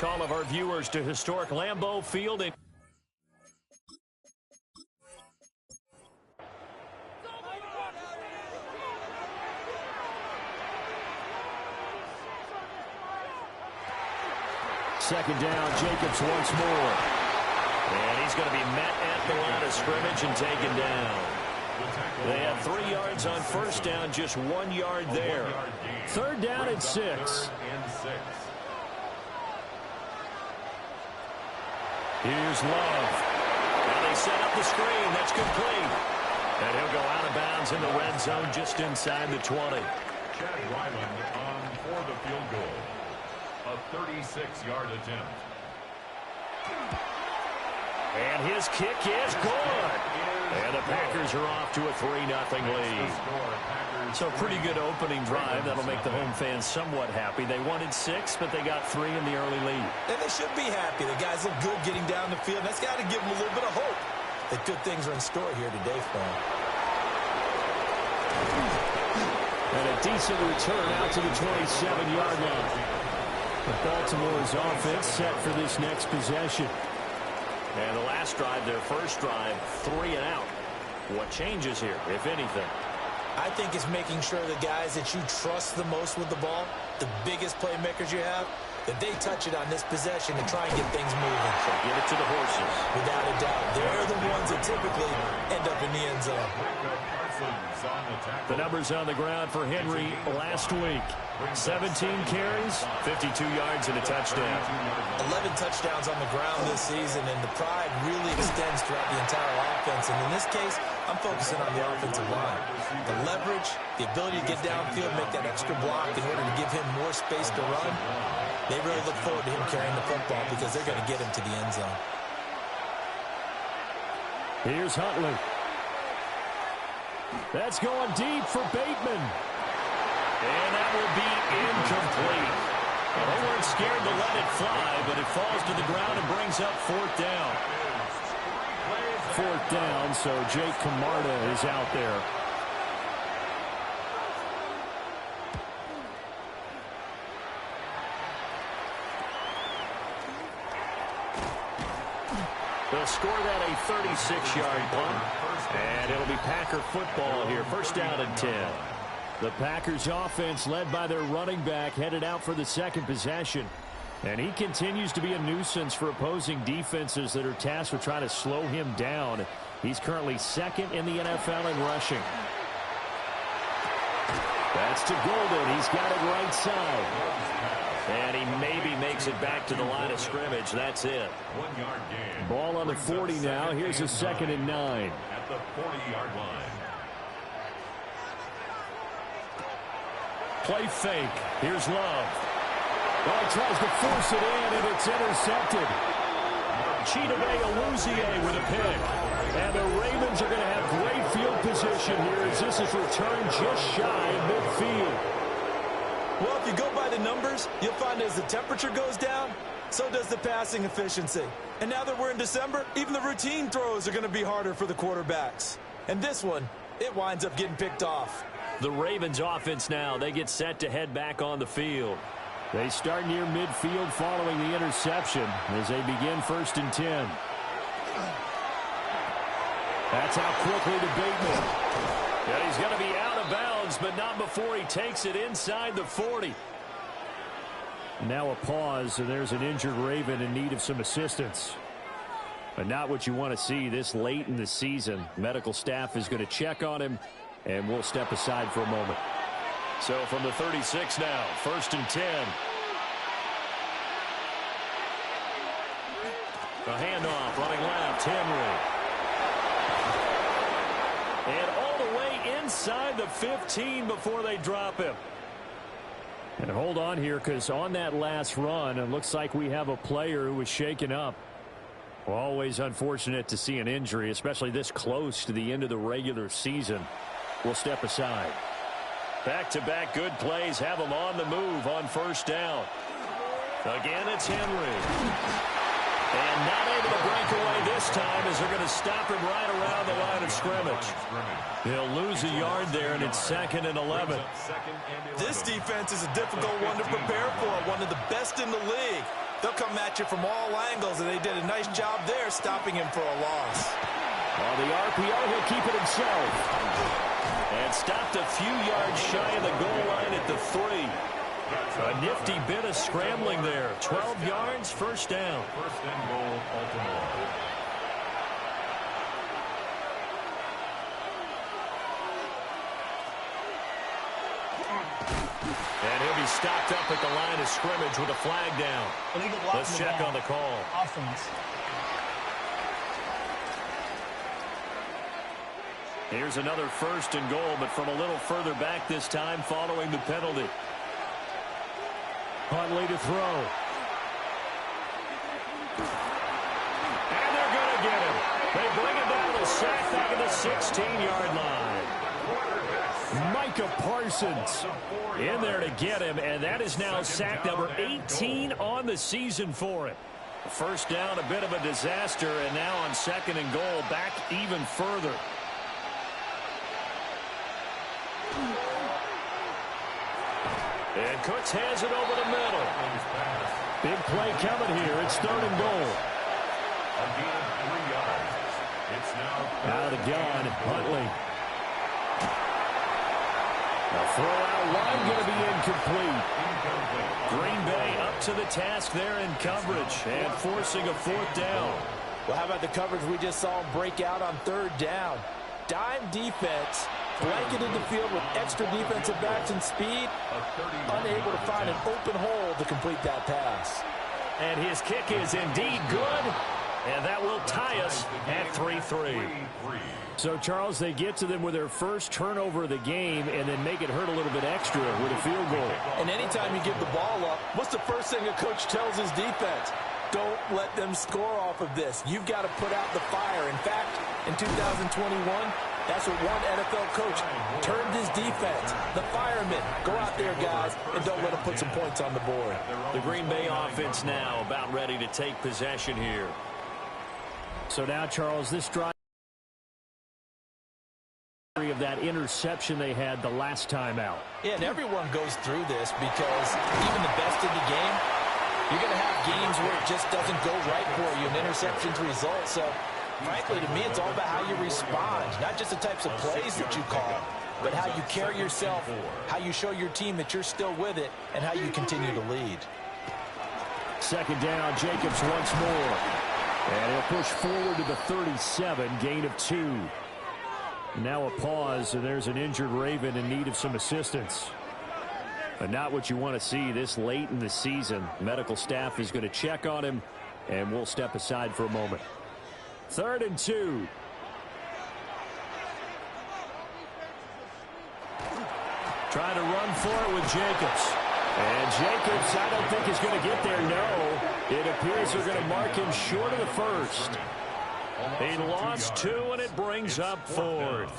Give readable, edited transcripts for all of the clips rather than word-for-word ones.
take all of our viewers to historic Lambeau Field. Second down, Jacobs once more. And he's going to be met at the line of scrimmage and taken down. They had 3 yards on first down, just 1 yard there. Third down and 6. Here's Love. Now they set up the screen. That's complete. And he'll go out of bounds in the red zone just inside the 20. Chad Ryland on for the field goal. A 36-yard attempt. And his kick is good. And the Packers are off to a 3-0 lead. So a pretty good opening drive. That'll make the home fans somewhat happy. They wanted 6, but they got 3 in the early lead. And they should be happy. The guys look good getting down the field. That's got to give them a little bit of hope that good things are in store here today for them. And a decent return out to the 27-yard line. Baltimore's offense set for this next possession. And the last drive, their first drive, 3 and out. What changes here, if anything? I think it's making sure the guys that you trust the most with the ball, the biggest playmakers you have, that they touch it on this possession and try and get things moving. So give it to the horses. Without a doubt. They're the ones that typically end up in the end zone. The numbers on the ground for Henry last week. 17 carries, 52 yards, and a touchdown. 11 touchdowns on the ground this season, and the pride really extends throughout the entire offense. And in this case, I'm focusing on the offensive line. The leverage, the ability to get downfield, make that extra block in order to give him more space to run. They really look forward to him carrying the football because they're going to get him to the end zone. Here's Huntley. That's going deep for Bateman. And that will be incomplete. Well, they weren't scared to let it fly, but it falls to the ground and brings up 4th down. 4th down, so Jake Camarda is out there. They'll score that a 36-yard punt, and it'll be Packer football here. First down and 10. The Packers offense led by their running back headed out for the second possession. And he continues to be a nuisance for opposing defenses that are tasked with trying to slow him down. He's currently 2nd in the NFL in rushing. That's to Golden. He's got it right side. And he maybe makes it back to the line of scrimmage. That's it. 1 yard gain. Ball on the 40 now. Here's a 2nd and 9. At the 40-yard line. Play fake. Here's Love. Well, he tries to force it in, and it's intercepted. Chidobe Awuzie with a pick. And the Ravens are going to have great field position here as this is returned just shy of midfield. Well, if you go by the numbers, you'll find as the temperature goes down, so does the passing efficiency. And now that we're in December, even the routine throws are going to be harder for the quarterbacks. And this one, it winds up getting picked off. The Ravens offense now, they get set to head back on the field. They start near midfield following the interception as they begin 1st and 10. That's out quickly to Bateman. And he's going to be out of bounds, but not before he takes it inside the 40. Now a pause, and there's an injured Raven in need of some assistance. But not what you want to see this late in the season. Medical staff is going to check on him, and we'll step aside for a moment. So from the 36 now, 1st and 10. A handoff, running left, Henry. And all the way inside the 15 before they drop him. And hold on here, because on that last run, it looks like we have a player who was shaken up. Well, always unfortunate to see an injury, especially this close to the end of the regular season. We'll step aside. Back-to-back good plays have them on the move on 1st down. Again, it's Henry. And not able to break away this time as they're going to stop him right around the line of scrimmage. They'll lose a yard there, and it's 2nd and 11. This defense is a difficult one to prepare for, one of the best in the league. They'll come at you from all angles, and they did a nice job there stopping him for a loss. On the RPO, he'll keep it himself. And stopped a few yards shy of the goal line at the 3. A nifty bit of scrambling there. 12 yards, first down. First and goal, Baltimore. And he'll be stopped up at the line of scrimmage with a flag down. Let's check on the call. Offense. Here's another first and goal, but from a little further back this time following the penalty. Huntley to throw. And they're going to get him. They bring him down to sack back at the 16-yard line. Micah Parsons in there to get him, and that is now sack number 18 on the season for him. First down, a bit of a disaster, and now on second and goal, back even further. And Cooks has it over the middle. Big play coming here. It's third and goal. Again, 3 yards. It's now out of the gun, Huntley. A throw out wide going to be incomplete. Green Bay up to the task there in coverage and forcing a fourth down. Well, how about the coverage we just saw him break out on third down? Dime defense, blanketed the field with extra defensive backs and speed, unable to find an open hole to complete that pass. And his kick is indeed good, and that will tie us at 3-3. So, Charles, they get to them with their first turnover of the game and then make it hurt a little bit extra with a field goal. And anytime you give the ball up, what's the first thing a coach tells his defense? Don't let them score off of this. You've got to put out the fire. In fact, in 2021, that's what one NFL coach termed his defense. The firemen. Go out there, guys, and don't let them put some points on the board. The Green Bay offense now about ready to take possession here. So now, Charles, this drive of that interception they had the last time out. Yeah, and everyone goes through this because even the best in the game, you're going to have games where it just doesn't go right for you, and interceptions result. So, frankly, to me, it's all about how you respond, not just the types of plays that you call, but how you carry yourself, how you show your team that you're still with it, and how you continue to lead. Second down, Jacobs once more. And he'll push forward to the 37, gain of 2. Now a pause, and there's an injured Raven in need of some assistance. But not what you want to see this late in the season. Medical staff is going to check on him, and we'll step aside for a moment. 3rd and 2. Trying to run for it with Jacobs. And Jacobs, I don't think is going to get there, no. It appears they're going to mark him short of the first. He lost 2, and it brings up 4th.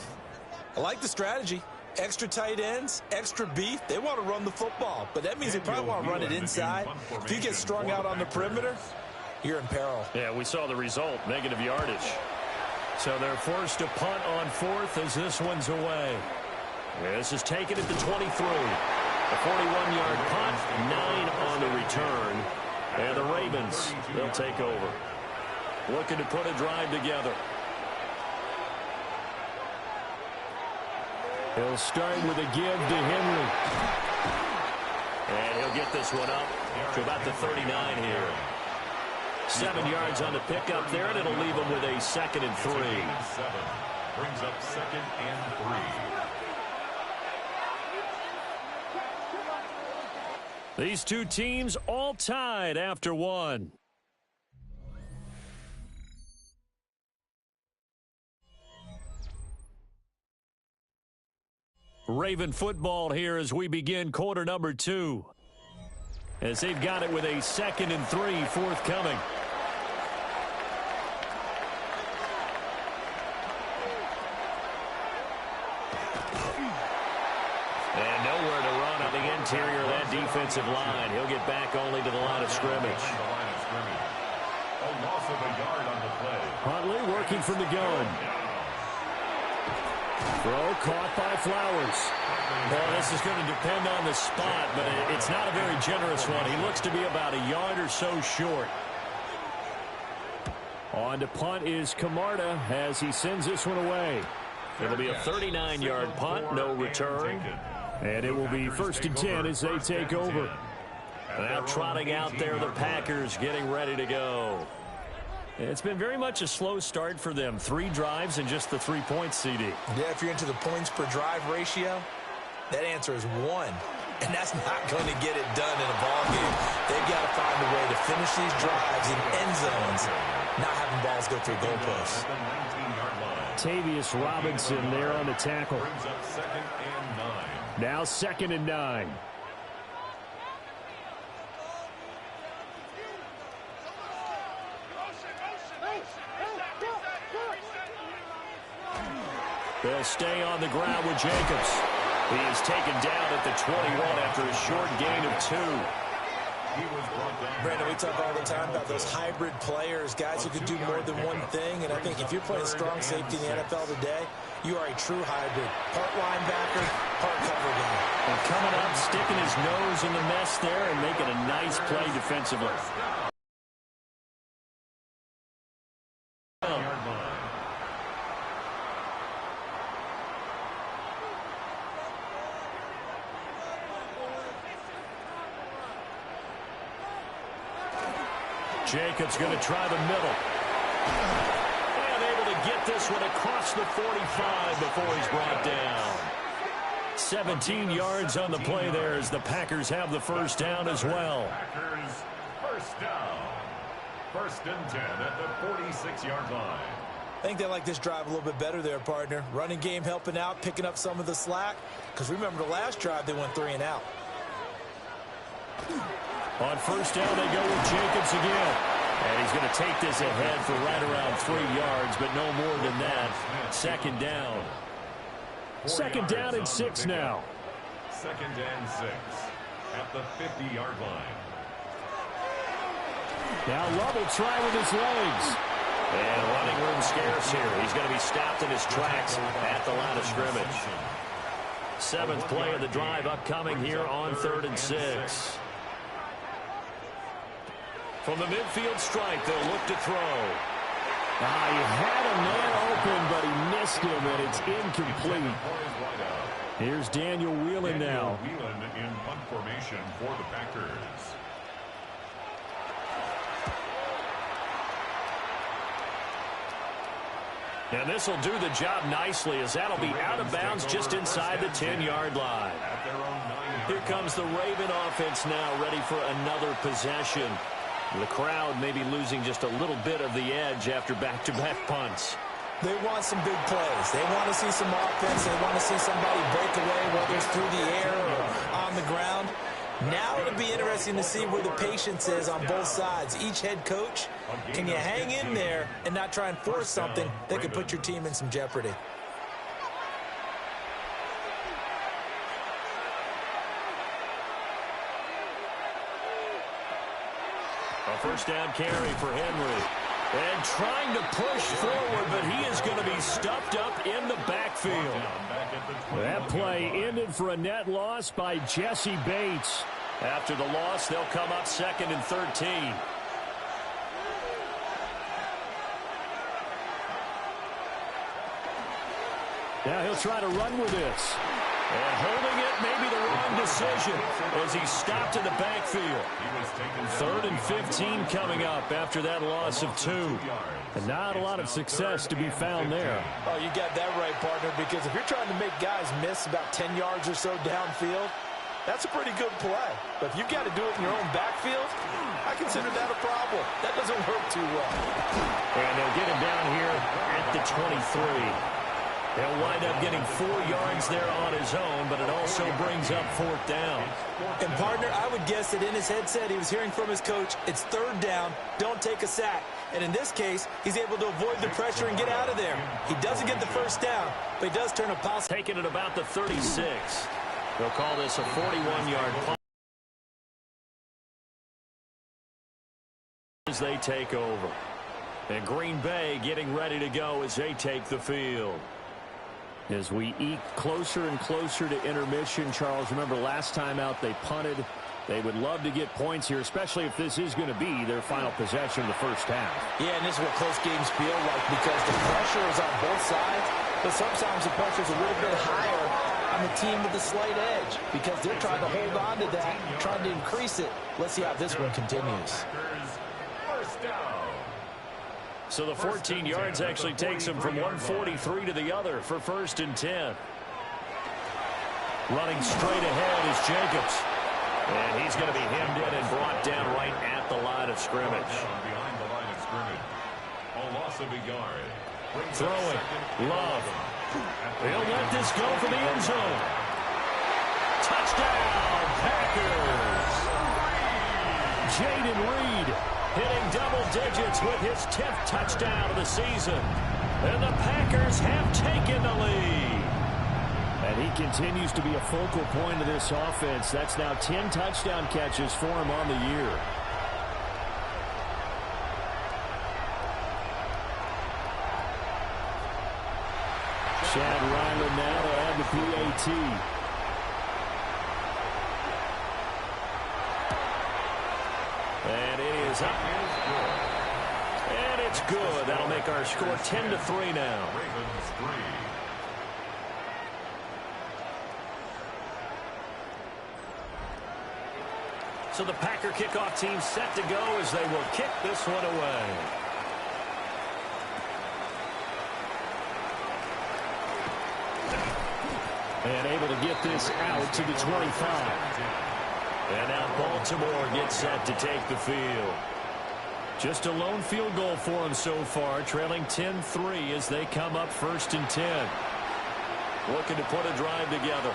I like the strategy. Extra tight ends, extra beef. They want to run the football, but that means they probably want to run it inside. If you get strung out on the perimeter, you're in peril. Yeah, we saw the result, negative yardage. So they're forced to punt on 4th as this one's away. This is taken at the 23. A 41-yard punt, 9 on the return. And the Ravens, they'll take over. Looking to put a drive together. He'll start with a give to Henry. And he'll get this one up to about the 39 here. 7 yards on the pickup there, and it'll leave him with a 2nd and 3. Brings up 2nd and 3. These two teams all tied after 1. Raven football here as we begin quarter number 2. As they've got it with a 2nd and 3 forthcoming. And nowhere to run on the interior of that defensive line. He'll get back only to the line of scrimmage. A loss of a yard on the play. Huntley working from the gun. Throw caught by Flowers. Well, this is going to depend on the spot, but it's not a very generous one. He looks to be about a yard or so short. On to punt is Camarda as he sends this one away. It'll be a 39-yard punt, no return. And it will be 1st and 10 as they take over. Now trotting out there, the Packers getting ready to go. It's been very much a slow start for them. 3 drives and just the 3 points, CD. Yeah, if you're into the points per drive ratio, that answer is 1. And that's not going to get it done in a ball game. They've got to find a way to finish these drives in end zones, not having balls go through goalposts. Tavius Robinson there on the tackle. Now 2nd and 9. They'll stay on the ground with Jacobs. He is taken down at the 21 after a short gain of 2. Brandon, we talk all the time about those hybrid players, guys who can do more than one thing. And I think if you're playing strong safety in the NFL today, you are a true hybrid. Part linebacker, part cover guy. And coming up, sticking his nose in the mess there and making a nice play defensively. Jacobs going to try the middle. And able to get this one across the 45 before he's brought down. 17 yards on the play there as the Packers have the first down as well. Packers first down. 1st and 10 at the 46-yard line. I think they like this drive a little bit better there, partner. Running game helping out, picking up some of the slack. Because remember the last drive, they went 3 and out. On 1st down, they go with Jacobs again. And he's going to take this ahead for right around 3 yards, but no more than that. 2nd down. 2nd down and 6 now. 2nd and 6 at the 50-yard line. Now Love will try with his legs. And running room scarce here. He's going to be stopped in his tracks at the line of scrimmage. 7th play of the drive upcoming here on 3rd and 6. From the midfield stripe, they'll look to throw. He had a man open, but he missed him, and it's incomplete. Here's Daniel Whelan now. Whelan in punt formation for the Packers. And this will do the job nicely as that'll be out of bounds just inside the 10-yard line. Here comes the Raven offense now ready for another possession. The crowd may be losing just a little bit of the edge after back-to-back punts. They want some big plays. They want to see some offense. They want to see somebody break away, whether it's through the air or on the ground. Now it'll be interesting to see where the patience is on both sides. Each head coach, can you hang in there and not try and force something that could put your team in some jeopardy? A 1st down carry for Henry. And trying to push forward, but he is going to be stuffed up in the backfield. That play ended for a net loss by Jesse Bates. After the loss, they'll come up 2nd and 13. Now he'll try to run with this. And holding it may be the wrong decision as he stopped in the backfield. 3rd and 15 coming up after that loss of 2. And not a lot of success to be found there. Oh, you got that right, partner, because if you're trying to make guys miss about 10 yards or so downfield, that's a pretty good play. But if you've got to do it in your own backfield, I consider that a problem. That doesn't work too well. And they'll get him down here at the 23. He'll wind up getting 4 yards there on his own, but it also brings up 4th down. And, partner, I would guess that in his headset he was hearing from his coach, it's 3rd down, don't take a sack. And in this case, he's able to avoid the pressure and get out of there. He doesn't get the 1st down, but he does turn a pass. Taken at about the 36. They'll call this a 41-yard punt as they take over. And Green Bay getting ready to go as they take the field. As we eke closer and closer to intermission, Charles, remember last time out they punted. They would love to get points here, especially if this is going to be their final possession of the first half. Yeah, and this is what close games feel like because the pressure is on both sides, but sometimes the pressure is a little bit higher on the team with the slight edge because they're trying to hold on to that, trying to increase it. Let's see how this one continues. So the 14 yards actually takes him from 143 to the other for 1st and 10. Running straight ahead is Jacobs. And he's going to be hemmed in and brought down right at the line of scrimmage. Behind the line of scrimmage. A loss of a yard. Throwing. Love. He'll let this go for the end zone. Touchdown, Packers. Jaden Reed hitting double digits with his 10th touchdown of the season. And the Packers have taken the lead. And he continues to be a focal point of this offense. That's now 10 touchdown catches for him on the year. Chad Ryland now to add the PAT. And it is up. And it's good. That'll make our score 10-3 now. Ravens 3. So the Packer kickoff team set to go as they will kick this one away. And able to get this out to the 25. And now Baltimore gets set to take the field. Just a lone field goal for them so far, trailing 10-3 as they come up 1st and 10. Looking to put a drive together.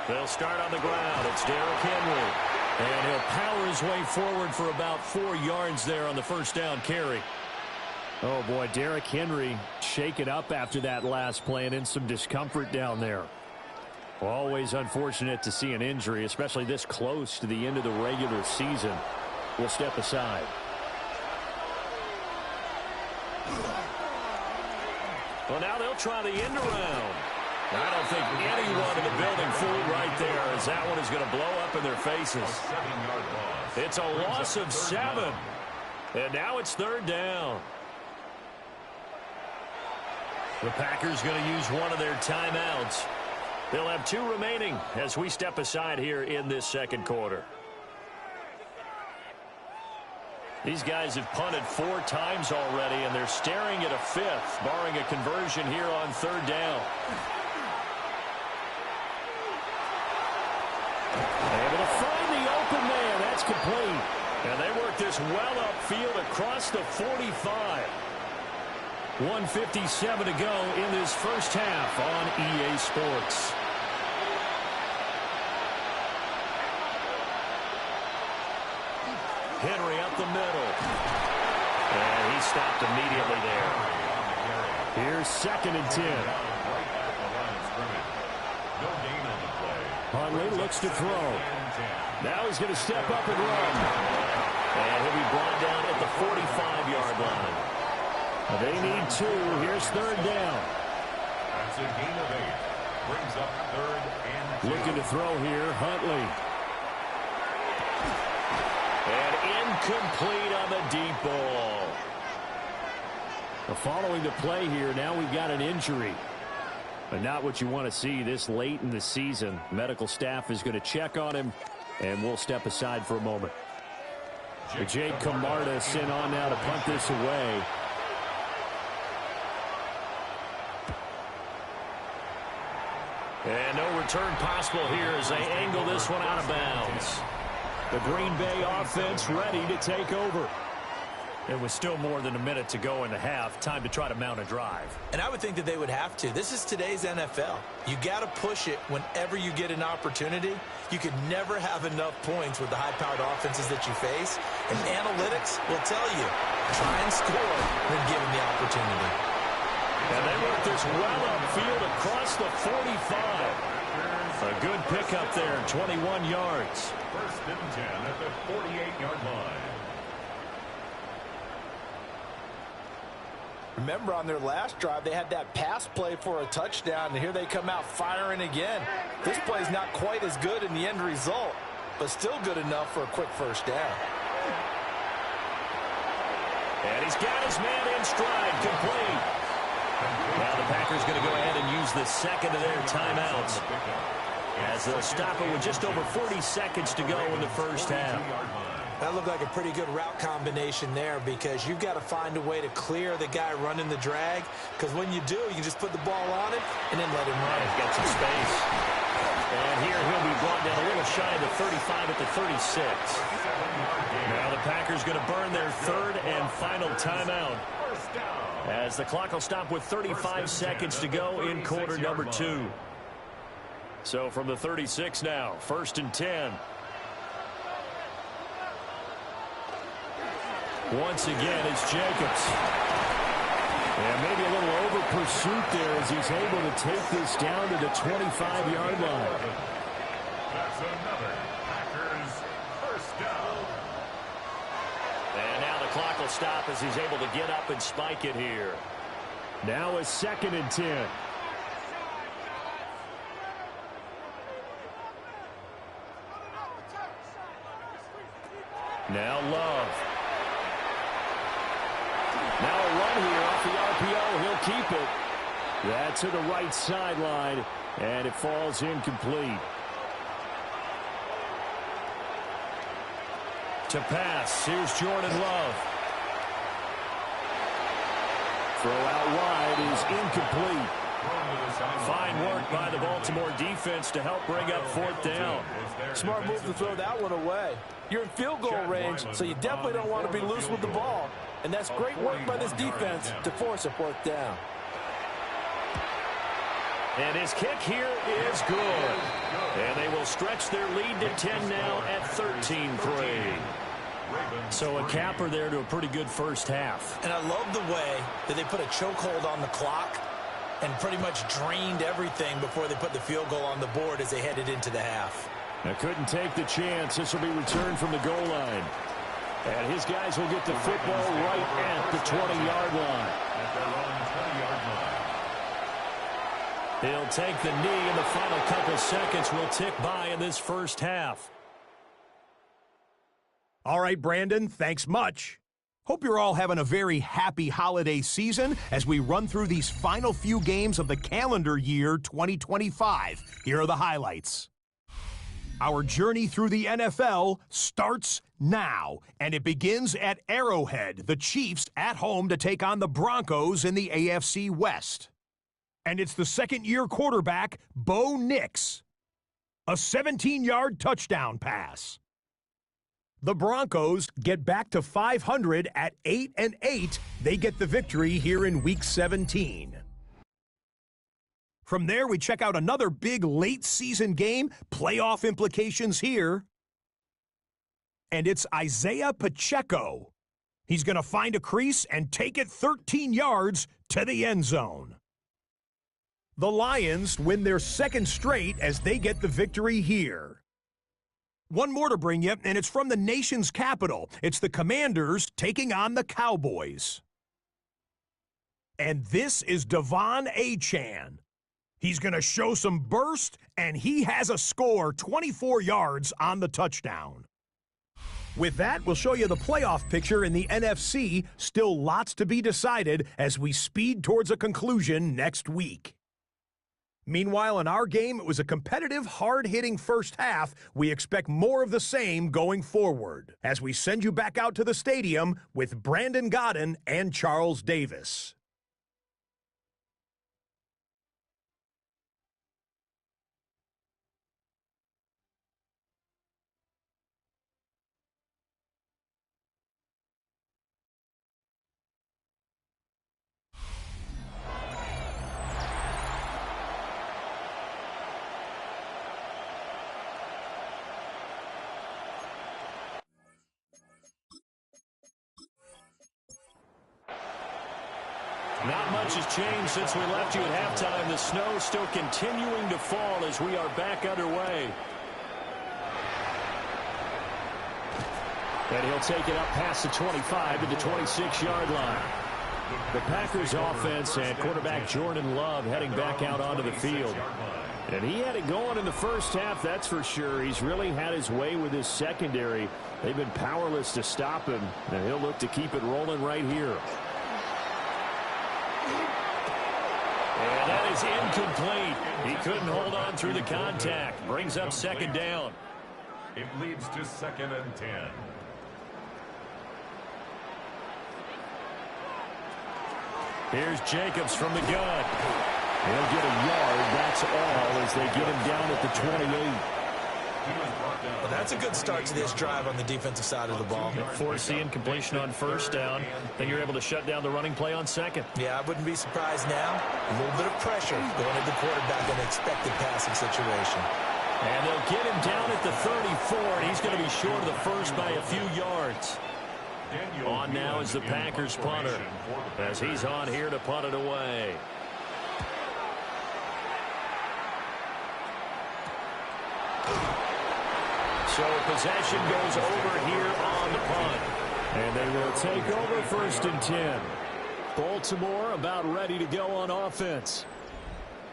They'll start on the ground. It's Derrick Henry. And he'll power his way forward for about 4 yards there on the first down carry. Oh, boy, Derrick Henry shaken up after that last play and in some discomfort down there. Always unfortunate to see an injury, especially this close to the end of the regular season. We'll step aside. Well, now they'll try the end around. I don't think anyone in the building fooled right there as that one is going to blow up in their faces. It's a loss of 7. And now it's 3rd down. The Packers going to use one of their timeouts. They'll have 2 remaining as we step aside here in this second quarter. These guys have punted 4 times already, and they're staring at a 5th, barring a conversion here on 3rd down. Able to find the open man. That's complete. And they work this well upfield across the 45. 1:57 to go in this first half on EA Sports. Henry up the middle. And he stopped immediately there. Here's 2nd and 10. Huntley looks to throw. Now he's going to step up and run. And he'll be brought down at the 45-yard line. They need 2. Here's 3rd down. That's a gain of 8. Brings up 3rd and 2. Looking to throw here, Huntley. And incomplete on the deep ball. Following the play here, now we've got an injury. But not what you want to see this late in the season. Medical staff is going to check on him, and we'll step aside for a moment. Jake Camarda sent on now to punt this away. And no return possible here as they angle this one out of bounds. The Green Bay offense ready to take over. It was still more than a minute to go in the half. Time to try to mount a drive. And I would think that they would have to. This is today's NFL. You got to push it whenever you get an opportunity. You could never have enough points with the high-powered offenses that you face. And analytics will tell you, try and score when given the opportunity. And they work this well upfield across the 45. A good pickup there, 21 yards. 1st and 10 at the 48-yard line. Remember, on their last drive, they had that pass play for a touchdown, and here they come out firing again. This play's not quite as good in the end result, but still good enough for a quick first down. And he's got his man in stride, complete. Now the Packers going to go ahead and use the second of their timeouts, as they'll stop it with just over 40 seconds to go in the first half. That looked like a pretty good route combination there, because you've got to find a way to clear the guy running the drag, because when you do, you can just put the ball on him and then let him run. He's got some space. And here he'll be brought down a little shy of the 35 at the 36. Now the Packers going to burn their third and final timeout, as the clock will stop with 35 seconds to go in quarter number 2. So from the 36 now, 1st and 10. Once again, it's Jacobs. And maybe a little over pursuit there as he's able to take this down to the 25-yard line. That's another Packers first down. And now the clock will stop as he's able to get up and spike it here. Now a 2nd and 10. Now Love. Now a run here off the RPO. He'll keep it. That to the right sideline, and it falls incomplete. To pass, here's Jordan Love. Throw out wide is incomplete. Fine work by the Baltimore defense to help bring up 4th down. Smart move to throw that one away. You're in field goal range, so you definitely don't want to be loose with the ball. And that's great work by this defense to force a 4th down. And his kick here is good. And they will stretch their lead to 10 now at 13-3. So a capper there to a pretty good first half. And I love the way that they put a chokehold on the clock and pretty much drained everything before they put the field goal on the board as they headed into the half. Now couldn't take the chance. This will be returned from the goal line. And his guys will get the football right at the 20-yard line. At their own 20-yard line. He'll take the knee, and the final couple seconds will tick by in this first half. All right, Brandon, thanks much. Hope you're all having a very happy holiday season as we run through these final few games of the calendar year 2025. Here are the highlights. Our journey through the NFL starts now, and it begins at Arrowhead, the Chiefs at home to take on the Broncos in the AFC West. And it's the second-year quarterback, Bo Nix. A 17-yard touchdown pass. The Broncos get back to 500 at 8-8. They get the victory here in Week 17. From there, we check out another big late-season game, playoff implications here. And it's Isaiah Pacheco. He's going to find a crease and take it 13 yards to the end zone. The Lions win their second straight as they get the victory here. One more to bring you, and it's from the nation's capital. It's the Commanders taking on the Cowboys. And this is Devon Achane. He's going to show some burst, and he has a score, 24 yards on the touchdown. With that, we'll show you the playoff picture in the NFC. Still lots to be decided as we speed towards a conclusion next week. Meanwhile, in our game, it was a competitive, hard-hitting first half. We expect more of the same going forward as we send you back out to the stadium with Brandon Godden and Charles Davis. Not much has changed since we left you at halftime. The snow still continuing to fall as we are back underway. And he'll take it up past the 25 to the 26-yard line. The Packers offense and quarterback Jordan Love heading back out onto the field. And he had it going in the first half, that's for sure. He's really had his way with his secondary. They've been powerless to stop him, and he'll look to keep it rolling right here. And that is incomplete. He couldn't hold on through the contact. Brings up second down. It leads to 2nd and 10. Here's Jacobs from the gun. He'll get a yard, that's all, as they get him down at the 28. Well, that's a good start to this drive on the defensive side of the ball. Force the incompletion on first down. Then you're able to shut down the running play on second. Yeah, I wouldn't be surprised now. A little bit of pressure going at the quarterback in an expected passing situation. And they'll get him down at the 34, and he's going to be short of the first by a few yards. On now is the Packers punter, as he's on here to punt it away. So possession goes over here on the punt. And they will take over 1st and 10. Baltimore about ready to go on offense.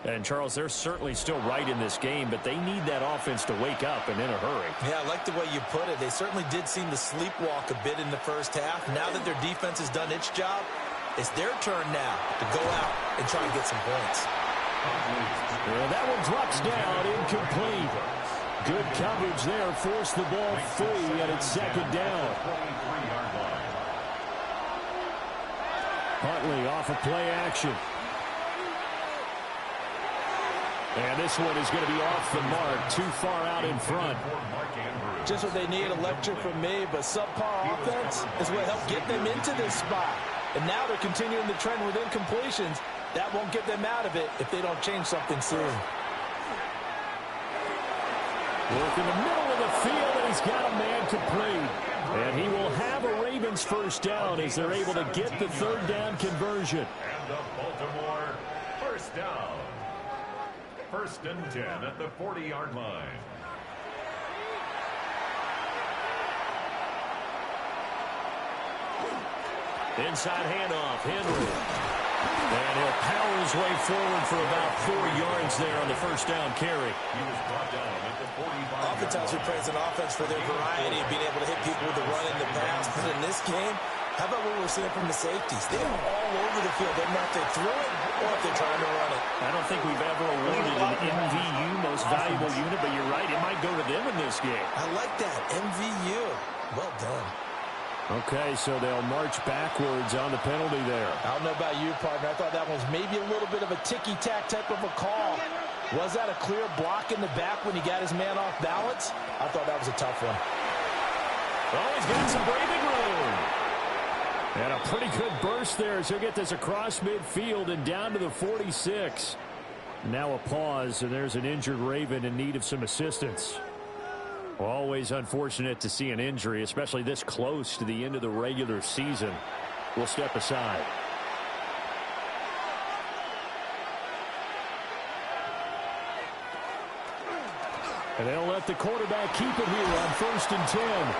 And, Charles, they're certainly still right in this game, but they need that offense to wake up and in a hurry. Yeah, I like the way you put it. They certainly did seem to sleepwalk a bit in the first half. Now that their defense has done its job, it's their turn now to go out and try and get some points. Well, that one drops down, incomplete. Good coverage there, forced the ball free, and it's second down. Huntley off of play action. And this one is going to be off the mark, too far out in front. Just what they need, electric from me, but subpar offense is what helped get them into this spot. And now they're continuing the trend with incompletions. That won't get them out of it if they don't change something soon. Work in the middle of the field, and he's got a man complete. And he will have a Ravens first down as they're able to get the third down conversion. And the Baltimore first down. 1st and 10 at the 40-yard line. Inside handoff, Henry. And he'll power his way forward for about 4 yards there on the first down carry. He was brought down at the 45. Oftentimes we praise an offense for their variety of being able to hit people with the run and the pass. But in this game, how about what we're seeing from the safeties? They are all over the field. They're not if they throw it or if they're trying to run it. I don't think we've ever awarded an MVU, most valuable unit, but you're right, it might go to them in this game. I like that, MVU. Well done. Okay, so they'll march backwards on the penalty there. I don't know about you, partner. I thought that was maybe a little bit of a ticky-tack type of a call. Was that a clear block in the back when he got his man off balance? I thought that was a tough one. Oh, he's got some breathing room. And a pretty good burst there as he'll get this across midfield and down to the 46. Now a pause, and there's an injured Raven in need of some assistance. Always unfortunate to see an injury, especially this close to the end of the regular season. We'll step aside. And they'll let the quarterback keep it here on 1st and 10.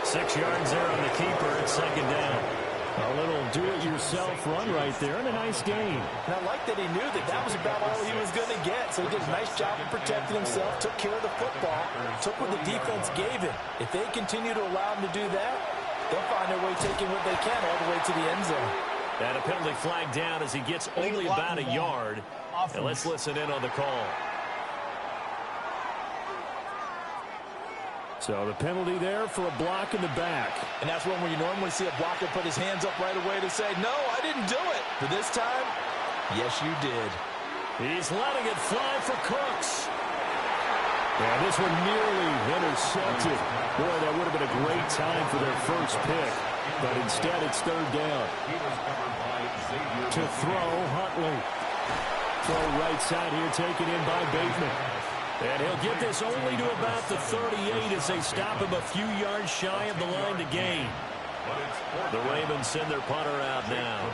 6 yards there on the keeper. It's second down. A little do-it-yourself run right there and a nice gain. And I like that he knew that that was about all he was going to get. So he did a nice job of protecting himself, took care of the football, took what the defense gave him. If they continue to allow him to do that, they'll find their way taking what they can all the way to the end zone. And a penalty flag down as he gets only about a yard. And let's listen in on the call. So the penalty there for a block in the back. And that's when you normally see a blocker put his hands up right away to say, no, I didn't do it. But this time, yes, you did. He's letting it fly for Cooks. Yeah, this one nearly intercepted. Boy, that would have been a great time for their first pick. But instead, it's third down. To throw, Huntley. Throw right side here, taken in by Bateman. And he'll get this only to about the 38 as they stop him a few yards shy of the line to gain. The Ravens send their punter out now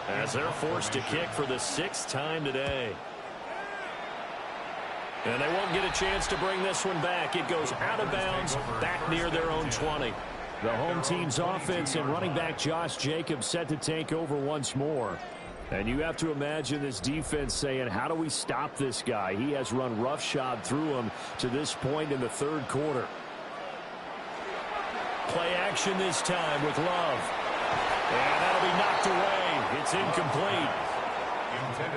as they're forced to kick for the 6th time today. And they won't get a chance to bring this one back. It goes out of bounds back near their own 20. The home team's offense and running back Josh Jacobs set to take over once more. And you have to imagine this defense saying, how do we stop this guy? He has run roughshod through him to this point in the third quarter. Play action this time with Love. And that'll be knocked away. It's incomplete.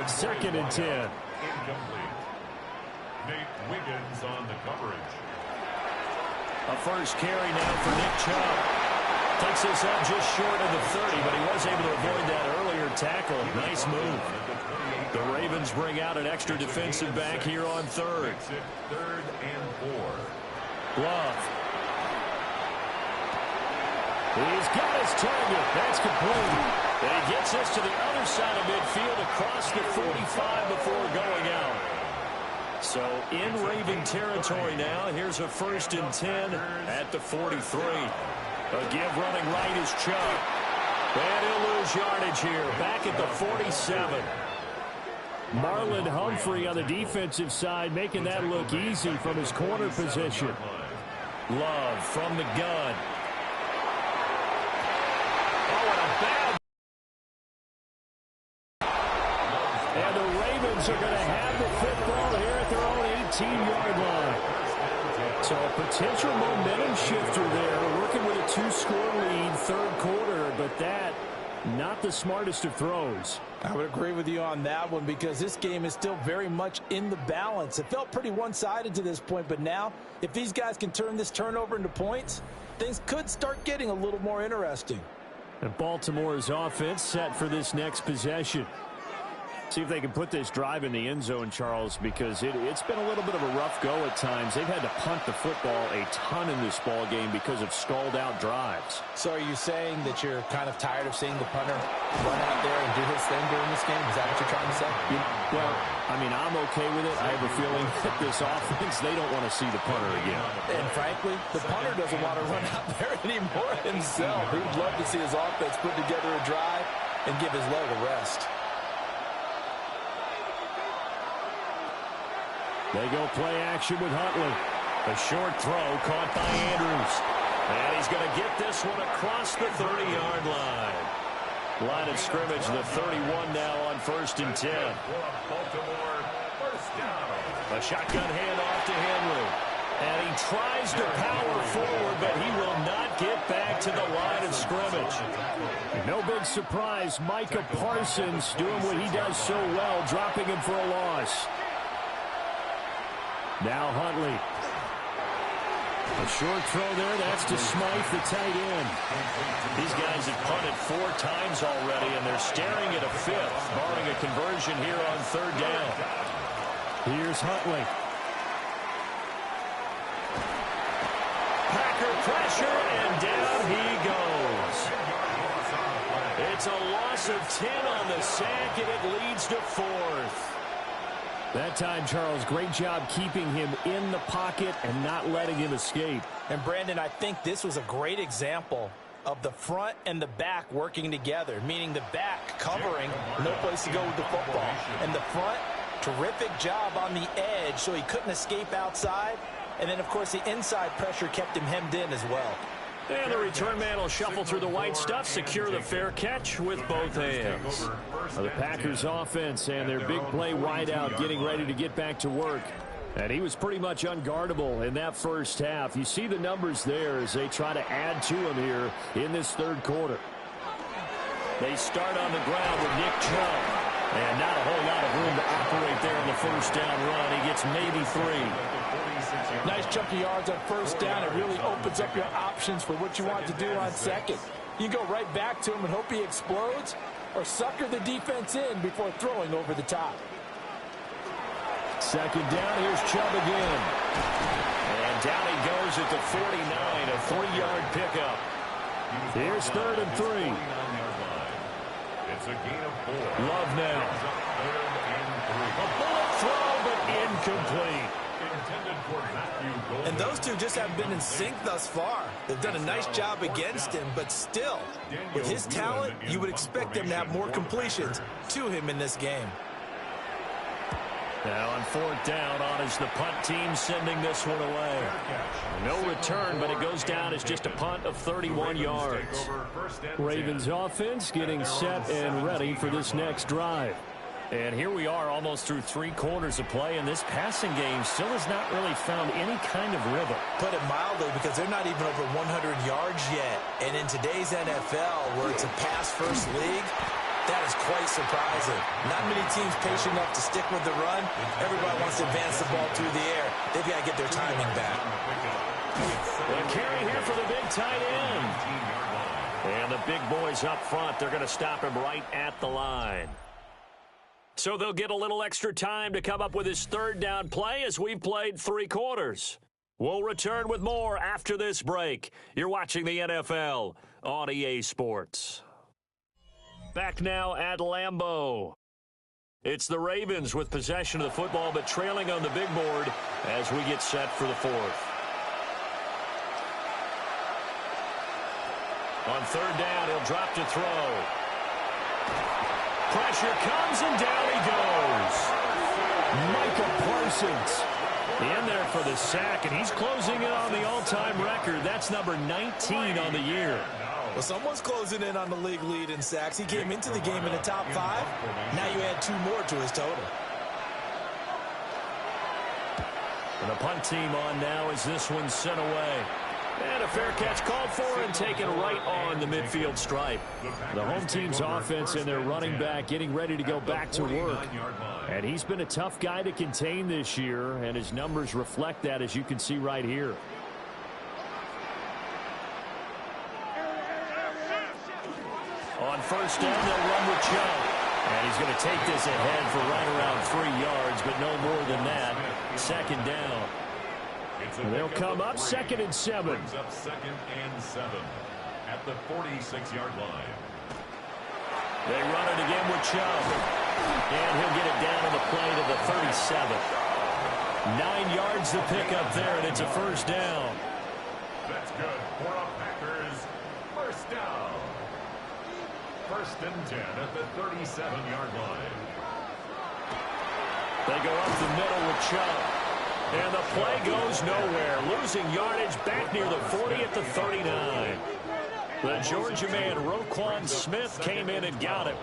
2nd and 10. Incomplete. Nate Wiggins on the coverage. A first carry now for Nick Chubb. Takes this up just short of the 30, but he was able to avoid that earlier tackle. Nice move. The Ravens bring out an extra defensive back here on 3rd. 3rd and 4. Love. He's got his target. That's complete. And he gets us to the other side of midfield across the 45 before going out. So in Raven territory now. Here's a 1st and 10 at the 43. A give running right is Chubb. And he'll lose yardage here. Back at the 47. Marlon Humphrey on the defensive side making that look easy from his corner position. Love from the gun. And the Ravens are going to have the football here at their own 18-yard line. So a potential momentum shifter there, working with a 2-score lead, 3rd quarter, but that, not the smartest of throws. I would agree with you on that one because this game is still very much in the balance. It felt pretty one-sided to this point, but now, if these guys can turn this turnover into points, things could start getting a little more interesting. And Baltimore's offense set for this next possession. See if they can put this drive in the end zone, Charles, because it's been a little bit of a rough go at times. They've had to punt the football a ton in this ball game because of stalled-out drives. So are you saying that you're kind of tired of seeing the punter run out there and do his thing during this game? Is that what you're trying to say? Well, I mean, I'm okay with it. I have a feeling that this offense, they don't want to see the punter again. And frankly, the punter doesn't want to run out there anymore himself. He would love to see his offense put together a drive and give his leg a rest. They go play action with Huntley. A short throw caught by Andrews. And he's going to get this one across the 30-yard line. Line of scrimmage, the 31 now on 1st and 10. Baltimore, 1st down. A shotgun handoff to Henry. And he tries to power forward, but he will not get back to the line of scrimmage. No big surprise, Micah Parsons doing what he does so well, dropping him for a loss. Now Huntley. A short throw there. That's to Smythe, the tight end. These guys have punted 4 times already, and they're staring at a 5th, barring a conversion here on 3rd down. Here's Huntley. Packer pressure, and down he goes. It's a loss of 10 on the sack, and it leads to 4th. That time, Charles, great job keeping him in the pocket and not letting him escape. And, Brandon, I think this was a great example of the front and the back working together, meaning the back covering, no place to go with the football. And the front, terrific job on the edge so he couldn't escape outside. And then, of course, the inside pressure kept him hemmed in as well. And the return man will shuffle through the white stuff, secure the fair catch with both hands. The Packers offense and their big play wideout getting ready to get back to work. And he was pretty much unguardable in that first half. You see the numbers there as they try to add to him here in this 3rd quarter. They start on the ground with Nick Chubb. And not a whole lot of room to operate there on the 1st down run. He gets maybe 3. Nice chunk of yards on 1st down. It really opens up your options for what you want to do on 2nd. You go right back to him and hope he explodes, or sucker the defense in before throwing over the top. 2nd down, here's Chubb again. And down he goes at the 49, a 3-yard pickup. Here's 3rd and 3. It's a gain of 4. Love now. A bullet throw, but incomplete. And those two just haven't been in sync thus far. They've done a nice job against him, but still, with his talent, you would expect them to have more completions to him in this game. Now on fourth down, on is the punt team sending this one away. No return, but it goes down as just a punt of 31 yards. Ravens offense getting set and ready for this next drive. And here we are almost through 3 quarters of play, and this passing game still has not really found any kind of rhythm. Put it mildly, because they're not even over 100 yards yet. And in today's NFL, where it's a pass-first league, that is quite surprising. Not many teams patient enough to stick with the run. Everybody wants to advance the ball through the air. They've got to get their timing back. The carry here for the big tight end. And the big boys up front, they're going to stop him right at the line. So they'll get a little extra time to come up with his third down play as we've played 3 quarters. We'll return with more after this break. You're watching the NFL on EA Sports. Back now at Lambeau. It's the Ravens with possession of the football, but trailing on the big board as we get set for the fourth. On third down, he'll drop to throw. Pressure comes, and down he goes. Micah Parsons in there for the sack, and he's closing in on the all-time record. That's number 19 on the year. Well, someone's closing in on the league lead in sacks. He came into the game in the top 5. Now you add 2 more to his total. And the punt team on now as this one's sent away. And a fair catch called for and taken right on the midfield stripe. The home team's offense and their running back getting ready to go back to work. And he's been a tough guy to contain this year, and his numbers reflect that, as you can see right here. On first down, they'll run with Chubb. And he's going to take this ahead for right around 3 yards, but no more than that. Second down. And they'll come up 2nd and 7. Brings up 2nd and 7 at the 46-yard line. They run it again with Chubb. And he'll get it down on the play to the 37. 9 yards to pick up there, and it's a first down. That's good for a Packers first down. 1st and 10 at the 37-yard line. They go up the middle with Chubb. And the play goes nowhere. Losing yardage back near the 40 at the 39. The Georgia man, Roquan Smith, came in and got him.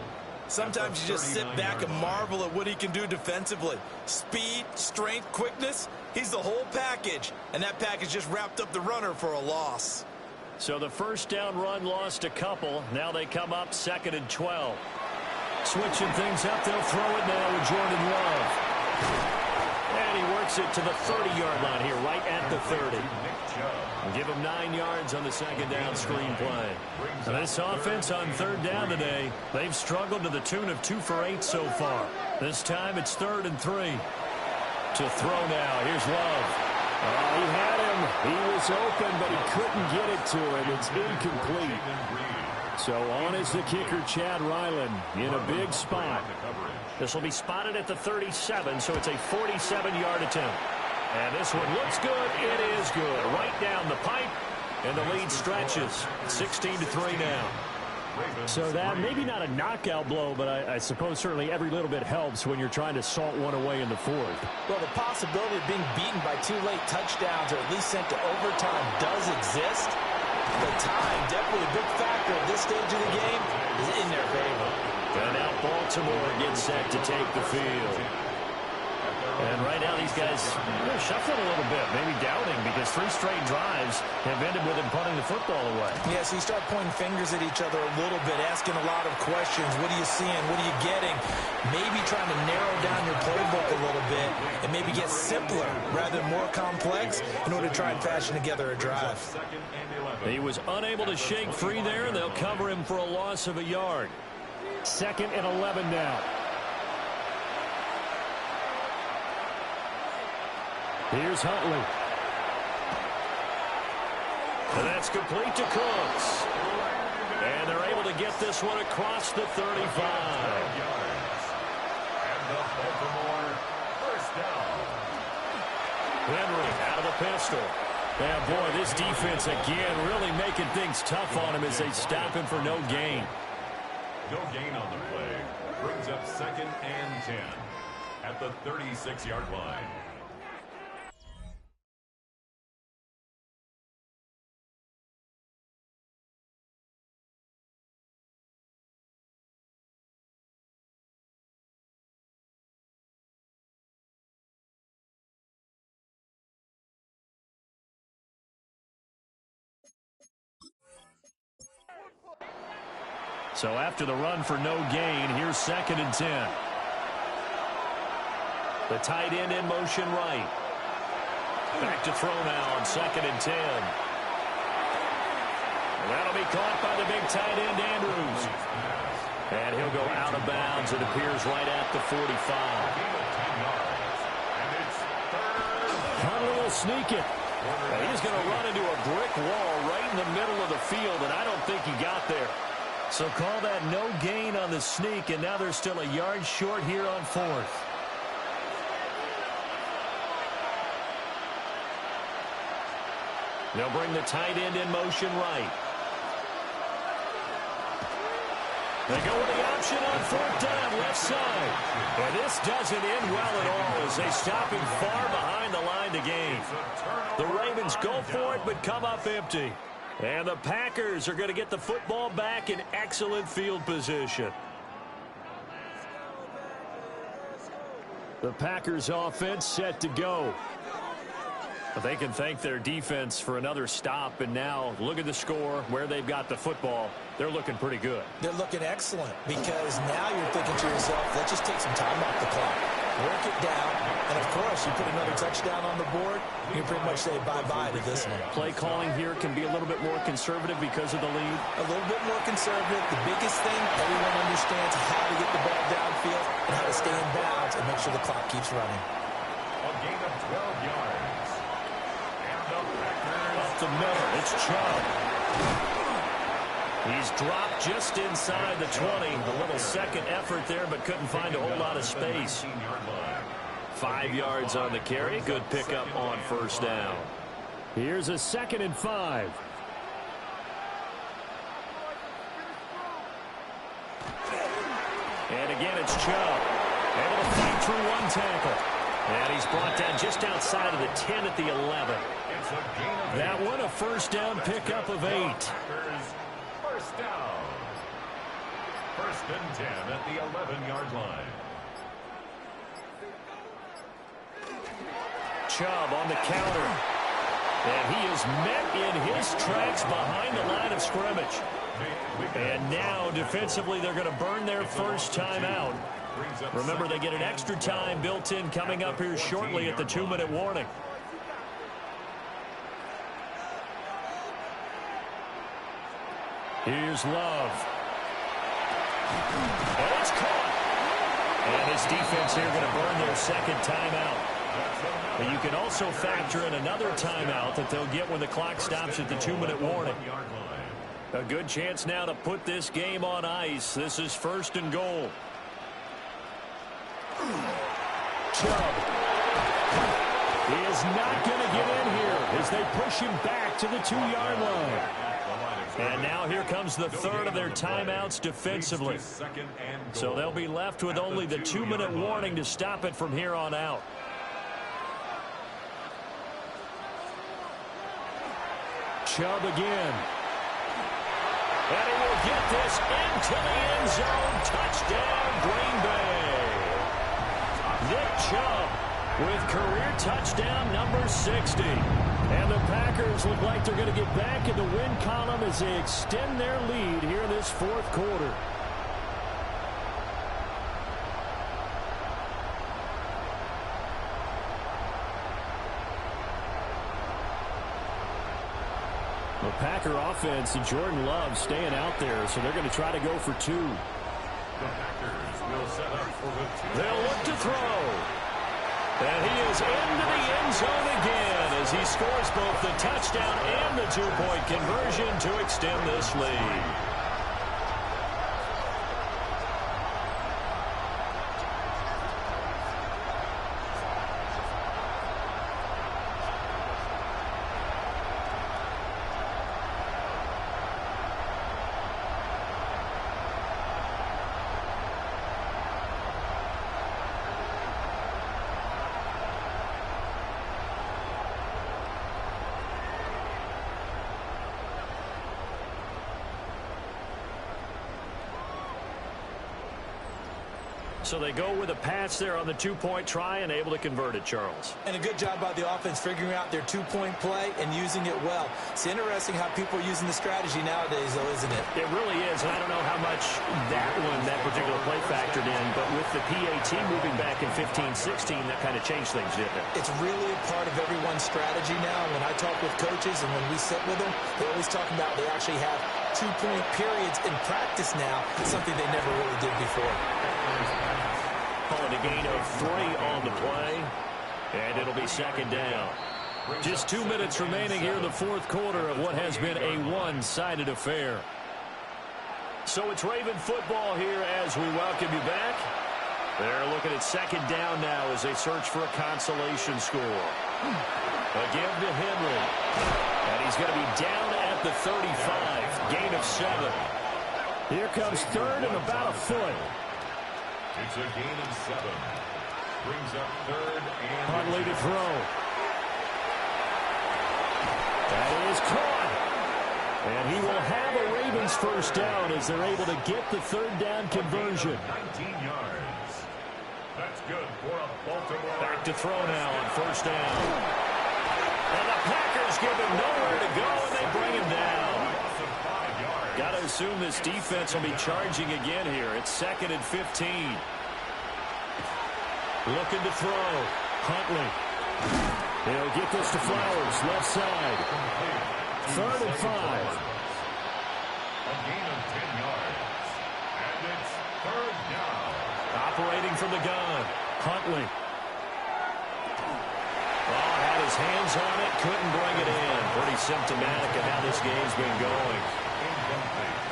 Sometimes you just sit back and marvel at what he can do defensively. Speed, strength, quickness. He's the whole package. And that package just wrapped up the runner for a loss. So the first down run lost a couple. Now they come up 2nd and 12. Switching things up, they'll throw it now with Jordan Love. And he works it to the 30-yard line here, right at the 30. Give him 9 yards on the second down screen play. Now this offense on third down today, they've struggled to the tune of 2 for 8 so far. This time it's 3rd and 3. To throw now, here's Love. He had him. He was open, but he couldn't get it to him. It's incomplete. So on is the kicker, Chad Ryland, in a big spot. This will be spotted at the 37, so it's a 47-yard attempt. And this one looks good. It is good. Right down the pipe, and the lead stretches. 16-3 now. So that, maybe not a knockout blow, but I suppose certainly every little bit helps when you're trying to salt one away in the fourth. Well, the possibility of being beaten by 2 late touchdowns or at least sent to overtime does exist. The time, definitely a big factor at this stage of the game, is in their favor. And now Baltimore gets set to take the field. And right now these guys shuffling a little bit, maybe doubting, because 3 straight drives have ended with him punting the football away. Yeah, so you start pointing fingers at each other a little bit, asking a lot of questions. What are you seeing? What are you getting? Maybe trying to narrow down your playbook a little bit and maybe get simpler rather than more complex in order to try and fashion together a drive. He was unable to shake free there. They'll cover him for a loss of a yard. 2nd and 11 now. Here's Huntley. And that's complete to Cooks. And they're able to get this one across the 35. And the Baltimore first down. Henry out of the pistol. Yeah, boy, this defense again really making things tough on him as they stop him for no gain. No gain on the play. Brings up 2nd and 10 at the 36-yard line. So after the run for no gain, here's 2nd and 10. The tight end in motion right. Back to throw now on 2nd and 10. And that'll be caught by the big tight end, Andrews. And he'll go out of bounds. It appears right at the 45. Huntley will sneak it. And he's going to run into a brick wall right in the middle of the field, and I don't think he got there. So call that no gain on the sneak, and now they're still a yard short here on 4th. They'll bring the tight end in motion right. They go with the option on 4th down, left side. And this doesn't end well at all as they stop him far behind the line to gain. The Ravens go for it but come up empty. And the Packers are going to get the football back in excellent field position. The Packers offense set to go. But they can thank their defense for another stop. And now look at the score, where they've got the football. They're looking pretty good. They're looking excellent because now you're thinking to yourself, let's just take some time off the clock. Work it down. And, of course, you put another touchdown on the board, you pretty much say bye-bye to this one. Play calling here can be a little bit more conservative because of the lead. A little bit more conservative. The biggest thing, everyone understands how to get the ball downfield and how to stay in bounds and make sure the clock keeps running. A gain of 12 yards. And the Packers. Up the middle, it's Chubb. He's dropped just inside the 20. A little second effort there, but couldn't find a whole lot of space. 5 yards on the carry. Good pickup on 1st down. Here's a 2nd and 5. And again, it's Chubb. Able to fight through one tackle. And he's brought down just outside of the 10 at the 11. That one a 1st down pickup of 8. 1st down. 1st and 10 at the 11-yard line. Chubb on the counter. And he is met in his tracks behind the line of scrimmage. And now, defensively, they're going to burn their first timeout. Remember, they get an extra time built in coming up here shortly at the 2-minute warning. Here's Love. And it's caught. And this defense here going to burn their second timeout. But you can also factor in another timeout that they'll get when the clock stops at the 2-minute warning. A good chance now to put this game on ice. This is 1st and goal. Chubb. He is not going to get in here as they push him back to the 2-yard line. And now here comes the 3rd of their timeouts defensively. So they'll be left with only the 2-minute warning to stop it from here on out. Chubb again. And he will get this into the end zone. Touchdown, Green Bay. Nick Chubb with career touchdown number 60. And the Packers look like they're going to get back in the win column as they extend their lead here in this 4th quarter. The Packer offense and Jordan Love staying out there, so they're going to try to go for 2. The Packers will set up for the 2. They'll look to throw. And he is into the end zone again as he scores both the touchdown and the 2-point conversion to extend this lead. So they go with a pass there on the two-point try and able to convert it, Charles. And a good job by the offense figuring out their two-point play and using it well. It's interesting how people are using the strategy nowadays, though, isn't it? It really is, and I don't know how much that particular play factored in, but with the PAT moving back in 15-16, that kind of changed things, didn't it? It's really a part of everyone's strategy now. When I talk with coaches and when we sit with them, they always talk about they actually have two-point periods in practice now. It's something they never really did before. Calling a gain of 3 on the play, and it'll be second down. Just 2 minutes remaining here in the fourth quarter of what has been a one-sided affair. So it's Raven football here as we welcome you back. They're looking at second down now as they search for a consolation score. Again to Henry. And he's going to be down at the 35. Gain of 7. Here comes third and about a foot. It's a gain of 7. Brings up third and Huntley to throw. That is caught. And he will have a Ravens first down as they're able to get the third down conversion. 19 yards. That's good for a Baltimore. Back to throw now on first down. And the Packers give him nowhere to go, and they bring him down. Got to assume this defense will be charging again here. It's second and 15. Looking to throw. Huntley. He'll get this to Flowers, left side. Third and 5. A gain of 10 yards. And it's third down. Operating from the gun. Huntley. Oh, had his hands on it, couldn't bring it in. Pretty symptomatic of how this game's been going.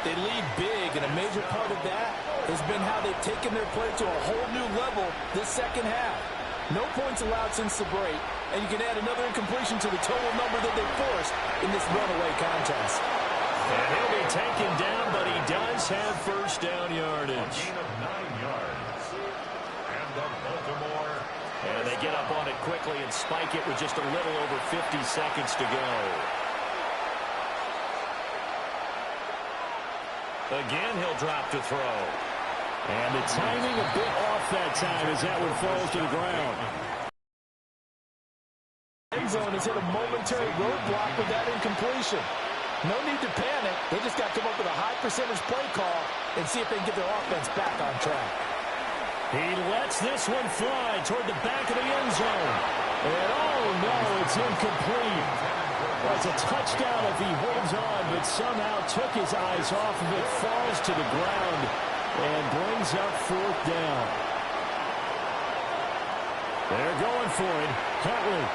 They lead big, and a major part of that has been how they've taken their play to a whole new level this second half. No points allowed since the break, and you can add another incompletion to the total number that they forced in this runaway contest. And he'll be taken down, but he does have first down yardage. A gain of 9 yards. And the Baltimore. And they get up on it quickly and spike it with just a little over 50 seconds to go. Again, he'll drop to throw. And the timing a bit off that time as that one falls to the ground. RedZone has hit a momentary roadblock with that incompletion. No need to panic. They just got to come up with a high percentage play call and see if they can get their offense back on track. He lets this one fly toward the back of the end zone. And oh no, it's incomplete. That's a touchdown if he holds on, but somehow took his eyes off of it, falls to the ground, and brings up fourth down. They're going for it. Huntley.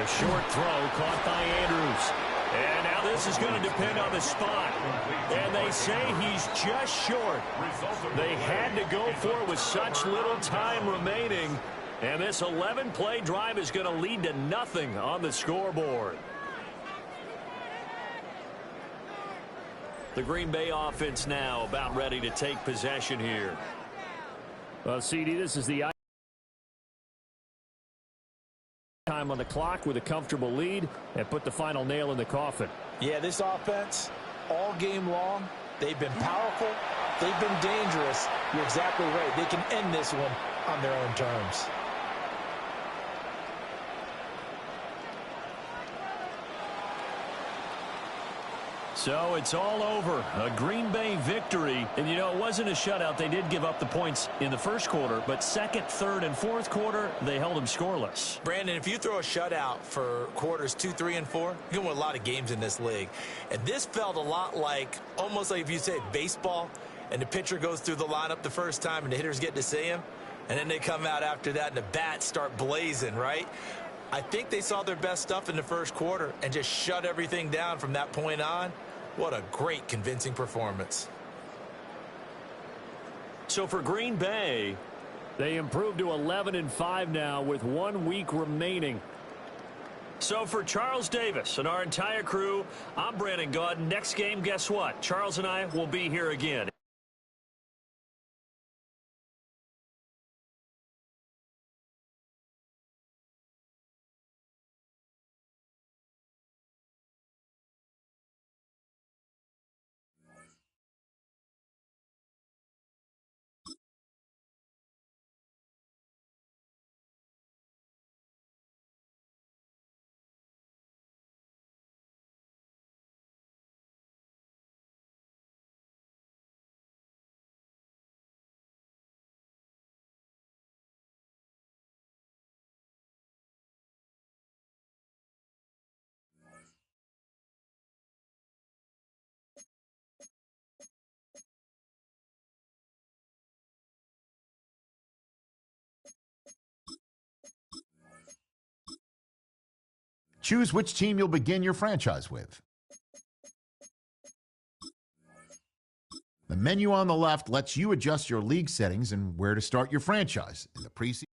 A short throw caught by Andrews. And now this is going to depend on the spot. And they say he's just short. They had to go for it with such little time remaining. And this 11-play drive is going to lead to nothing on the scoreboard. The Green Bay offense now about ready to take possession here. Well, CD, this is the time on the clock with a comfortable lead and put the final nail in the coffin. Yeah, this offense, all game long, they've been powerful, they've been dangerous. You're exactly right. They can end this one on their own terms. So it's all over. A Green Bay victory. And, you know, it wasn't a shutout. They did give up the points in the first quarter, but second, third, and fourth quarter, they held them scoreless. Brandon, if you throw a shutout for quarters 2, 3, and 4, you're going to win a lot of games in this league. And this felt a lot like, almost like if you say baseball, and the pitcher goes through the lineup the first time, and the hitters get to see him, and then they come out after that, and the bats start blazing, right? I think they saw their best stuff in the first quarter and just shut everything down from that point on. What a great, convincing performance. So for Green Bay, they improved to 11-5 now with 1 week remaining. So for Charles Davis and our entire crew, I'm Brandon Gaudin. Next game, guess what? Charles and I will be here again. Choose which team you'll begin your franchise with. The menu on the left lets you adjust your league settings and where to start your franchise in the preseason.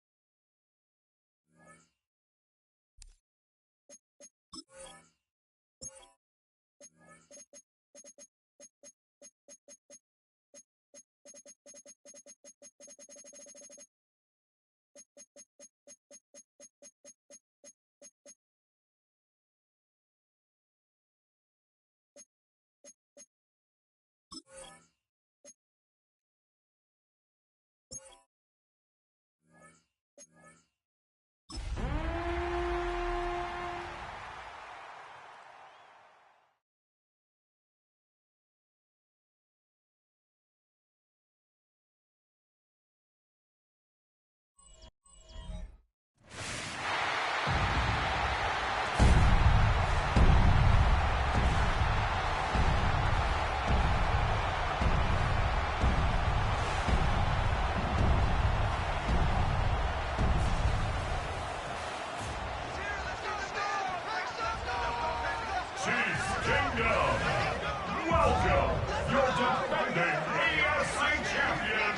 Welcome, your defending AFC champion,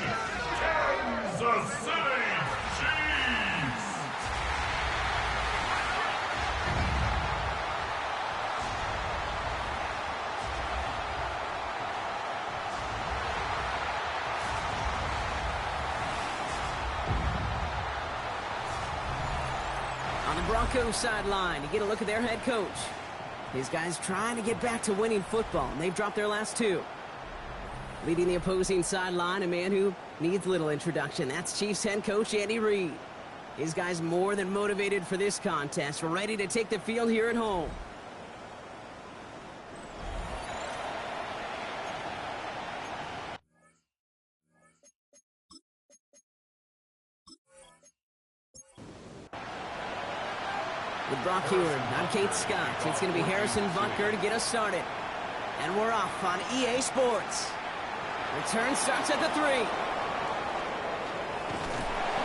Kansas City Chiefs. On the Broncos sideline, you get a look at their head coach. These guys trying to get back to winning football, and they've dropped their last two. Leading the opposing sideline, a man who needs little introduction. That's Chiefs head coach Andy Reid. These guys more than motivated for this contest. We're ready to take the field here at home. With Brock Heward, I'm Kate Scott. It's going to be Harrison Butker to get us started. And we're off on EA Sports. Return starts at the 3.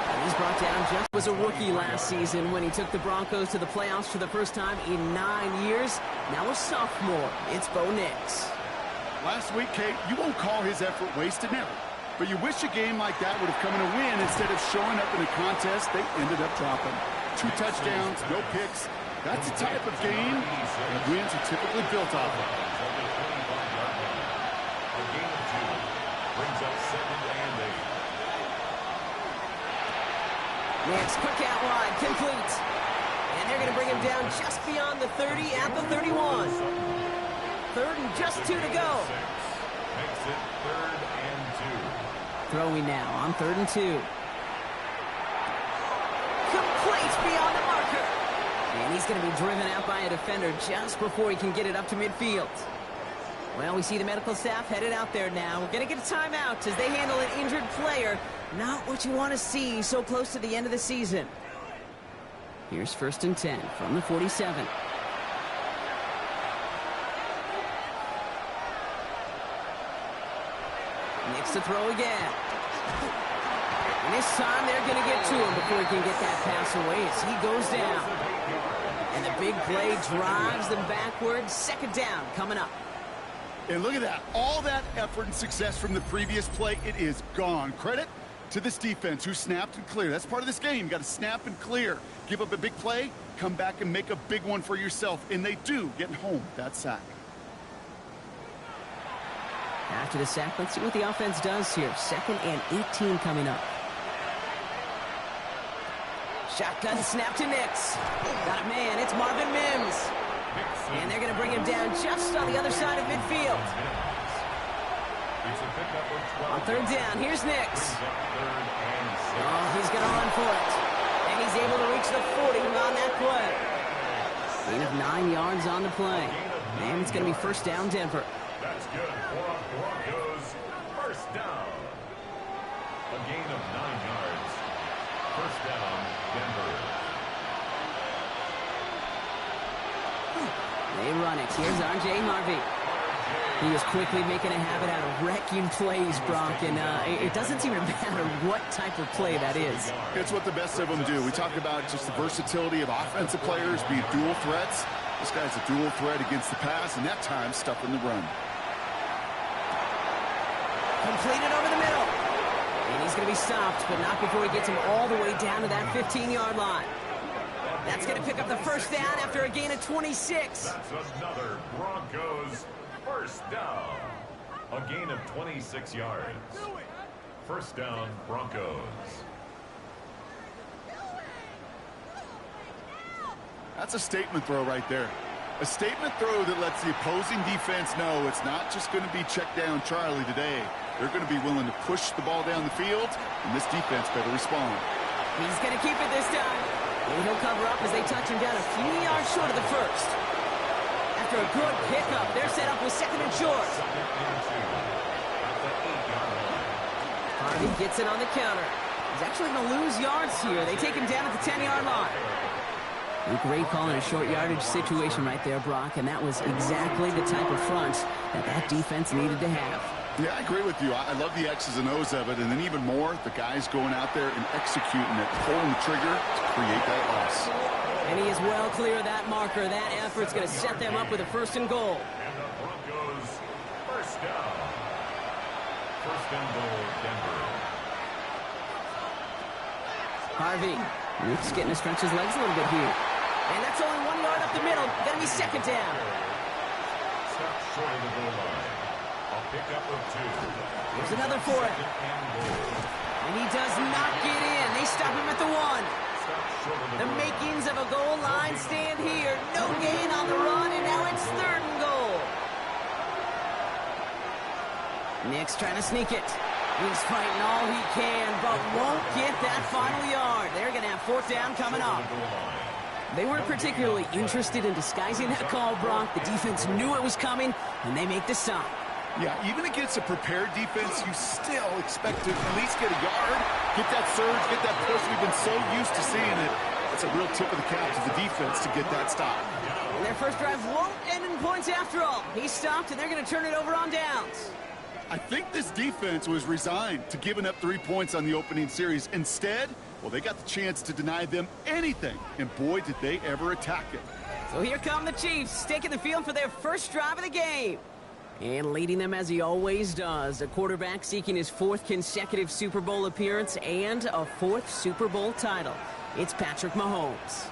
And he's brought down just was a rookie last season when he took the Broncos to the playoffs for the first time in 9 years. Now a sophomore. It's Bo Nix. Last week, Kate, you won't call his effort wasted, never. But you wish a game like that would have come in a win instead of showing up in a contest they ended up dropping. 2 touchdowns, no picks. That's the type of game that wins are typically built off of. A gain of 2 brings up 2nd and 8. Nix, quick out wide, complete. And they're going to bring him down just beyond the 30 at the 31. 3rd and just 2 to go. Makes it 3rd and 2. Throwing now on 3rd and 2. Complete beyond the marker. And he's going to be driven out by a defender just before he can get it up to midfield. Well, we see the medical staff headed out there now. We're going to get a timeout as they handle an injured player. Not what you want to see so close to the end of the season. Here's 1st and 10 from the 47. Nix to throw again. And this time they're going to get to him before he can get that pass away as he goes down. And the big play drives them backwards. 2nd down coming up. And look at that. All that effort and success from the previous play, it is gone. Credit to this defense who snapped and cleared. That's part of this game. You got to snap and clear. Give up a big play, come back and make a big one for yourself. And they do, getting home that sack. After the sack, let's see what the offense does here. 2nd and 18 coming up. Shotgun snap to Nix. Got a man, it's Marvin Mims. And they're going to bring him down just on the other side of midfield. On 3rd down, here's Nix. Oh, he's going to run for it. And he's able to reach the 40 on that play. Gain of 9 yards on the play. And it's going to be 1st down, Denver. That's good for Broncos. 1st down. A gain of 9 yards. 1st down, Denver. They run it. Here's R.J. Harvey. R.J. He is quickly making a habit out of wrecking plays, Brock, and it doesn't seem to matter what type of play that is. It's what the best of them do. We talk about just the versatility of offensive players being dual threats. This guy's a dual threat against the pass, and that time stuffing the run. Completed over the middle. And he's going to be stopped, but not before he gets him all the way down to that 15-yard line. That's going to pick up the first down after a gain of 26. That's another Broncos first down. A gain of 26 yards. First down, Broncos. That's a statement throw right there. A statement throw that lets the opposing defense know it's not just going to be check down Charlie today. They're going to be willing to push the ball down the field, and this defense better respond. He's going to keep it this time. And he'll cover up as they touch him down a few yards short of the first. After a good pickup, they're set up with second and short. Harvey gets it on the counter. He's actually going to lose yards here. They take him down at the 10-yard line. A great call in a short yardage situation right there, Brock, and that was exactly the type of front that defense needed to have. Yeah, I agree with you. I love the X's and O's of it, and then even more, the guys going out there and executing it, pulling the trigger to create that loss. And he is well clear of that marker. That effort's going to set them up with a first and goal. And the Broncos first down. First and goal, Denver. Harvey, Luke's getting to stretch his legs a little bit here. And that's only 1 yard up the middle. Going to be second down. Stop short of the goal line. A pickup of 2. There's another for it. And he does not get in. They stop him at the 1. The makings of a goal line stand here. No gain on the run, and now it's third and goal. Nick's trying to sneak it. He's fighting all he can, but won't get that final yard. They're going to have fourth down coming up. They weren't particularly interested in disguising that call, Brock. The defense knew it was coming, and they make the stop. Yeah, even against a prepared defense, you still expect to at least get a yard, get that surge, get that push. We've been so used to seeing it. It's a real tip of the cap to the defense to get that stop. And their first drive won't end in points after all. He stopped, and they're going to turn it over on downs. I think this defense was resigned to giving up 3 points on the opening series. Instead, well, they got the chance to deny them anything, and boy, did they ever attack it. So here come the Chiefs, taking the field for their first drive of the game. And leading them as he always does, a quarterback seeking his 4th consecutive Super Bowl appearance and a 4th Super Bowl title. It's Patrick Mahomes.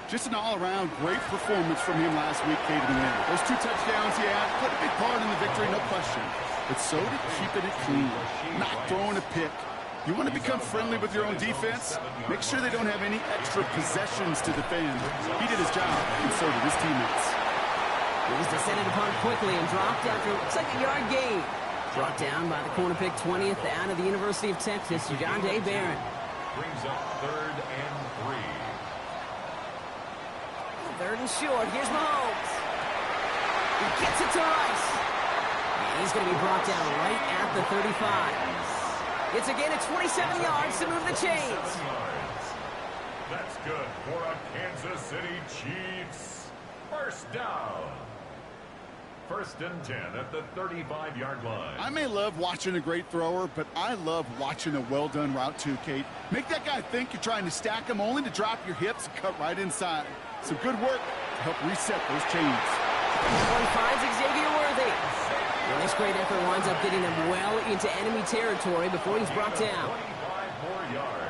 Just an all-around great performance from him last week, Kate, in the end. Those 2 touchdowns, yeah, played a big part in the victory, no question. But so did keeping it clean, not throwing a pick. You want to become friendly with your own defense? Make sure they don't have any extra possessions to defend. He did his job, and so did his teammates. He was descended upon quickly and dropped after it looks like a yard gain. Brought down by the corner pick 20th out of the University of Texas, John Day Barron. Brings up 3rd and 3. 3rd and short. Here's Mahomes. He gets it to Rice. And he's going to be brought down right at the 35. It's again at 27 yards to move the chains. That's good for a Kansas City Chiefs. First down. 1st and 10 at the 35-yard line. I may love watching a great thrower, but I love watching a well-done route too, Kate. Make that guy think you're trying to stack him only to drop your hips and cut right inside. Some good work to help reset those chains. One finds Xavier Worthy. And this great effort winds up getting him well into enemy territory before he's brought down.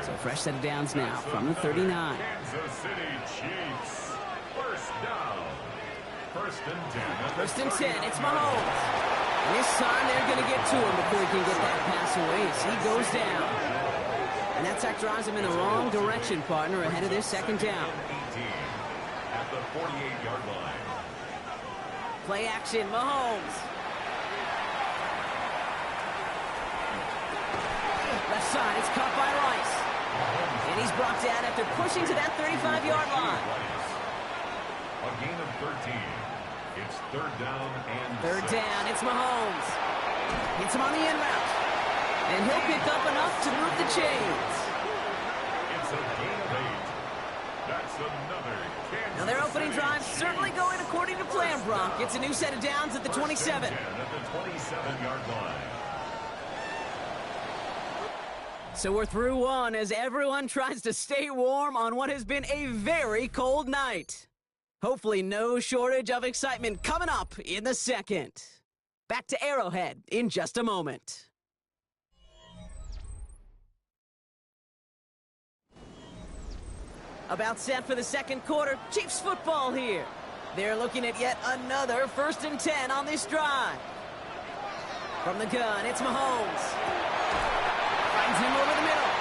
So fresh set of downs now from the 39. Kansas City Chiefs. First down. 1st and 10. 1st and 10. It's Mahomes. And this time they're going to get to him before he can get that pass away as he goes down. And that sack drives him in the wrong direction, partner, ahead of their second down. 18 at the 48-yard line. Play action, Mahomes. Left side, it's caught by Rice. And he's brought down after pushing to that 35-yard line. A gain of 13. It's 3rd down and 3rd 6. down, it's Mahomes. Hits him on the end route. And he'll pick up enough to move the chains. It's a gain of 8. That's another Kansas their opening drive certainly going according to plan, Brock. It's a new set of downs at the 27. At the 27-yard line. So we're through one as everyone tries to stay warm on what has been a very cold night. Hopefully no shortage of excitement coming up in the second. Back to Arrowhead in just a moment. About set for the second quarter, Chiefs football here. They're looking at yet another 1st and 10 on this drive. From the gun, it's Mahomes. Finds him over the middle.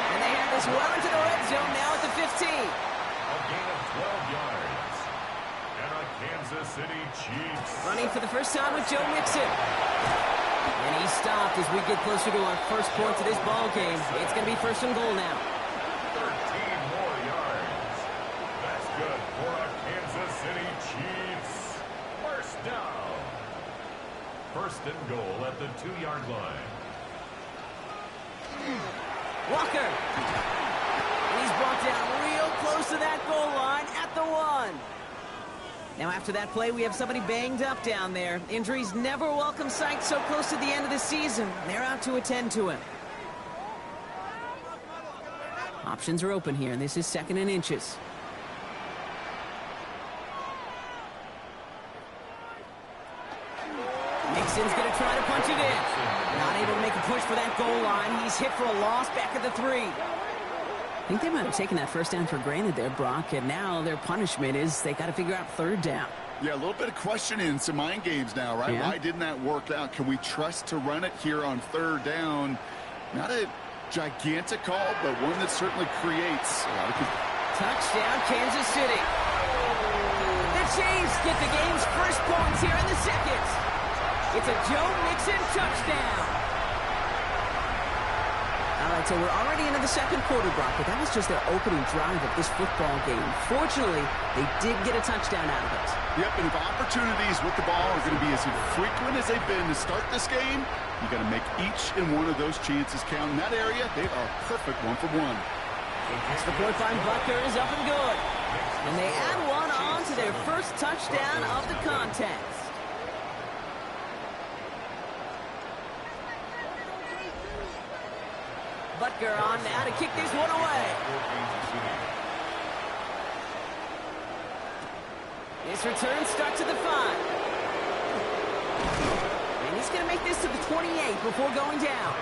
And they have this well into the red zone now at the 15. A gain of 12 yards. And a Kansas City Chiefs. Running for the first time with Joe Mixon. And he stopped as we get closer to our first points of this ball game. It's going to be 1st and goal now. 13 more yards. That's good for a Kansas City Chiefs. First down. 1st and goal at the 2-yard line. Walker. And he's brought down real close to that goal line at the 1. Now after that play, we have somebody banged up down there. Injuries never a welcome sight so close to the end of the season. They're out to attend to him. Options are open here, and this is 2nd and inches. Mixon's going to try to punch it in. Not able to make a push for that goal line. He's hit for a loss back at the 3. I think they might have taken that first down for granted there, Brock, and now their punishment is they got to figure out 3rd down. Yeah, a little bit of questioning, some mind games now, right? Yeah. Why didn't that work out? Can we trust to run it here on 3rd down? Not a gigantic call, but one that certainly creates a lot of people. Touchdown, Kansas City. The Chiefs get the game's first points here in the second. It's a Joe Mixon touchdown. All right, so we're already into the second quarter, Brock, but that was just their opening drive of this football game. Fortunately, they did get a touchdown out of it. Yep, and if opportunities with the ball are going to be as infrequent as they've been to start this game, you got to make each and one of those chances count. In that area, they are perfect 1-for-1. Extra point by Butker is up and good. And they add one on to their first touchdown of the contest. Butker on now to kick this one away. This return starts at the 5. And he's going to make this to the 28 before going down.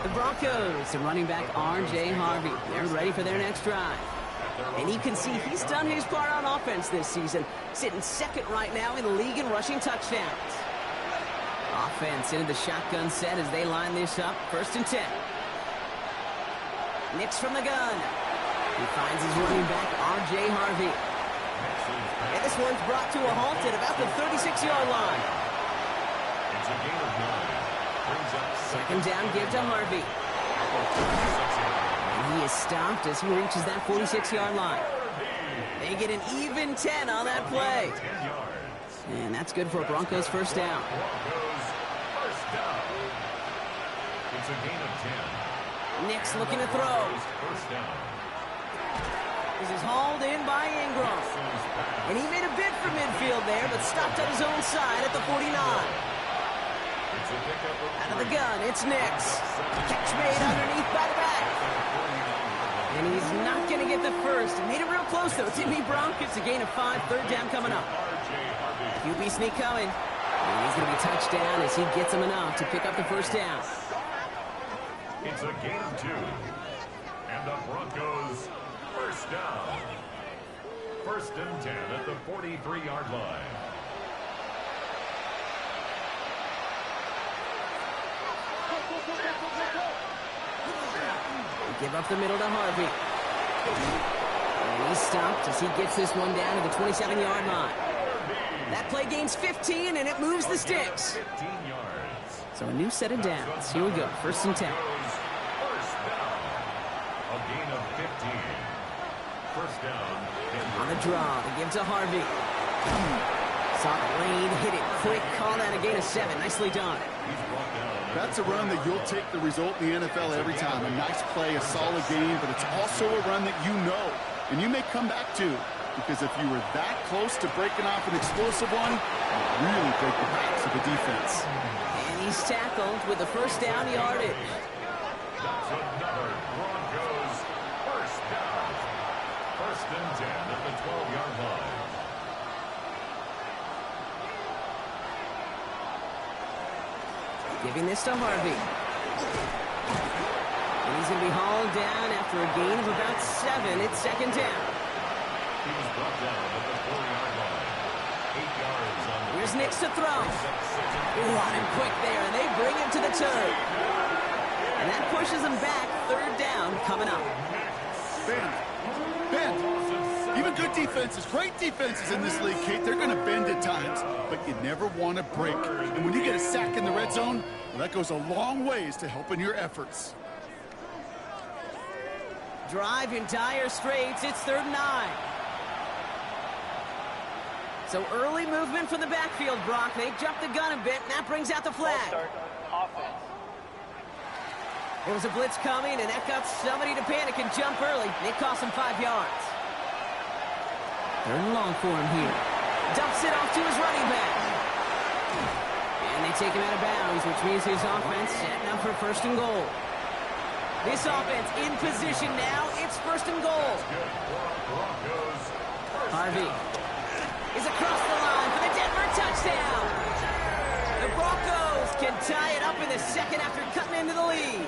The Broncos, the running back R.J. Harvey. They're ready for their next drive. And you can see he's done his part on offense this season, sitting 2nd right now in the league in rushing touchdowns. Offense into the shotgun set as they line this up. 1st and 10. Nix from the gun. He finds his running back, R.J. Harvey. And this one's brought to a halt at about the 36-yard line. It's a gain of 9. Brings up 2nd down, give to Harvey. And he is stopped as he reaches that 46-yard line. They get an even 10 on that play. 10 yards. And that's good for a Broncos first down. Broncos first down. It's a gain of 10. Nix looking to throw. First down. This is hauled in by Ingram. And he made a bid for midfield there, but stopped on his own side at the 49. Out of the gun, it's Nix. Catch made underneath by the back. And he's not going to get the first. He made it real close, though. It's in the Broncos. A gain of 5, 3rd down coming up. QB sneak coming. And he's going to be touchdown as he gets him enough to pick up the first down. It's a gain of 2. And the Broncos first down. 1st and 10 at the 43-yard line. Give up the middle to Harvey. And he's stopped as he gets this one down to the 27-yard line. That play gains 15, and it moves the sticks. 15 yards. So a new set of downs. Here we go. 1st and 10. First down. A gain of 15. First down. On the draw, they give to Harvey. Saw the lane, hit it quick, call that a gain of 7. Nicely done. That's a run that you'll take the result in the NFL every time. A nice play, a solid game, but it's also a run that you know, and you may come back to. because if you were that close to breaking off an explosive one, you really break the backs of the defense. And he's tackled with the first down yardage. That's another Broncos first down. First and 10 at the 12-yard line. Giving this to Harvey. And he's going to be hauled down after a gain of about 7. It's second down. He was brought down at the 4-yard line. 8 yards on the... Here's Nix to throw. Ooh, on him quick there, and they bring him to the turn. And that pushes him back. Third down coming up. Bend. Even good defenses, great defenses in this league, Kate, they're going to bend at times, but you never want to break. And when you get a sack in the red zone, well, that goes a long ways to helping your efforts. Drive in dire straits. It's 3rd and 9. So early movement from the backfield, Brock. They jumped the gun a bit, and that brings out the flag. There was a blitz coming, and that got somebody to panic and jump early. It cost him 5 yards. 3rd and long for him here. Dumps it off to his running back. And they take him out of bounds, which means his offense setting up for 1st and goal. This offense in position now. It's 1st and goal. Harvey is across the line for the Denver touchdown. The Broncos can tie it up in the second after cutting into the lead.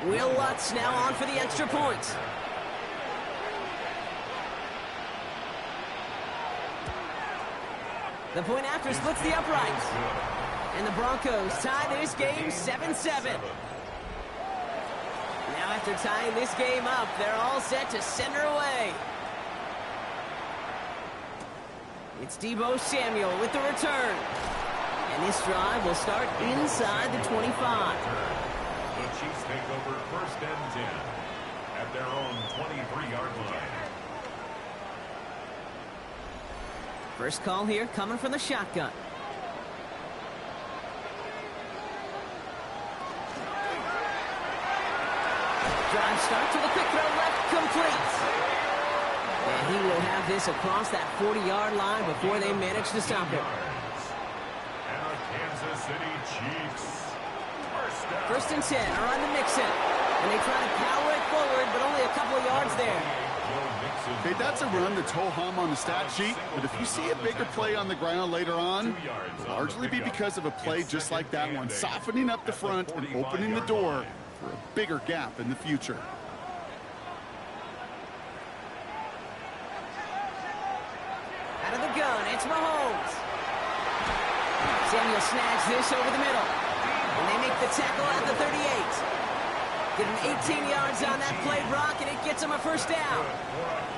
Will Lutz now on for the extra point. The point after splits the uprights. And the Broncos tie this game 7-7. Now after tying this game up, they're all set to send her away. It's Deebo Samuel with the return. And this drive will start inside the 25. The Chiefs take over 1st and 10 at their own 23-yard line. First call here coming from the shotgun. Drive starts with a quick throw left, complete. And he will have this across that 40-yard line before they manage to stop him. And the Kansas City Chiefs. 1st and 10 are on the Mixon. And they try to power it forward, but only a couple of yards there. Okay, that's a run that's ho-hum on the stat sheet, but if you see a bigger play on the ground later on, it'll largely be because of a play just like that one, softening up the front and opening the door for a bigger gap in the future. Out of the gun, it's Mahomes. Samuel snags this over the middle. And they make the tackle at the 38. Give him 18 yards on that play, Brock, and it gets him a 1st down.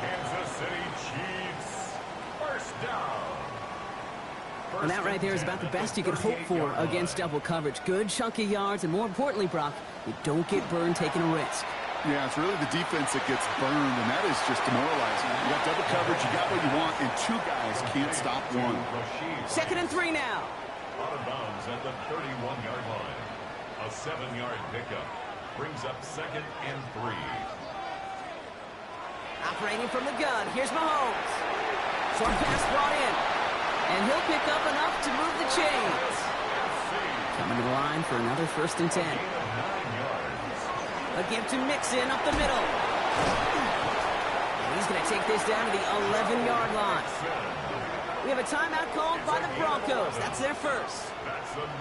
Kansas City Chiefs. 1st down. And that right there is about the best you could hope for against double coverage. Good chunky yards, and more importantly, Brock, you don't get burned taking a risk. Yeah, it's really the defense that gets burned, and that is just demoralizing. You got double coverage, you got what you want, and 2 guys can't stop one. 2nd and 3 now. Out of bounds at the 31-yard line. A 7-yard pickup brings up 2nd and 3. Operating from the gun, here's Mahomes. Short pass brought in. And he'll pick up enough to move the chains. Coming to the line for another 1st and 10. A give to Mixon up the middle. And he's going to take this down to the 11-yard line. We have a timeout called by the Broncos. That's their first.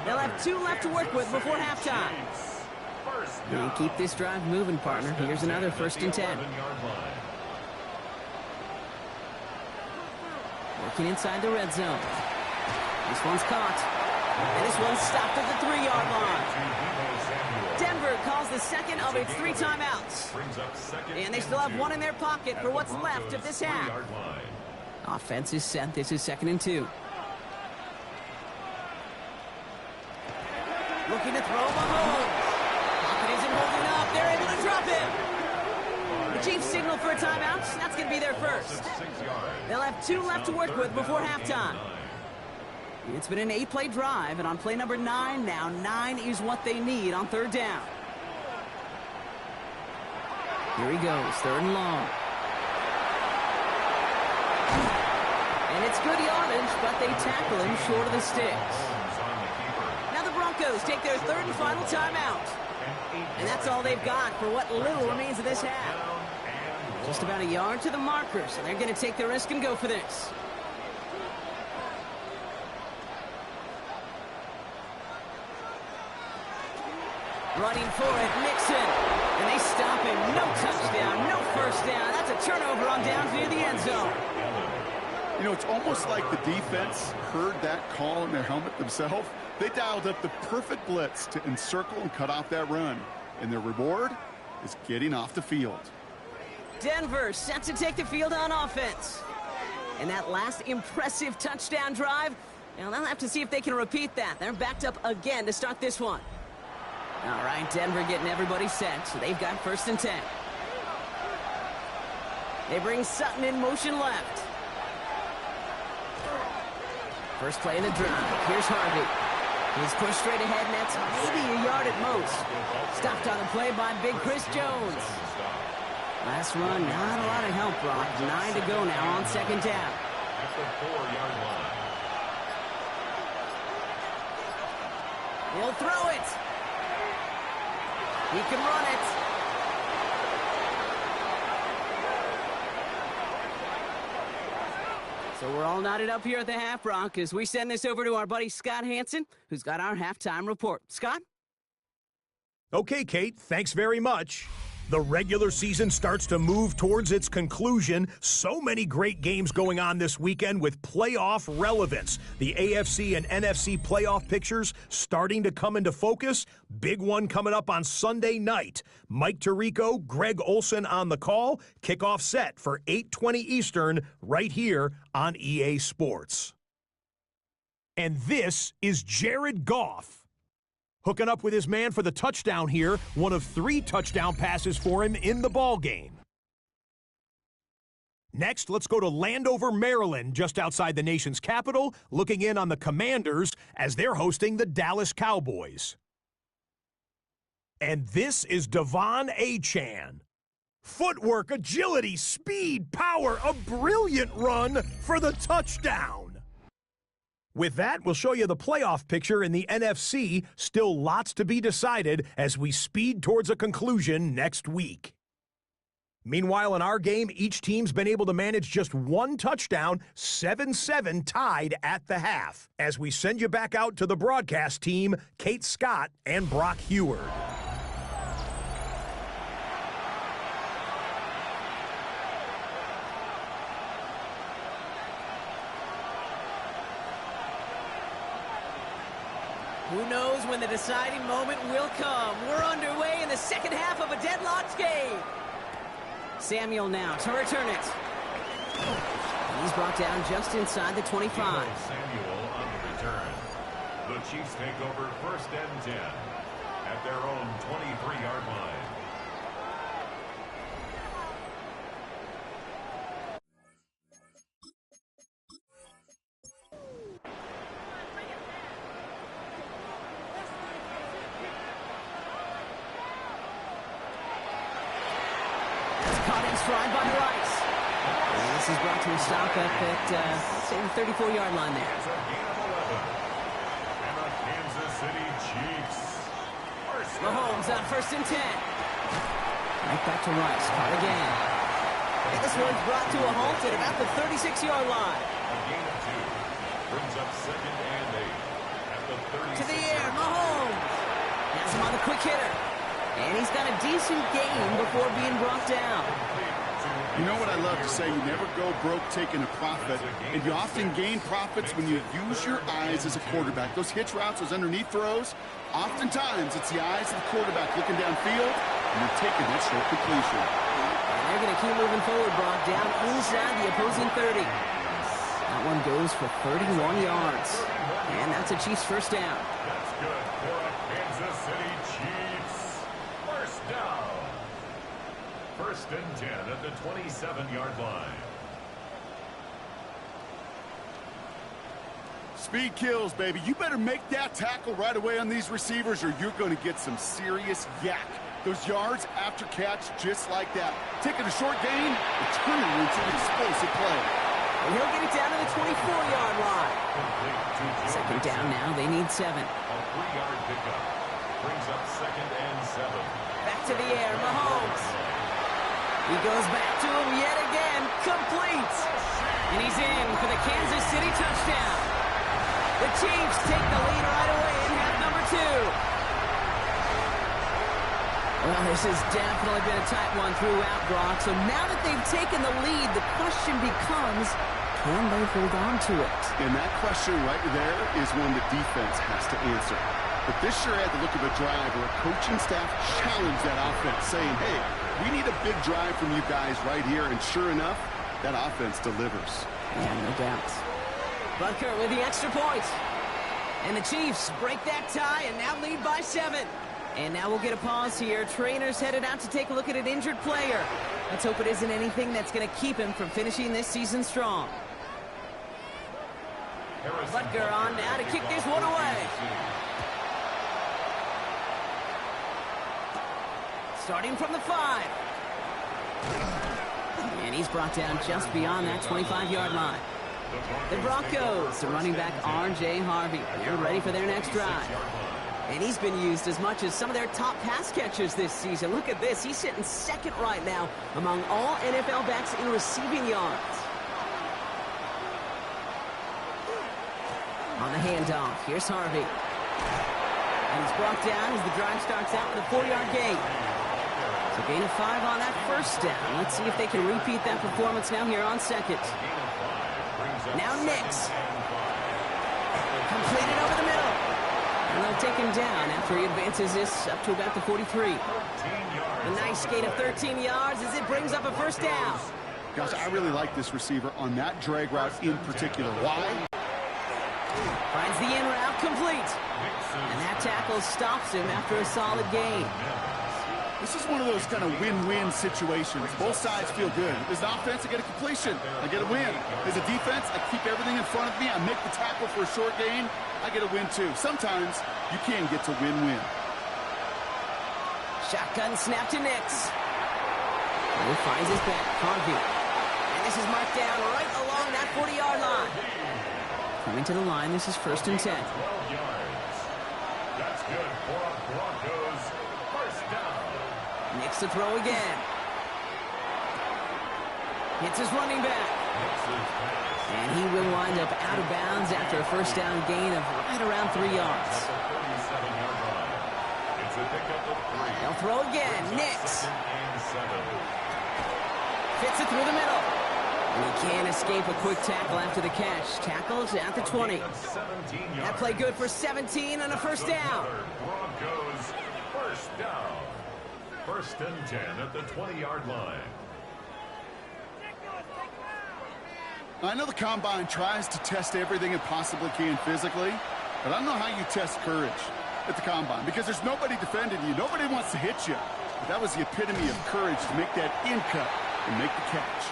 They'll have 2 left to work with before halftime. And keep this drive moving, partner. Here's another 1st and 10. Working inside the red zone. This one's caught. And this one's stopped at the 3-yard line. Denver calls the second of its 3 timeouts. And they still have 1 in their pocket for what's left of this half. Offense is set. This is 2nd and 2. Looking to throw Mahomes. Pocket isn't holding up. They're able to drop him. The Chiefs signal for a timeout. That's going to be their first. They'll have 2 left to work with before halftime. It's been an 8-play drive, and on play number 9 now, 9 is what they need on third down. Here he goes, third and long. And it's good yardage, but they tackle him short of the sticks. Now the Broncos take their third and final timeout. And that's all they've got for what little remains of this half. Just about a yard to the marker, so they're going to take the risk and go for this. Running for it, Mixon. And they stop him. No touchdown, no first down. That's a turnover on downs near the end zone. You know, it's almost like the defense heard that call in their helmet themselves. They dialed up the perfect blitz to encircle and cut off that run. And their reward is getting off the field. Denver set to take the field on offense. And that last impressive touchdown drive, now they'll have to see if they can repeat that. They're backed up again to start this one. All right, Denver getting everybody set, so they've got 1st and 10. They bring Sutton in motion left. First play of the drive. Here's Harvey. He's pushed straight ahead, and that's maybe a yard at most. Stopped on the play by Big Chris Jones. Last run, not a lot of help, Brock. 9 to go now on 2nd down. At the 4-yard line. He'll throw it. He can run it. So we're all knotted up here at the half, Brock, as we send this over to our buddy Scott Hansen, who's got our halftime report. Scott? Okay, Kate, thanks very much. The regular season starts to move towards its conclusion. So many great games going on this weekend with playoff relevance. The AFC and NFC playoff pictures starting to come into focus. Big one coming up on Sunday night. Mike Tirico, Greg Olson on the call. Kickoff set for 8:20 Eastern right here on EA Sports. And this is Jared Goff. Hooking up with his man for the touchdown here, one of 3 touchdown passes for him in the ballgame. Next, let's go to Landover, Maryland, just outside the nation's capital, looking in on the Commanders as they're hosting the Dallas Cowboys. And this is Devon Achane. Footwork, agility, speed, power, a brilliant run for the touchdown. With that, we'll show you the playoff picture in the NFC. Still lots to be decided as we speed towards a conclusion next week. Meanwhile, in our game, each team's been able to manage just 1 touchdown, 7-7 tied at the half. As we send you back out to the broadcast team, Kate Scott and Brock Heward. Who knows when the deciding moment will come. We're underway in the second half of a deadlocked game. Samuel now to return it. He's brought down just inside the 25. Samuel on the return. The Chiefs take over 1st and 10 at their own 23-yard line. Stride by Rice. And this is brought to a stop up at, say, the 34-yard line there. It's a gain of 11. And the Kansas City Chiefs. Mahomes on 1st and 10. Right back to Rice. Caught again. And this one's brought to a halt at about the 36-yard line. A gain of 2. Brings up 2nd and 8 at the 36. To the air, Mahomes. Has him on the quick hitter. And he's got a decent gain before being brought down. You know what I love to say? You never go broke taking a profit, and you often gain profits when you use your eyes as a quarterback. Those hitch routes, those underneath throws, oftentimes it's the eyes of the quarterback looking downfield, and you're taking that short completion. And they're going to keep moving forward, Brock, down inside the opposing 30. That one goes for 31 yards, and that's a Chiefs 1st down. That's good for a Kansas City Chiefs. 1st down. 1st and 10 at the 27-yard line. Speed kills, baby. You better make that tackle right away on these receivers or you're going to get some serious yak. Those yards after catch just like that. Taking a short gain and turning it into an explosive play. And he'll get it down to the 24-yard line. Second down now. They need 7. A 3-yard pickup. Brings up 2nd and 7. Back to the air. Mahomes. He goes back to him yet again. Complete. And he's in for the Kansas City touchdown. The Chiefs take the lead right away in half number 2. Well, this has definitely been a tight one throughout, Brock. So now that they've taken the lead, the question becomes, can they hold on to it? And that question right there is one the defense has to answer. But this sure had the look of a drive where a coaching staff challenged that offense, saying, hey, we need a big drive from you guys right here. And sure enough, that offense delivers. Yeah, no doubt. Butker with the extra point. And the Chiefs break that tie and now lead by 7. And now we'll get a pause here. Trainers headed out to take a look at an injured player. Let's hope it isn't anything that's going to keep him from finishing this season strong. Butker on now to kick this one away. Starting from the 5. And he's brought down just beyond that 25-yard line. The Broncos, the running back R.J. Harvey. They're ready for their next drive. And he's been used as much as some of their top pass catchers this season. Look at this. He's sitting second right now among all NFL backs in receiving yards. On the handoff, here's Harvey. And he's brought down as the drive starts out with a 4-yard gain. So gain of 5 on that first down. Let's see if they can repeat that performance now here on second. Now Nix. Completed over the middle. And they'll take him down after he advances this up to about the 43. A nice gain of 13 yards as it brings up a first down. Gosh, I really like this receiver on that drag route in particular. Why? Finds the in route complete. And that tackle stops him after a solid gain. This is one of those kind of win-win situations. Both sides feel good. As an offense, I get a completion. I get a win. As a defense, I keep everything in front of me. I make the tackle for a short gain. I get a win, too. Sometimes you can get to win-win. Shotgun snap to Nix. And he finds his back. Harvey. And this is marked down right along that 40-yard line. Coming to the line, this is 1st and 10. 12 yards. That's good for a Broncos first down. Nix to throw again. Hits his running back. And he will wind up out of bounds after a first down gain of right around 3 yards. They'll throw again. Nix. Fits it through the middle. And he can't escape a quick tackle after the catch. Tackles at the 20. That play good for 17 and a first down. Broncos first down. 1st and 10 at the 20-yard line. I know the Combine tries to test everything it possibly can physically, but I don't know how you test courage at the Combine because there's nobody defending you. Nobody wants to hit you. But that was the epitome of courage to make that in cut and make the catch.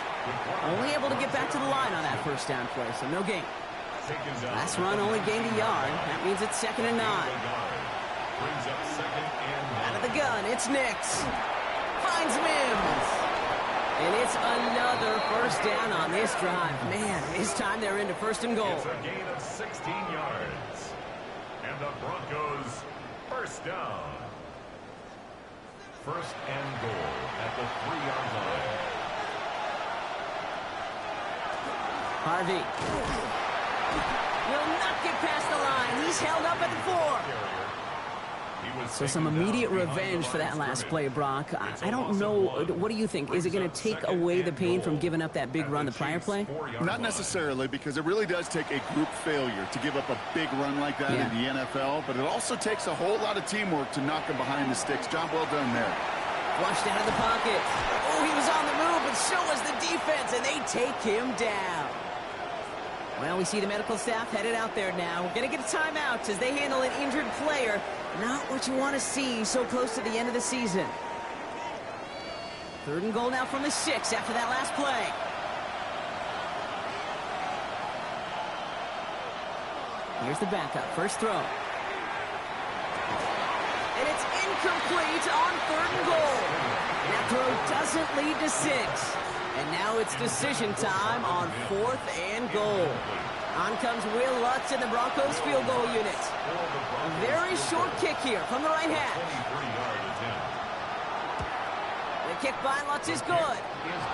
Only able to get back to the line on that first down play, so no gain. Last run only gained a yard. That means it's 2nd and 9. Out of the gun, it's Nix. Finds Mims. And it's another first down on this drive. Man, this time they're into 1st and goal. It's a gain of 16 yards. And the Broncos first down. 1st and goal at the 3-yard line. Harvey will not get past the line. He's held up at the 4. So some immediate revenge for that last play, Brock. I don't know. What do you think? Is it going to take away the pain from giving up that big run the prior play? Not necessarily, because it really does take a group failure to give up a big run like that in the NFL, but it also takes a whole lot of teamwork to knock him behind the sticks. Job well done there. Flushed out of the pocket. Oh, he was on the move, but so was the defense, and they take him down. Well, we see the medical staff headed out there now. We're going to get a timeout as they handle an injured player. Not what you want to see so close to the end of the season. 3rd and goal now from the 6 after that last play. Here's the backup. First throw. And it's incomplete on 3rd and goal. That throw doesn't lead to 6. And now it's decision time on 4th and goal. On comes Will Lutz in the Broncos field goal unit. A very short kick here from the right hash. The kick by Lutz is good.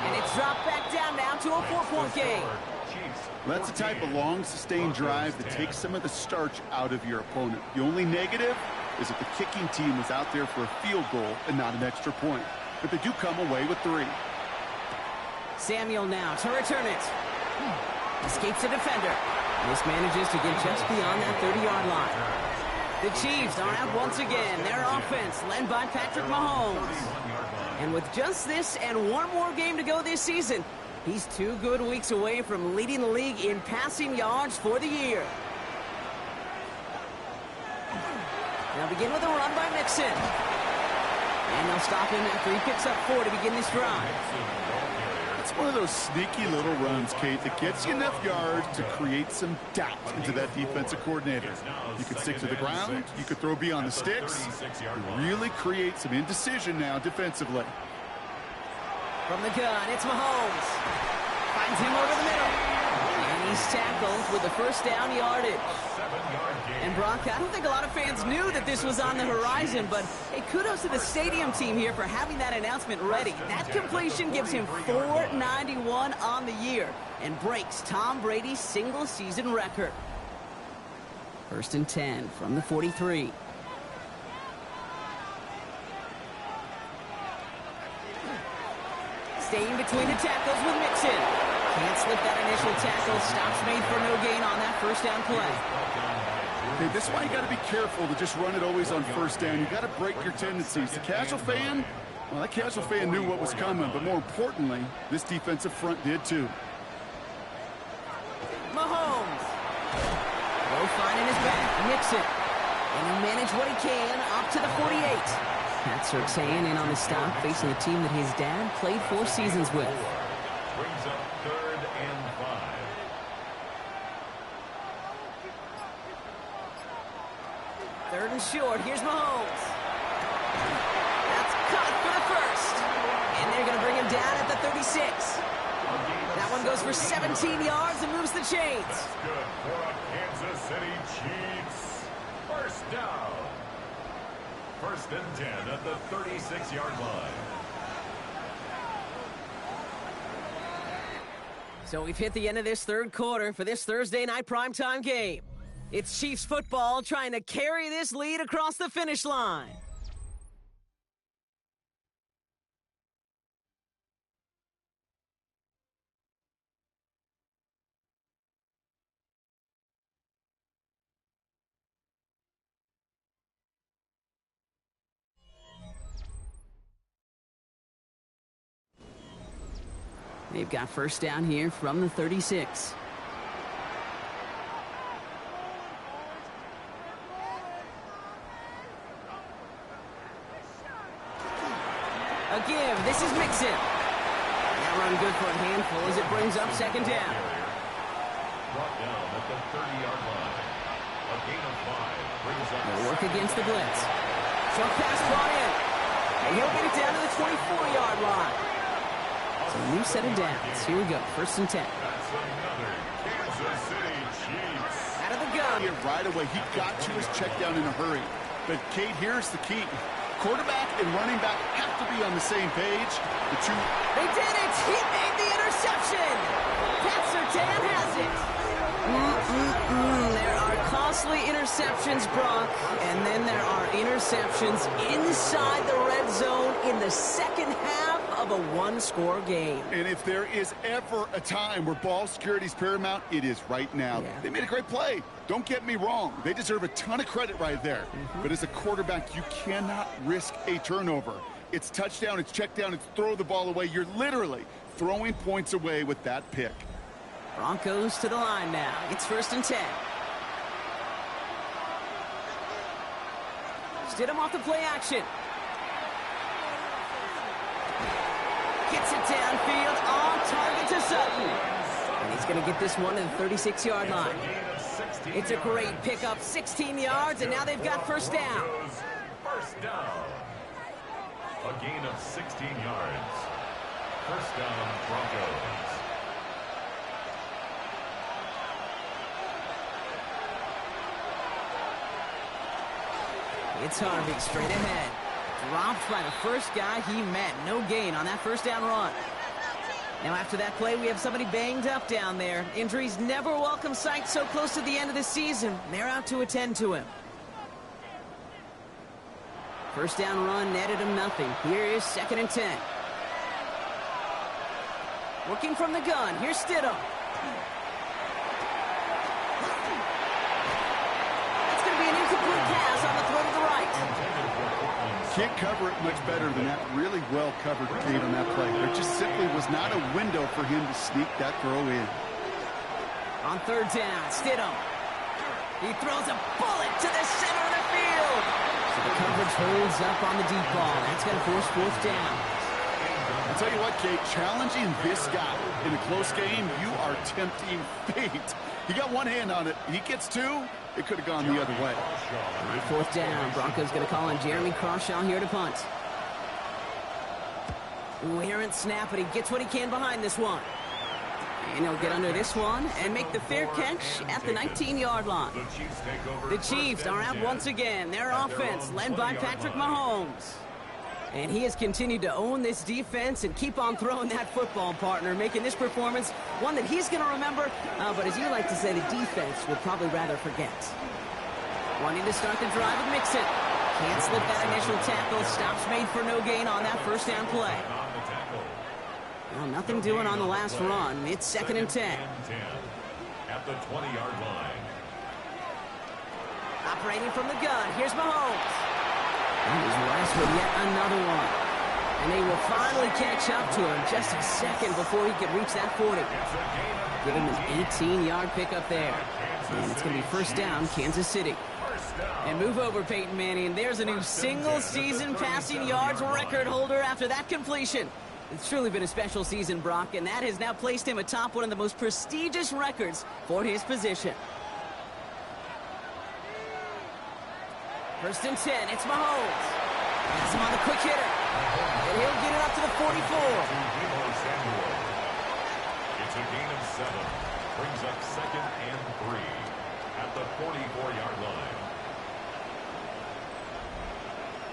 And it's dropped back down now to a 4-point game. That's the type of long, sustained drive that takes some of the starch out of your opponent. The only negative is that the kicking team was out there for a field goal and not an extra point. But they do come away with 3. Samuel now to return it. Escapes the defender. This manages to get just beyond that 30-yard line. The Chiefs are out once again. Their offense led by Patrick Mahomes. And with just this and one more game to go this season, he's 2 good weeks away from leading the league in passing yards for the year. They'll begin with a run by Mixon. And they'll stop him after he picks up 4 to begin this drive. It's one of those sneaky little runs, Kate, that gets you enough yards to create some doubt into that defensive coordinator. You could stick to the ground. You could throw beyond the sticks. You really create some indecision now defensively. From the gun, it's Mahomes. Finds him over the middle. And he's tackled with the first down yardage. And Brock, I don't think a lot of fans knew that this was on the horizon, but hey, kudos to the stadium team here for having that announcement ready. That completion gives him 491 on the year and breaks Tom Brady's single-season record. 1st and 10 from the 43. Staying between the tackles with Mixon. Can't slip that initial tackle. Stops made for no gain on that first down play. Okay, this is why you got to be careful to just run it always on first down. You got to break your tendencies. The casual fan, well, that casual fan knew what was coming, but more importantly, this defensive front did too. Mahomes. Low fine in his back. Mixon. And he managed what he can up to the 48. Pat Surtain in on the stop, facing a team that his dad played 4 seasons with. Brings up 3rd and 5. Third and short. Here's Mahomes. That's cut for the first. And they're going to bring him down at the 36. That one goes for 17 yards and moves the chains. That's good for a Kansas City Chiefs. First down. 1st and 10 at the 36-yard line. So we've hit the end of this 3rd quarter for this Thursday night primetime game. It's Chiefs football trying to carry this lead across the finish line. They've got first down here from the 36. A give. This is Mixon. That run good for a handful as it brings up 2nd down. Brought down at the 30-yard line. A gain of 5 brings up. They'll work against the blitz. Short pass brought in. And he'll get it down to the 24-yard line. So a new set of downs. Here we go. 1st and 10. That's another Kansas City Chiefs. Out of the gun. Here right away, he got to his check down in a hurry. But, Kate, here's the key. Quarterback and running back have to be on the same page. The two. They did it! He made the interception! Pat Surtain has it! There are costly interceptions, Brock, and then there are interceptions inside the red zone in the second half of a one-score game. And if there is ever a time where ball security is paramount, it is right now. Yeah. They made a great play. Don't get me wrong. They deserve a ton of credit right there. But as a quarterback, you cannot risk a turnover. It's touchdown, it's check down, it's throw the ball away. You're literally throwing points away with that pick. Broncos to the line now. It's 1st and 10. Stidham off the play action. Gets it downfield on target to Sutton. And he's going to get this one to the 36-yard line. It's a great pickup, 16 yards, and now they've got first down. First down. A gain of 16 yards. First down, Broncos. It's Harvey straight ahead. Dropped by the first guy he met. No gain on that first down run. Now after that play, we have somebody banged up down there. Injuries never a welcome sight so close to the end of the season. They're out to attend to him. First down run netted him nothing. Here is 2nd and 10. Working from the gun. Here's Stidham. That's going to be an incomplete pass on the throw to the right. Can't cover it much better than that really well-covered gate on that play. There just simply was not a window for him to sneak that throw in. On 3rd down, Stidham. He throws a bullet to the center of the field. So the coverage holds up on the deep ball. That's going to force 4th down. I'll tell you what, Kate, challenging this guy in a close game, you are tempting fate. He got one hand on it. He gets two. It could have gone the other way. On 4th down, Broncos going to call on Jeremy Crawshaw here to punt. Ooh, errant snap, but he gets what he can behind this one. And he'll get under this one and make the fair catch at the 19-yard line. The Chiefs are out once again. Their offense led by Patrick Mahomes. And he has continued to own this defense and keep on throwing that football, partner, making this performance one that he's going to remember. But as you like to say, the defense would probably rather forget. Wanting to start the drive with Mixon. Can't slip that initial tackle. Stops made for no gain on that first down play. Well, nothing doing on the last run. It's 2nd and 10. At the 20-yard line. Operating from the gun. Here's Mahomes. And he's West with yet another one. And they will finally catch up to him just a second before he could reach that 40. Give him an 18-yard pickup there. And it's going to be first down, Kansas City. And move over, Peyton Manning. There's a new single-season passing yards record holder after that completion. It's truly been a special season, Brock, and that has now placed him atop one of the most prestigious records for his position. 1st and 10, it's Mahomes. Has him on the quick hitter. And he'll get it up to the 44. It's a gain of 7. Brings up 2nd and 3 at the 44-yard line.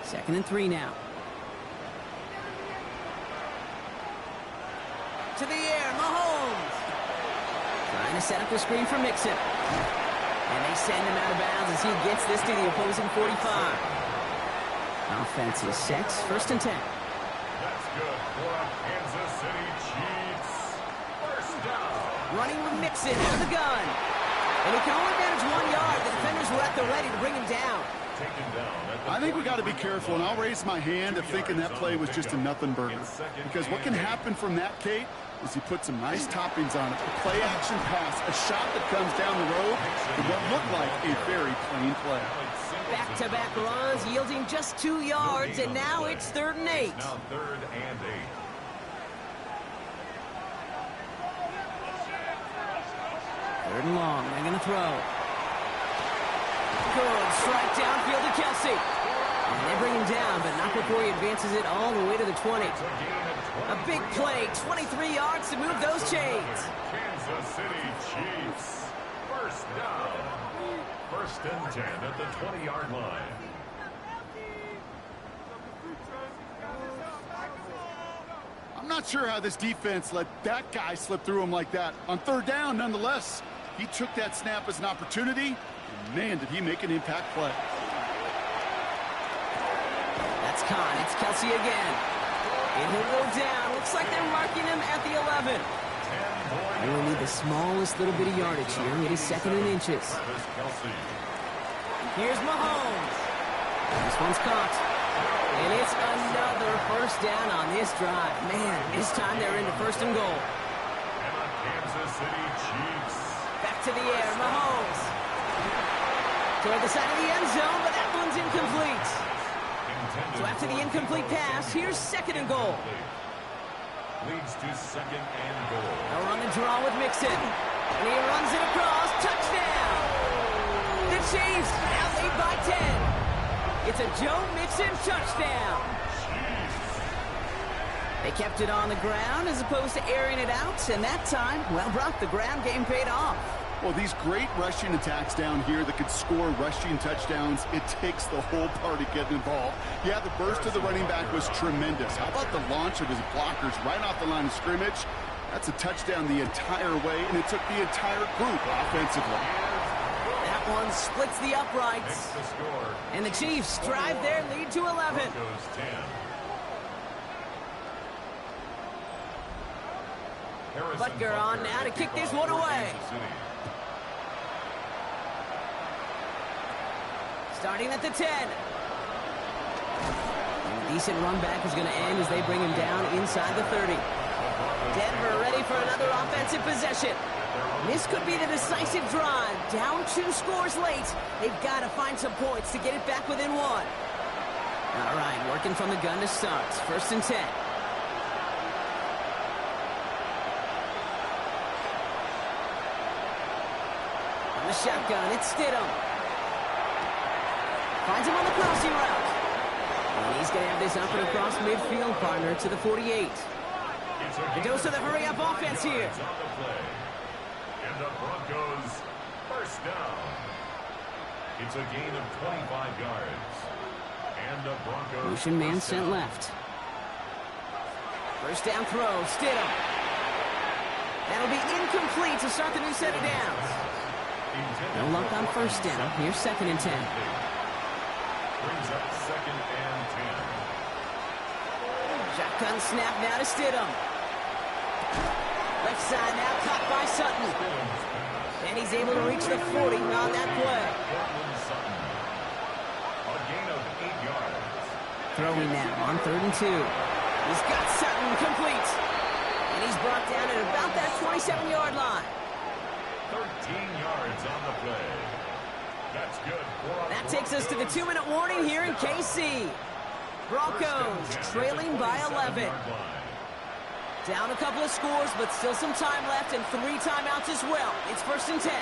2nd and 3 now. To the air, Mahomes. Trying to set up the screen for Mixon. And they send him out of bounds as he gets this to the opposing 45. Offense is set. 1st and 10. That's good for a Kansas City Chiefs. First down. Running with Mixon out of the gun. And he can only manage 1 yard. The defenders were at the ready to bring him down. I think we got to be careful, and I'll raise my hand of thinking that play was just a nothing burger. Because what can happen from that, Kate, is he put some nice toppings on it. A play-action pass, a shot that comes down the road, and what looked like a very plain play. Back-to-back runs, yielding just 2 yards, and now it's 3rd and 8. Now 3rd and 8. Third and long, they're going to throw. Good strike downfield to Kelsey. And they bring him down, but not before he advances it all the way to the 20. A big play, 23 yards to move those chains. Kansas City Chiefs. First down. 1st and 10 at the 20-yard line. I'm not sure how this defense let that guy slip through him like that. On 3rd down, nonetheless, he took that snap as an opportunity. And man, did he make an impact play. That's Khan. It's Kelsey again. And he'll go down. Looks like they're marking him at the 11. They will need the smallest little bit of yardage here. It is 2nd and inches. Here's Mahomes. This one's caught. And it's another first down on this drive. Man, this time they're into 1st and goal. And the Kansas City Chiefs. Back to the air, Mahomes. Toward the side of the end zone, but that one's incomplete. So after the incomplete pass, here's 2nd and goal. leads to second and goal. They'll run the draw with Mixon. And he runs it across. Touchdown! The Chiefs now lead by 10. It's a Joe Mixon touchdown. They kept it on the ground as opposed to airing it out. And that time, well, Brock, the ground game paid off. Well, these great rushing attacks down here that could score rushing touchdowns, it takes the whole party getting involved. Yeah, the burst of the running back was tremendous. How about the launch of his blockers right off the line of scrimmage? That's a touchdown the entire way, and it took the entire group offensively. That one splits the uprights. And the Chiefs drive their lead to 11. Butker on now to kick this one away. Starting at the 10. And a decent run back is going to end as they bring him down inside the 30. Denver ready for another offensive possession. This could be the decisive drive. Down 2 scores late. They've got to find some points to get it back within 1. All right, working from the gun to start. 1st and 10. On the shotgun, it's Stidham. Finds him on the crossing route. And he's going to have this up and across midfield, partner, to the 48. The dose of the hurry-up offense here. And the Broncos first down. It's a gain of 25 yards. And the Broncos motion man sent left. First down throw, Stidham. That'll be incomplete to start the new set of downs. No luck on first down. Here's 2nd and 10. Brings up 2nd and 10. Shotgun snap now to Stidham. Left side now caught by Sutton. And he's able to reach the 40 on that play. A gain of 8 yards. Throwing now on 3rd and 2. He's got Sutton complete. And he's brought down at about that 27-yard line. 13 yards on the play. That's good. That takes us to the 2-minute warning here in KC. Broncos trailing by 11. Down a couple of scores, but still some time left and 3 timeouts as well. It's 1st and 10.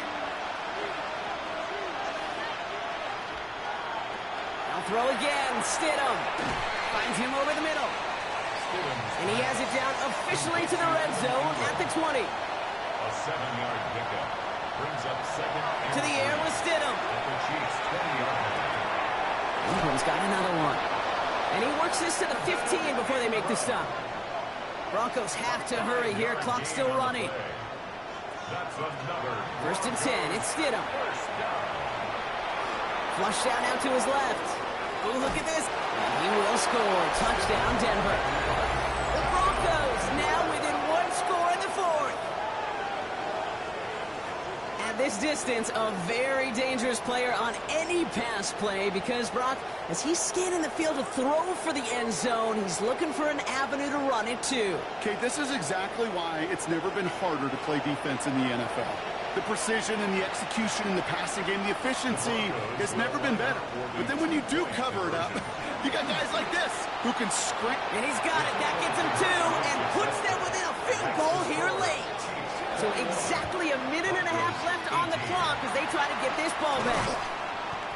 Now throw again. Stidham finds him over the middle. And he has it down officially to the red zone at the 20. A 7-yard pickup. Brings up 2nd to the air with Stidham. The Chiefs 20-yard line. England's got another one. And he works this to the 15 before they make the stop. Broncos have to hurry here. Clock still running. That's another. 1st and 10. It's Stidham. Flush down out to his left. Oh, look at this. And he will score. Touchdown, Denver. The Broncos now within 1 score in the 4th. At this distance, a very dangerous player on any pass play because, Brock, as he's scanning the field to throw for the end zone, he's looking for an avenue to run it too. Okay, this is exactly why it's never been harder to play defense in the NFL. The precision and the execution in the passing game, the efficiency has never been better. But then when you do cover it up, you got guys like this who can scrape. And he's got it. That gets him 2 and puts them within a field goal here late. So exactly a minute and a half left on the clock as they try to get this ball back.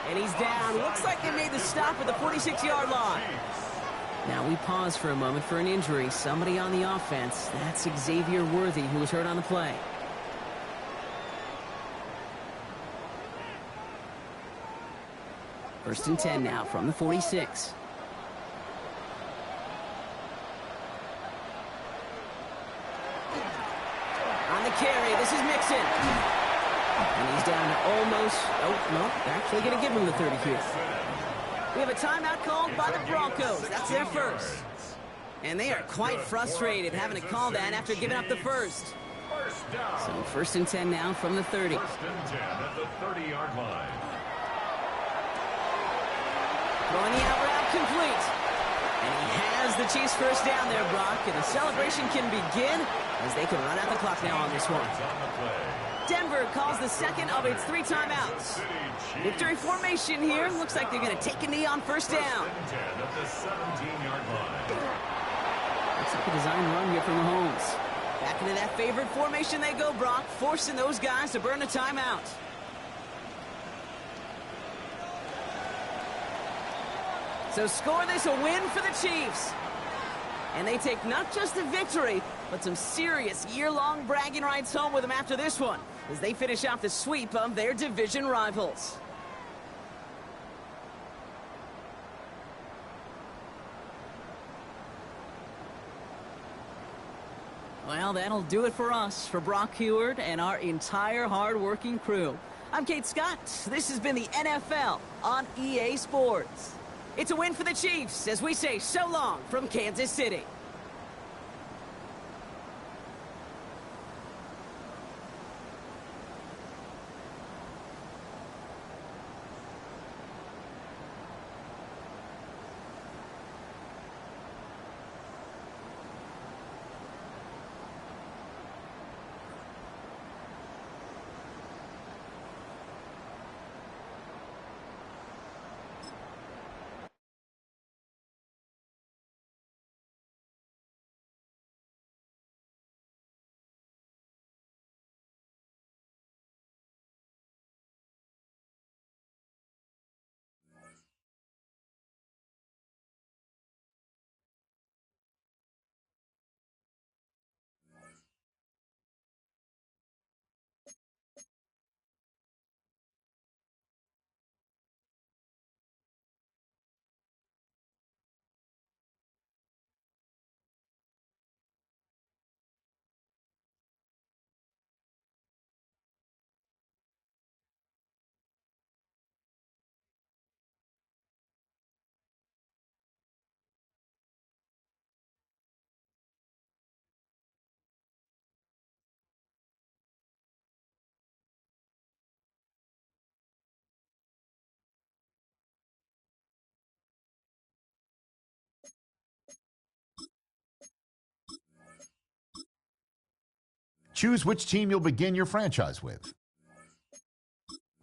And he's down. Looks like they made the stop at the 46-yard line. Now we pause for a moment for an injury. Somebody on the offense. That's Xavier Worthy, who was hurt on the play. First and 10 now from the 46. On the carry, this is Mixon. And he's down to almost, oh, no, they're actually going to give him the 30 here. We have a timeout called by the Broncos. That's their first. And they are quite frustrated having to call that after giving up the first. So 1st and 10 now from the 30. 1st and 10 at the 30-yard line. Throwing the out route complete. And he has the Chiefs first down there, Brock. And the celebration can begin as they can run out the clock now on this one. Denver calls the second of its 3 timeouts. Victory formation here. Looks like they're going to take a knee on first down. At the 17-yard line. Looks Like a design run here from Mahomes. Back into that favorite formation they go, Brock, forcing those guys to burn a timeout. So score this a win for the Chiefs. And they take not just a victory, but some serious year-long bragging rights home with them after this one, as they finish off the sweep of their division rivals. Well, that'll do it for us, for Brock Heward and our entire hard-working crew. I'm Kate Scott. This has been the NFL on EA Sports. It's a win for the Chiefs, as we say so long from Kansas City. Choose which team you'll begin your franchise with.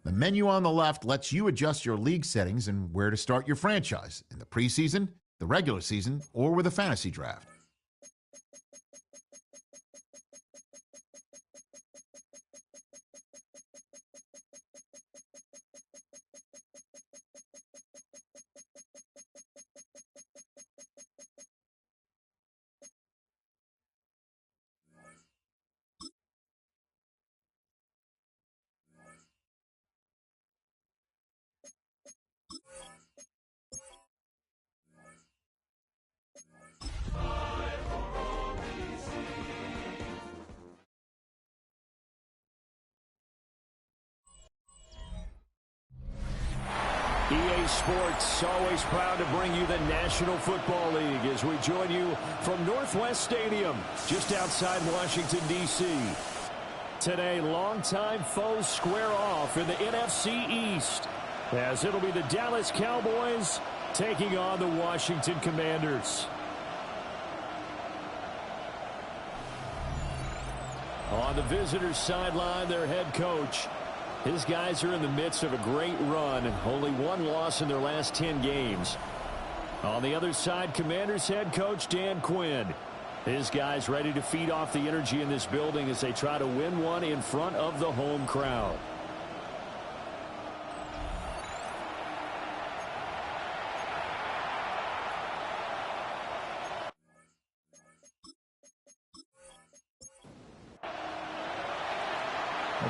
The menu on the left lets you adjust your league settings and where to start your franchise in the preseason, the regular season, or with a fantasy draft. EA Sports, always proud to bring you the National Football League as we join you from Northwest Stadium, just outside Washington, D.C. Today, longtime foes square off in the NFC East, as it'll be the Dallas Cowboys taking on the Washington Commanders. On the visitors' sideline, their head coach. His guys are in the midst of a great run, only one loss in their last 10 games. On the other side, Commanders head coach Dan Quinn. His guys ready to feed off the energy in this building as they try to win one in front of the home crowd.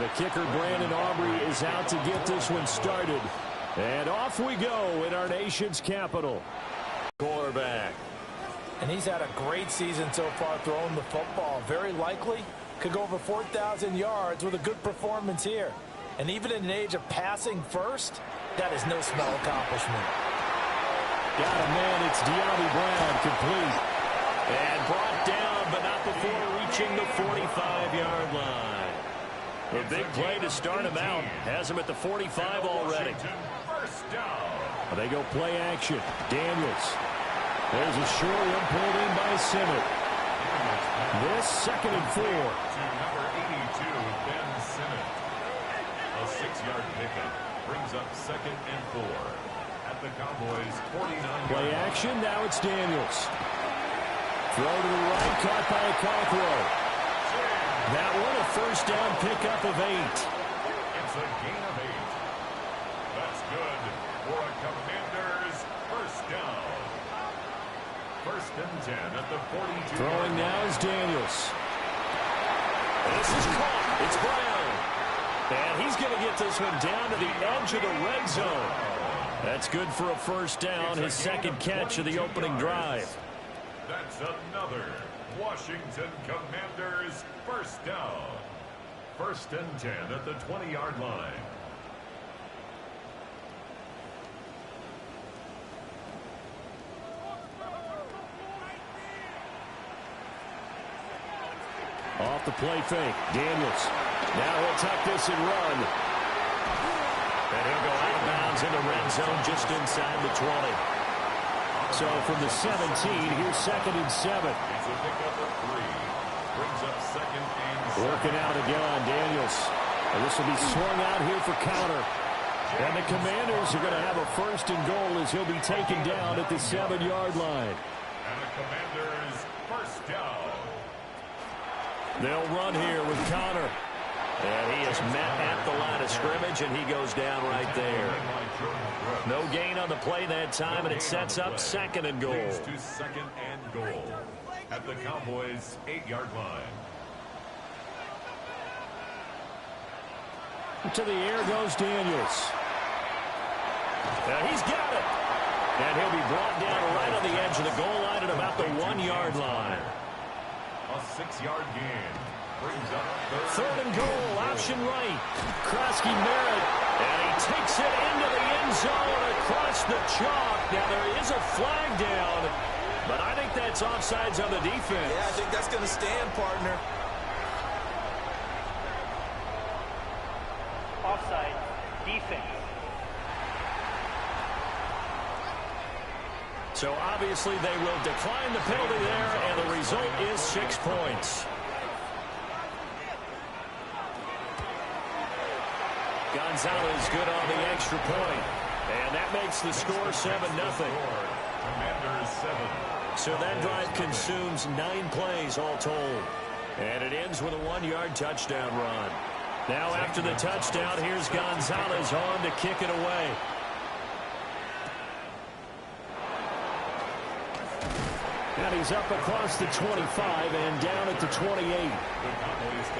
The kicker, Brandon Aubrey, is out to get this one started. And off we go in our nation's capital. Quarterback. And he's had a great season so far throwing the football. Very likely could go over 4,000 yards with a good performance here. And even in an age of passing first, that is no small accomplishment. Got a man, it's De'Ami Brown, complete. And brought down, but not before reaching the 45-yard line. A big play to start him out. Has him at the 45 already. They go play action. Daniels. There's a short one pulled in by Simmons. This 2nd and 4. Number 82, Ben Simmons. A 6-yard pickup brings up 2nd and 4 at the Cowboys' 49. Play action. Now it's Daniels. Throw to the right, caught by Cockrell. That one a first down pickup of 8. It's a gain of 8. That's good for a Commanders first down. First and 10 at the 42. Throwing now is Daniels. This is caught. It's Brown. And he's going to get this one down to the edge of the red zone. That's good for a first down, his second catch of the opening drive. That's another Washington Commanders first down. First and 10 at the 20-yard line. Off the play fake, Daniels. Now he'll tuck this and run. And he'll go out of bounds in the red zone just inside the 20. So from the 17, here's second and 7. It's a pickup of 3. Brings up second and 7. Working out again on Daniels. And this will be swung out here for counter. And the Commanders are going to have a first and goal as he'll be taken down at the 7-yard line. And the Commanders first down. They'll run here with Connor. And he is met at the line of scrimmage, and he goes down right there. No gain on the play that time, and it sets up second and goal. Leads to second and goal at the Cowboys' 8-yard line. To the air goes Daniels. He's got it. And he'll be brought down right on the edge of the goal line at about the 1-yard line. A 6-yard gain. Brings up third and goal, option right. Krosky Merritt, and he takes it into the end zone across the chalk. Now there is a flag down, but I think that's offsides on the defense. Yeah, I think that's going to stand, partner. Offside, defense. So obviously they will decline the penalty there, and the result is 6 points. Gonzalez good on the extra point. And that makes the score 7-0. Commanders 7. So that drive consumes 9 plays all told. And it ends with a 1-yard touchdown run. Now after the touchdown, here's Gonzalez on to kick it away. And he's up across the 25 and down at the 28.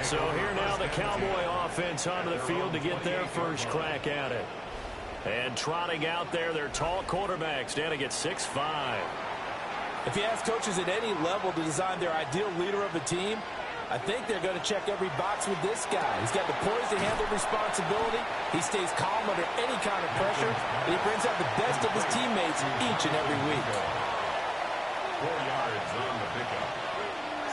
So here now the Cowboy offense onto the field to get their first crack at it. And trotting out there, their tall quarterback standing at 6'5". If you ask coaches at any level to design their ideal leader of a team, I think they're going to check every box with this guy. He's got the poise to handle responsibility. He stays calm under any kind of pressure. And he brings out the best of his teammates each and every week. 4 yards on the pickup.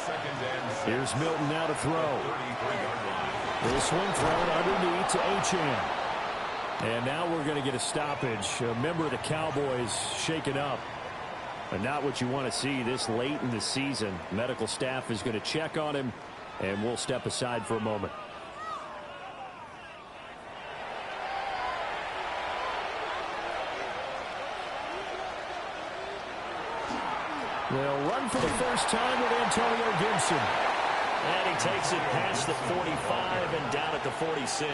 Second and 6. Here's Milton now to throw. 33-yard line. This one thrown underneath to Achane. And now we're going to get a stoppage. A member of the Cowboys shaken up. And not what you want to see this late in the season. Medical staff is going to check on him, and we'll step aside for a moment. They'll run for the first time with Antonio Gibson. And he takes it past the 45 and down at the 46.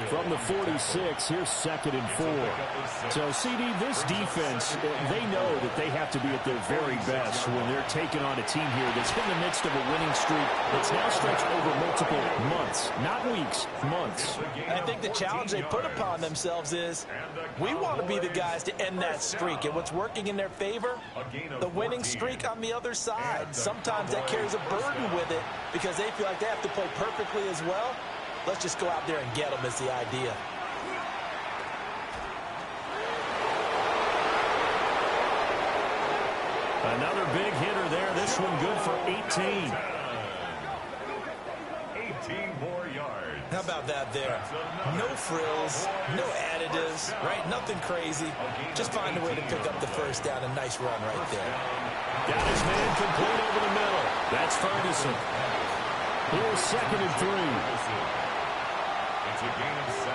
From the 46, here's second and 4. So, CD, this defense, they know that they have to be at their very best when they're taking on a team here that's in the midst of a winning streak that's now stretched over multiple months, not weeks, months. I think the challenge they put upon themselves is we want to be the guys to end that streak. And what's working in their favor? The winning streak on the other side. Sometimes that carries a burden with it because they feel like they have to play perfectly as well. Let's just go out there and get them is the idea. Another big hitter there. This one good for 18. 18 more yards. How about that there? No frills, no additives, right? Nothing crazy. Just find a way to pick up the first down. A nice run right there. Got his man complete over the middle. That's Ferguson. Here's second and 3. It's a gain of 7.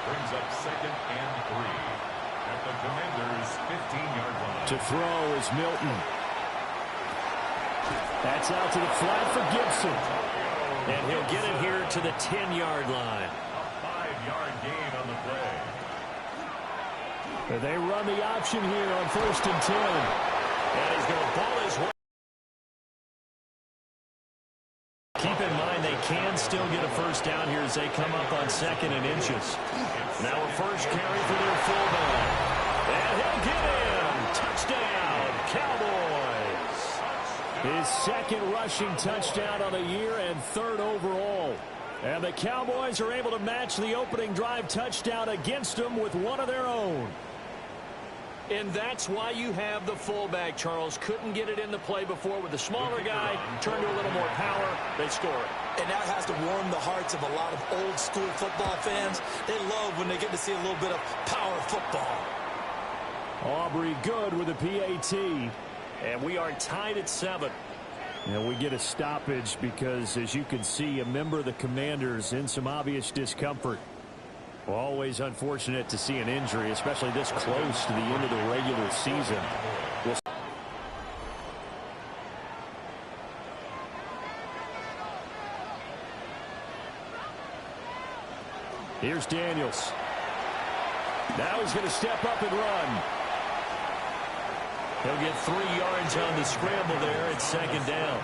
Brings up second and 3 at the Commanders' 15-yard line. To throw is Milton. That's out to the flat for Gibson. And he'll get it here to the 10-yard line. A 5-yard gain on the play. They run the option here on 1st and 10. And he's going to ball his way. Keep in mind they can still get a first down here as they come up on 2nd and inches. Now a first carry for their fullback. And he'll get in. Touchdown, Cowboys. His 2nd rushing touchdown on the year and 3rd overall. And the Cowboys are able to match the opening drive touchdown against them with one of their own. And that's why you have the fullback, Charles. Couldn't get it in the play before with the smaller guy. Turned to a little more power. They score it. And that has to warm the hearts of a lot of old-school football fans. They love when they get to see a little bit of power football. Aubrey good with a PAT. And we are tied at 7. And we get a stoppage because, as you can see, a member of the Commanders in some obvious discomfort. Always unfortunate to see an injury, especially this close to the end of the regular season. Here's Daniels. Now he's going to step up and run. He'll get 3 yards on the scramble there at 2nd down.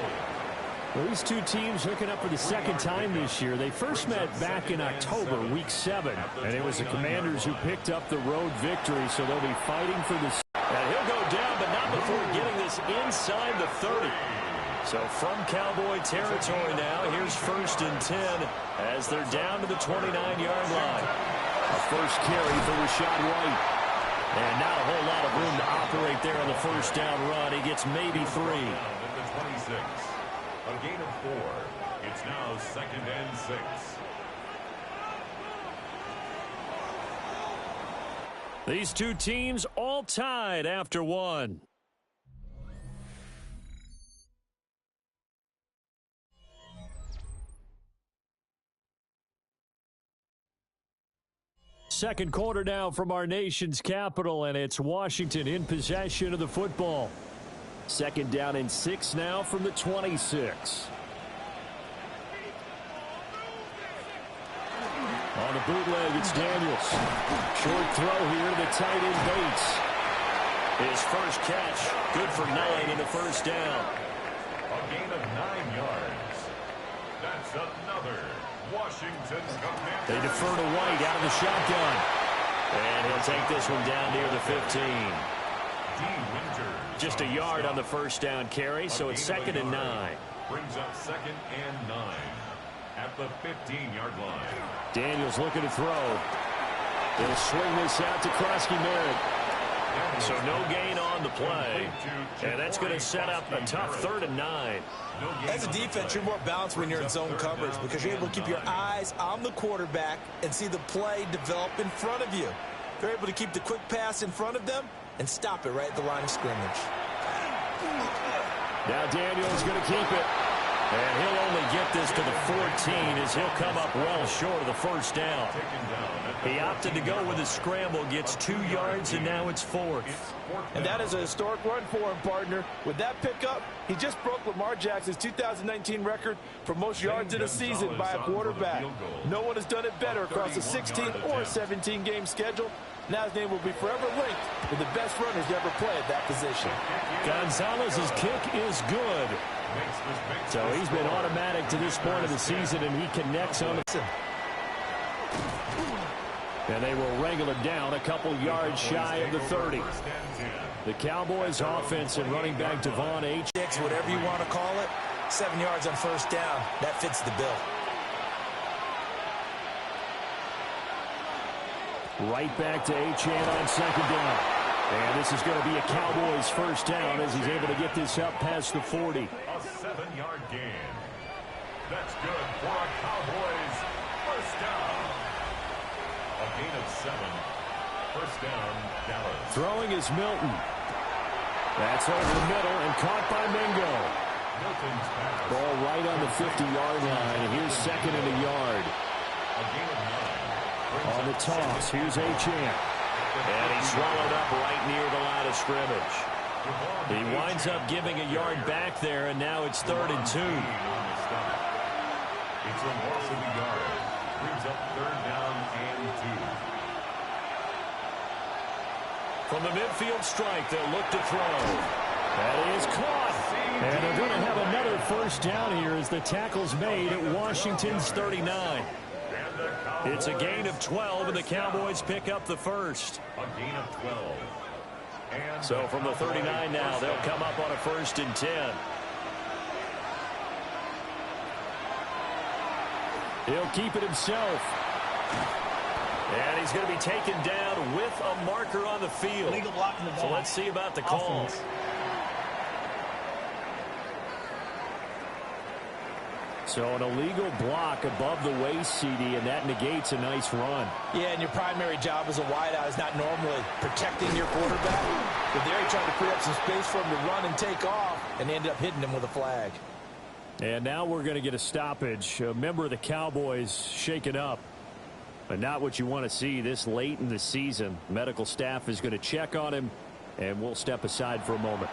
Well, these two teams hooking up for the 2nd time this year. They first met back in October, Week 7, and it was the Commanders who picked up the road victory, so they'll be fighting for this. And he'll go down, but not before getting this inside the 30. So from Cowboy territory now, here's 1st and 10 as they're down to the 29-yard line. A first carry for Rashad White. And not a whole lot of room to operate there on the first down run. He gets maybe 3. At the 26. A gain of 4. It's now 2nd and 6. These two teams all tied after 1. Second quarter now from our nation's capital, and it's Washington in possession of the football. 2nd down and 6 now from the 26. On the bootleg, it's Daniels. Short throw here to the tight end Bates. His first catch, good for 9 in the first down. A gain of 9 yards. That's another Washington Commanders. They defer to White out of the shotgun. And he'll take this one down near the 15. Just a yard on the first down carry, so it's 2nd and 9. Brings up 2nd and 9 at the 15-yard line. Daniels looking to throw. He'll swing this out to Krosky Merritt. So no gain on the play. And that's going to set up a tough 3rd and 9. As a defense, you're more balanced when you're in zone coverage because you're able to keep your eyes on the quarterback and see the play develop in front of you. They're able to keep the quick pass in front of them and stop it right at the line of scrimmage. Now Daniels going to keep it. And he'll only get this to the 14 as he'll come up well short of the first down. He opted to go with a scramble, gets 2 yards, and now it's 4th. And that is a historic run for him, partner. With that pickup, he just broke Lamar Jackson's 2019 record for most yards in a season by a quarterback. No one has done it better across a 16 or 17-game schedule. Now his name will be forever linked with the best runners to ever play at that position. Gonzalez's kick is good. So he's been automatic to this point of the season, and he connects on the... And they will wrangle it down a couple yards shy of the 30. The Cowboys offense and running back Devon H. Whatever you want to call it, 7 yards on first down. That fits the bill. Right back to Achane on 2nd down. And this is going to be a Cowboys first down as he's able to get this up past the 40. A 7-yard gain. That's good for a Cowboys first down. A gain of 7. First down, Dallas. Throwing is Milton. That's over the middle and caught by Mingo. Milton's pass. Ball right on the 50-yard line. And here's 2nd and a yard. A gain of 9. On the toss, here's Achane. And he's swallowed up right near the line of scrimmage. He winds up giving a yard back there, and now it's 3rd and 2. It's a loss of a yard. Brings up 3rd down and 2. From the midfield strike, they'll look to throw. That is caught. And they're going to have another first down here as the tackle's made at Washington's 39. It's a gain of 12, and the Cowboys pick up the first. A gain of 12. And so from the 39 now, they'll come up on a 1st and 10. He'll keep it himself. And he's going to be taken down with a marker on the field. So let's see about the call. So an illegal block above the waist, CD, and that negates a nice run. Yeah, and your primary job as a wideout is not normally protecting your quarterback. But there he tried to free up some space for him to run and take off, and ended up hitting him with a flag. And now we're going to get a stoppage. A member of the Cowboys shaken up. But not what you want to see this late in the season. Medical staff is going to check on him, and we'll step aside for a moment.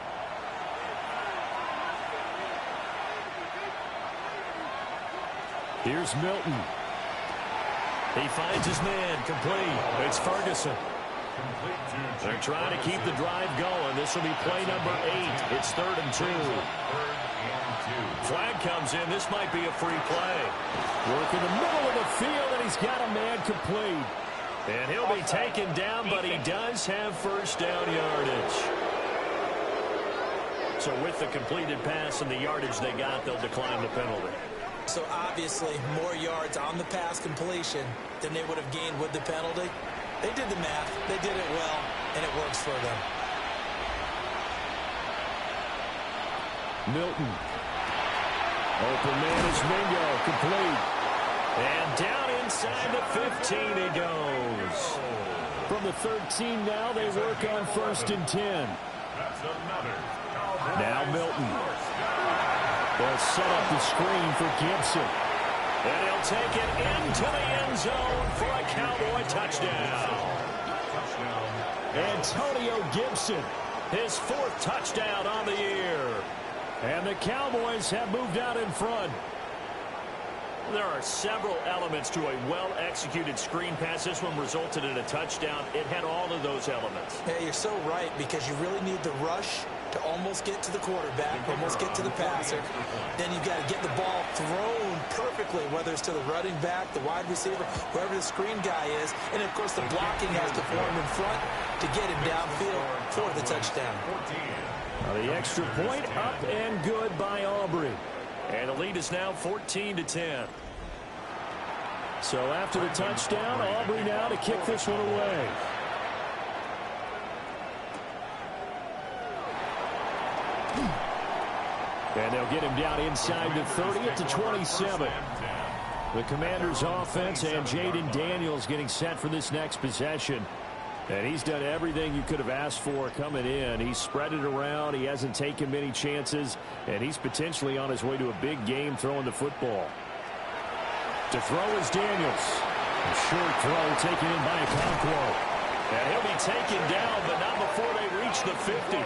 Here's Milton. He finds his man, complete. It's Ferguson. They're trying to keep the drive going. This will be play number 8. It's 3rd and 2. Flag comes in. This might be a free play. Work in the middle of the field, and he's got a man complete. And he'll be taken down, but he does have first down yardage. So with the completed pass and the yardage they got, they'll decline the penalty. So obviously more yards on the pass completion than they would have gained with the penalty. They did the math. They did it well, and it works for them. Milton. Open man is Mingo, complete. And down inside the 15 he goes. From the 13 now, they work on 1st and 10. Now Milton. They'll set up the screen for Gibson. And he'll take it into the end zone for a Cowboy touchdown. Antonio Gibson, his 4th touchdown on the year. And the Cowboys have moved out in front. There are several elements to a well-executed screen pass. This one resulted in a touchdown. It had all of those elements. Yeah, you're so right, because you really need the rush to almost get to the quarterback, almost get to the passer. Then you've got to get the ball thrown perfectly, whether it's to the running back, the wide receiver, whoever the screen guy is. And, of course, the blocking has to form in front to get him downfield for the touchdown. The extra point up and good by Aubrey. And the lead is now 14-10. So after the touchdown, Aubrey now to kick this one away. And they'll get him down inside the 30 at the 27. The Commanders' offense and Jaden Daniels getting set for this next possession. And he's done everything you could have asked for coming in. He's spread it around. He hasn't taken many chances. And he's potentially on his way to a big game throwing the football. To throw is Daniels. A short throw taken in by Okonkwo. And he'll be taken down, but not before they reach the 50. A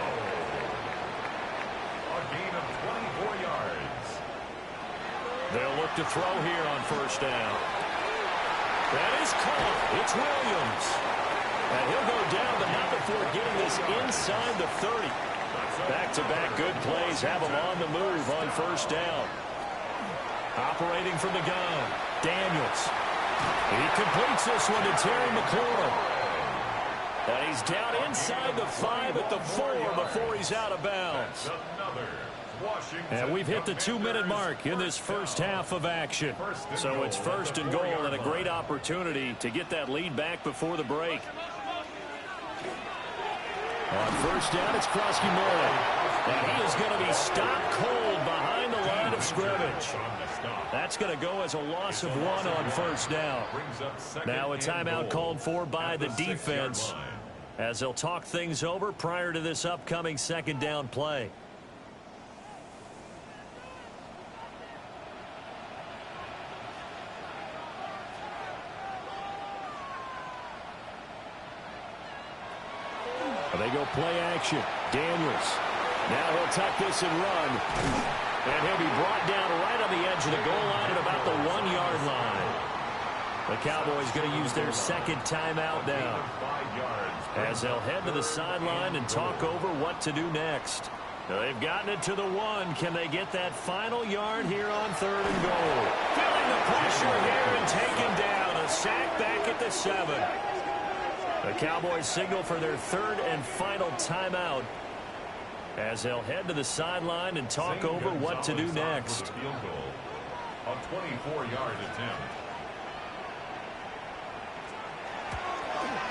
gain of 24 yards. They'll look to throw here on 1st down. That is caught. It's Williams. And he'll go down, but not before getting this inside the 30. Back-to-back good plays have him on the move on 1st down. Operating from the gun, Daniels. He completes this one to Terry McLaurin. And he's down inside the 5 at the 4 before he's out of bounds. And we've hit the 2-minute mark in this first half of action. So it's 1st and goal and a great opportunity to get that lead back before the break. On 1st down, it's Krosky-Moore. And he is going to be stopped cold behind the line of scrimmage. That's going to go as a loss of 1 on 1st down. Now a timeout called for by the defense as they'll talk things over prior to this upcoming 2nd down play. They go play action. Daniels. Now he'll tuck this and run. And he'll be brought down right on the edge of the goal line at about the 1-yard line. The Cowboys going to use their second timeout now, as they'll head to the sideline and talk over what to do next. They've gotten it to the 1. Can they get that final yard here on 3rd and goal? Feeling the pressure here and taken down. A sack back at the 7. The Cowboys signal for their 3rd and final timeout, as they'll head to the sideline and talk over what to do next. A 24-yard attempt.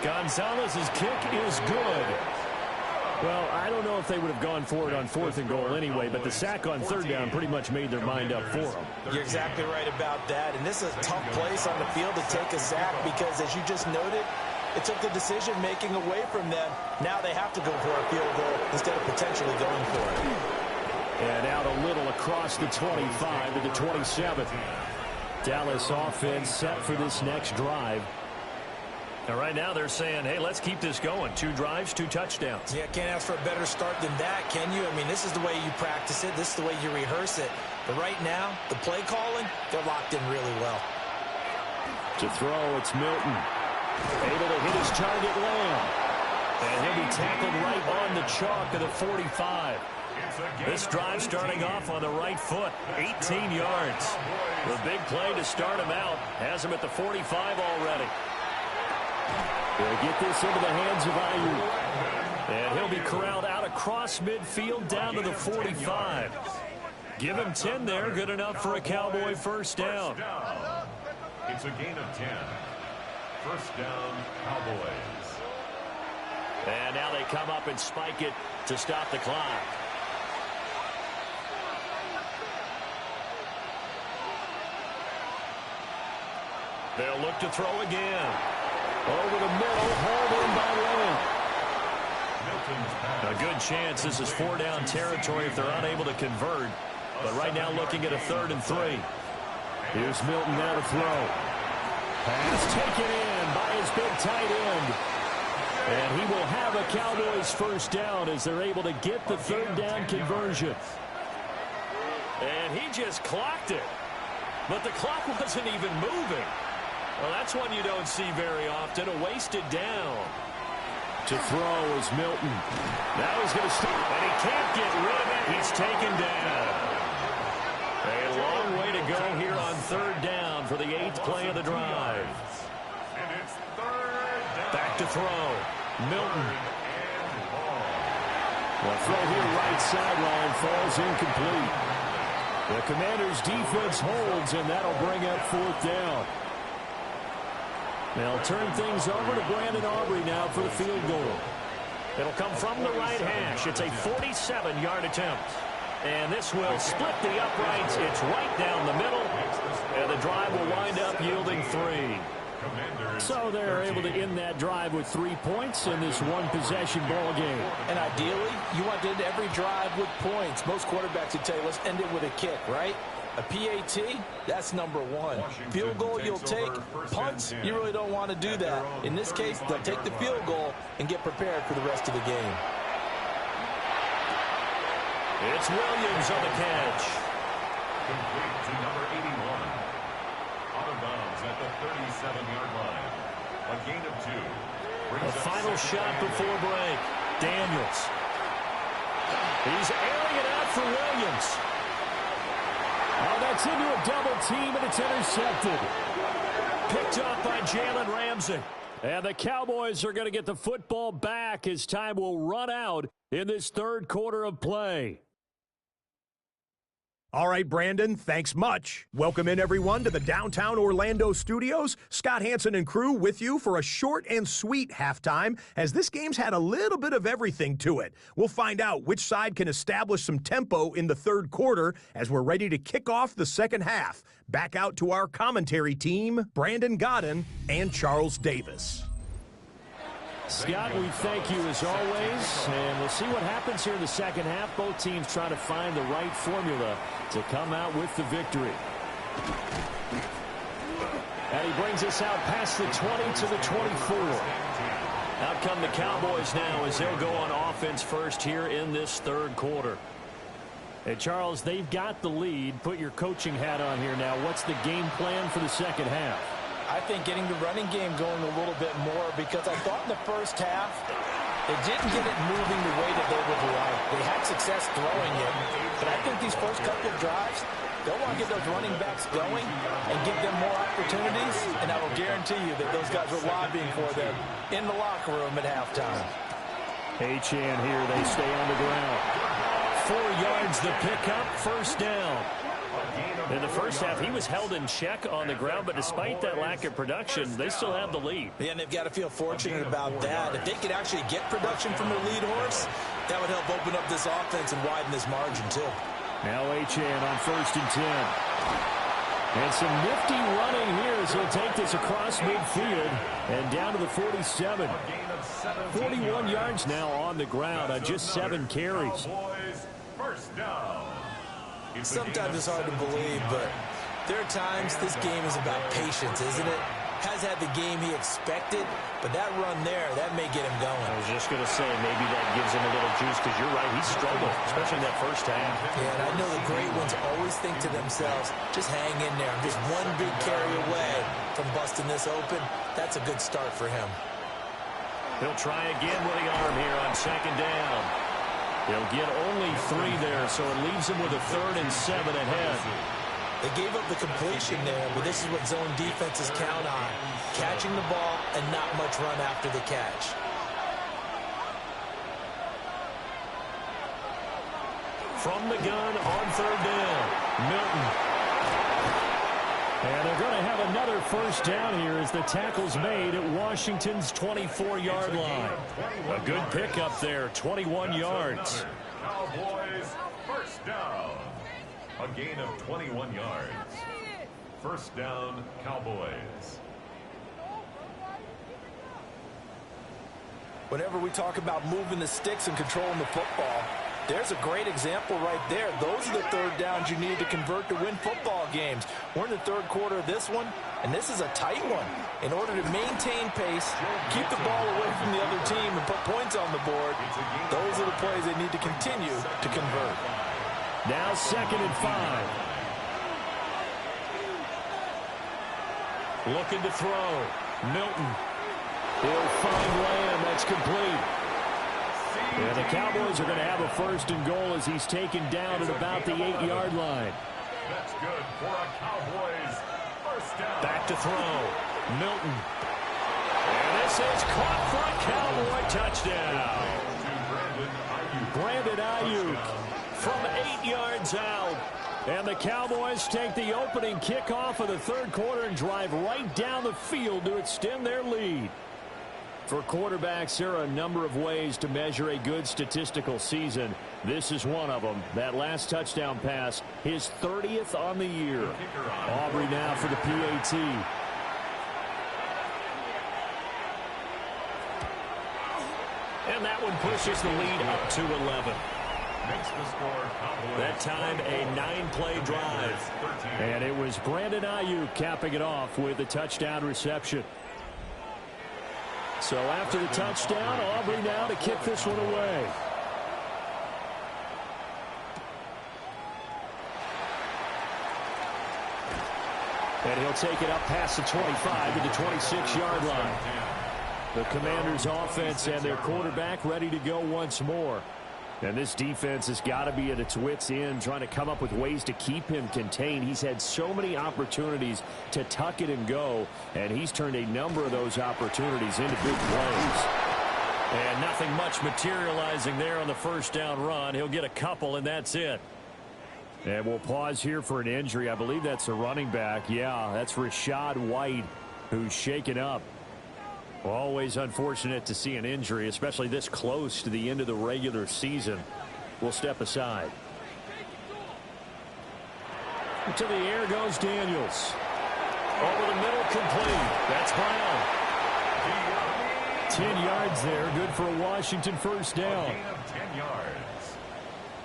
Gonzalez's kick is good. Well, I don't know if they would have gone for it on 4th and goal anyway, but the sack on 3rd down pretty much made their mind up for them. You're exactly right about that, and this is a tough place on the field to take a sack because, as you just noted, it took the decision-making away from them. Now they have to go for a field goal instead of potentially going for it. And out a little across the 25 to the 27. Dallas offense set for this next drive. And right now they're saying, hey, let's keep this going. 2 drives, 2 touchdowns. Yeah, can't ask for a better start than that, can you? I mean, this is the way you practice it. This is the way you rehearse it. But right now, the play calling, they're locked in really well. To throw, it's Milton. Able to hit his target, Lamb. And he'll be tackled right on the chalk of the 45. This drive starting off on the right foot, 18 yards. The big play to start him out has him at the 45 already. They'll get this into the hands of Ayuk. And he'll be corralled out across midfield down to the 45. Give him 10 there, good enough for a Cowboy first down. It's a gain of 10. First down, Cowboys. And now they come up and spike it to stop the clock. They'll look to throw again. Over the middle, hauled in by Lamb. A good chance this is 4-down territory if they're unable to convert. But right now looking at a 3rd and 3. Here's Milton now to throw. Pass taken in by his big tight end. And he will have a Cowboys first down as they're able to get the 3rd down conversion. And he just clocked it. But the clock wasn't even moving. Well, that's one you don't see very often, a wasted down. To throw is Milton. Now he's going to stop, and he can't get rid of it. He's taken down. A long way to go here on 3rd down for the 8th play of the drive. And it's 3rd down. Back to throw. Milton. The throw here right sideline falls incomplete. The Commanders' defense holds, and that'll bring up 4th down. They'll turn things over to Brandon Aubrey now for the field goal. It'll come from the right hash. It's a 47-yard attempt. And this will split the uprights. It's right down the middle. And the drive will wind up yielding 3. So they're able to end that drive with 3 points in this one-possession ball game. And ideally, you want to end every drive with points. Most quarterbacks would tell you, let's end it with a kick, right? A PAT, that's number 1. Field goal you'll take. Punts, you really don't want to do that. In this case, they'll take the field goal and get prepared for the rest of the game. It's Williams on the catch. Complete to number 81. Out of bounds at the 37-yard line. A gain of 2. A final shot before break. Daniels. He's airing it out for Williams. Oh, that's into a double team, and it's intercepted. Picked up by Jalen Ramsey. And the Cowboys are going to get the football back as time will run out in this 3rd quarter of play. All right, Brandon, thanks much. Welcome in, everyone, to the downtown Orlando studios. Scott Hansen and crew with you for a short and sweet halftime, as this game's had a little bit of everything to it. We'll find out which side can establish some tempo in the 3rd quarter as we're ready to kick off the 2nd half. Back out to our commentary team, Brandon Godden and Charles Davis. Scott, we thank you as always, and we'll see what happens here in the 2nd half. Both teams trying to find the right formula to come out with the victory. And he brings us out past the 20 to the 24. Out come the Cowboys now as they'll go on offense first here in this third quarter. Hey, Charles, they've got the lead. Put your coaching hat on here now. What's the game plan for the second half? I think getting the running game going a little bit more, because I thought in the first half they didn't get it moving the way that they would like. They had success throwing it, but I think these first couple of drives, they'll want to get those running backs going and give them more opportunities, and I will guarantee you that those guys were lobbying for them in the locker room at halftime. H-Chan here, they stay on the ground. 4 yards the pickup, first down. In the first half, he was held in check on the ground, but despite that lack of production, they still have the lead. Yeah, and they've got to feel fortunate about that. If they could actually get production from their lead horse, that would help open up this offense and widen this margin, too. Now H-Chan on 1st and 10. And some nifty running here as he'll take this across midfield and down to the 47. 41 yards now on the ground on just 7 carries. First down. Sometimes it's hard to believe, but there are times this game is about patience, isn't it? Has had the game he expected, but that run there, that may get him going. I was just going to say, maybe that gives him a little juice, because you're right, he struggled, especially in that first half. Yeah, and I know the great ones always think to themselves, just hang in there. I'm just one big carry away from busting this open. That's a good start for him. He'll try again with the arm here on 2nd down. He'll get only 3 there, so it leaves him with a 3rd and 7 ahead. They gave up the completion there, but this is what zone defenses count on. Catching the ball and not much run after the catch. From the gun on 3rd down, Milton. And they're going to have another first down here as the tackle's made at Washington's 24-yard line. A good pickup there, 21 yards. Cowboys, first down. A gain of 21 yards. First down, Cowboys. Whenever we talk about moving the sticks and controlling the football, there's a great example right there. Those are the 3rd downs you need to convert to win football games. We're in the 3rd quarter of this one, and this is a tight one. In order to maintain pace, keep the ball away from the other team, and put points on the board, those are the plays they need to continue to convert. Now 2nd and 5. Looking to throw. Milton. He'll find Lamb. That's complete. And the Cowboys are going to have a 1st and goal as he's taken down at about the 8-yard line. That's good for a Cowboys first down. Back to throw. Milton. And this is caught for a Cowboy touchdown. Brandon Ayuk from 8 yards out. And the Cowboys take the opening kickoff of the 3rd quarter and drive right down the field to extend their lead. For quarterbacks, there are a number of ways to measure a good statistical season. This is one of them. That last touchdown pass, his 30th on the year. Aubrey now for the PAT. And that one pushes the lead up to 11. Makes the score Cowboys. That time a 9-play drive. And it was Brandon Ayuk capping it off with a touchdown reception. So after the touchdown, Aubrey now to kick this one away. And he'll take it up past the 25 to the 26-yard line. The Commanders' offense and their quarterback ready to go once more. And this defense has got to be at its wits' end, trying to come up with ways to keep him contained. He's had so many opportunities to tuck it and go, and he's turned a number of those opportunities into big plays. And nothing much materializing there on the first down run. He'll get a couple, and that's it. And we'll pause here for an injury. I believe that's a running back. Yeah, that's Rashad White, who's shaken up. Always unfortunate to see an injury, especially this close to the end of the regular season. We'll step aside. To the air goes Daniels. Over the middle, complete. That's Brown. 10 yards there. Good for a Washington first down. 10 yards.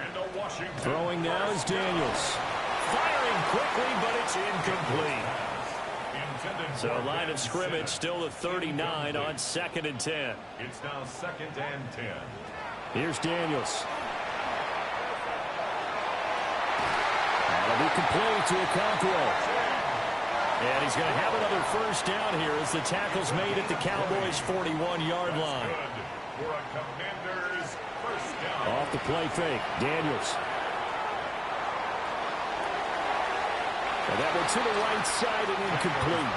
And a Washington. Throwing now is Daniels. Firing quickly, but it's incomplete. So line of scrimmage still the 39 on 2nd and 10. It's now 2nd and 10. Here's Daniels. That'll be complete to Okonkwo. And he's going to have another first down here as the tackle's made at the Cowboys' 41-yard line. For a Commanders first down. Off the play fake, Daniels. And that one to the right side and incomplete.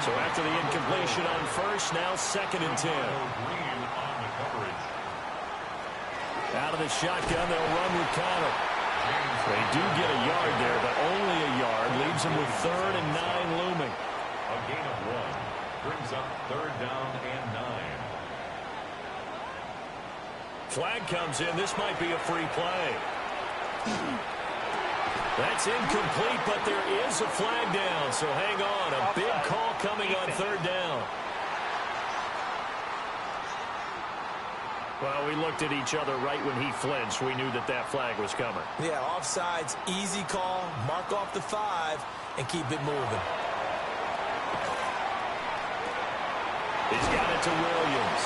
So after the incompletion on first, now 2nd and 10. Out of the shotgun, they'll run with Connor. They do get a yard there, but only a yard. Leaves them with 3rd and 9 looming. A gain of 1 brings up 3rd down and 9. Flag comes in. This might be a free play. That's incomplete, but there is a flag down, so hang on. A big call coming on 3rd down. Well, we looked at each other right when he flinched. We knew that that flag was coming. Yeah, offsides, easy call. Mark off the 5 and keep it moving. He's got it to Williams.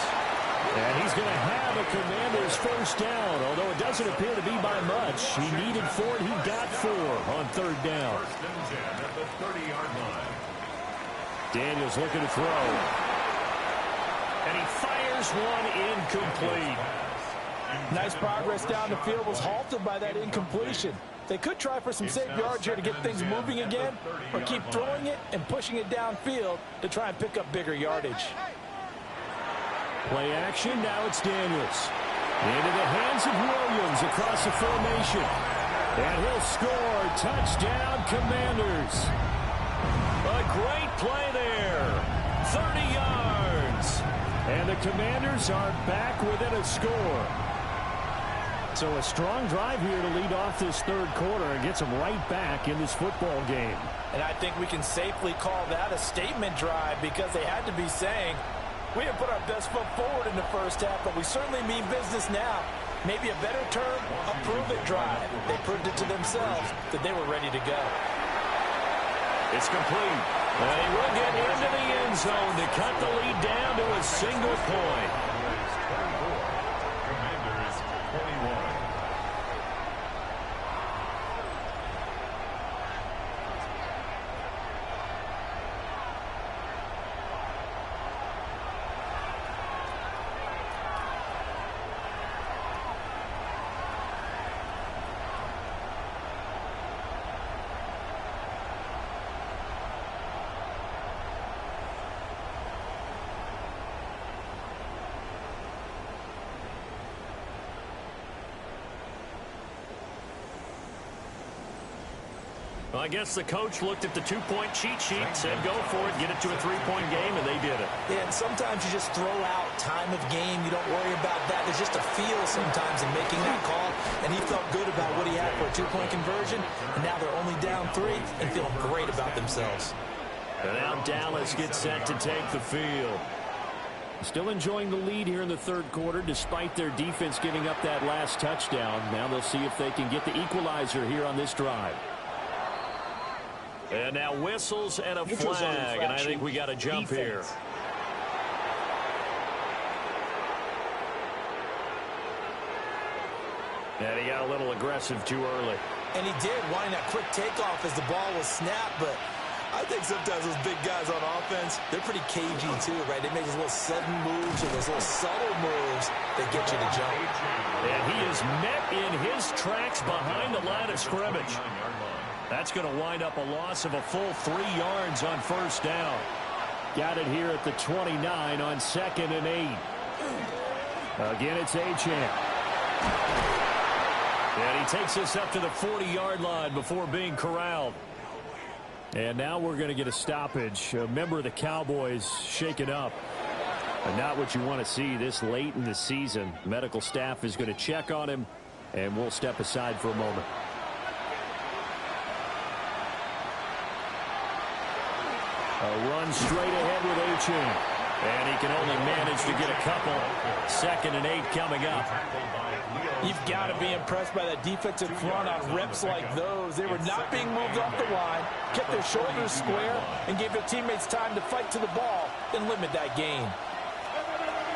And he's going to have a Commanders first down, although it doesn't appear to be by much. He needed 4, and he got 4 on 3rd down. 1st and 10 at the 30-yard line. Daniels looking to throw. And he fires one incomplete. Nice progress down the field, was halted by that incompletion. They could try for some safe yards here to get things moving again, or keep throwing it and pushing it downfield to try and pick up bigger yardage. Play action, now it's Daniels. Into the hands of Williams across the formation. And he'll score. Touchdown, Commanders. A great play there. 30 yards. And the Commanders are back within a score. So a strong drive here to lead off this 3rd quarter and gets them right back in this football game. And I think we can safely call that a statement drive because they had to be saying, we have put our best foot forward in the first half, but we certainly mean business now. Maybe a better term, a prove-it drive. They proved it to themselves that they were ready to go. It's complete. And he will get into the end zone to cut the lead down to a single point. Commanders 21. Well, I guess the coach looked at the 2-point cheat sheet, said go for it, get it to a 3-point game, and they did it. Yeah, and sometimes you just throw out time of game. You don't worry about that. There's just a feel sometimes in making that call, and he felt good about what he had for a 2-point conversion, and now they're only down 3 and feeling great about themselves. And now Dallas gets set to take the field. Still enjoying the lead here in the 3rd quarter despite their defense giving up that last touchdown. Now they'll see if they can get the equalizer here on this drive. And now whistles and a flag, and I think we got a jump here. And he got a little aggressive too early. And he did, wanting that quick takeoff as the ball was snapped, but I think sometimes those big guys on offense, they're pretty cagey too, right? They make those little sudden moves or those little subtle moves that get you to jump. And he is met in his tracks behind the line of scrimmage. That's going to wind up a loss of a full 3 yards on first down. Got it here at the 29 on 2nd and 8. Again, it's Achane. And he takes us up to the 40-yard line before being corralled. And now we're going to get a stoppage. A member of the Cowboys shaken up. And not what you want to see this late in the season. Medical staff is going to check on him, and we'll step aside for a moment. A run straight ahead with Achane. And he can only manage to get a couple. 2nd and 8 coming up. You've got to be impressed by that defensive front on reps like those. They were not being moved off the line, kept their shoulders square, and gave their teammates time to fight to the ball and limit that gain.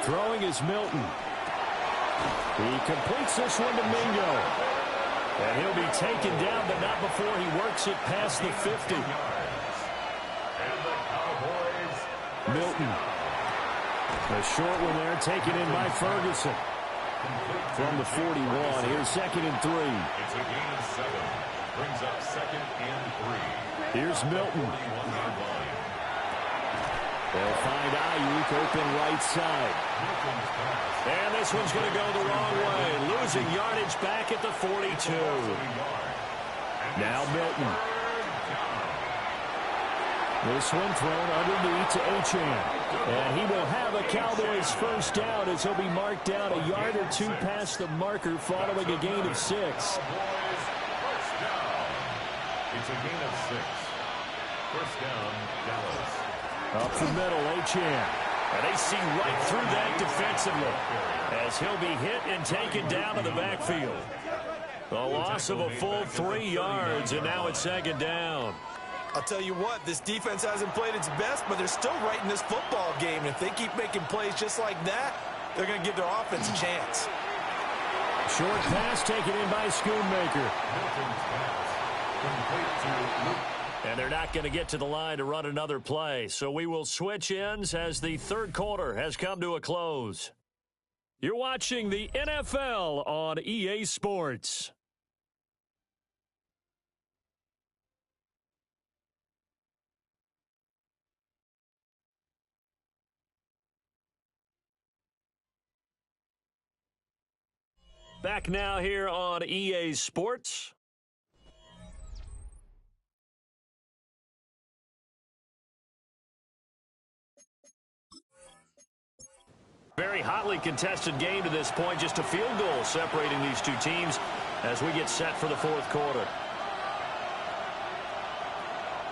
Throwing is Milton. He completes this one to Mingo. And he'll be taken down, but not before he works it past the 50. Milton. A short one there, taken in by Ferguson. From the 41, here's 2nd and 3. It's a gain of 7. Brings up 2nd and 3. Here's Milton. They'll find Ayuk open right side. And this one's going to go the wrong way. Losing yardage back at the 42. Now Milton. This one thrown underneath to Achane. And he will have a Cowboys first down as he'll be marked down a yard or 2 past the marker following a gain of 6. It's a gain of 6. First down, Dallas. Up the middle, Achane. And they see right through that defensively as he'll be hit and taken down to the backfield. A loss of a full 3 yards, and now it's 2nd down. I'll tell you what, this defense hasn't played its best, but they're still right in this football game. And if they keep making plays just like that, they're going to give their offense a chance. Short pass taken in by Schoonmaker. And they're not going to get to the line to run another play. So we will switch ends as the 3rd quarter has come to a close. You're watching the NFL on EA Sports. Back now here on EA Sports. Very hotly contested game to this point. Just a field goal separating these two teams as we get set for the 4th quarter.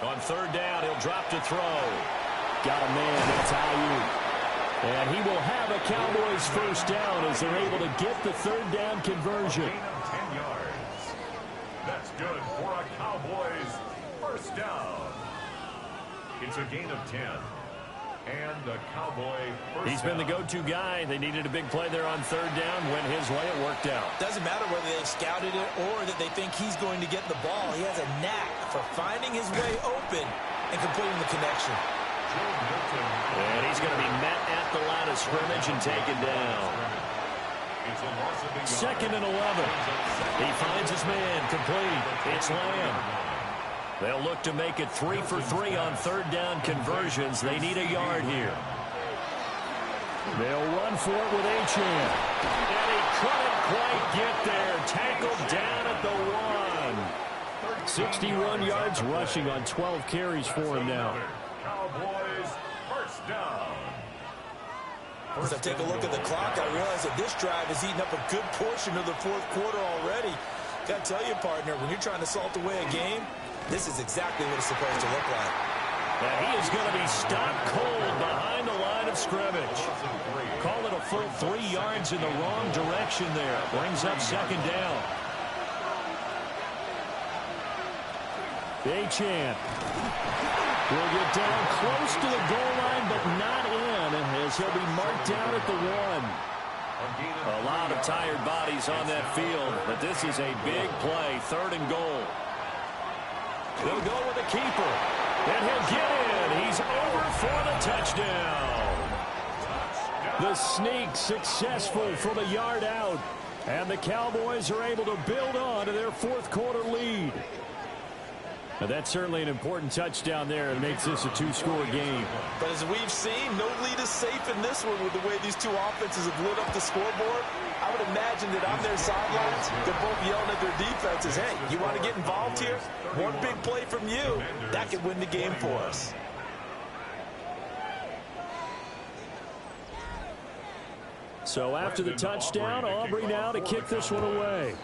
On 3rd down, he'll drop to throw. Got a man, that's Ayuk. And he will have a Cowboys first down as they're able to get the 3rd down conversion. Gain of 10 yards. That's good for a Cowboys first down. It's a gain of 10. And the Cowboy first He's been the go-to guy. They needed a big play there on 3rd down. Went his way. It worked out. Doesn't matter whether they've scouted it or that they think he's going to get the ball. He has a knack for finding his way open and completing the connection. And he's going to be met at the line of scrimmage and taken down. 2nd and 11. He finds his man complete. It's Lamb. They'll look to make it 3 for 3 on 3rd down conversions. They need a yard here. They'll run for it with Achane. And he couldn't quite get there. Tackled down at the 1. 61 yards rushing on 12 carries for him now. Cowboys first down. As I take a look at the clock, I realize that this drive has eaten up a good portion of the 4th quarter already. Got to tell you, partner, when you're trying to salt away a game, this is exactly what it's supposed to look like. And he is going to be stopped cold behind the line of scrimmage. Call it a full 3 yards in the wrong direction there. Brings up 2nd down. Achane will get down close to the goal line, but not in, as he'll be marked down at the 1. A lot of tired bodies on that field, but this is a big play. 3rd and goal. They'll go with the keeper, and he'll get in. He's over for the touchdown. The sneak successful from a yard out, and the Cowboys are able to build on to their 4th quarter lead. Now, that's certainly an important touchdown there. It makes this a 2-score game. But as we've seen, no lead is safe in this one with the way these two offenses have lit up the scoreboard. I would imagine that on their sidelines, they're both yelling at their defenses, hey, you want to get involved here? One big play from you, that could win the game for us. So after the touchdown, Aubrey now to kick this one away.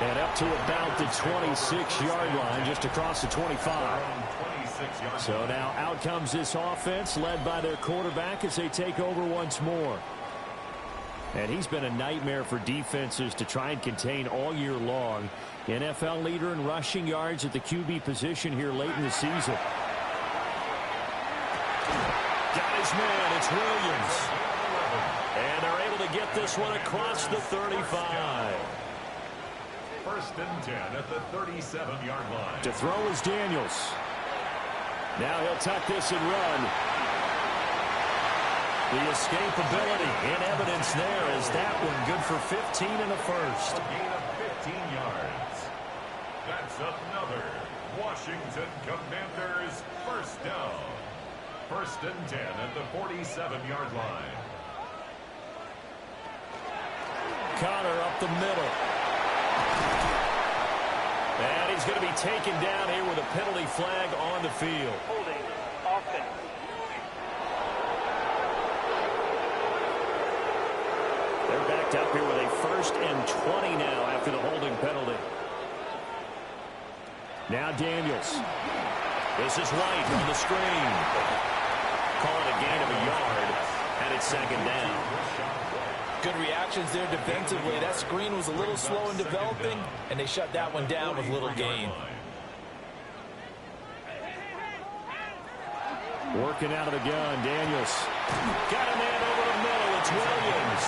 And up to about the 26-yard line, just across the 25. So now out comes this offense, led by their quarterback as they take over once more. And he's been a nightmare for defenses to try and contain all year long. NFL leader in rushing yards at the QB position here late in the season. Got his man, it's Williams. And they're able to get this one across the 35. First and 10 at the 37-yard line. To throw is Daniels. Now he'll tuck this and run. The escapability in evidence there is that one good for 15 in the first. A gain of 15 yards. That's another Washington Commanders first down. First and 10 at the 47-yard line. Connor up the middle. And he's going to be taken down here with a penalty flag on the field. Holding offense. They're backed up here with a first and 20 now after the holding penalty. Now Daniels. This is White on the screen. Call it a gain of a yard, and it's second down. Good reactions there defensively. That screen was a little slow in developing, and they shut that one down with little gain. Working out of the gun, Daniels. Got a man over the middle. It's Williams.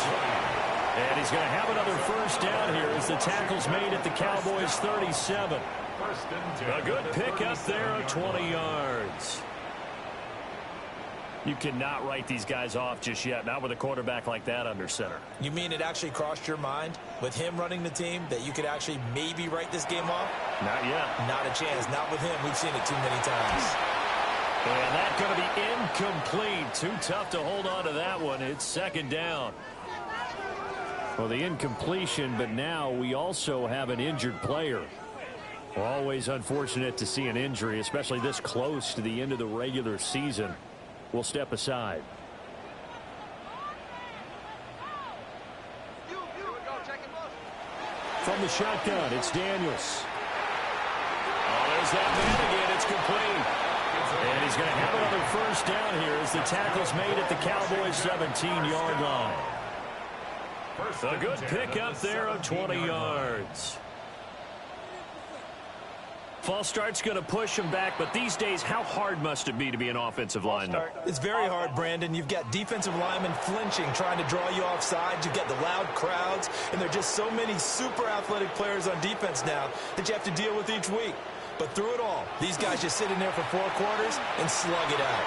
And he's going to have another first down here as the tackle's made at the Cowboys' 37. A good pick up there of 20 yards. You cannot write these guys off just yet, not with a quarterback like that under center. You mean it actually crossed your mind with him running the team that you could actually maybe write this game off? Not yet. Not a chance. Not with him. We've seen it too many times. And that's going to be incomplete. Too tough to hold on to that one. It's second down. Well, the incompletion, but now we also have an injured player. Always unfortunate to see an injury, especially this close to the end of the regular season. We'll step aside. From the shotgun, it's Daniels. Oh, there's that man again. It's complete. And he's going to have another first down here as the tackle's made at the Cowboys' 17-yard line. A good pickup there of 20 yards. False start's going to push him back, but these days, how hard must it be to be an offensive lineman? It's very hard, Brandon. You've got defensive linemen flinching, trying to draw you off sides. You've got the loud crowds, and there are just so many super athletic players on defense now that you have to deal with each week. But through it all, these guys just sit in there for 4 quarters and slug it out.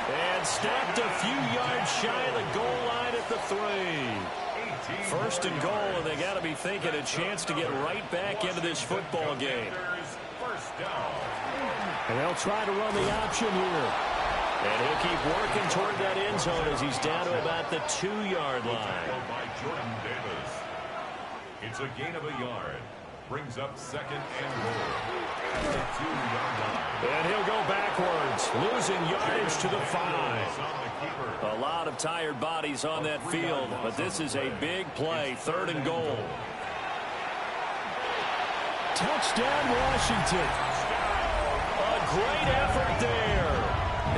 And stopped a few yards shy of the goal line at the 3. First and goal, and they got to be thinking a chance to get right back into this football game. And they'll try to run the option here. And he'll keep working toward that end zone as he's down to about the 2-yard line. It's a gain of a yard. Brings up second and goal. The 2-yard line. And he'll go backwards, losing yardage to the 5. A lot of tired bodies on that field, but this is a big play, 3rd and goal. Touchdown, Washington. A great effort there.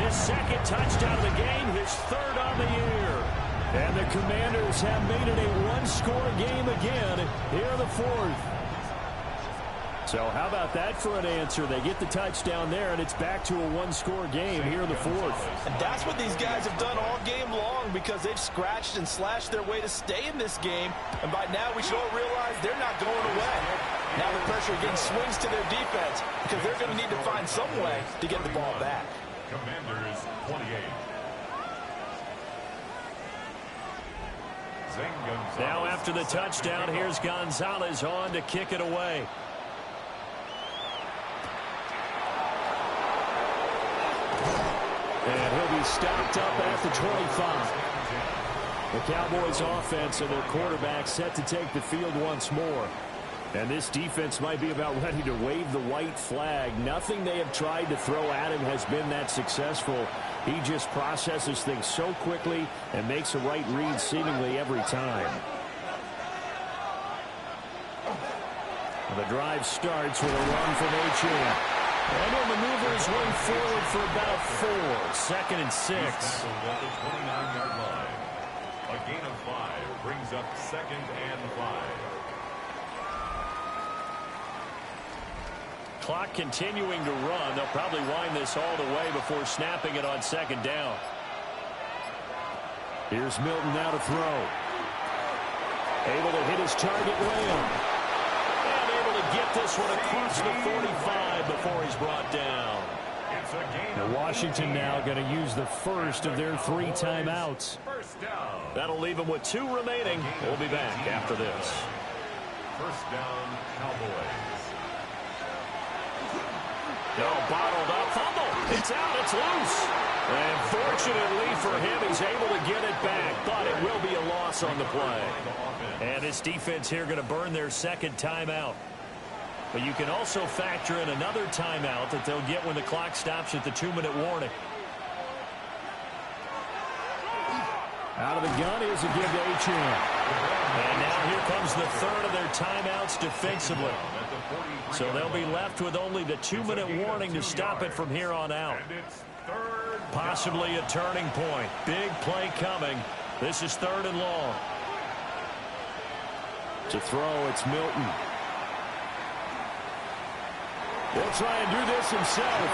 His second touchdown of the game, his 3rd on the year. And the Commanders have made it a 1-score game again here in the 4th. So how about that for an answer? They get the touchdown there, and it's back to a 1-score game here in the 4th. And that's what these guys have done all game long because they've scratched and slashed their way to stay in this game. And by now, we should all realize they're not going away. Now the pressure again swings to their defense because they're going to need to find some way to get the ball back. Commanders 28. Now after the touchdown, here's Gonzalez on to kick it away. And he'll be stopped up at the 25. The Cowboys offense and their quarterback set to take the field once more. And this defense might be about ready to wave the white flag. Nothing they have tried to throw at him has been that successful. He just processes things so quickly and makes a right read seemingly every time. The drive starts with a run from H.A. And he'll maneuver his way forward for about 4. 2nd and 6. At the 29-yard line. A gain of 5 brings up 2nd and 5. Clock continuing to run. They'll probably wind this all the way before snapping it on 2nd down. Here's Milton now to throw. Able to hit his target, Lamb. And able to get this one across the 45 before he's brought down. It's a gain Now of Washington now going to use the first of their 3 timeouts. First down. That'll leave him with 2 remaining. We'll be back after this. First down, Cowboys. No, bottled up. Fumble. It's out. It's loose. And fortunately for him, he's able to get it back. But it will be a loss on the play. And this defense here going to burn their 2nd timeout. But you can also factor in another timeout that they'll get when the clock stops at the 2-minute warning. Out of the gun, here's a give to H.A. And now here comes the 3rd of their timeouts defensively. So they'll be left with only the 2-minute warning to stop it from here on out. Possibly a turning point. Big play coming. This is 3rd and long. To throw, it's Milton. He'll try and do this himself.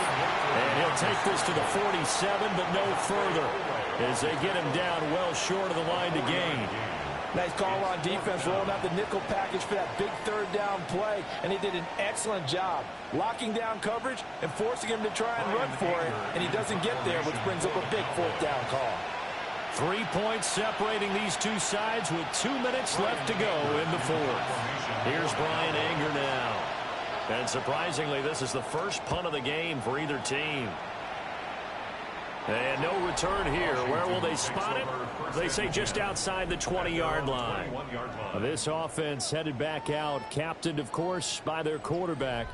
And he'll take this to the 47, but no further, as they get him down well short of the line to gain. Nice call on defense, rolling out the nickel package for that big 3rd down play, and he did an excellent job locking down coverage and forcing him to try and run for it, and he doesn't get there, which brings up a big 4th down call. 3 points separating these two sides with 2 minutes left to go in the 4th. Here's Brian Anger now. And surprisingly, this is the first punt of the game for either team. And no return here. Where will they spot it? They say just outside the 20-yard line. This offense headed back out, captained, of course, by their quarterback.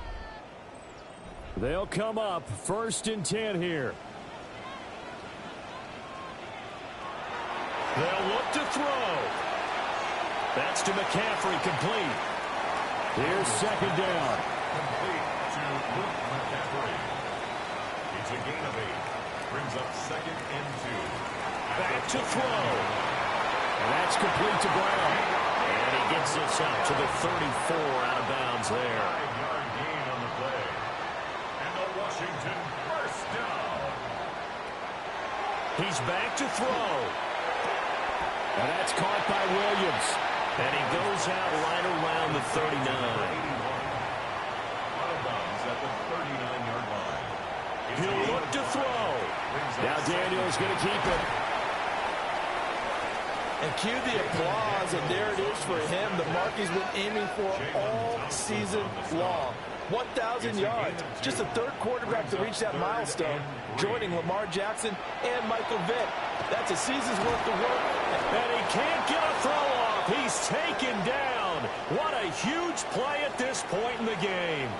They'll come up 1st and 10 here. They'll look to throw. That's to McCaffrey, complete. Here's 2nd down. Complete to Luke McCaffrey. It's a gain of 8. Brings up 2nd and 2. Back to throw. And that's complete to Brown. And he gets this up to the 34 out of bounds there. 5-yard gain on the play. And the Washington first down. He's back to throw. And that's caught by Williams. And he goes out right around the 39. Out of bounds at the 39-yard line. He'll look to throw. Now Daniel's going to keep it. And cue the applause, and there it is for him, the mark he's been aiming for all season long. 1,000 yards. Just the 3rd quarterback to reach that milestone, joining Lamar Jackson and Michael Vick. That's a season's worth of work. And he can't get a throw off. He's taken down. What a huge play at this point in the game.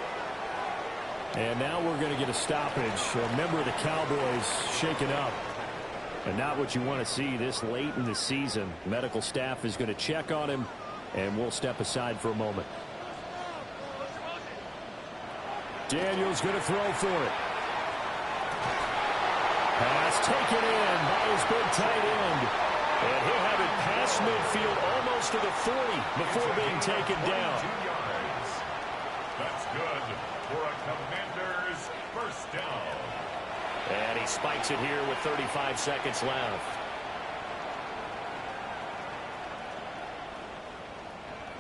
And now we're going to get a stoppage. A member of the Cowboys shaken up. And not what you want to see this late in the season. Medical staff is going to check on him, and we'll step aside for a moment. Daniel's going to throw for it. Pass taken in by his big tight end. And he'll have it past midfield almost to the 40 before being taken down. 2 yards. That's good for a Commanders first down. And he spikes it here with 35 seconds left.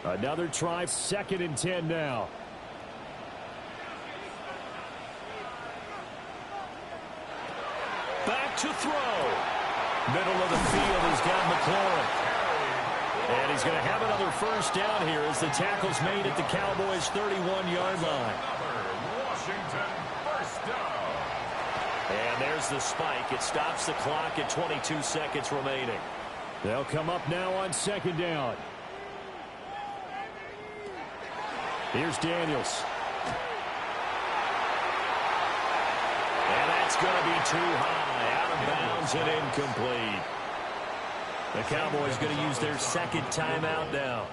Another try, 2nd and 10 now. Back to throw. Middle of the field has got McLaurin. And he's going to have another first down here as the tackle's made at the Cowboys' 31-yard line. Washington first down. And there's the spike. It stops the clock at 22 seconds remaining. They'll come up now on 2nd down. Here's Daniels. And that's going to be too high. Out of bounds and incomplete. The Cowboys going to use their 2nd timeout now.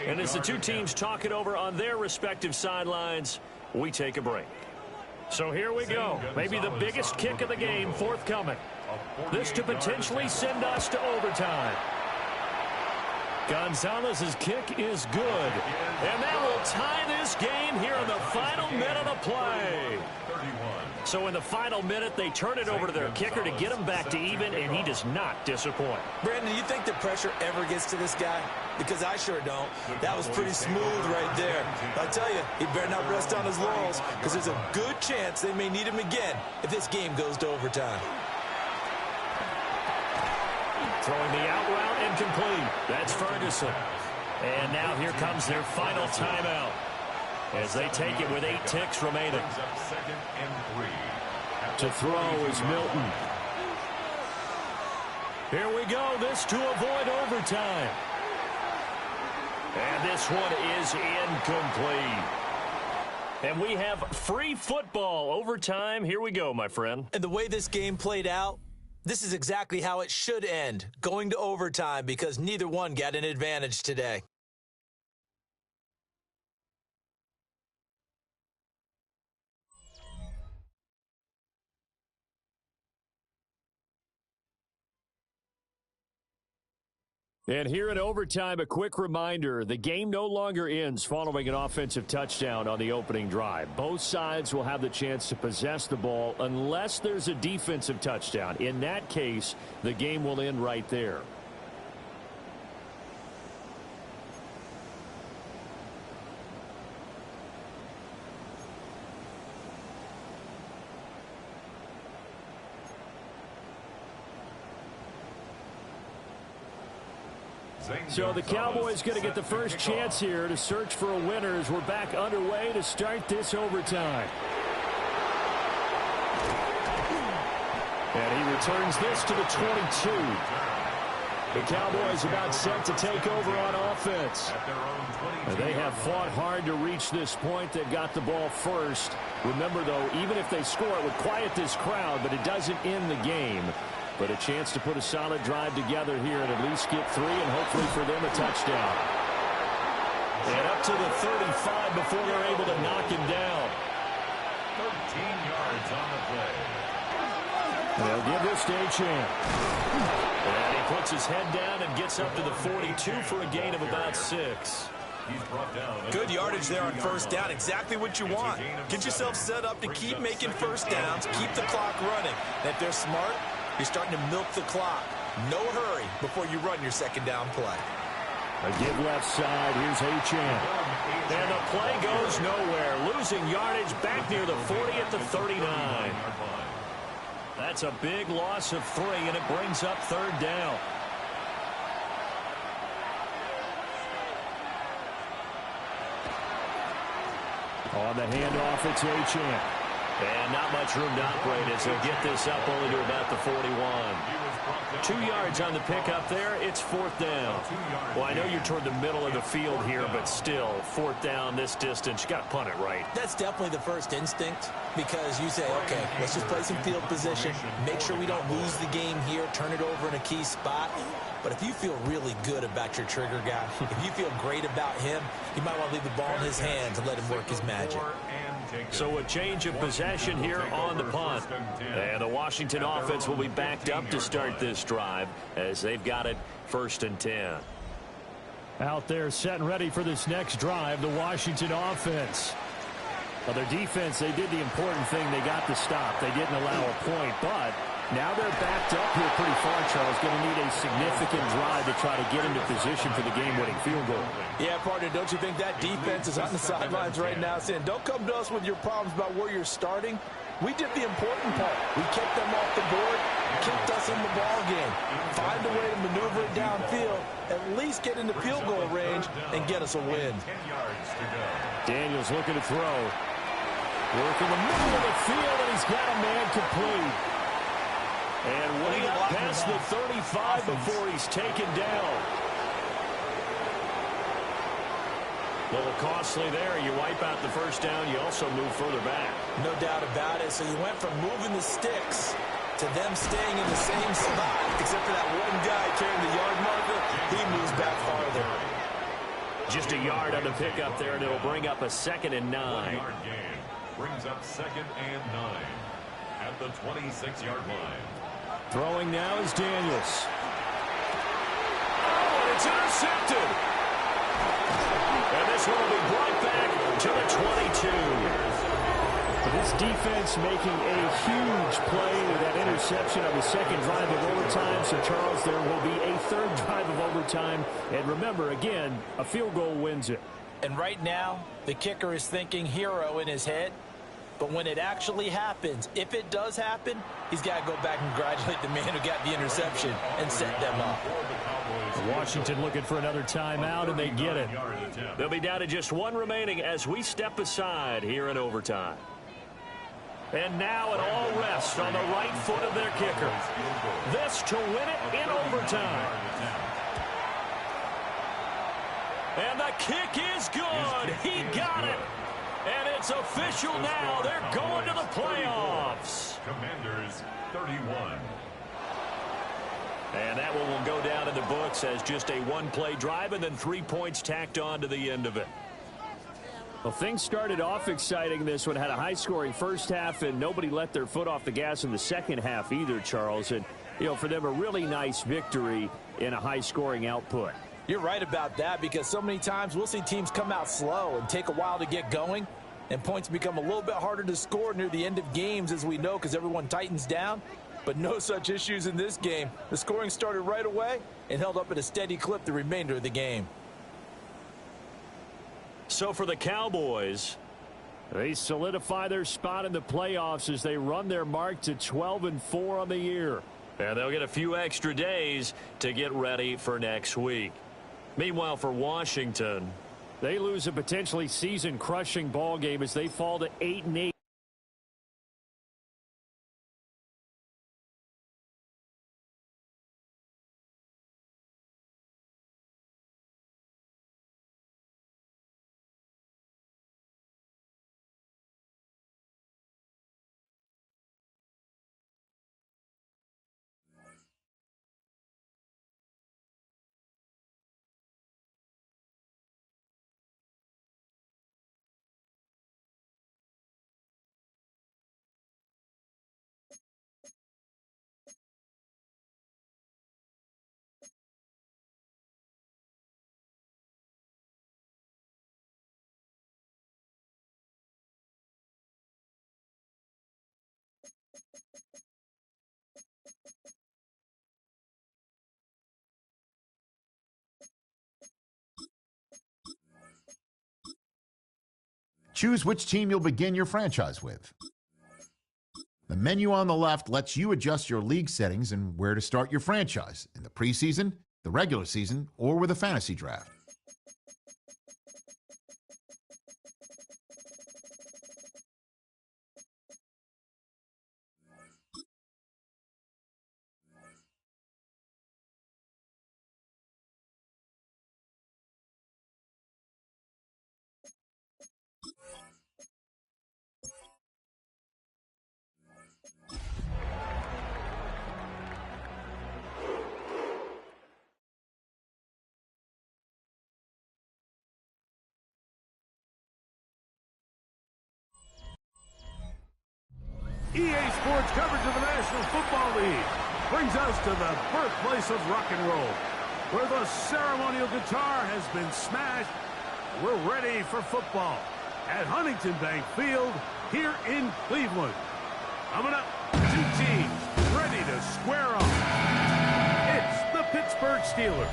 And as the two teams talk it over on their respective sidelines, we take a break. So here we go. Maybe the biggest kick of the game forthcoming. This to potentially send us to overtime. Gonzalez's kick is good. And that will tie this game here in the final minute of play. So in the final minute, they turn it over to their kicker to get him back to even, and he does not disappoint. Brandon, do you think the pressure ever gets to this guy? Because I sure don't. That was pretty smooth right there. I tell you, he better not rest on his laurels, because there's a good chance they may need him again if this game goes to overtime. Throwing the out route and complete. That's Ferguson. And now here comes their final timeout as they take it with 8 ticks remaining. To throw is Milton. Here we go. This to avoid overtime. And this one is incomplete. And we have free football overtime. Here we go, my friend. And the way this game played out, this is exactly how it should end, going to overtime, because neither one got an advantage today. And here in overtime, a quick reminder, the game no longer ends following an offensive touchdown on the opening drive. Both sides will have the chance to possess the ball unless there's a defensive touchdown. In that case, the game will end right there. So the Cowboys going to get the first chance here to search for a winner as we're back underway to start this overtime. And he returns this to the 22. The Cowboys about set to take over on offense. And they have fought hard to reach this point. They've got the ball first. Remember, though, even if they score, it would quiet this crowd, but it doesn't end the game. But a chance to put a solid drive together here and at least get 3 and hopefully for them a touchdown. And up to the 35 before they're able to knock him down. 13 yards on the play. They'll give this to Achane. And he puts his head down and gets up to the 42 for a gain of about 6. Good yardage there on first down. Exactly what you want. Get yourself set up to keep making first downs, keep the clock running. And if they're smart, you're starting to milk the clock. No hurry before you run your second down play. A give left side. Here's Achane. And the play goes nowhere. Losing yardage back near the 40 at the 39. That's a big loss of 3, and it brings up third down. On the handoff, it's Achane. And not much room to operate as they'll get this up only to about the 41. 2 yards on the pickup there. It's fourth down. Well, I know you're toward the middle of the field here, but still, fourth down this distance. You got to punt it right. That's definitely the first instinct because you say, okay, let's just play some field position, make sure we don't lose the game here, turn it over in a key spot. But if you feel really good about your trigger guy, if you feel great about him, you might want to leave the ball in his hands and let him work his magic. So a change of possession here on the punt. And the Washington offense will be backed up to start this drive as they've got it 1st and 10. Out there set and ready for this next drive, the Washington offense. Well, their defense, they did the important thing. They got the stop. They didn't allow a point, but now they're backed up here pretty far, Charles. Going to need a significant drive to try to get into position for the game-winning field goal. Yeah, partner, don't you think that defense is on the sidelines right now saying, don't come to us with your problems about where you're starting. We did the important part. We kept them off the board, kept us in the ball game. Find a way to maneuver it downfield, at least get into field goal range, and get us a win. Daniels looking to throw. Working the middle of the field, and he's got a man complete. And way up past the 35 before he's taken down. A little costly there. You wipe out the first down. You also move further back. No doubt about it. So you went from moving the sticks to them staying in the same spot. Except for that one guy carrying the yard marker, he moves back farther. Just a yard on the pickup there, and it'll bring up a 2nd and 9. 1-yard gain brings up 2nd and 9 at the 26-yard line. Throwing now is Daniels. Oh, and it's intercepted. And this one will be brought back to the 22. This defense making a huge play with that interception on the 2nd drive of overtime. So, Charles, there will be a 3rd drive of overtime. And remember, again, a field goal wins it. And right now, the kicker is thinking hero in his head. But when it actually happens, if it does happen, he's got to go back and congratulate the man who got the interception and set them up. Washington looking for another timeout, and they get it. They'll be down to just 1 remaining as we step aside here in overtime. And now it all rests on the right foot of their kicker. This to win it in overtime. And the kick is good. He got it. And it's official now. They're going to the playoffs. Commanders 31. And that one will go down in the books as just a 1-play drive and then 3 points tacked on to the end of it. Well, things started off exciting. This one had a high-scoring first half, and nobody let their foot off the gas in the second half either, Charles. And, you know, for them, a really nice victory in a high-scoring output. You're right about that, because so many times we'll see teams come out slow and take a while to get going, and points become a little bit harder to score near the end of games, as we know, because everyone tightens down. But no such issues in this game. The scoring started right away and held up at a steady clip the remainder of the game. So for the Cowboys, they solidify their spot in the playoffs as they run their mark to 12-4 on the year. And they'll get a few extra days to get ready for next week. Meanwhile, for Washington, they lose a potentially season-crushing ball game as they fall to 8-8. Choose which team you'll begin your franchise with. The menu on the left lets you adjust your league settings and where to start your franchise in the preseason, the regular season, or with a fantasy draft. EA Sports coverage of the National Football League brings us to the birthplace of rock and roll, where the ceremonial guitar has been smashed. We're ready for football at Huntington Bank Field here in Cleveland. Coming up, two teams ready to square off. It's the Pittsburgh Steelers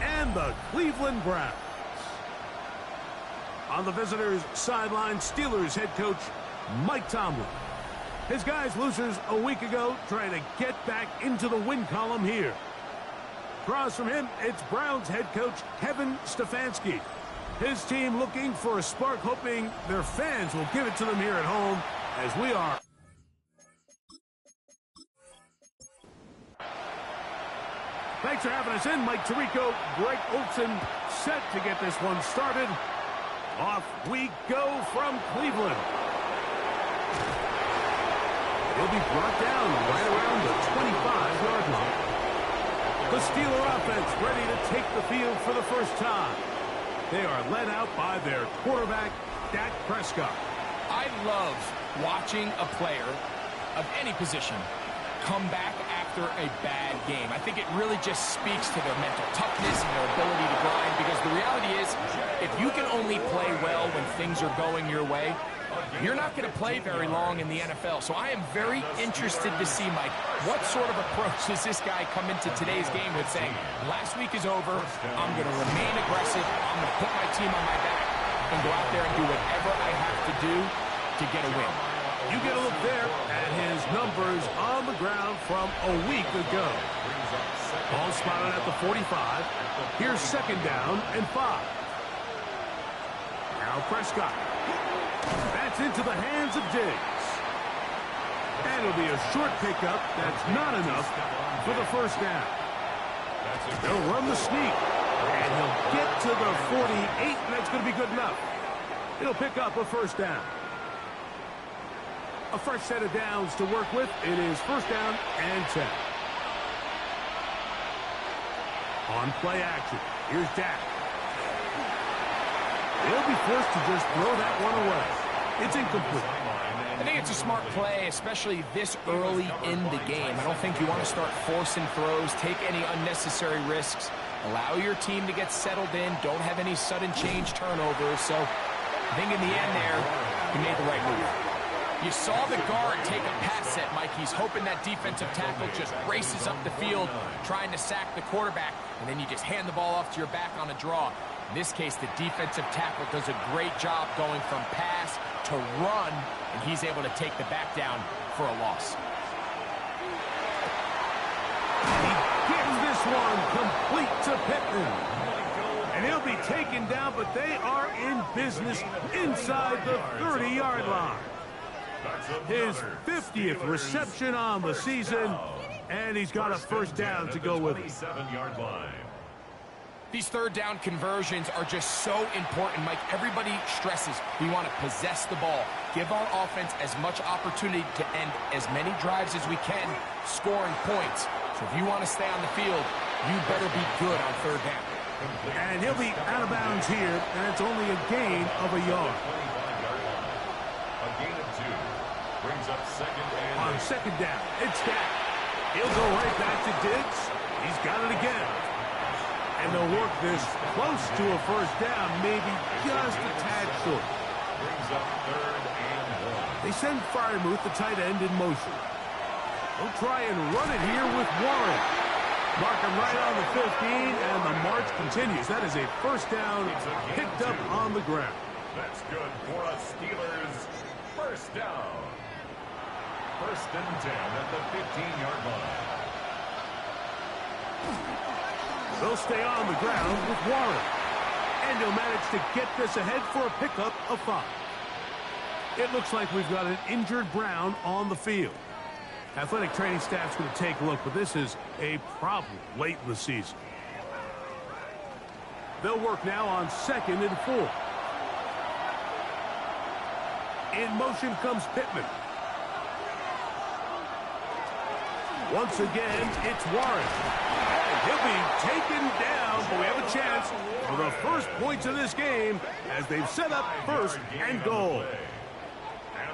and the Cleveland Browns. On the visitors' sideline, Steelers head coach Mike Tomlin. His guys losers a week ago trying to get back into the win column here. Across from him, it's Browns head coach Kevin Stefanski. His team looking for a spark, hoping their fans will give it to them here at home, as we are. Thanks for having us in. Mike Tirico, Greg Olson set to get this one started. Off we go from Cleveland. He'll be brought down right around the 25-yard line. The Steeler offense ready to take the field for the first time. They are led out by their quarterback, Dak Prescott. I love watching a player of any position come back after a bad game. I think it really just speaks to their mental toughness and their ability to grind, because the reality is, if you can only play well when things are going your way, you're not going to play very long in the NFL. So I am very interested to see, Mike, what sort of approach does this guy come into today's game with, saying, last week is over, I'm going to remain aggressive, I'm going to put my team on my back and go out there and do whatever I have to do to get a win. You get a look there at his numbers on the ground from a week ago. Ball spotted at the 45. Here's second down and 5. Now Prescott. That's into the hands of Diggs. And it'll be a short pickup. That's not enough for the first down. He'll run the sneak. And he'll get to the 48, and that's going to be good enough. He'll pick up a first down. A fresh set of downs to work with. It is first down and 10. On play action. Here's Dak. He'll be forced to just throw that one away. It's incomplete. I think it's a smart play, especially this early in the game. I don't think you want to start forcing throws, take any unnecessary risks, allow your team to get settled in, don't have any sudden change turnovers. So I think in the end there, he made the right move. You saw the guard take a pass set, Mike. He's hoping that defensive tackle just races up the field, trying to sack the quarterback, and then you just hand the ball off to your back on a draw. In this case, the defensive tackle does a great job going from pass to run, and he's able to take the back down for a loss. He gives this one complete to Pittman. And he'll be taken down, but they are in business inside the 30-yard line. His 50th reception on the season, and he's got a first down to go with it. These third down conversions are just so important, Mike. Everybody stresses we want to possess the ball, give our offense as much opportunity to end as many drives as we can, scoring points. So if you want to stay on the field, you better be good on third down. And he'll be out of bounds here, and it's only a gain of a yard. A gain of 2. Brings up second and on second down, it's Dak. He'll go right back to Diggs. He's got it again. And they'll work this close to a first down, maybe just a tad short. Brings up third and 1. They send Freiermuth, the tight end, in motion. They'll try and run it here with Warren. Mark him right on the 15, and the march continues. That is a first down picked up on the ground. That's good for a Steelers first down. First and 10 at the 15-yard line. They'll stay on the ground with Warren. And he'll manage to get this ahead for a pickup of 5. It looks like we've got an injured Brown on the field. Athletic training staff's going to take a look, but this is a problem late in the season. They'll work now on second and 4. In motion comes Pittman. Once again, it's Warren. And he'll be taken down, but we have a chance for the first points of this game as they've set up first and goal.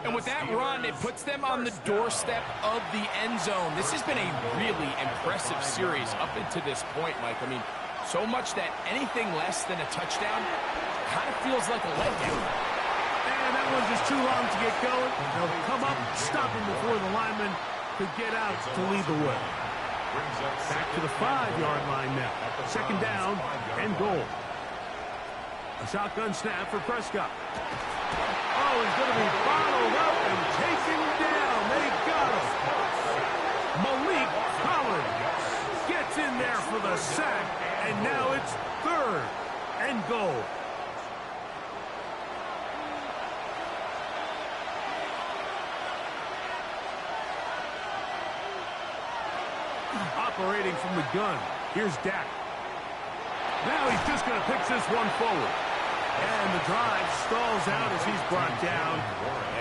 And with that run, it puts them on the doorstep of the end zone. This has been a really impressive series up into this point, Mike. I mean, so much that anything less than a touchdown kind of feels like a letdown. And that one's just too long to get going. They'll come up, stop him before the lineman could get out to lead the way. Back to the 5-yard line now. Second down and goal. A shotgun snap for Prescott. Oh, he's going to be followed up and taken down. They got him. Malik Collins gets in there for the sack, and now it's third and goal. Operating from the gun, here's Dak. Now he's just going to pitch this one forward. And the drive stalls out as he's brought down.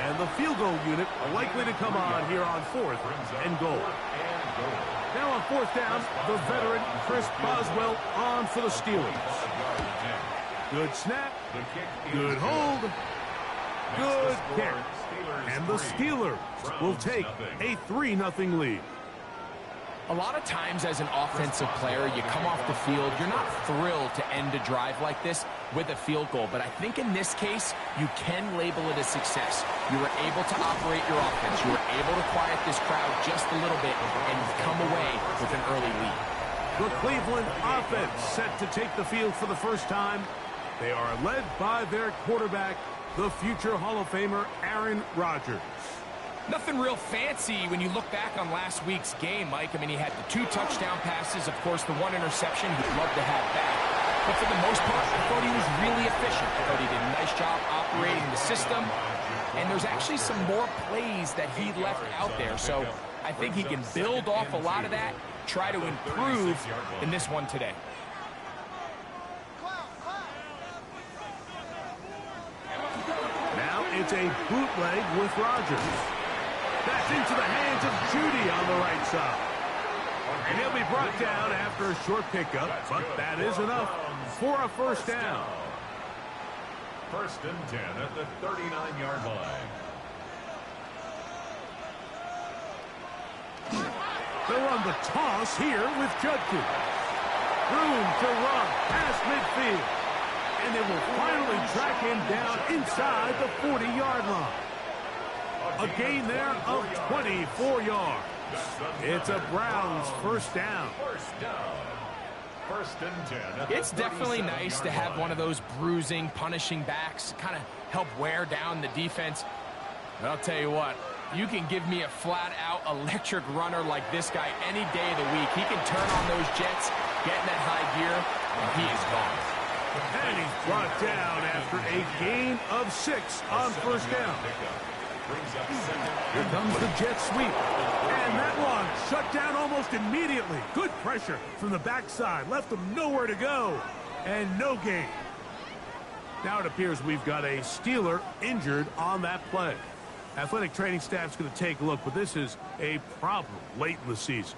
And the field goal unit likely to come on here on fourth and goal. Now on fourth down, the veteran Chris Boswell on for the Steelers. Good snap. Good hold. Good kick. And the Steelers will take a 3-0 lead. A lot of times as an offensive player, you come off the field, you're not thrilled to end a drive like this with a field goal. But I think in this case, you can label it a success. You were able to operate your offense. You were able to quiet this crowd just a little bit and come away with an early lead. The Cleveland offense set to take the field for the first time. They are led by their quarterback, the future Hall of Famer, Aaron Rodgers. Nothing real fancy when you look back on last week's game, Mike. I mean, he had the 2 touchdown passes, of course, the 1 interception he'd love to have back. But for the most part, I thought he was really efficient. I thought he did a nice job operating the system. And there's actually some more plays that he left out there. So I think he can build off a lot of that, try to improve in this one today. Now it's a bootleg with Rodgers. That's into the hands of Judy on the right side. And he'll be brought down after a short pickup, but that is enough for a first down. 1st and 10 at the 39-yard line. They'll run the toss here with Judkins. Room to run past midfield. And they will finally track him down inside the 40-yard line. A gain there of 24 yards. It's a Browns first down. 1st and 10. It's definitely nice to have one of those bruising, punishing backs, kind of help wear down the defense. But I'll tell you what, you can give me a flat-out electric runner like this guy any day of the week. He can turn on those jets, get in that high gear, and he is gone. And he's brought down after a gain of 6 on first down. Here comes the jet sweep. And that one shut down almost immediately. Good pressure from the backside. Left him nowhere to go. And no gain. Now it appears we've got a Steeler injured on that play. Athletic training staff's going to take a look, but this is a problem late in the season.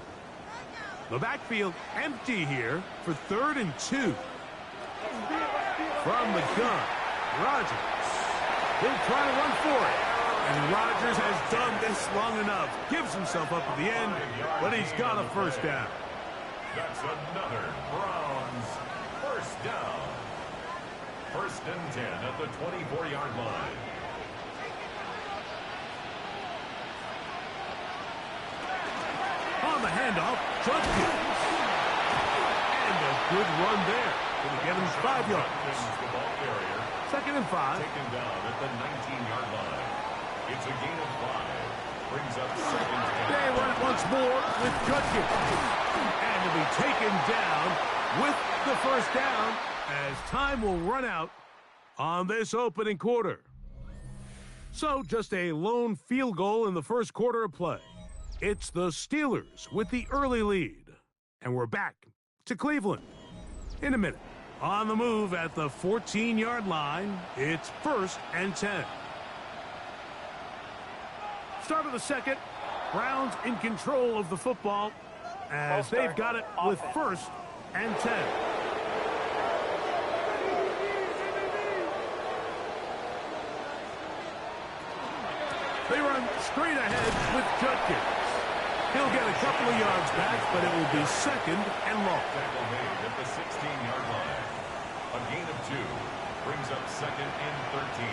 The backfield empty here for 3rd and 2. From the gun, Rodgers. He'll try to run for it. And Rodgers has done this long enough. Gives himself up at the end, but he's got a first down. That's another Browns first down. 1st and 10 at the 24-yard line. On the handoff, Judkins. And a good run there. Going to get him 5 yards. The ball carrier. 2nd and 5. Taken down at the 19-yard line. It's a gain of 5. Brings up 2nd down. They run it once more with Judkins. And he'll be taken down with the first down as time will run out on this opening quarter. So just a lone field goal in the first quarter of play. It's the Steelers with the early lead. And we're back to Cleveland in a minute. On the move at the 14-yard line, it's 1st and 10. Start of the second, Browns in control of the football as they've got it with 1st and 10. They run straight ahead with Judkins. He'll get a couple of yards back, but it will be 2nd and long. Tackle made at the 16-yard line. A gain of 2 brings up 2nd and 13.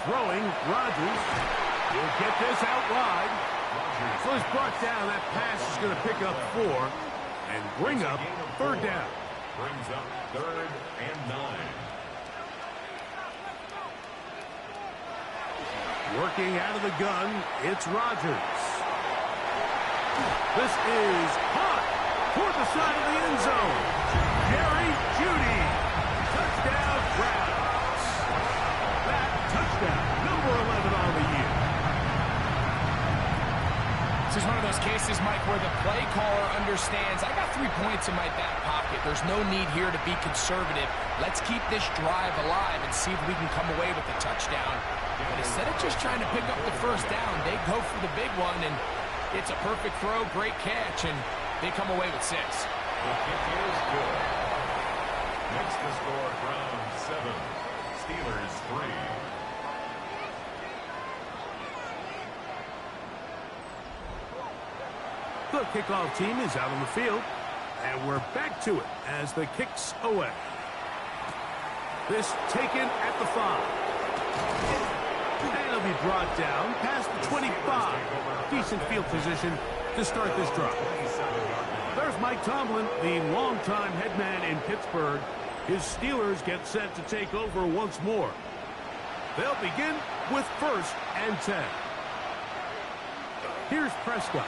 Throwing, Rodgers will get this out wide. So he's brought down. That pass is going to pick up 4 and bring up 3rd down. Brings up 3rd and 9. Working out of the gun, it's Rodgers. This is hot toward the side of the end zone. Jerry Jeudy. Touchdown, Browns. That touchdown, number 11 on the year. This is one of those cases, Mike, where the play caller understands, I got 3 points in my back pocket. There's no need here to be conservative. Let's keep this drive alive and see if we can come away with a touchdown. But instead of just trying to pick up the first down, they go for the big one, and it's a perfect throw, great catch, and they come away with 6. The kick is good. Makes the score Browns 7, Steelers 3. The kickoff team is out on the field, and we're back to it as the kick's away. This taken at the 5. And it'll be brought down past the 25. Decent field position to start this drive. There's Mike Tomlin, the longtime head man in Pittsburgh. His Steelers get set to take over once more. They'll begin with 1st and 10. Here's Prescott.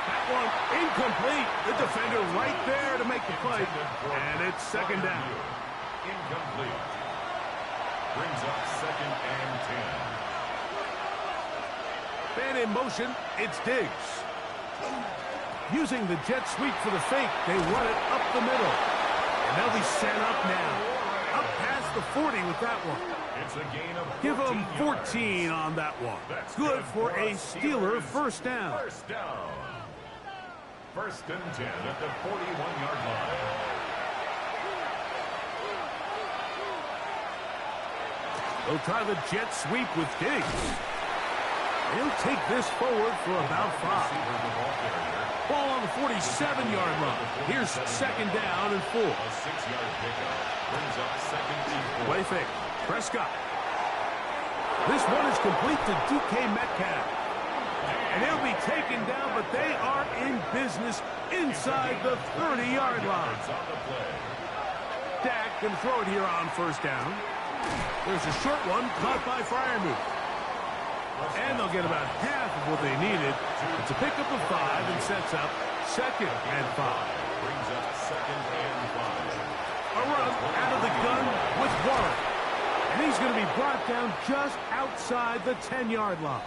That one incomplete. The defender right there to make the play. And it's 2nd down. Incomplete. Brings up 2nd and 10. Man in motion, it's Diggs. Using the jet sweep for the fake, they run it up the middle. And they'll be set up now. Up past the 40 with that one. It's a gain of 14 Give them 14 yards. on that one. That's good for a Steelers. Steeler first down. First down. 1st and 10 at the 41-yard line. They'll try the jet sweep with Diggs. He'll take this forward for about 5. Ball on the 47-yard line. Here's 2nd down and 4. A 6-yard pickup. Brings up 2nd and 4. Play fake. Prescott. This one is complete to DK Metcalf. And they'll be taken down, but they are in business inside the 30-yard line. Dak going to throw it here on 1st down. There's a short one caught by Freiermuth. And they'll get about half of what they needed. It's a pickup of 5 and sets up 2nd and 5. Brings up 2nd and 5. A run out of the gun with Warren. And he's going to be brought down just outside the 10-yard line.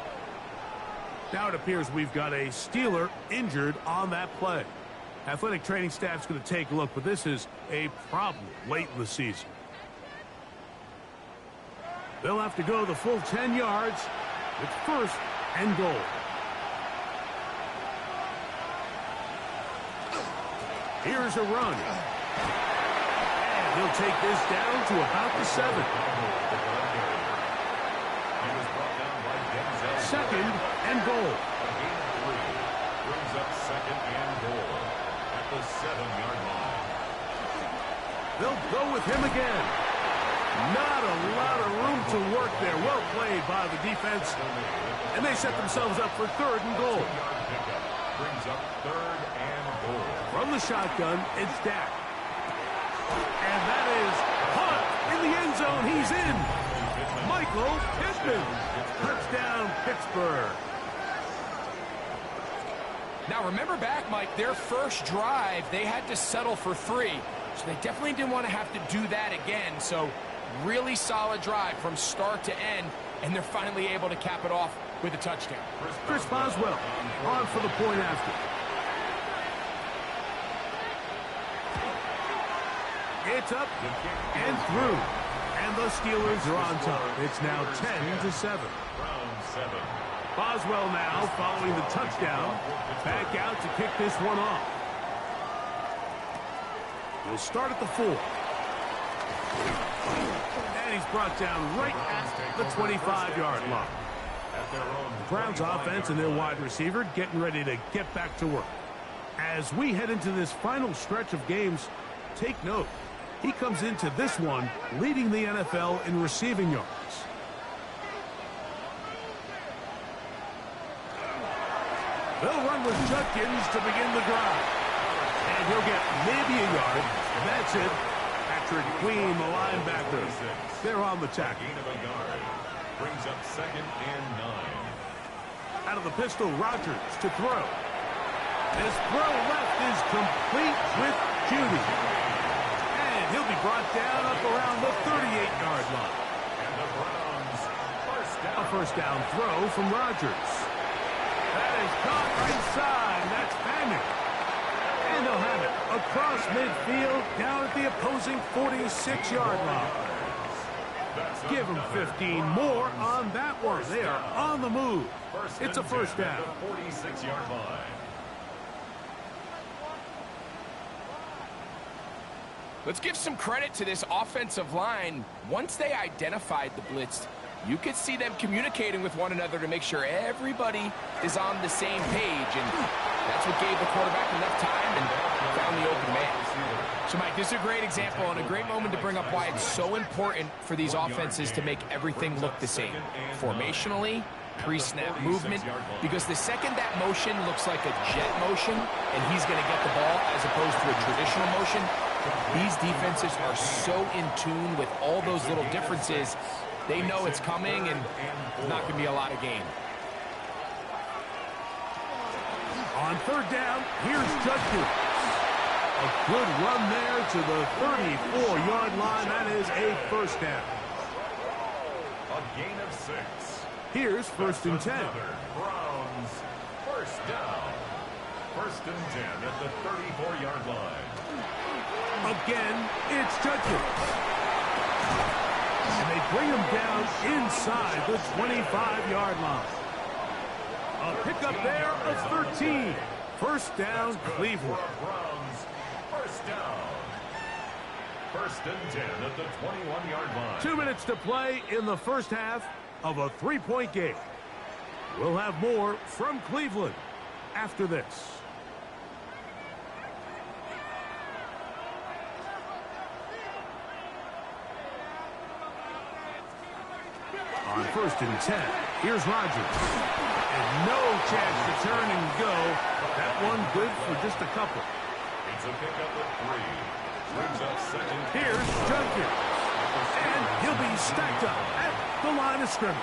Now it appears we've got a Steeler injured on that play. Athletic training staff's going to take a look, but this is a problem late in the season. They'll have to go the full 10 yards with 1st and goal. Here's a run. And he'll take this down to about the 7. 2nd and goal. Brings up 2nd and goal at the 7-yard line. They'll go with him again. Not a lot of room to work there. Well played by the defense. And they set themselves up for 3rd and goal. Brings up 3rd and goal. From the shotgun, it's Dak. And that is caught in the end zone. He's in. Michael Pittman. Touchdown, Pittsburgh. Now, remember back, Mike, their first drive, they had to settle for 3. So they definitely didn't want to have to do that again. So really solid drive from start to end, and they're finally able to cap it off with a touchdown. Chris Boswell on for the point after. It's up and through. And the Steelers are on top. It's now 10-7. Boswell now following the touchdown. Back out to kick this one off. He'll start at the 4. And he's brought down right at the 25-yard line. The Browns offense and their wide receiver getting ready to get back to work. As we head into this final stretch of games, take note. He comes into this one leading the NFL in receiving yards. They'll run with Judkins to begin the drive. And he'll get maybe a yard. That's it. Patrick Queen, the linebacker. They're on the tackle. Gain of a yard. Brings up 2nd and 9. Out of the pistol, Rodgers to throw. His throw left is complete with Judy. And he'll be brought down up around the 38-yard line. And the Browns A first down throw from Rodgers. That is caught inside. That's Bannock. And they'll have it across midfield down at the opposing 46-yard line. Give them 15 more on that one. They are on the move. It's a first down. 46-yard line. Let's give some credit to this offensive line. Once they identified the blitz, you could see them communicating with one another to make sure everybody is on the same page, and that's what gave the quarterback enough time and found the open man. So, Mike, this is a great example and a great moment to bring up why it's so important for these offenses to make everything look the same. Formationally, pre-snap movement, because the second that motion looks like a jet motion and he's going to get the ball as opposed to a traditional motion, these defenses are so in tune with all those little differences. They know it's coming, and there's not going to be a lot of game. On third down, here's Judkins. A good run there to the 34-yard line. That is a first down. A gain of 6. Here's first and 10. Browns, first down. First and 10 at the 34-yard line. Again, it's Judkins. And they bring him down inside the 25-yard line. A pickup there of 13. First down, Cleveland. Browns, first down. First and 10 at the 21-yard line. 2 minutes to play in the first half of a 3-point game. We'll have more from Cleveland after this. On first and 10, here's Rodgers. And no chance to turn and go. That one good for just a couple. It's a pickup of 3. Brings up second. Here's Judkins. And he'll be stacked up at the line of scrimmage.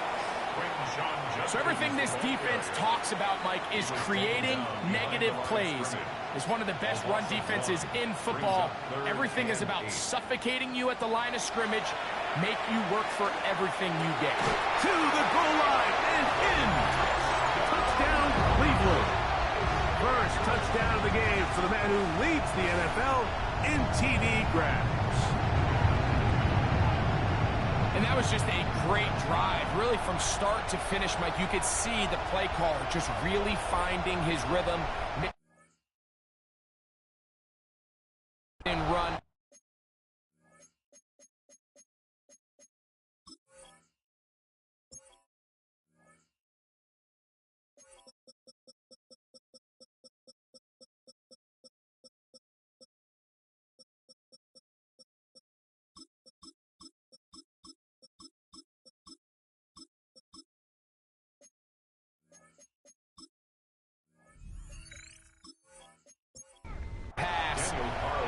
So everything this defense talks about, Mike, is creating negative plays. It's one of the best run defenses in football. Everything is about suffocating you at the line of scrimmage, make you work for everything you get. To the goal line and in. Touchdown, Cleveland. First touchdown of the game for the man who leads the NFL in TD grabs. And that was just a great drive, really from start to finish, Mike. You could see the play caller just really finding his rhythm and run.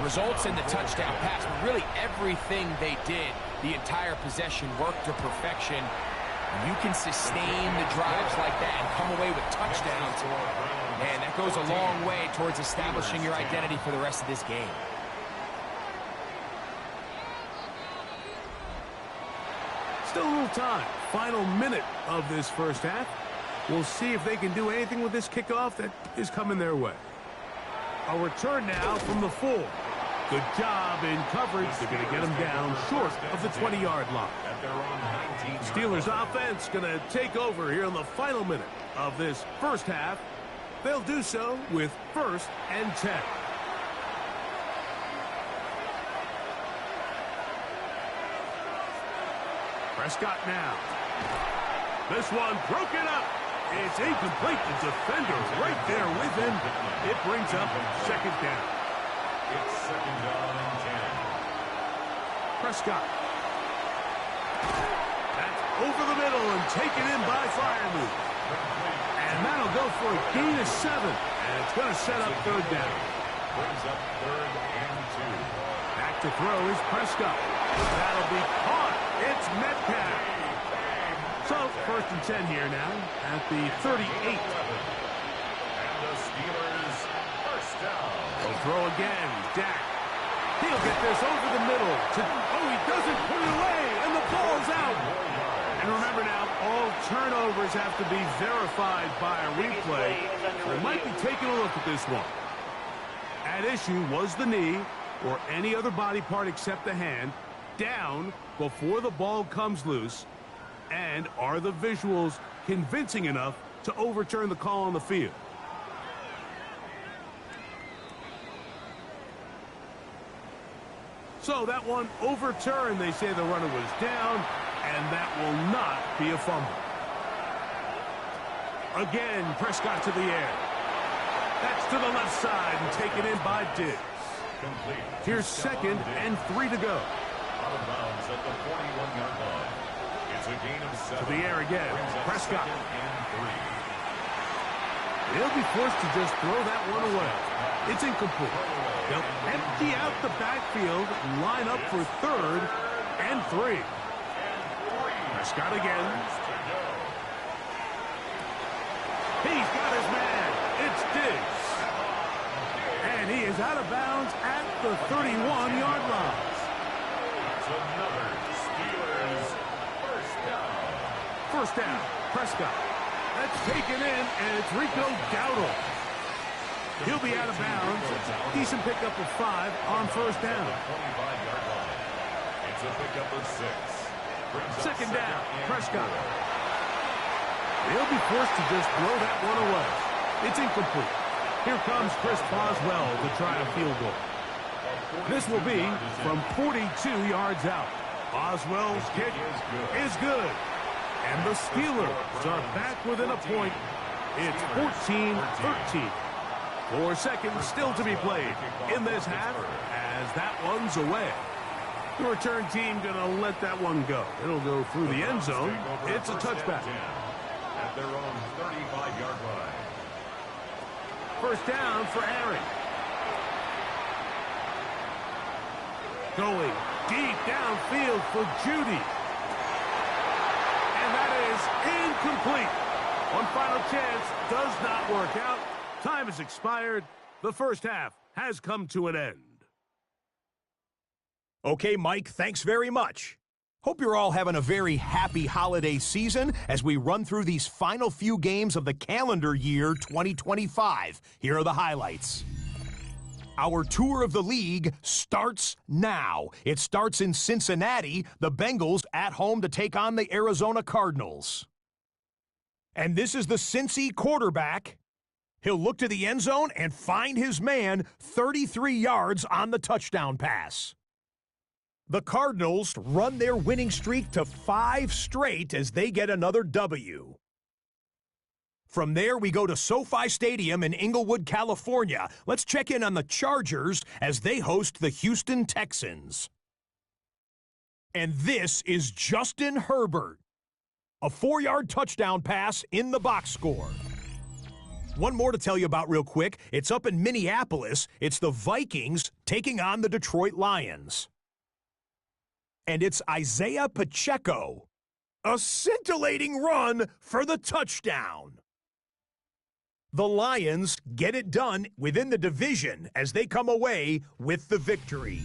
Results in the touchdown pass, but really everything they did, the entire possession worked to perfection. And you can sustain the drives like that and come away with touchdowns. Man, that goes a long way towards establishing your identity for the rest of this game. Still a little time. Final minute of this first half. We'll see if they can do anything with this kickoff that is coming their way. A return now from the 4. Good job in coverage. They're going to get him down short of the 20-yard line. Steelers offense going to take over here in the final minute of this first half. They'll do so with first and 10. Prescott now. This one broken up. It's incomplete. The defender right there with him. It brings up second down. It's second down and 10. Prescott. That's over the middle and taken in by Freiermuth. And that'll go for a gain of 7. And it's going to set up third down. Brings up third and 2. Back to throw is Prescott. That'll be caught. It's Metcalf. So first and 10 here now at the 38. And the Steelers first down. They'll throw again. Dak. He'll get this over the middle. He doesn't put it away, and the ball's out. And remember now, all turnovers have to be verified by a replay. So they might be taking a look at this one. At issue was the knee or any other body part except the hand down before the ball comes loose. And are the visuals convincing enough to overturn the call on the field? So that one overturned. They say the runner was down, and that will not be a fumble. Again, Prescott to the air. That's to the left side and taken in by Diggs. Here's 2nd and 3 to go. Out of bounds at the 41-yard line. It's a gain of 7. To the air again. Prescott. And 3. He'll be forced to just throw that one away. It's incomplete. They'll empty out the backfield, line up for 3rd and 3. Prescott again. He's got his man. It's Diggs. And he is out of bounds at the 31-yard line. It's another Steelers first down. First down, Prescott. That's taken in, and it's Rico Dowdle. He'll be out of bounds. Decent pickup of 5 on first down. 25-yard line. It's a pickup of 6. 2nd down, Prescott. He'll be forced to just throw that one away. It's incomplete. Here comes Chris Boswell to try a field goal. This will be from 42 yards out. Boswell's kick is good. And the Steelers are back within a point. It's 14-13. 4 seconds still to be played in this half as that one's away. The return team going to let that one go. It'll go through the end zone. It's a touchback. At their own 35-yard line. First down for Aaron. Going deep downfield for Judy. And that is incomplete. One final chance does not work out. Time has expired. The first half has come to an end. Okay, Mike, thanks very much. Hope you're all having a very happy holiday season as we run through these final few games of the calendar year 2025. Here are the highlights. Our tour of the league starts now. It starts in Cincinnati, the Bengals at home to take on the Arizona Cardinals. And this is the Cincy quarterback. He'll look to the end zone and find his man 33 yards on the touchdown pass. The Cardinals run their winning streak to 5 straight as they get another W. From there, we go to SoFi Stadium in Inglewood, California. Let's check in on the Chargers as they host the Houston Texans. And this is Justin Herbert. A 4-yard touchdown pass in the box score. One more to tell you about real quick. It's up in Minneapolis. It's the Vikings taking on the Detroit Lions. And it's Isaiah Pacheco. A scintillating run for the touchdown. The Lions get it done within the division as they come away with the victory.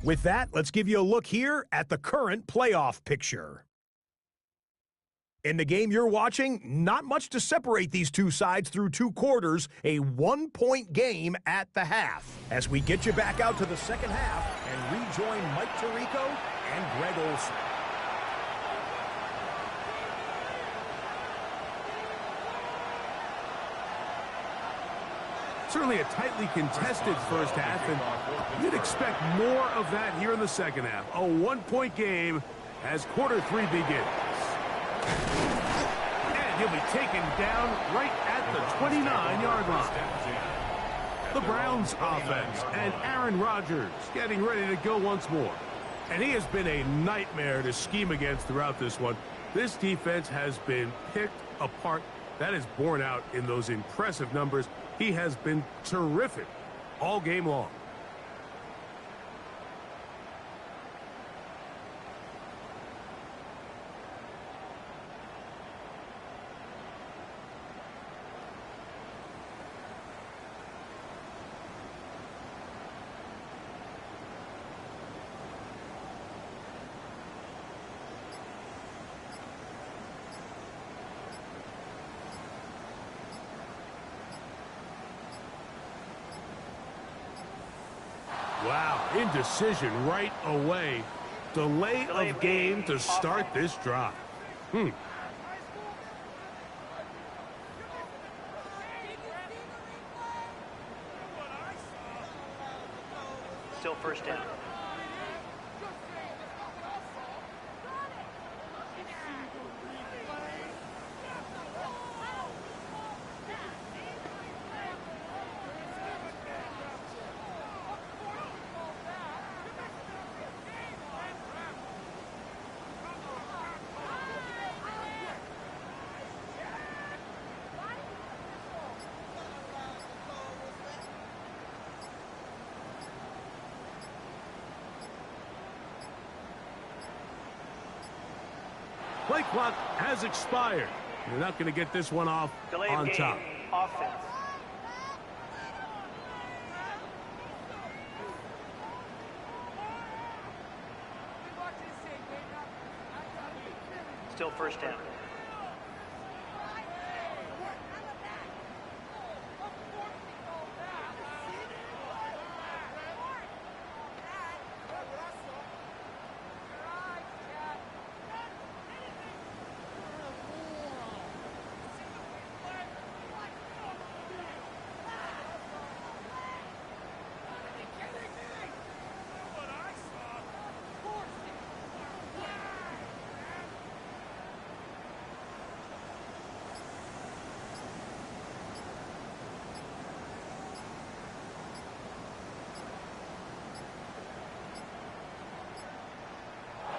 With that, let's give you a look here at the current playoff picture. In the game you're watching, not much to separate these two sides through 2 quarters, a 1-point game at the half. As we get you back out to the second half and rejoin Mike Tirico and Greg Olson. Certainly a tightly contested first half, and you'd expect more of that here in the second half. A 1-point game as quarter 3 begins. And he'll be taken down right at the 29-yard line. The Browns offense and Aaron Rodgers getting ready to go once more. And he has been a nightmare to scheme against throughout this one. This defense has been picked apart. That is borne out in those impressive numbers. He has been terrific all game long. Wow, indecision right away. Delay of game to start this drive. Still first down. Play clock has expired. You're not going to get this one off on top. Offense. Still first down.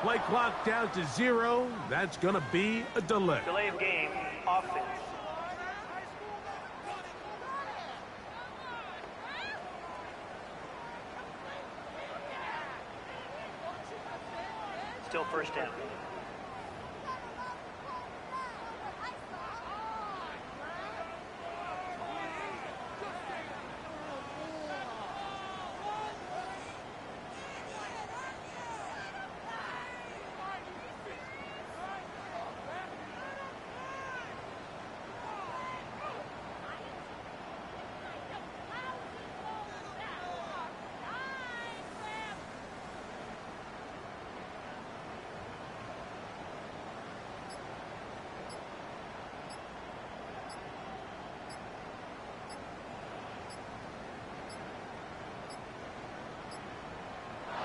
Play clock down to 0. That's going to be a delay. Delay of game. Offense. Still first down.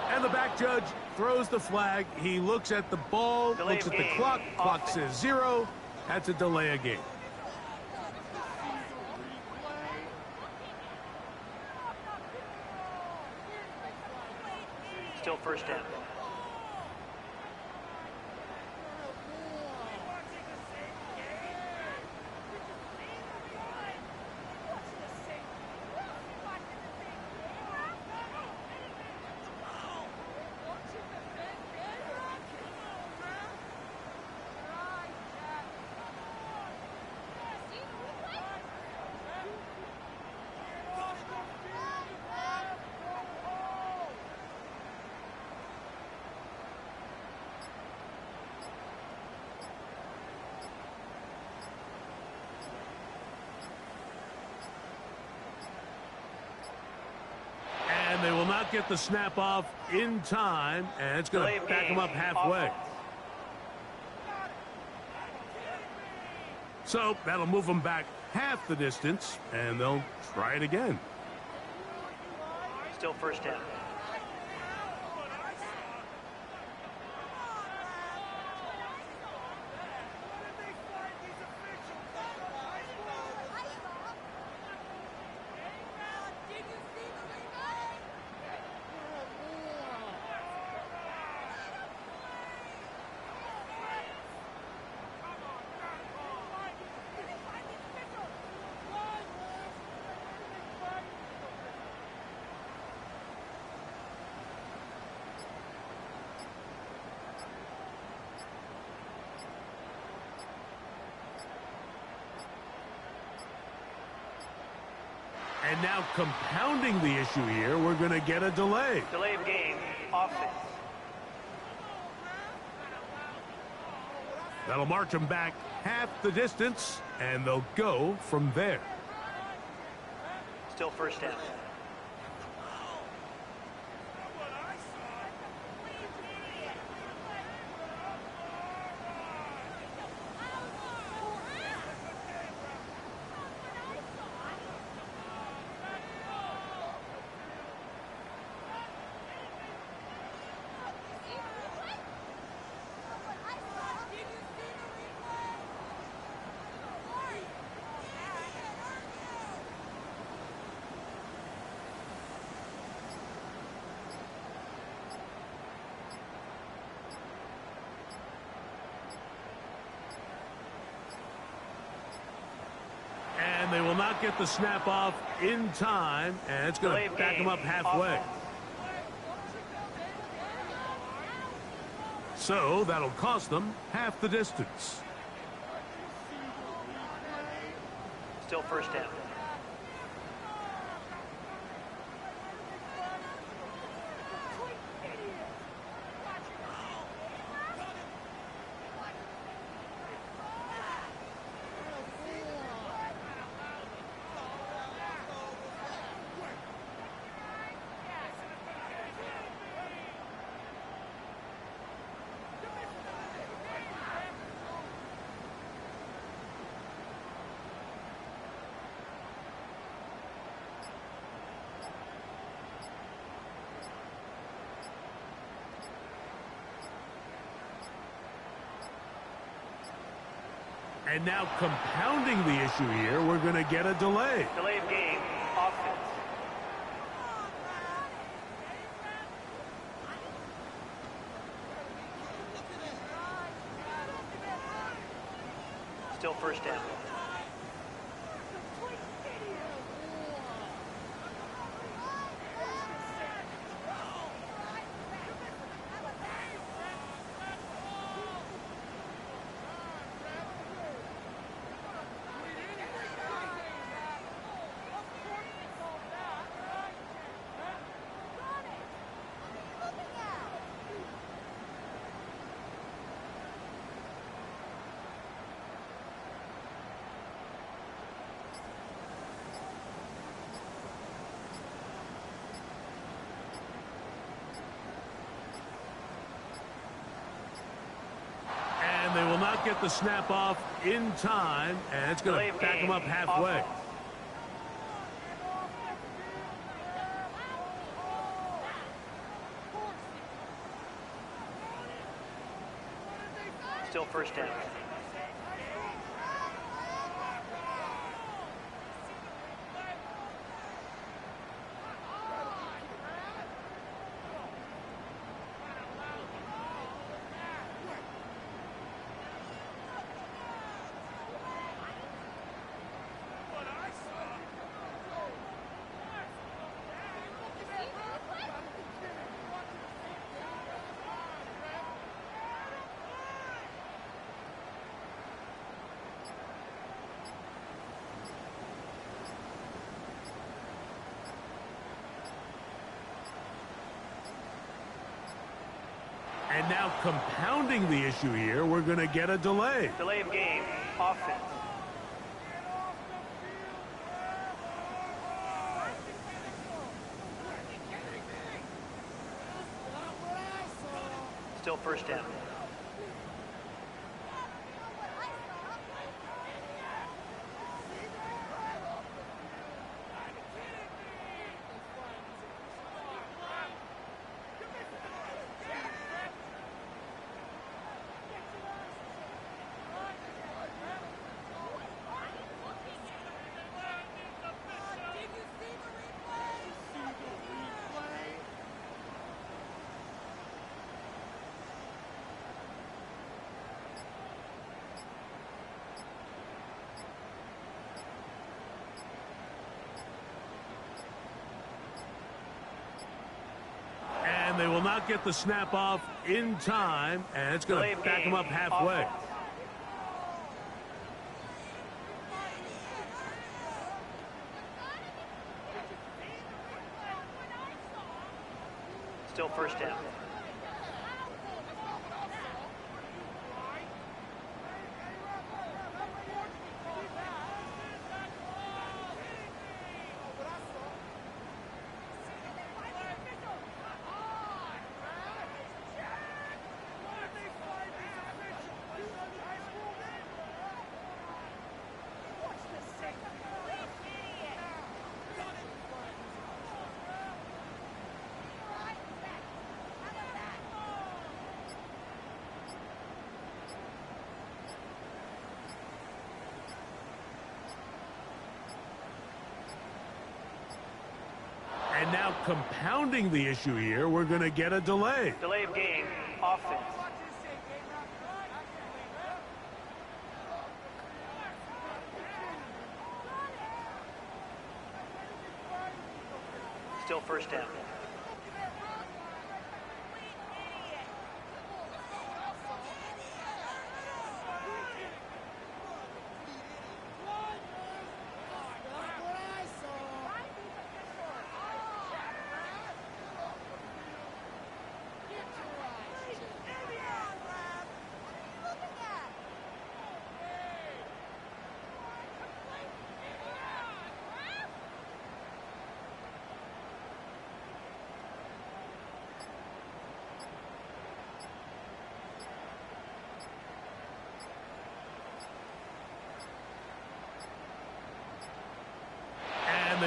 And the back judge throws the flag. He looks at the ball, looks at the clock. Clock says 0. That's a delay of game. Still first down. And they will not get the snap off in time, and it's going to back them up halfway. So that'll move them back half the distance, and they'll try it again. Still first down. And now compounding the issue here, we're going to get a delay. Delay of game. Offense. That'll march them back half the distance, and they'll go from there. Still first down. And they will not get the snap off in time, and it's going to back them up halfway. So that'll cost them half the distance. Still first down. And now compounding the issue here, we're going to get a delay. Delay of game, offense. Still first down. And they will not get the snap off in time, and it's going to back them up halfway. Still first down. And now compounding the issue here, we're going to get a delay. Delay of game, offense. Still first down. And they will not get the snap off in time, and it's going to back them up halfway. Offense. Still first down. And now compounding the issue here, we're going to get a delay. Delay of game, offense. Still first down.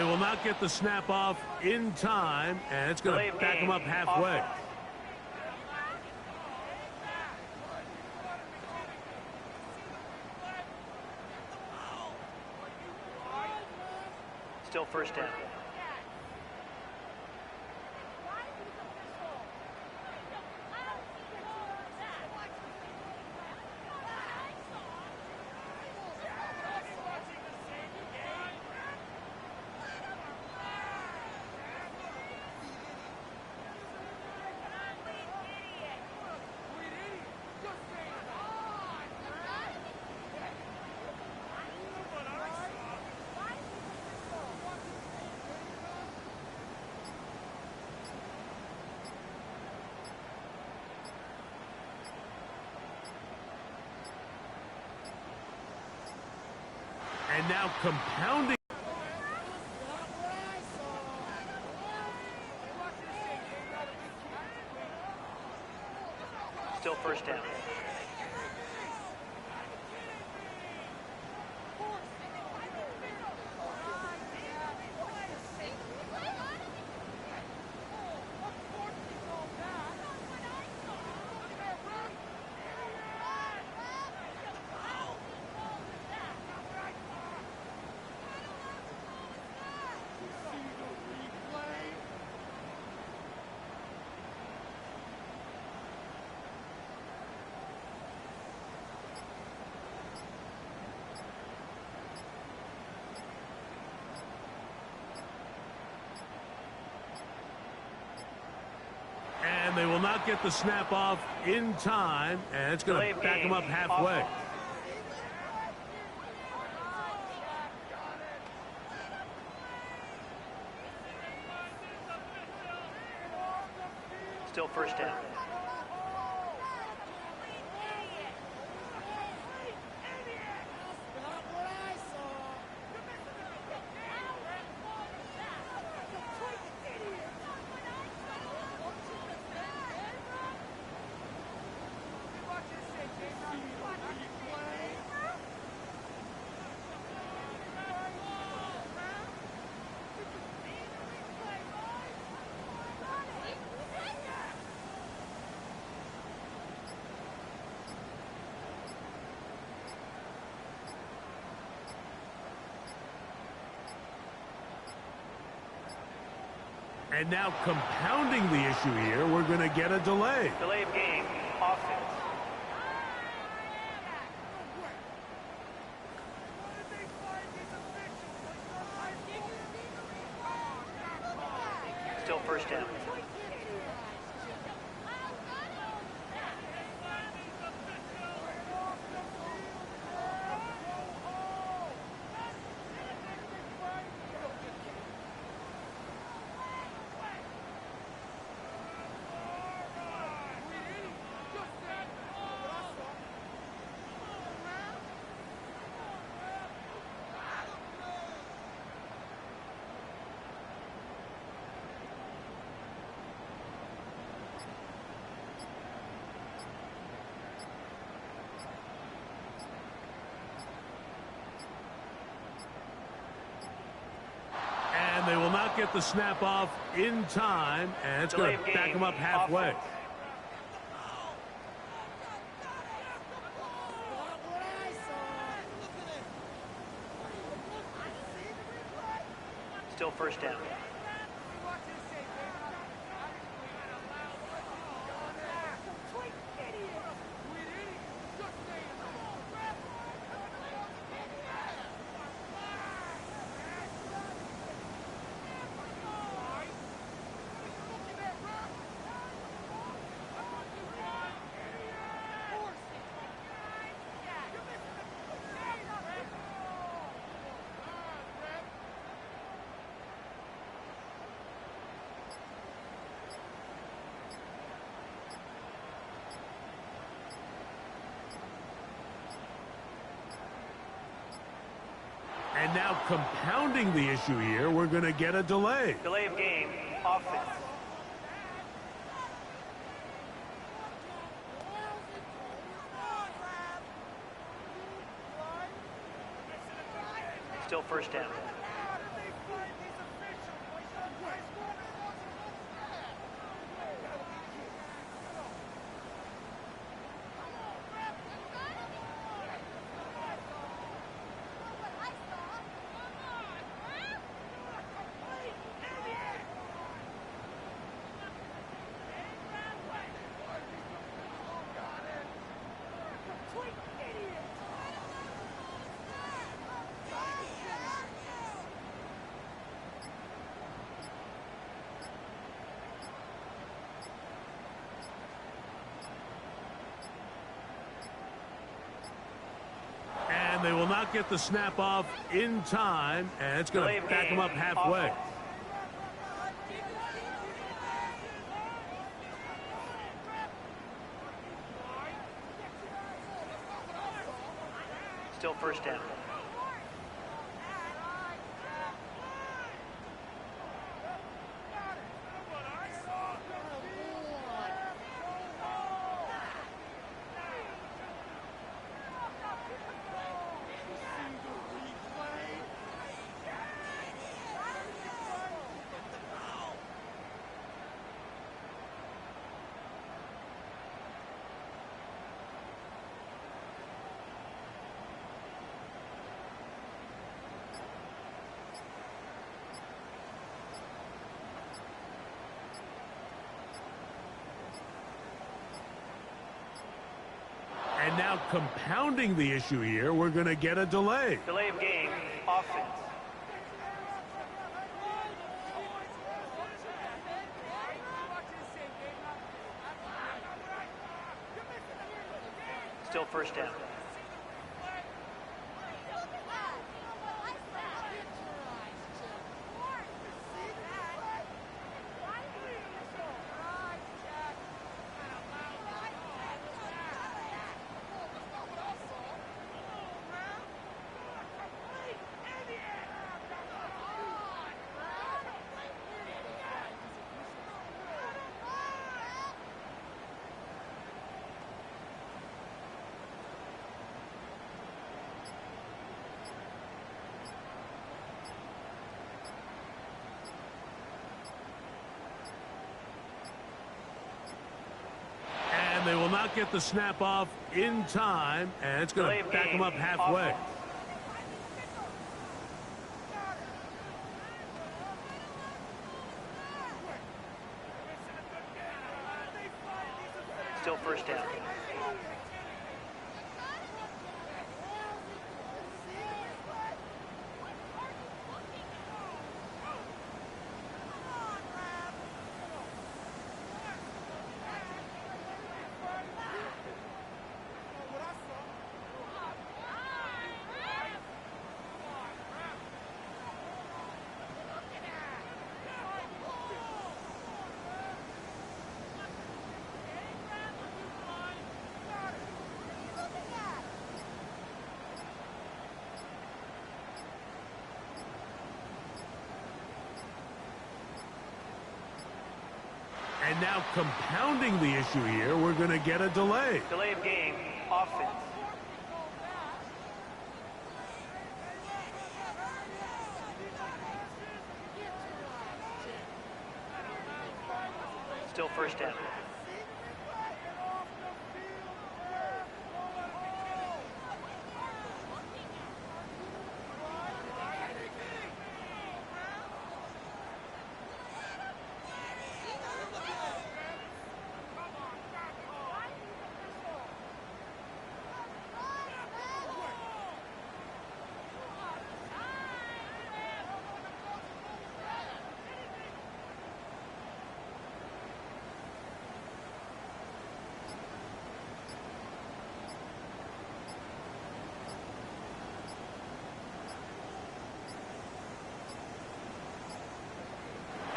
they will not get the snap off in time, and it's going to back them up halfway. Still first down. And now compounding. Still first down. And they will not get the snap off in time, and it's going to back them up halfway. Still first down. And now compounding the issue here, we're going to get a delay. Delay of game, offense. Still first down. And they will not get the snap off in time, and it's going to back them up halfway. Still first down. And now compounding the issue here, we're going to get a delay. Delay of game, offense. Still first down. And they will not get the snap off in time, and it's going to back them up halfway. Still first down. And now compounding the issue here, we're going to get a delay. Delay of game, offense. Still first down. And they will not get the snap off in time, and it's going to back them up halfway. Still first down. And now compounding the issue here, we're going to get a delay. Delay of game, offense. Still first down.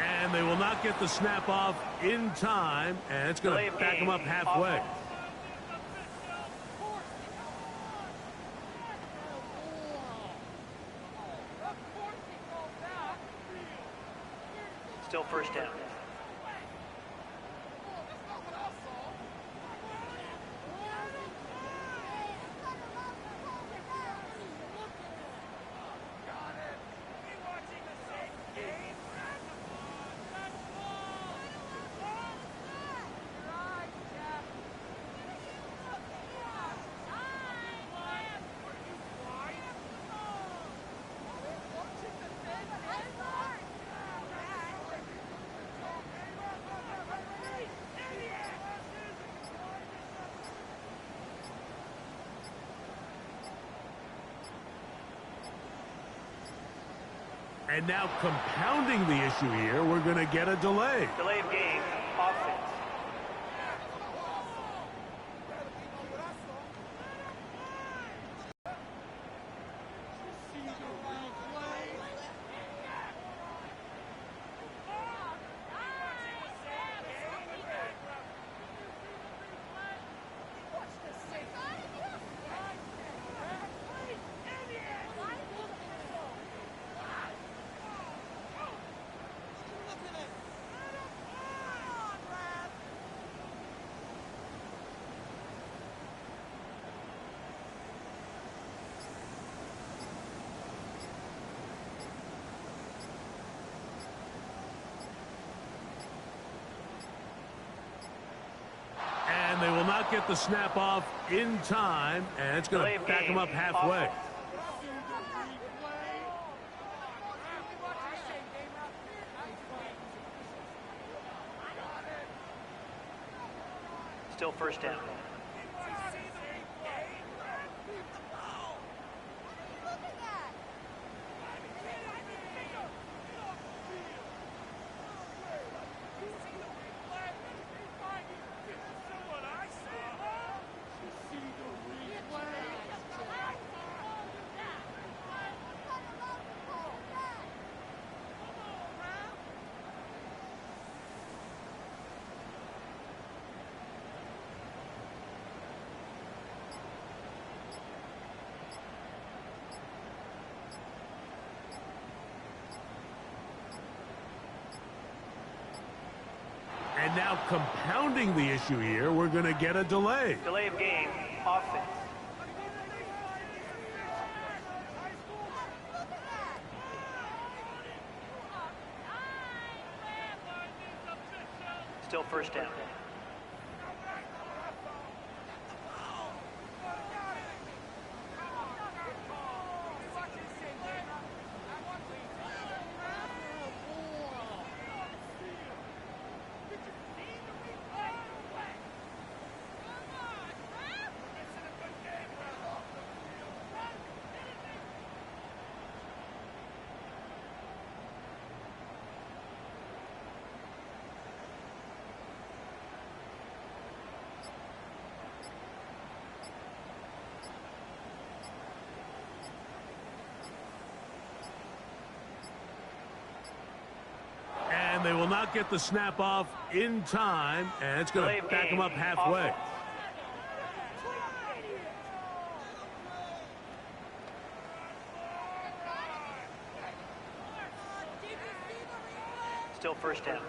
And they will not get the snap off in time, and it's going to back them up halfway. Still first down. And now compounding the issue here, we're going to get a delay. Delay of game, offense. they will not get the snap off in time, and it's going to back them up halfway. Still first down. And now compounding the issue here, we're going to get a delay. Delay of game, offense. Still first down. They will not get the snap off in time, and it's going to back them up halfway. Still first down.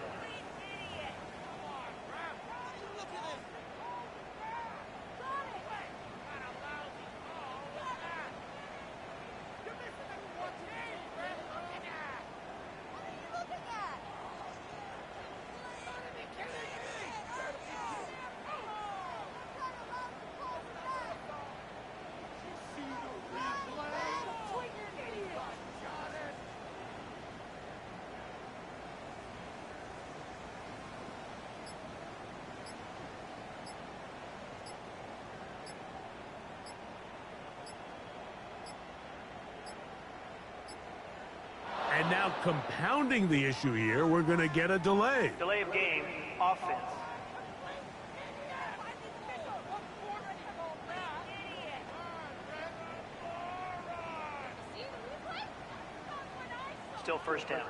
And now compounding the issue here, we're going to get a delay. Delay of game, offense. Still first down.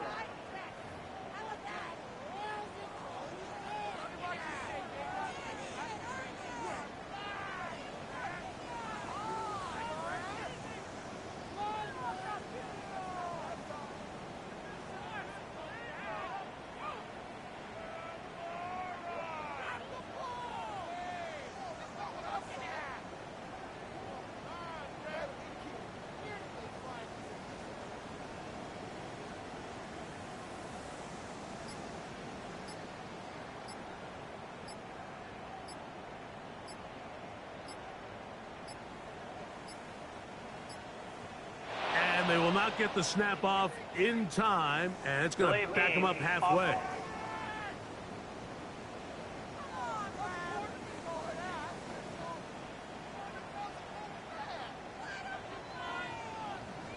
They will not get the snap off in time, and it's going to back them up halfway.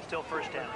Still first down.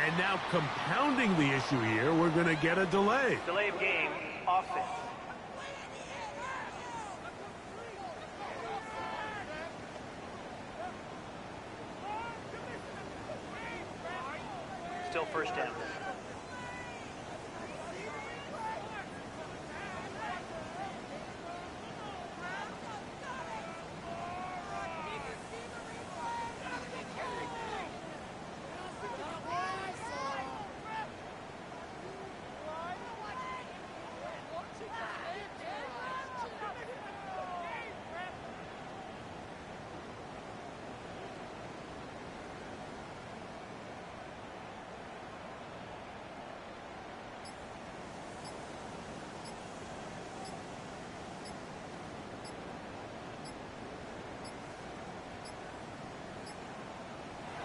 And now compounding the issue here, we're going to get a delay. Delay of game, offense. Still first down.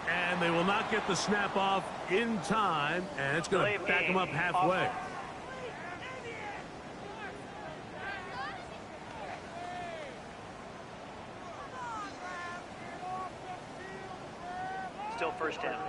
And they will not get the snap off in time, and it's going to back them up halfway. Still first down.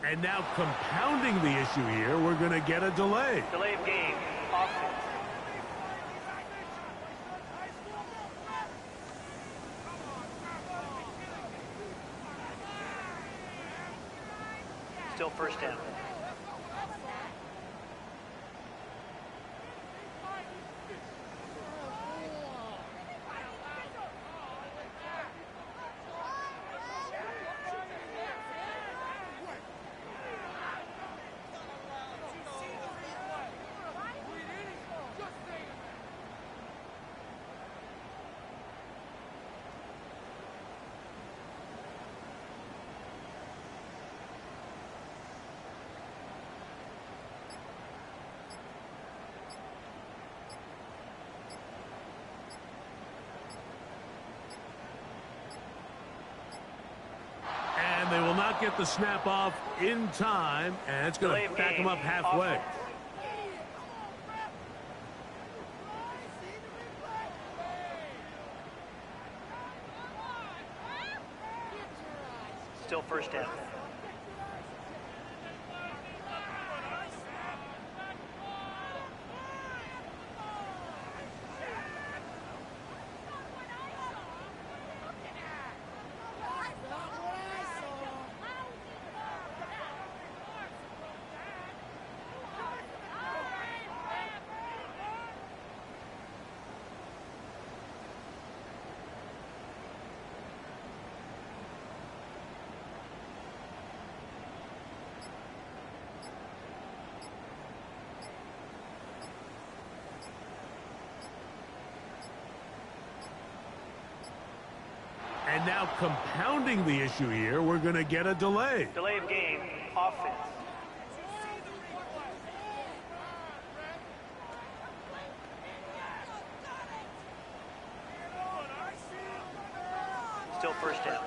And now compounding the issue here, we're going to get a delay. Delay of game. Offense. Still first down. They will not get the snap off in time, and it's going to back them up halfway. Still first down. And now compounding the issue here, we're going to get a delay. Delay of game. Offense. Still first down.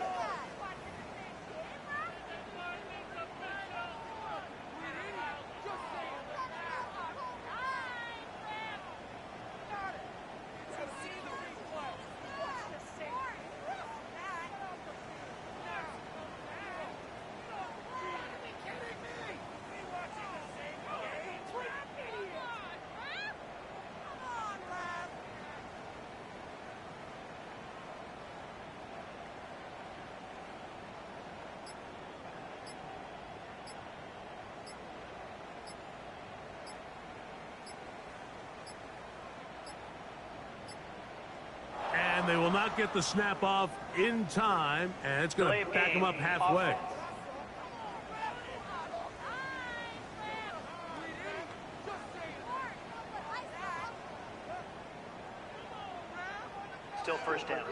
And they will not get the snap off in time, and it's going to back them up halfway. Still first down.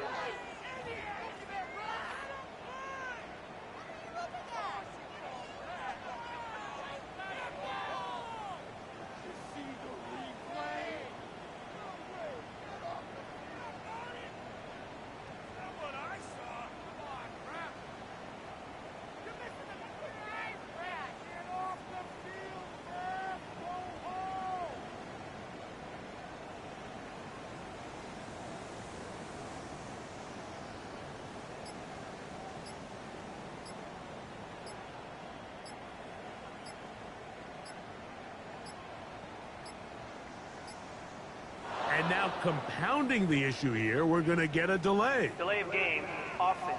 now compounding the issue here, we're going to get a delay. Delay of game, offense.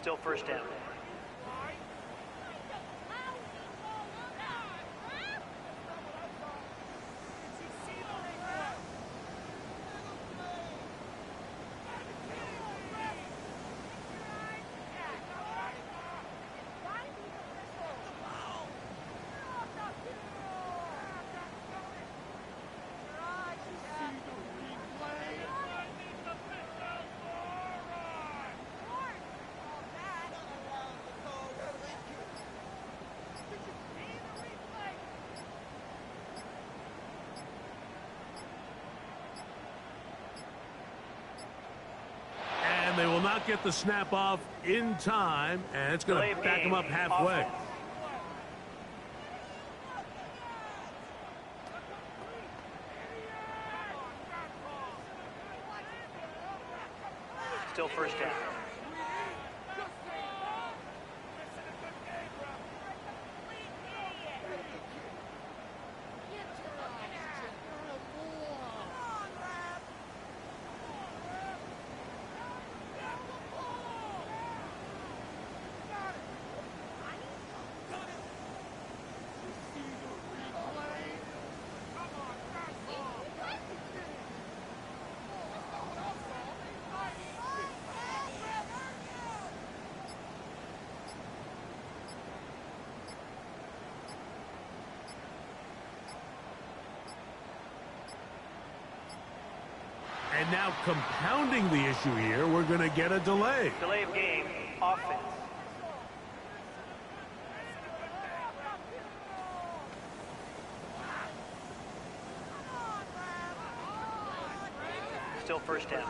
Still first down. And they will not get the snap off in time, and it's going to back them up halfway. Still first down. And now compounding the issue here, we're going to get a delay. Delay of game, offense. Still first down.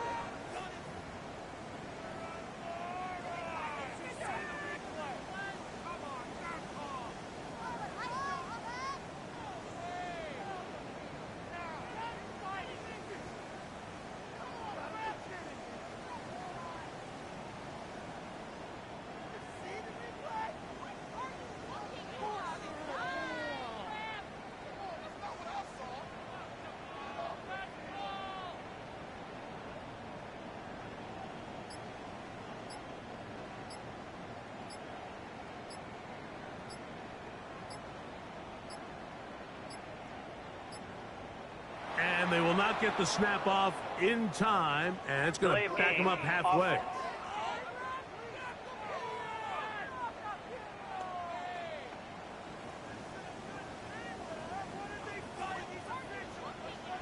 And they will not get the snap off in time, and it's going to back them up halfway.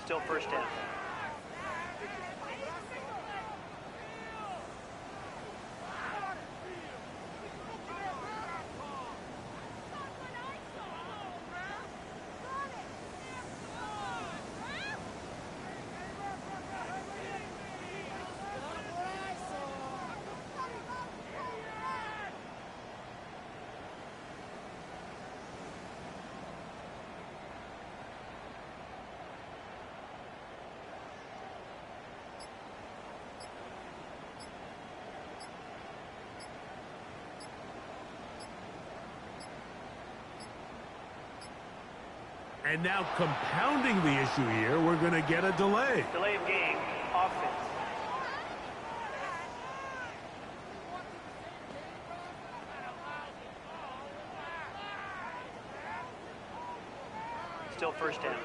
Still first down. And now compounding the issue here, we're going to get a delay. Delay of game, offense. Still first down.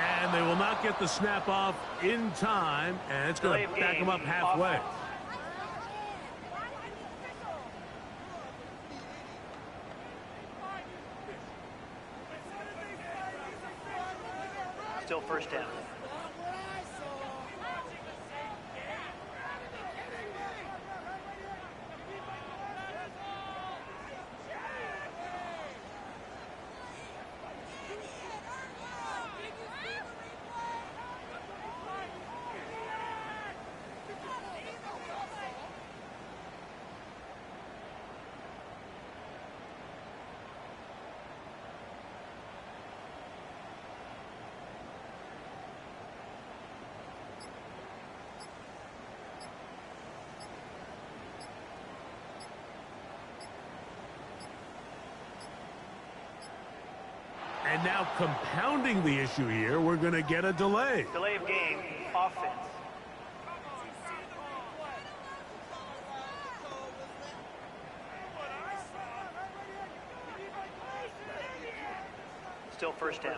And they will not get the snap off in time, and it's going to back them up halfway. Still first down. And now compounding the issue here, we're going to get a delay. Delay of game, offense. Still first down.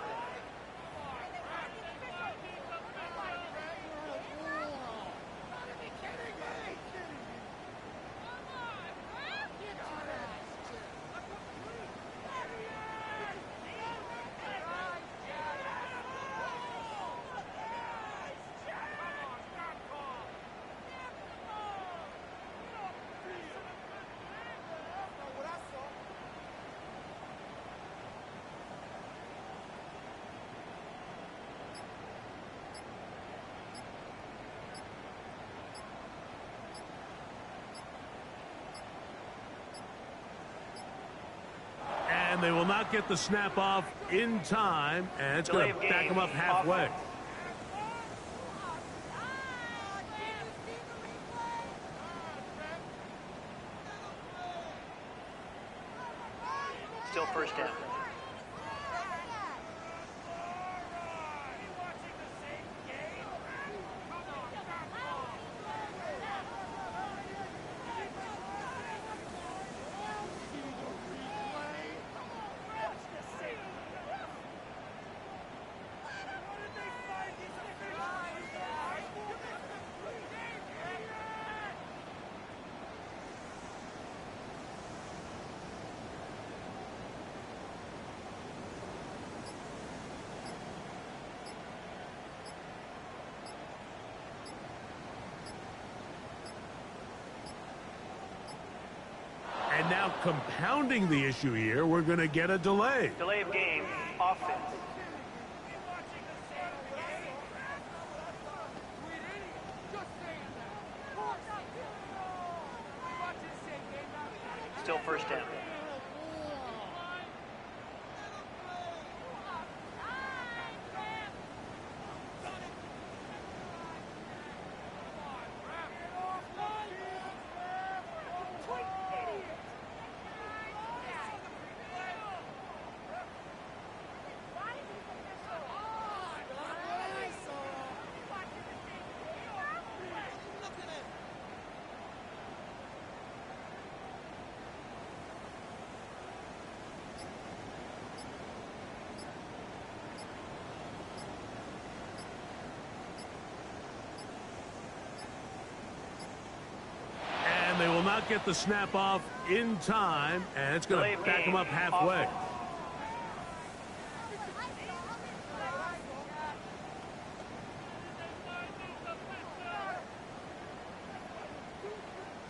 And they will not get the snap off in time, and it's going to back them up halfway. Still first down. And now compounding the issue here, we're going to get a delay. Delay of game, offense. Still first down. They will not get the snap off in time, and it's going to back them up halfway.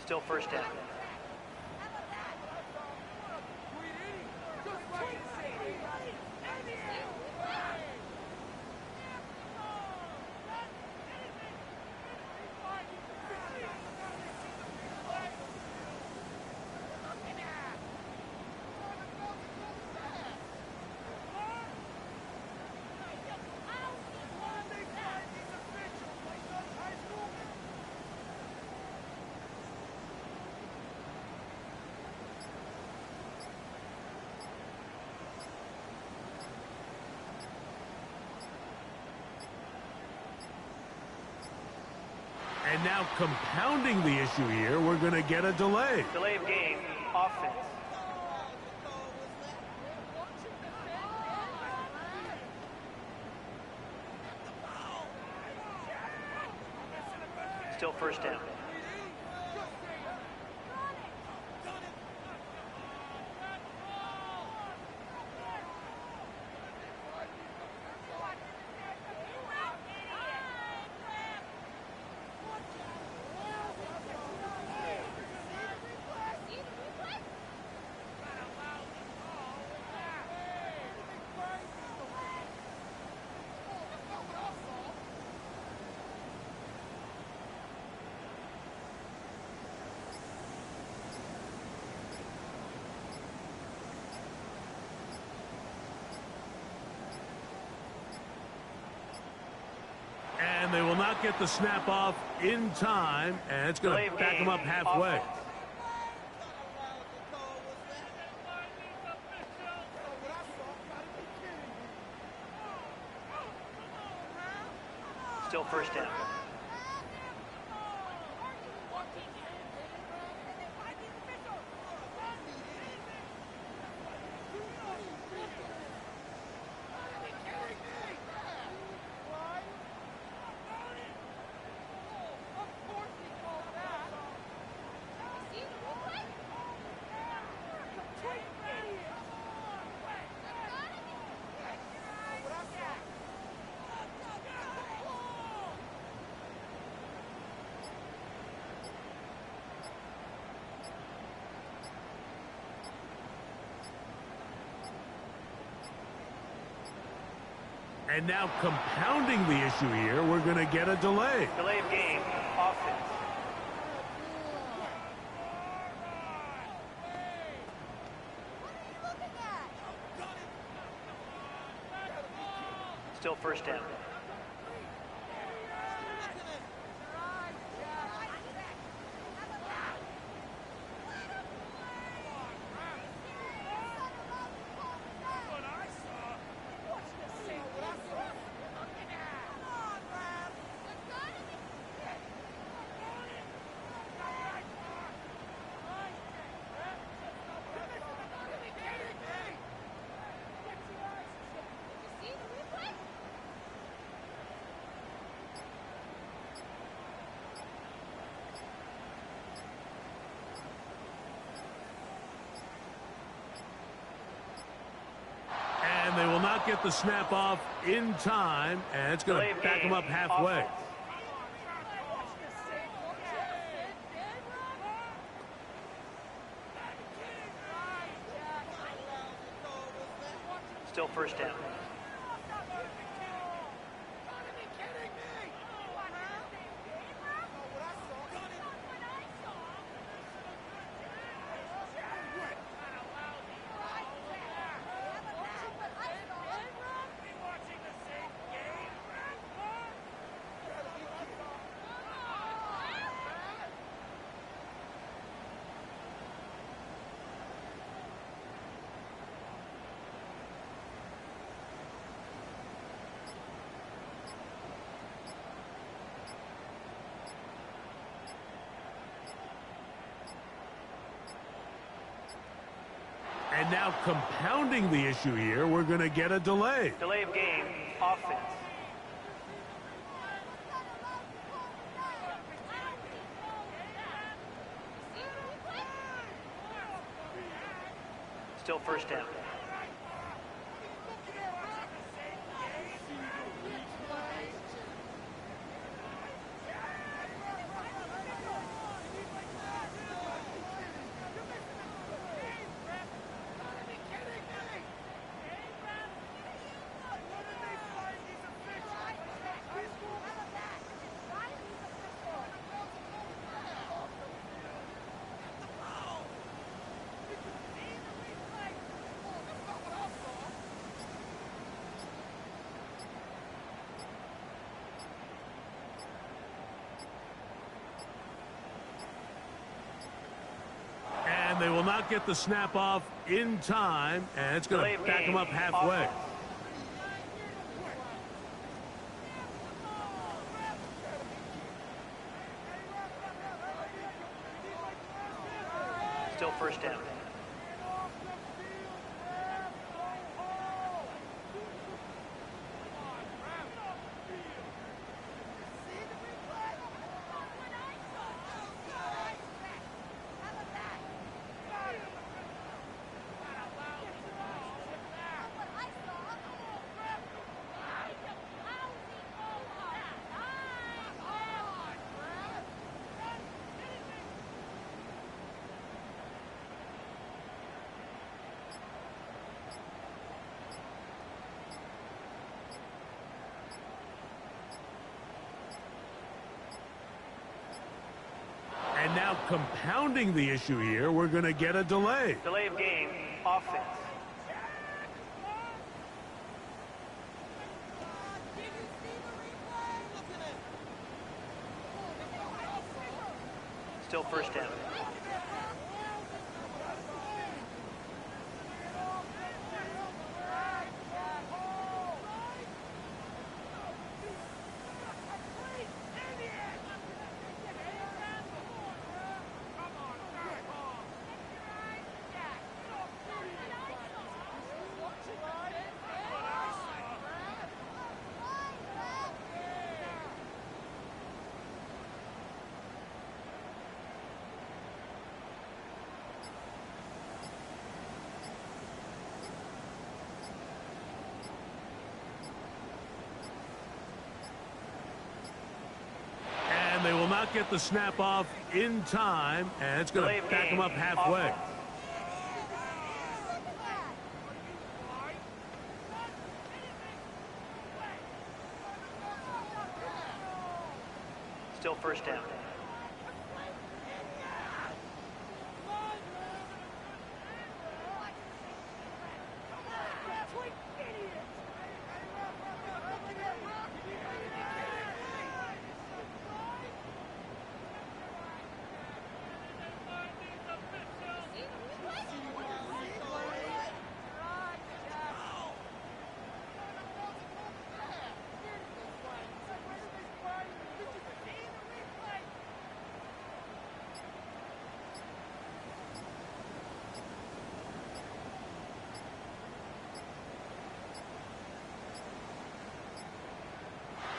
Still first down. And now compounding the issue here, we're going to get a delay. Delay of game, offense. Still first down. And they will not get the snap off in time, and it's going to back them up halfway. Still first down. And now compounding the issue here, we're going to get a delay. Delay of game, offense. Still first down. And they will not get the snap off in time, and it's going to back them up halfway. Still first down. And now compounding the issue here, we're going to get a delay. Delay of game, offense. Still first down. And they will not get the snap off in time, and it's going to back them up halfway. Still first down. And now compounding the issue here, we're going to get a delay. Delay of game, offense. Still first down. They will not get the snap off in time, and it's going to back them up halfway. Still first down.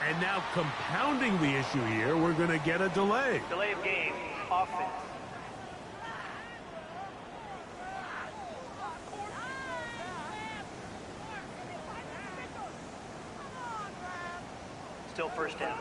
And now compounding the issue here, we're going to get a delay. Delay of game. Offense. Still first down.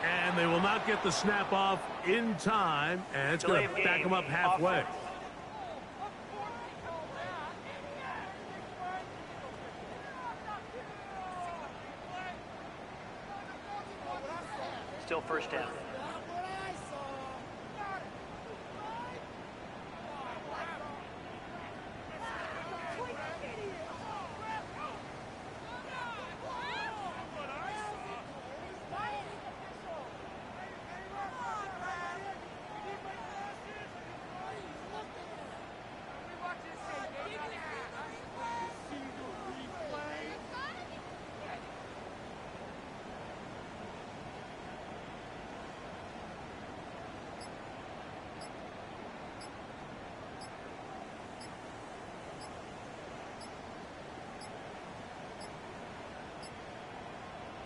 And they will not get the snap off in time, and it's going to back them up halfway. Offense. Still first down.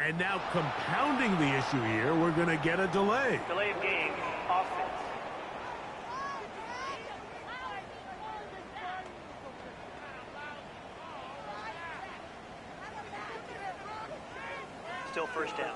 And now compounding the issue here, we're going to get a delay. Delay of game. Offense. Still first down.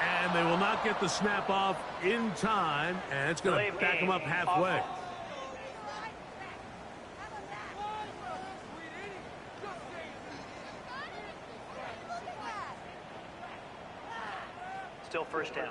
And they will not get the snap off in time, and it's going to back them up halfway. Still first down.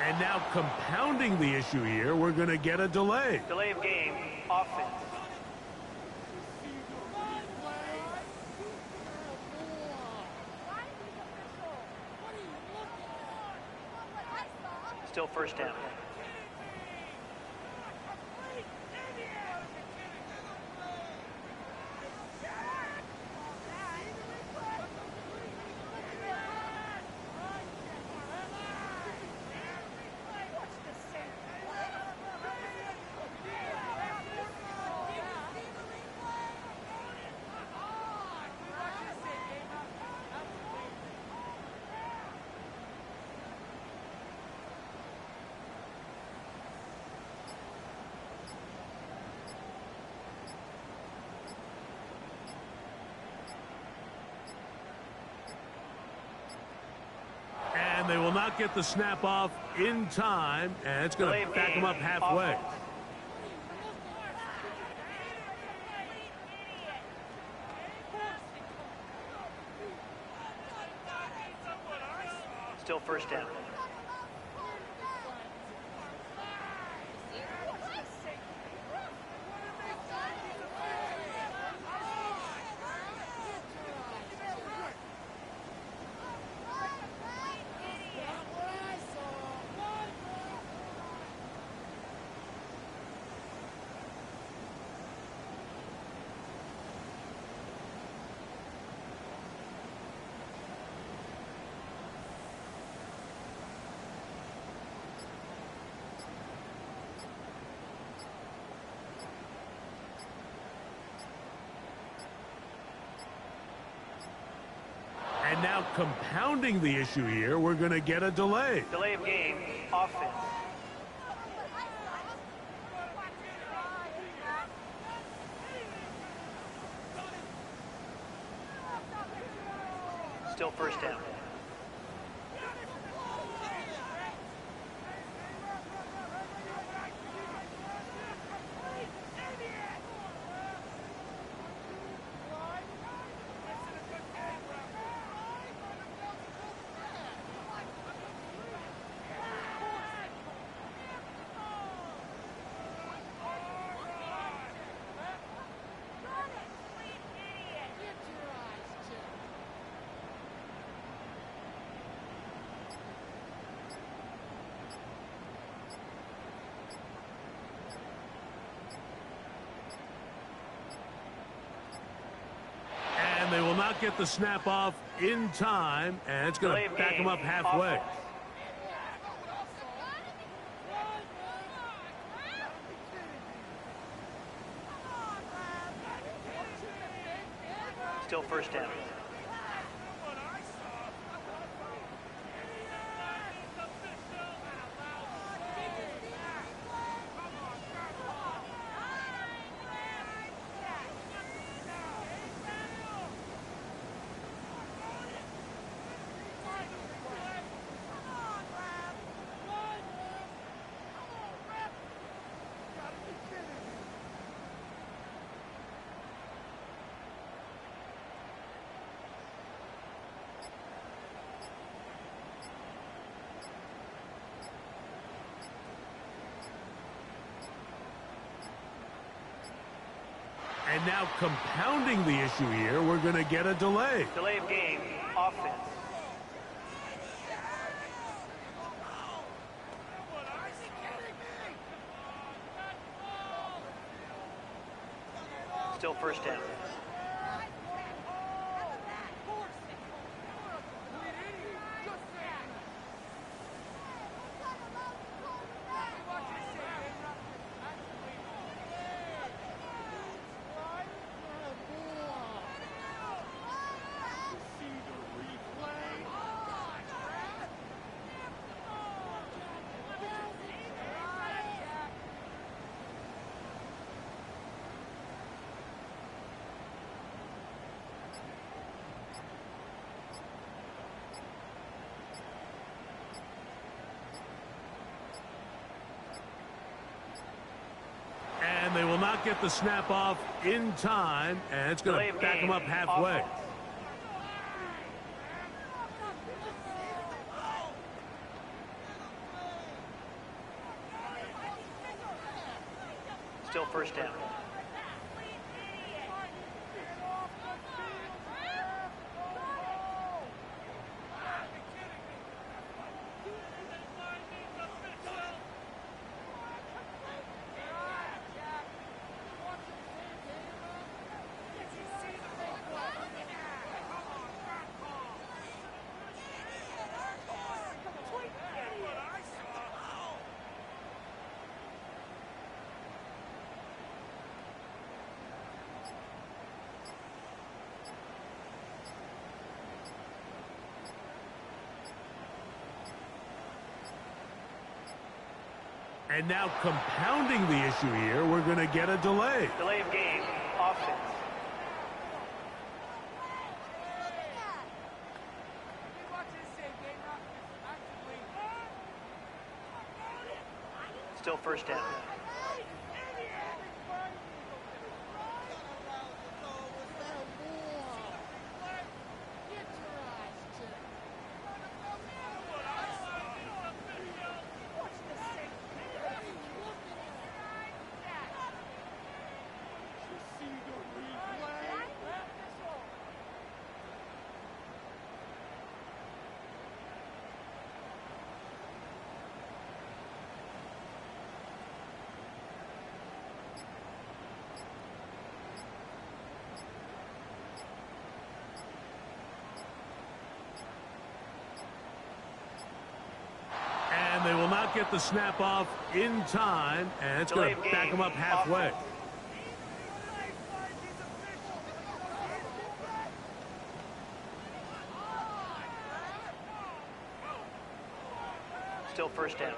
And now compounding the issue here, we're going to get a delay. Delay of game, offense. Still first down. And they will not get the snap off in time, and it's going to back them up halfway. Still first down. And now compounding the issue here, we're going to get a delay. Delay of game, offense. Still first down. And they will not get the snap off in time, and it's going to back them up halfway. Still first down. And now compounding the issue here, we're going to get a delay. Delay of game, offense. Still first down. And they will not get the snap off in time, and it's going to back them up halfway. Still first down. And now compounding the issue here, we're going to get a delay. Delay of game, offense. Still first down. And they will not get the snap off in time, and it's going to back them up halfway. Still first down.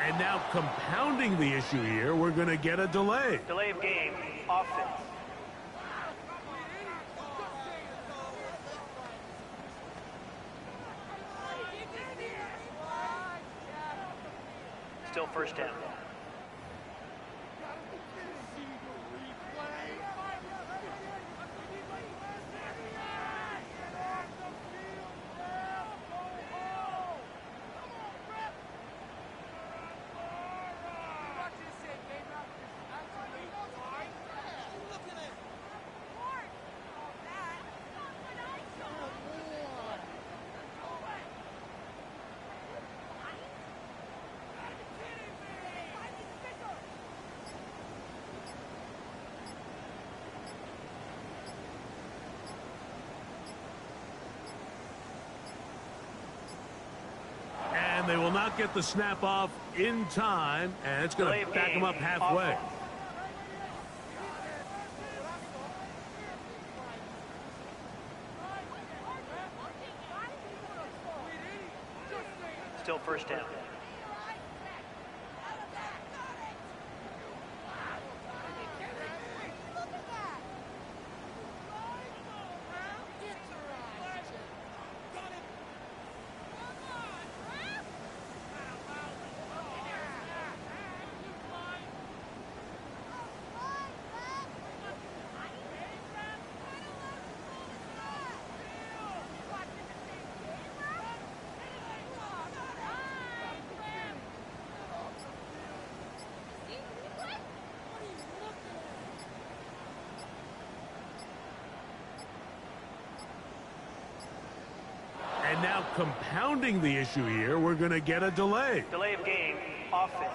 And now compounding the issue here, we're going to get a delay. Delay of game, offense. Still first down. And they will not get the snap off in time, and it's going to back them up halfway. Still first down. And now compounding the issue here, we're going to get a delay. Delay of game, offense.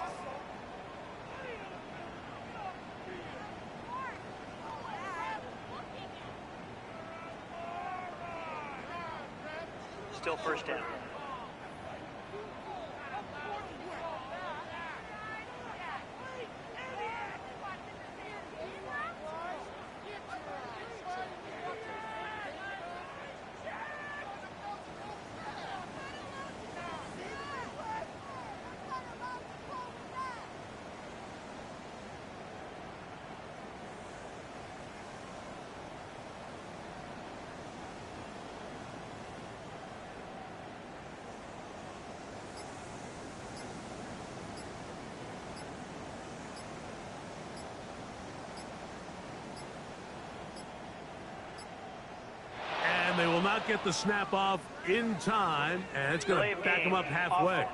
Still first down. not get the snap off in time, and it's going to back them up halfway. Offense.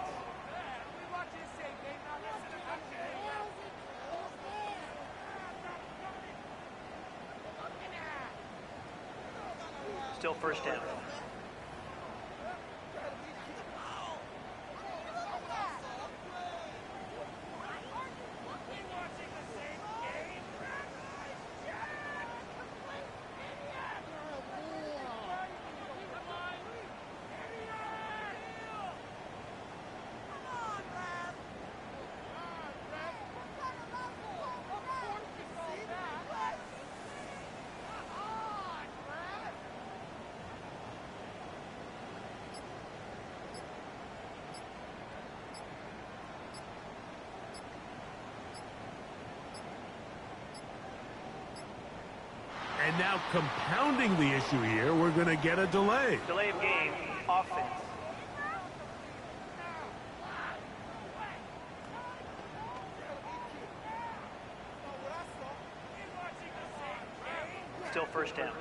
Still first down. And now compounding the issue here, we're going to get a delay. Delay of game. Offense. Still first down.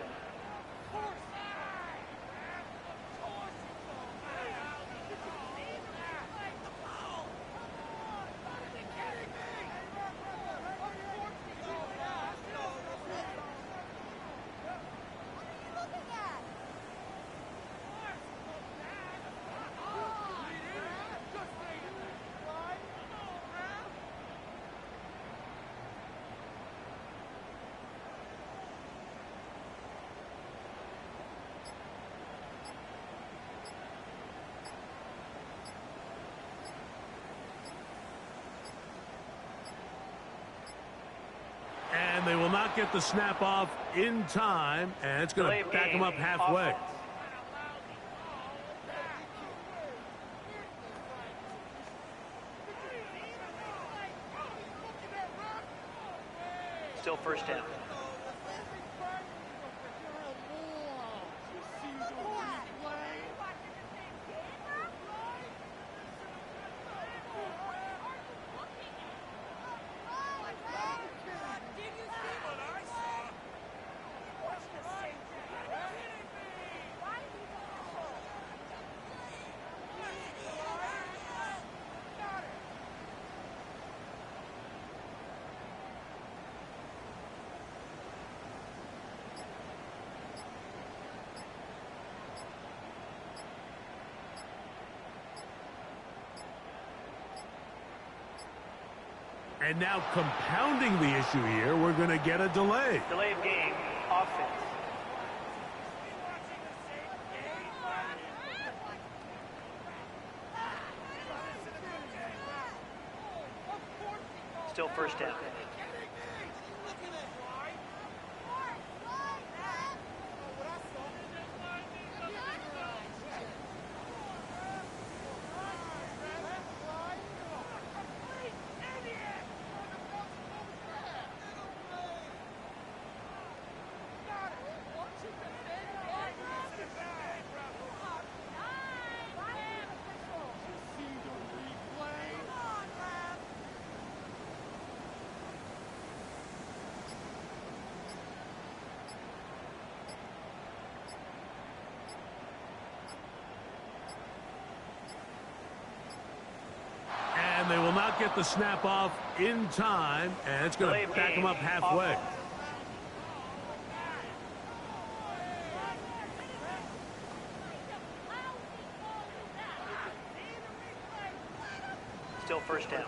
And they will not get the snap off in time, and it's going to back them up halfway. Offense. Still first down. And now compounding the issue here, we're going to get a delay. Delay of game. Offense. Still first down. And they will not get the snap off in time, and it's going to back them up halfway. Still first down.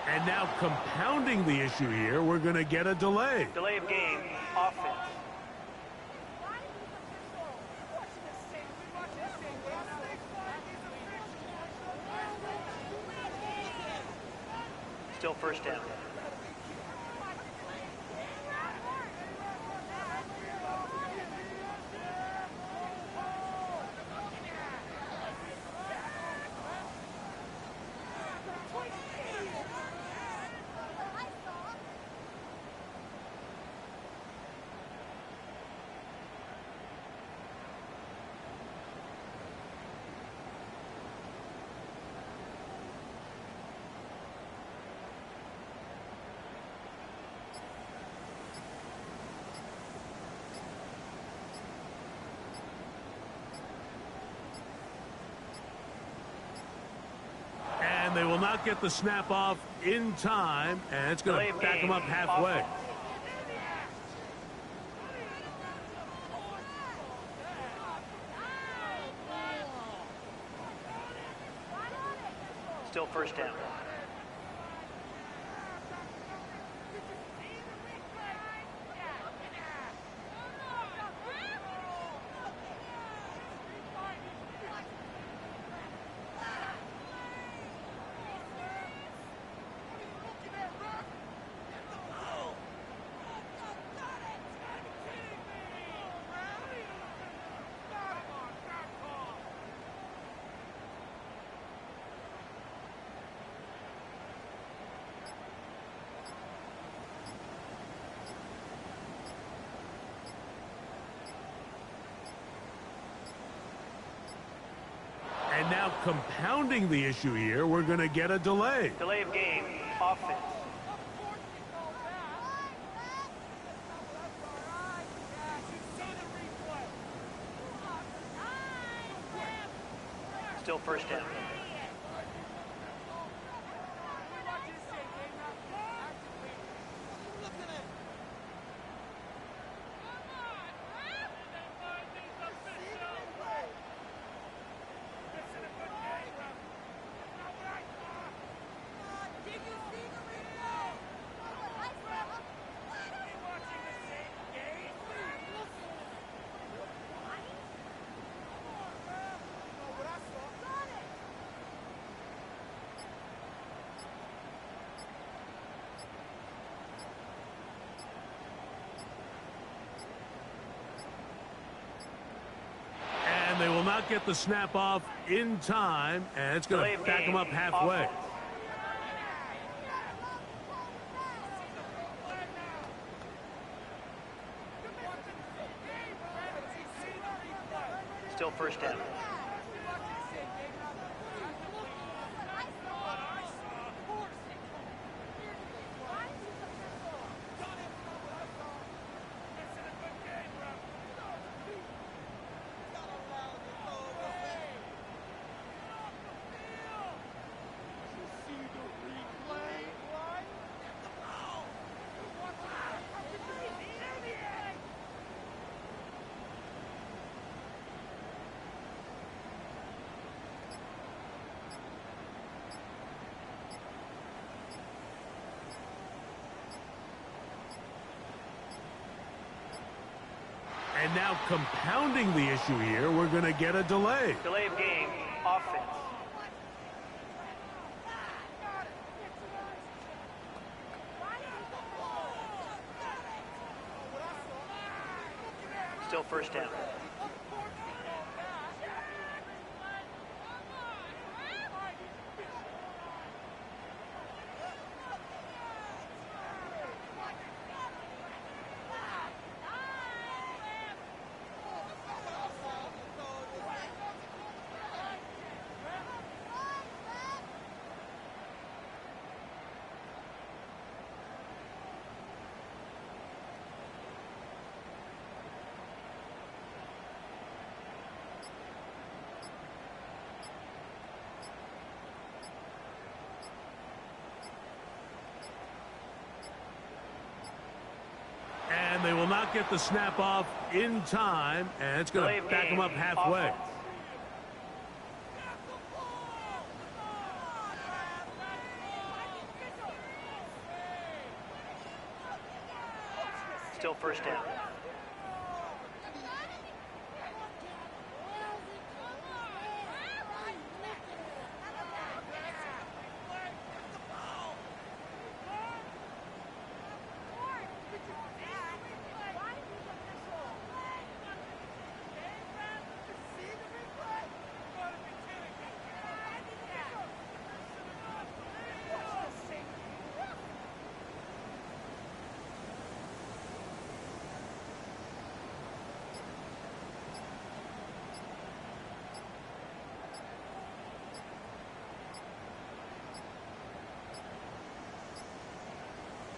And now compounding the issue here, we're going to get a delay. Delay of game. Offense. Still first down. And they will not get the snap off in time, and it's going to back them up halfway. Still first down. And now compounding the issue here, we're going to get a delay. Delay of game, offense. Still first down. And they will not get the snap off in time, and it's going to back them up halfway. Still first down. And now compounding the issue here, we're going to get a delay. Delay of game, offense. Still first down. And they will not get the snap off in time, and it's going to back them up halfway. Offense. Still first down.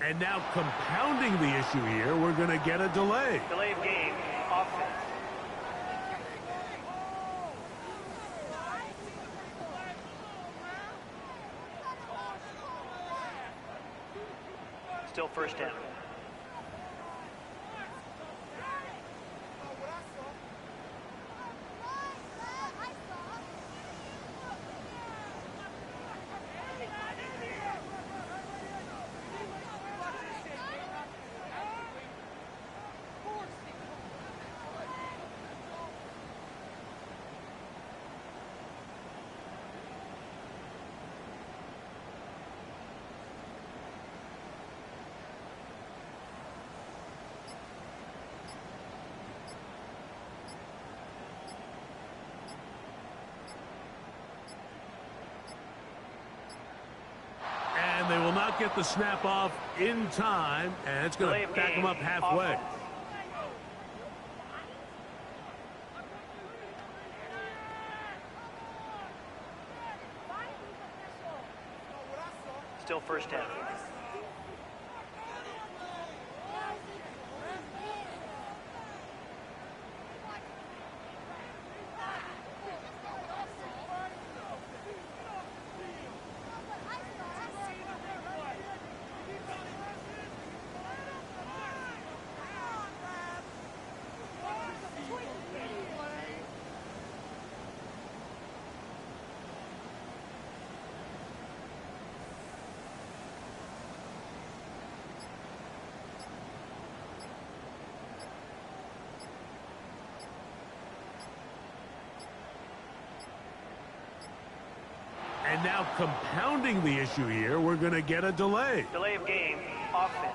And now compounding the issue here, we're going to get a delay. Delay of game, offense. Still first down. And they will not get the snap off in time, and it's going to back them up halfway. Offense. Still first down. And now compounding the issue here, we're going to get a delay. Delay of game, offense.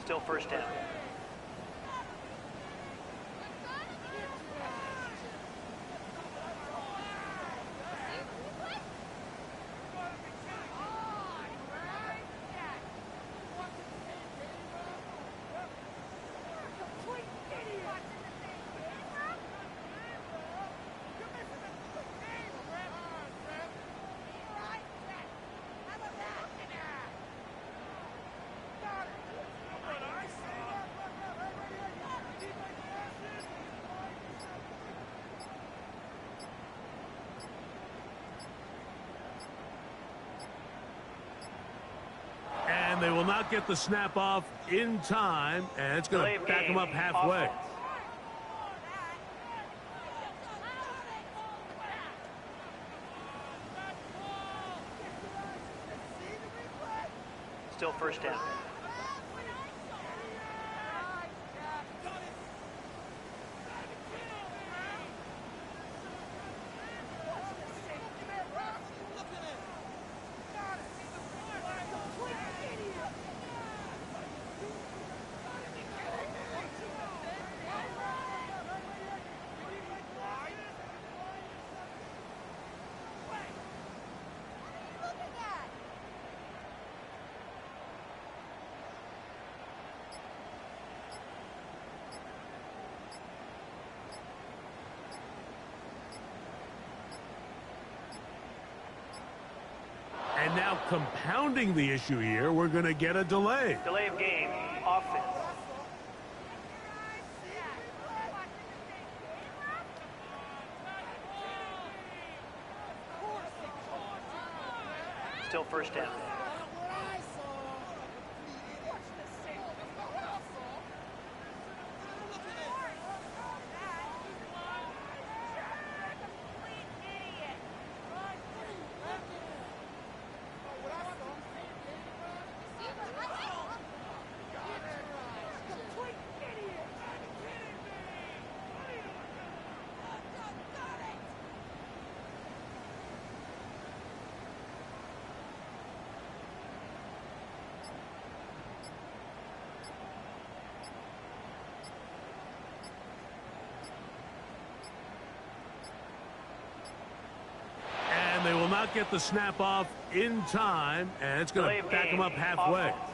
Still first down. And they will not get the snap off in time, and it's going to back them up halfway. Offense. Still first down. And now compounding the issue here, we're going to get a delay. Delay of game, offense. Still first down. They will not get the snap off in time, and it's going to back them up halfway. Offense.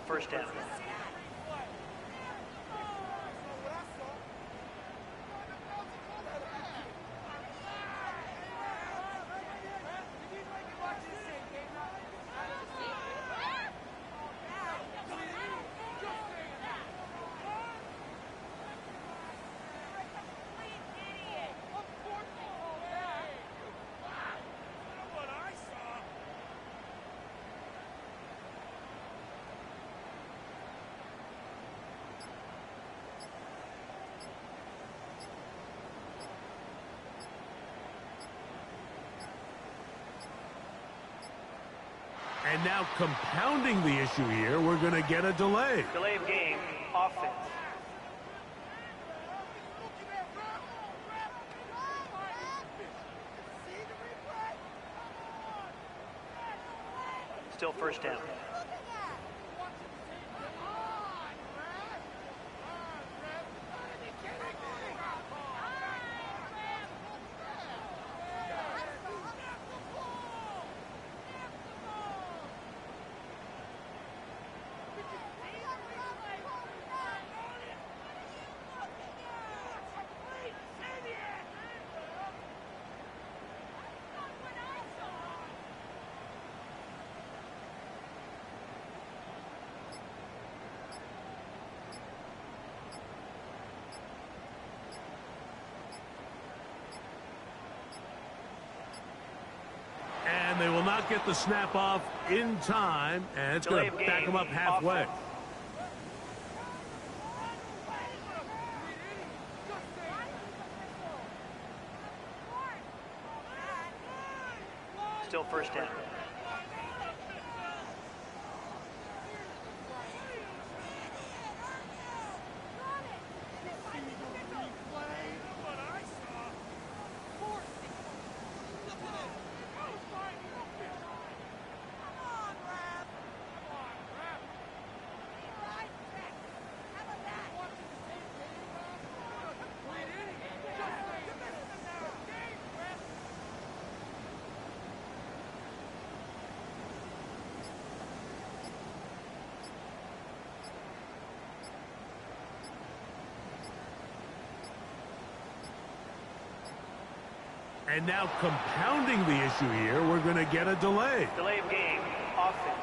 first down. And now compounding the issue here, we're going to get a delay. Delay of game, offense. Still first down. And they will not get the snap off in time, and it's going to back them up halfway. Offense. Still first down. And now compounding the issue here, we're going to get a delay. Delay of game, offense.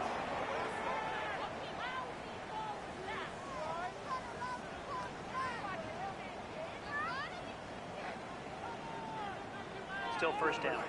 Still first down.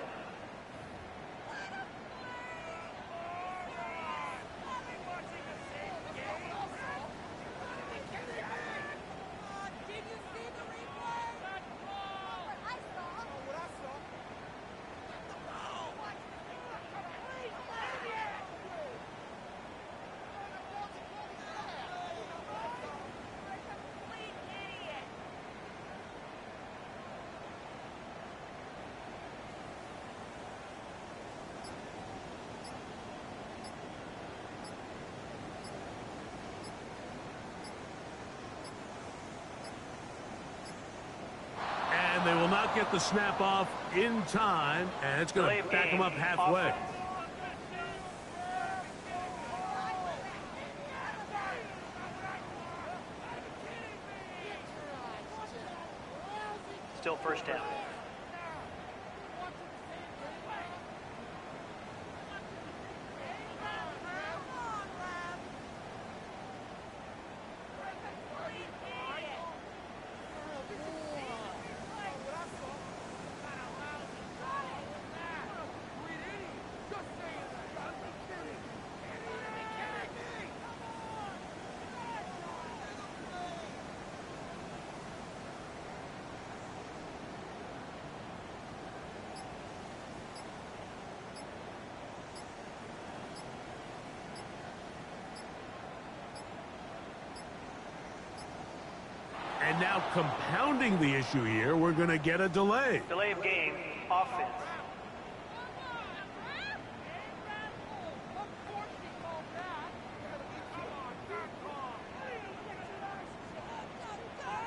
And they will not get the snap off in time, and it's going to back them up halfway. Still first down. And now compounding the issue here, we're going to get a delay. Delay of game, offense.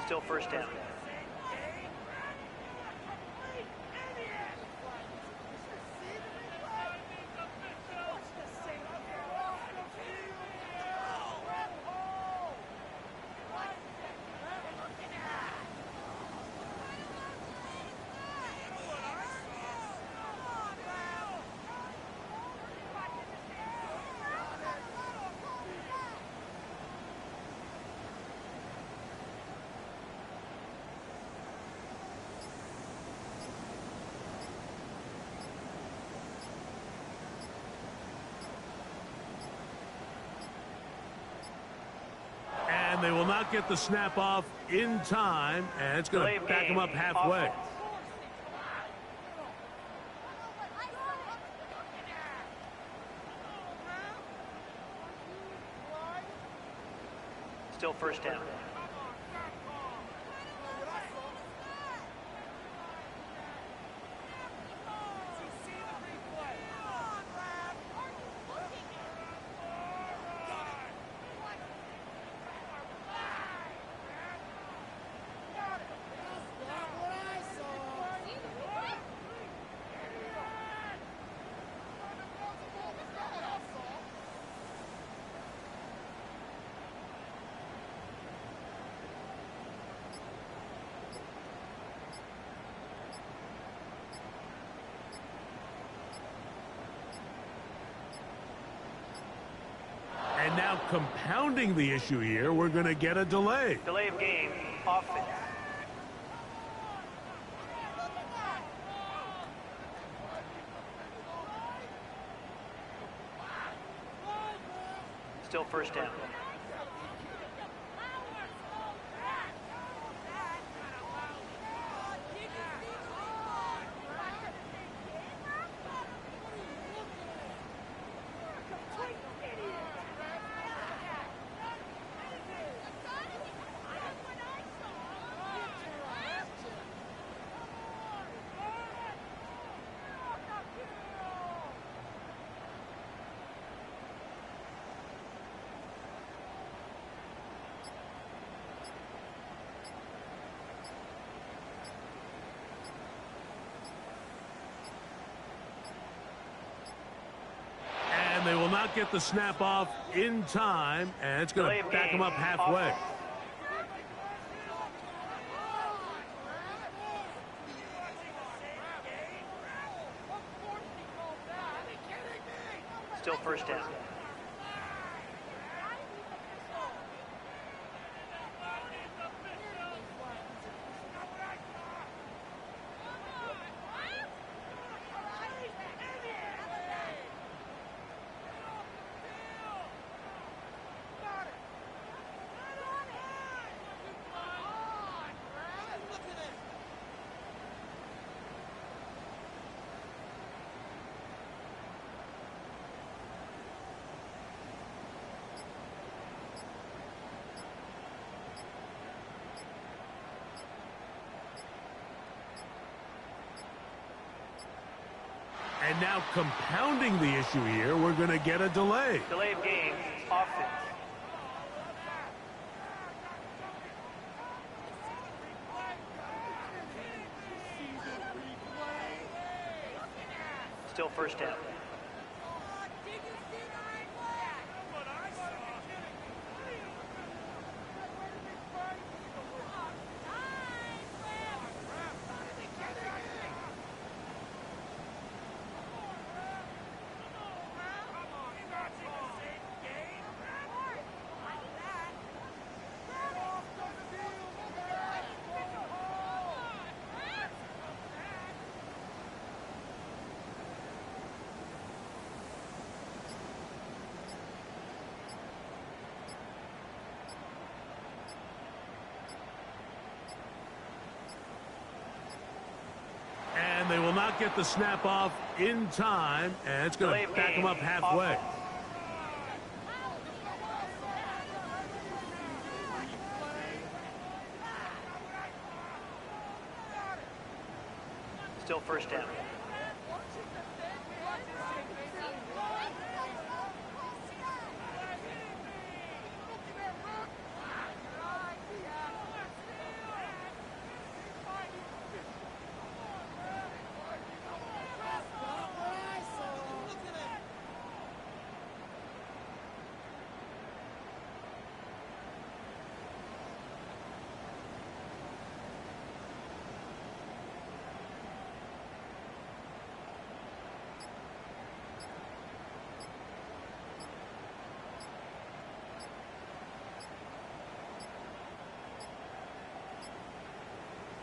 Still first down. And they will not get the snap off in time, and it's going to back them up halfway. Offense. Still first down. And now compounding the issue here, we're going to get a delay. Delay of game. Offense. Still first down. And they will not get the snap off in time, and it's going to back them up halfway. Still first down. And now compounding the issue here, we're going to get a delay. Delay of game. Offense. Still first down. And they will not get the snap off in time, and it's going to back them up halfway. Still first down.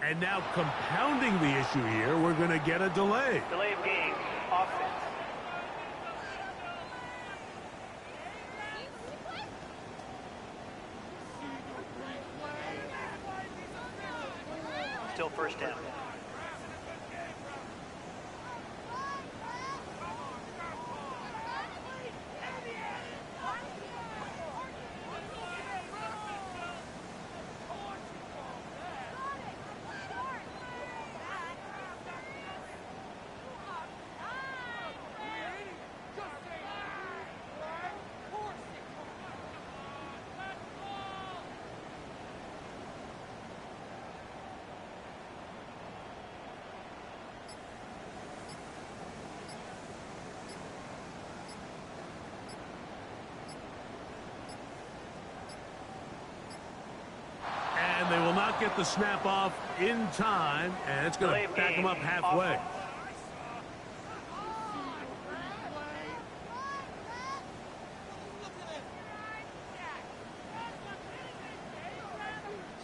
And now compounding the issue here, we're going to get a delay. Delay of game. Offense. Still first down. And they will not get the snap off in time, and it's going to back them up halfway.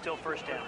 Still first down.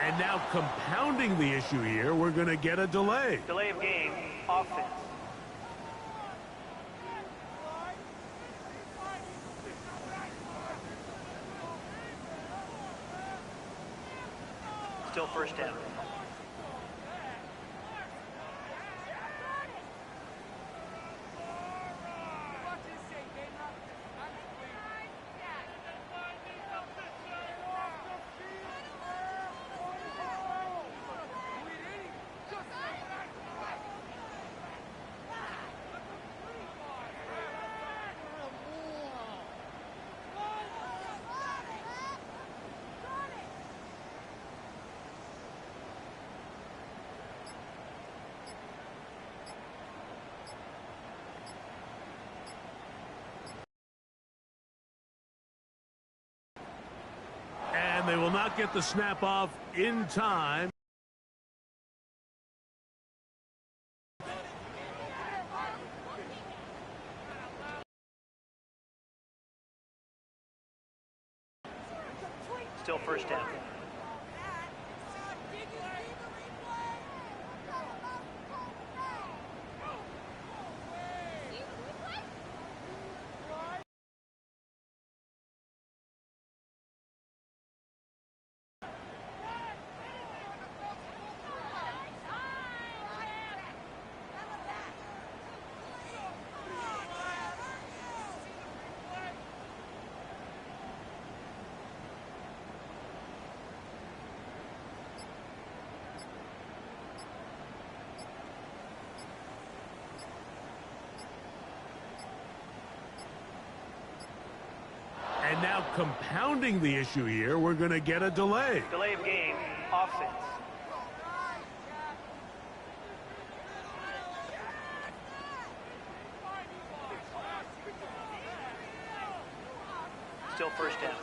And now compounding the issue here, we're going to get a delay. Delay of game, offense. Still first down. And they will not get the snap off in time. Still first down. And now compounding the issue here, we're going to get a delay. Delay of game, offense. Still first down.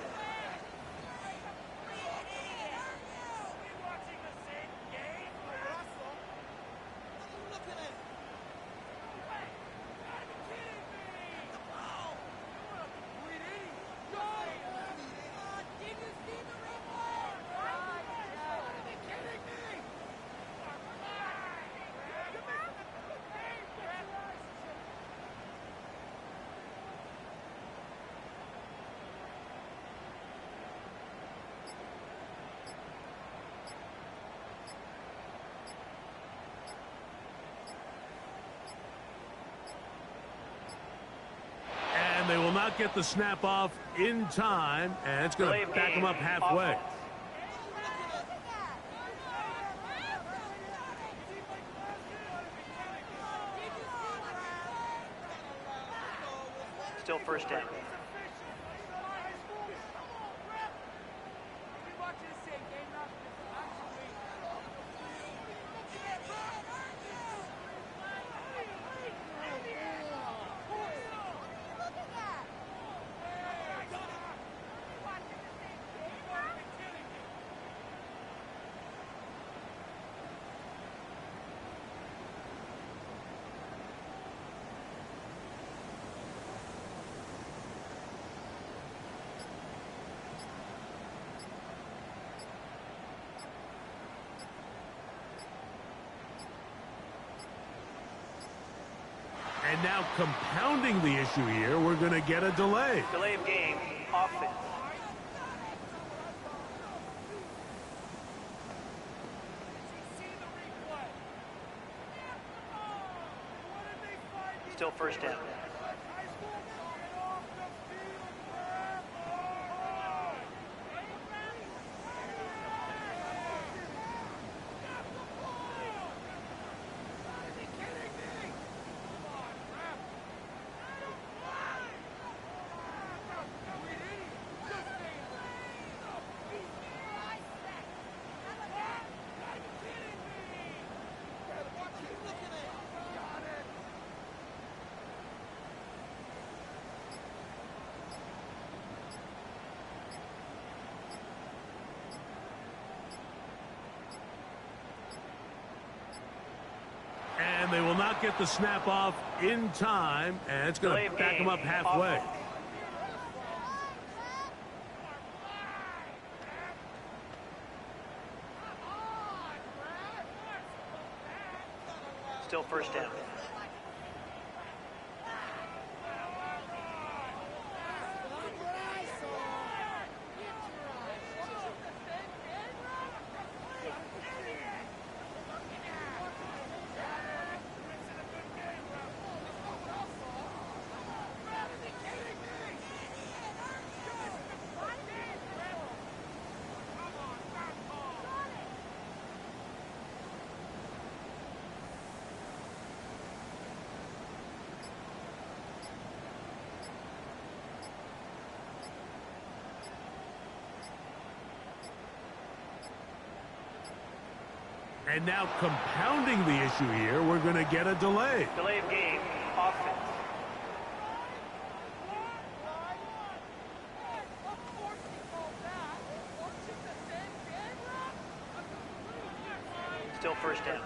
They will not get the snap off in time, and it's going to back them up halfway. Still first down. And now compounding the issue here, we're going to get a delay. Delay of game, offense. Still first down. And they will not get the snap off in time, and it's going to back them up halfway. Still first down. And now compounding the issue here, we're going to get a delay. Delay of game, offense. Still first down.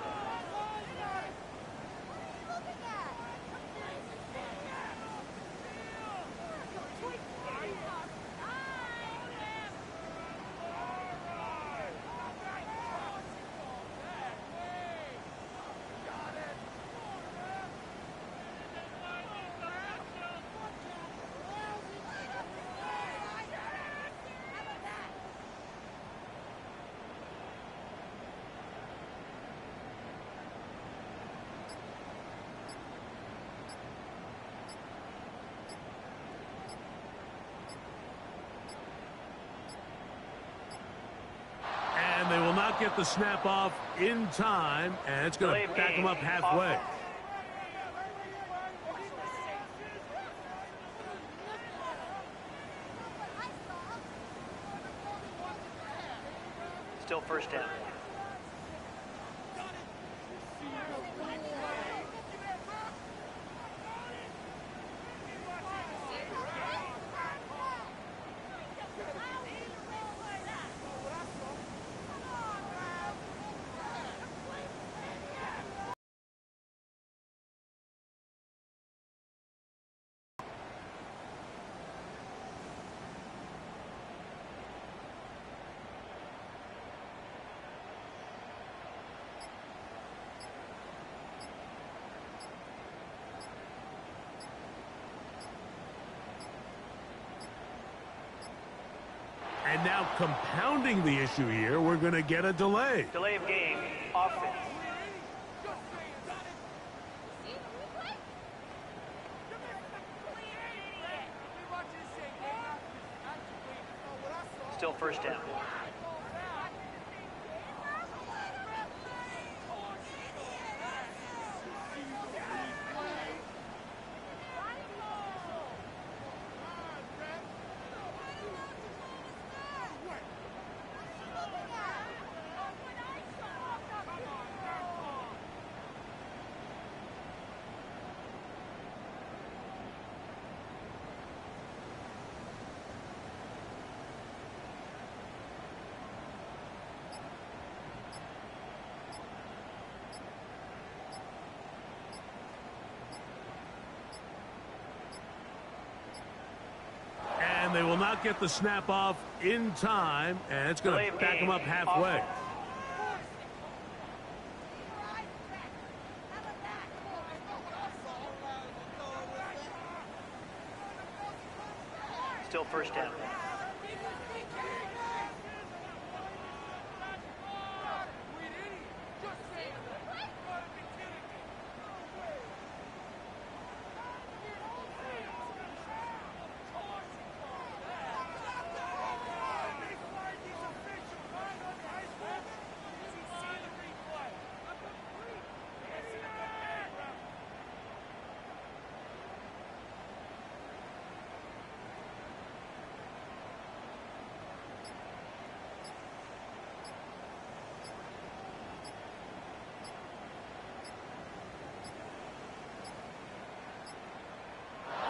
And they will not get the snap off in time, and it's going to back them up halfway. Still first down. And now compounding the issue here, we're going to get a delay. Delay of game, offense. Still first down. And they will not get the snap off in time, and it's going to back them up halfway. Still first down.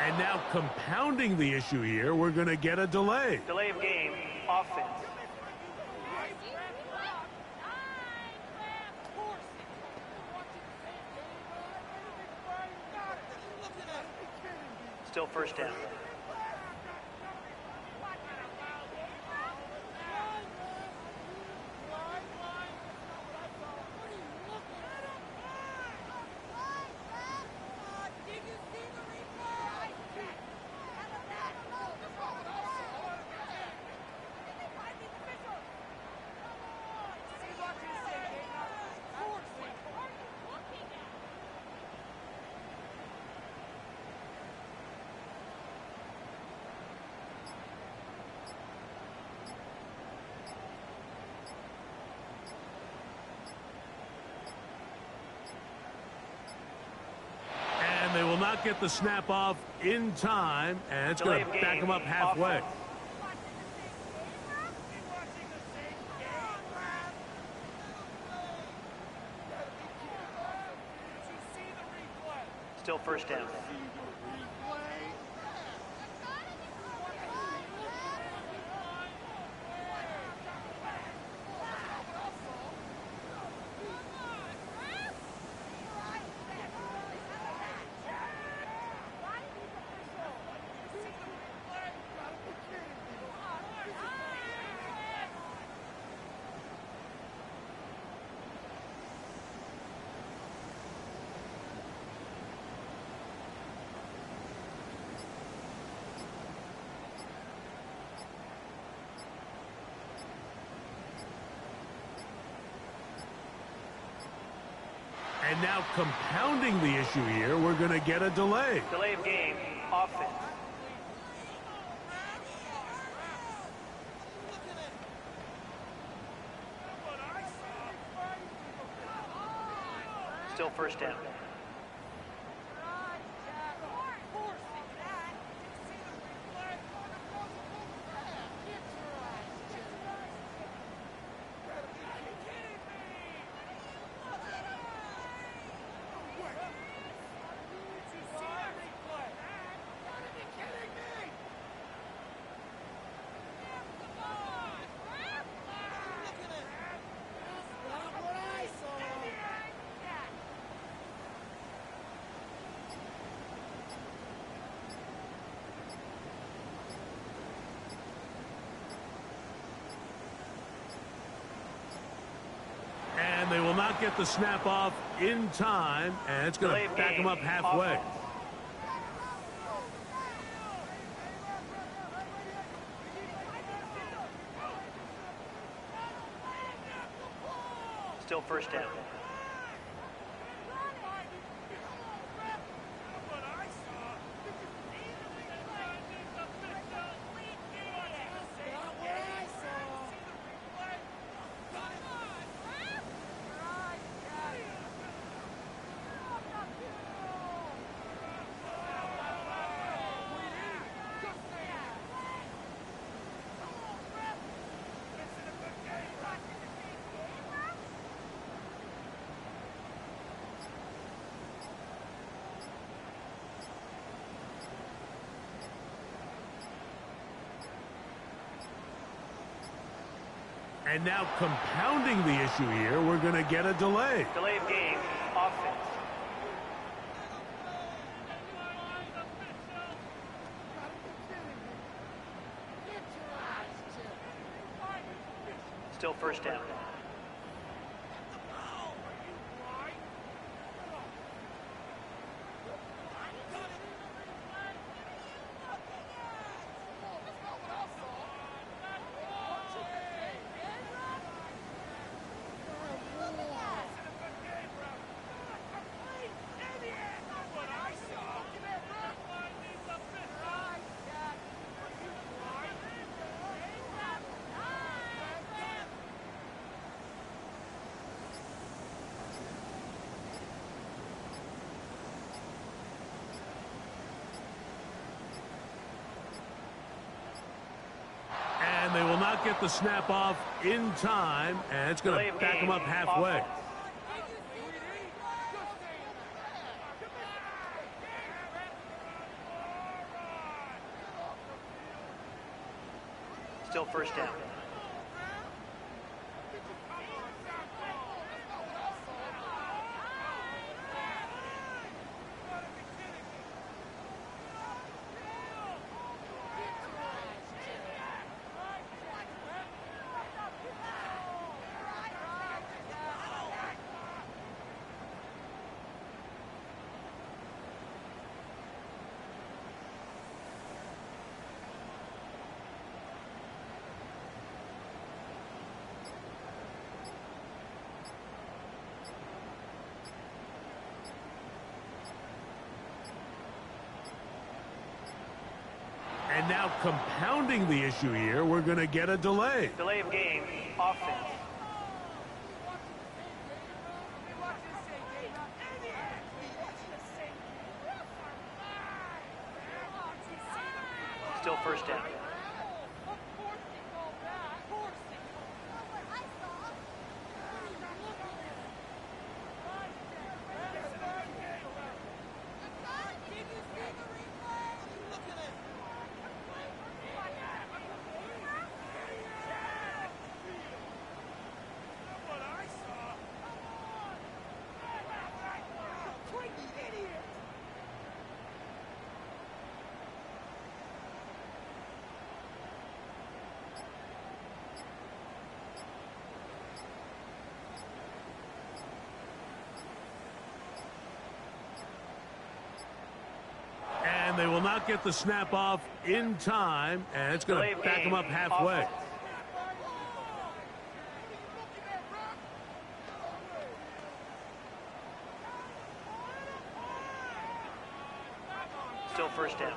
And now compounding the issue here, we're going to get a delay. Delay of game, offense. Still first down. And they will not get the snap off in time, and it's going to back them up halfway. Offense. Still first down. And now compounding the issue here, we're going to get a delay. Delay of game, offense. Still first down. And they will not get the snap off in time, and it's going to back them up halfway. Still first down. And now compounding the issue here, we're going to get a delay. Delay of game, offense. Still first down. not get the snap off in time, and it's going to back him up halfway. Still first down. And now compounding the issue here, we're going to get a delay. Delay of game, offense. Still first down. And they will not get the snap off in time, and it's going to back him up halfway. Still first down.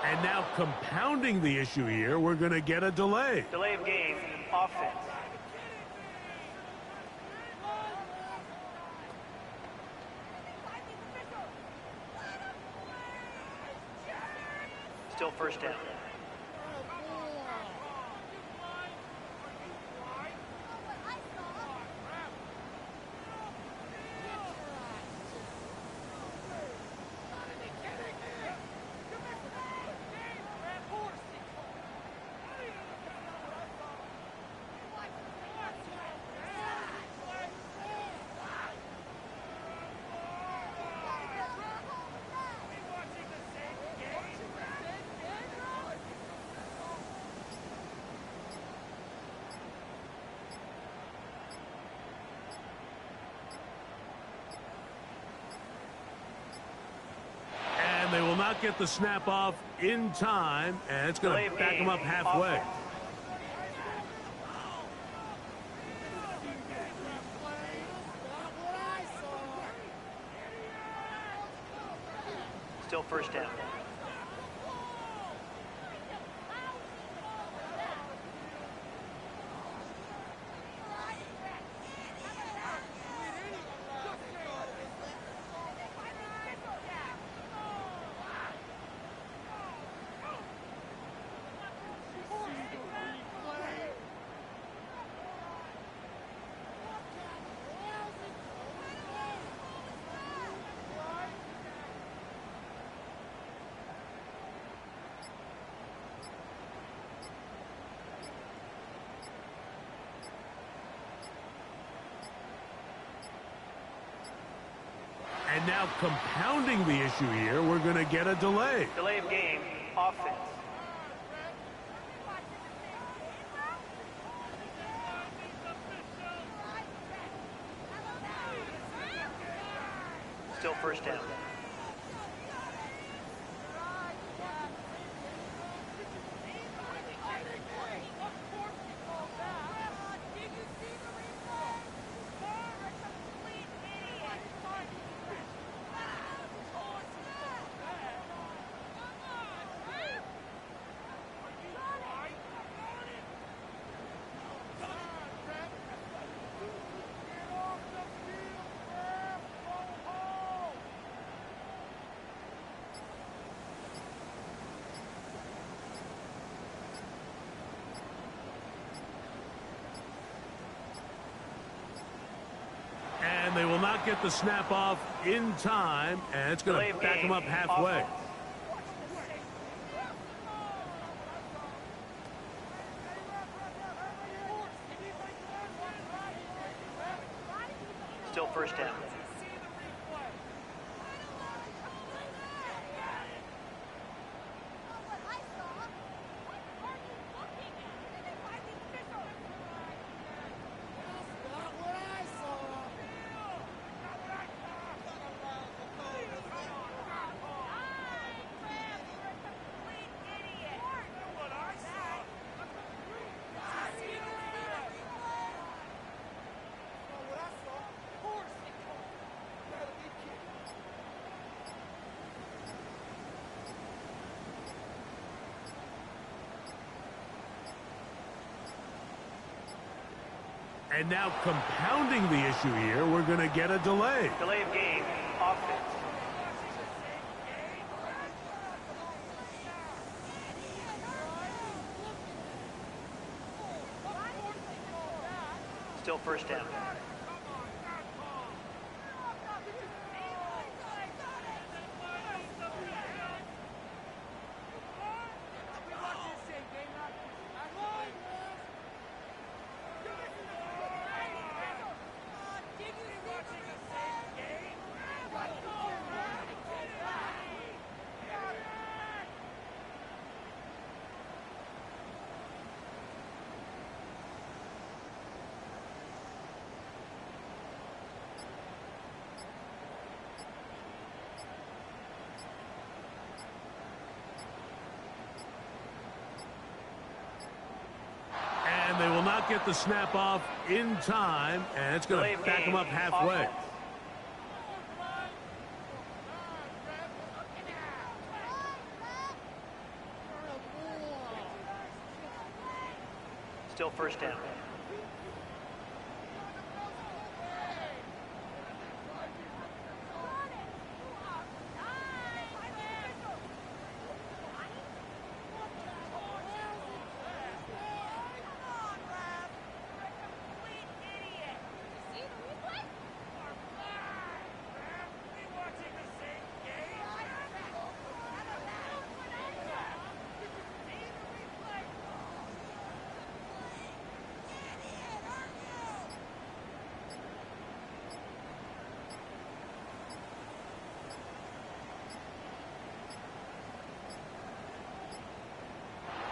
And now compounding the issue here, we're going to get a delay. Delay of game, offense. Still first down. They will not get the snap off in time, and it's going to back him up halfway. Still first down. And now compounding the issue here, we're going to get a delay. Delay of game, offense. first down. And they will not get the snap off in time, and it's going to back them up halfway. Still first down. And now compounding the issue here, we're going to get a delay. Delay of game, offense. Still first down. And they will not get the snap off in time, and it's going to back them up halfway. Still first down.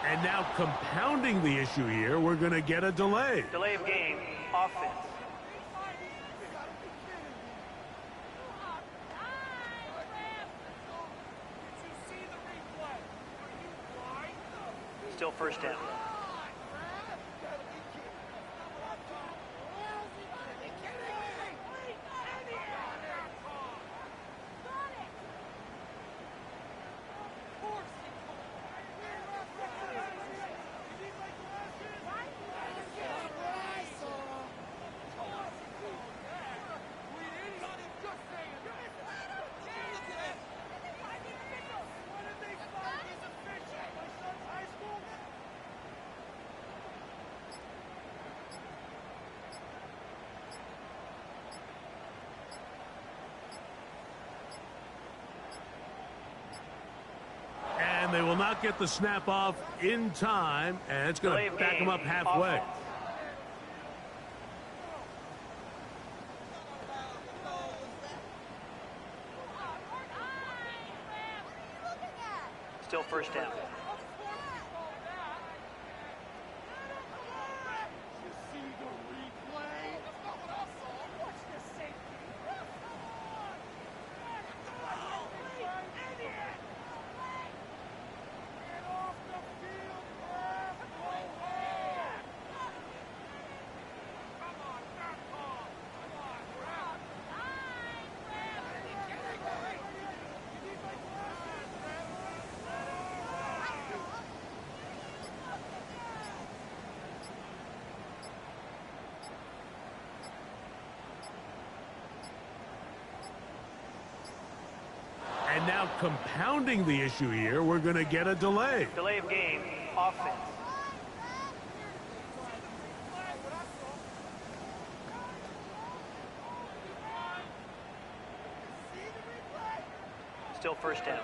And now compounding the issue here, we're going to get a delay. Delay of game, offense. Still first down. And they will not get the snap off in time, and it's going to back them up halfway. Still first down. And now compounding the issue here, we're going to get a delay. Delay of game, offense. Still first down.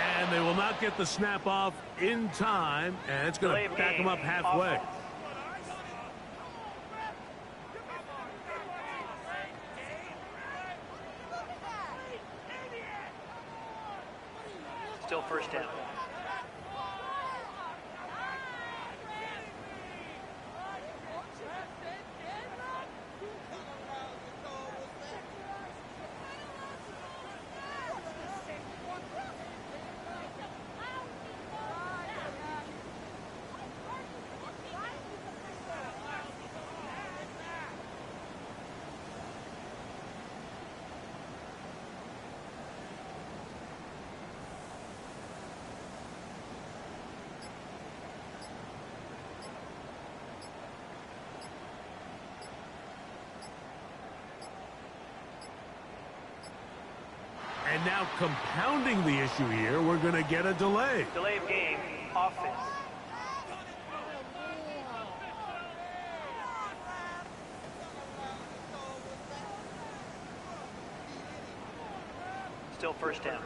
And they will not get the snap off in time, and it's going to back them up halfway. Offense. Still first down. And now compounding the issue here, we're going to get a delay. Delay of game, offense. Still first down.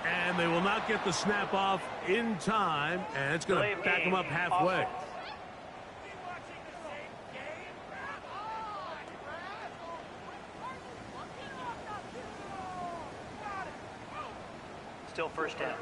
And they will not get the snap off in time, and it's going to back them up halfway. Offense. Still first down.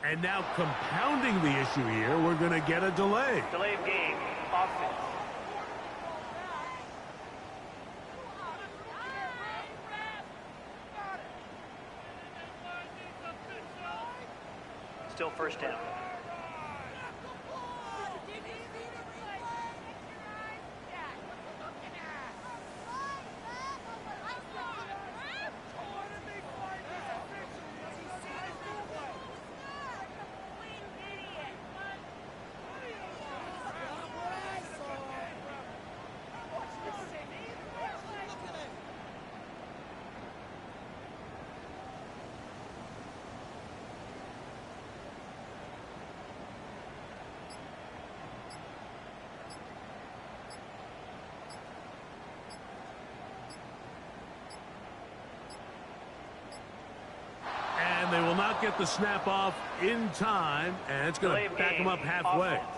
And now compounding the issue here, we're going to get a delay. Delay of game, offense. Still first down. And they will not get the snap off in time, and it's going to back them up halfway. Offense.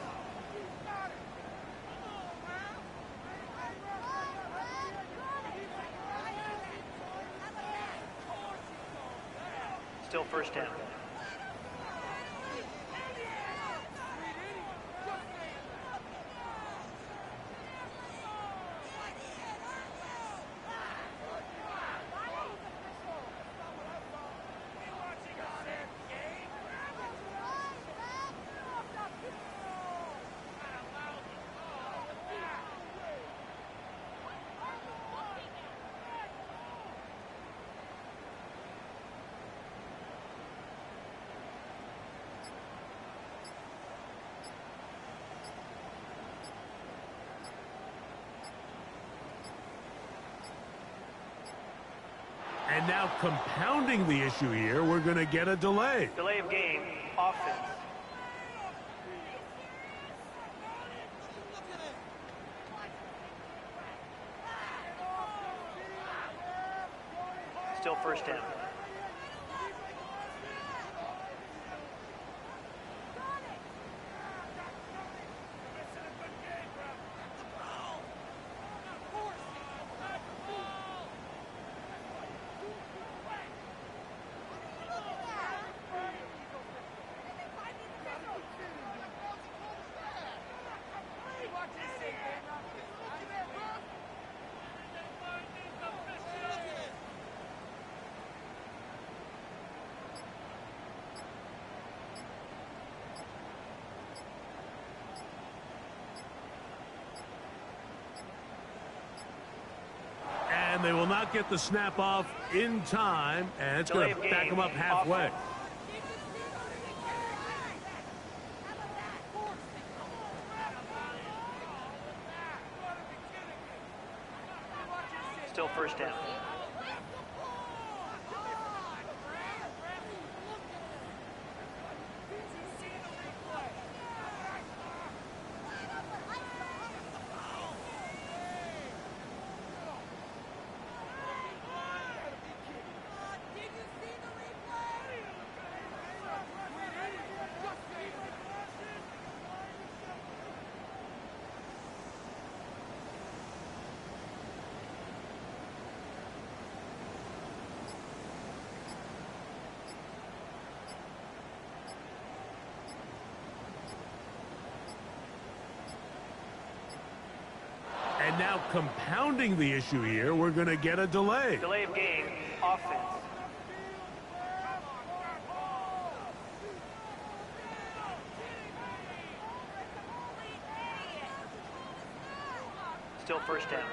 Still first down. And now compounding the issue here, we're going to get a delay. Delay of game, offense. Still first down. And they will not get the snap off in time, and it's going to back them up halfway. Still first down. And now compounding the issue here, we're going to get a delay. Delay of game, offense. Still first down.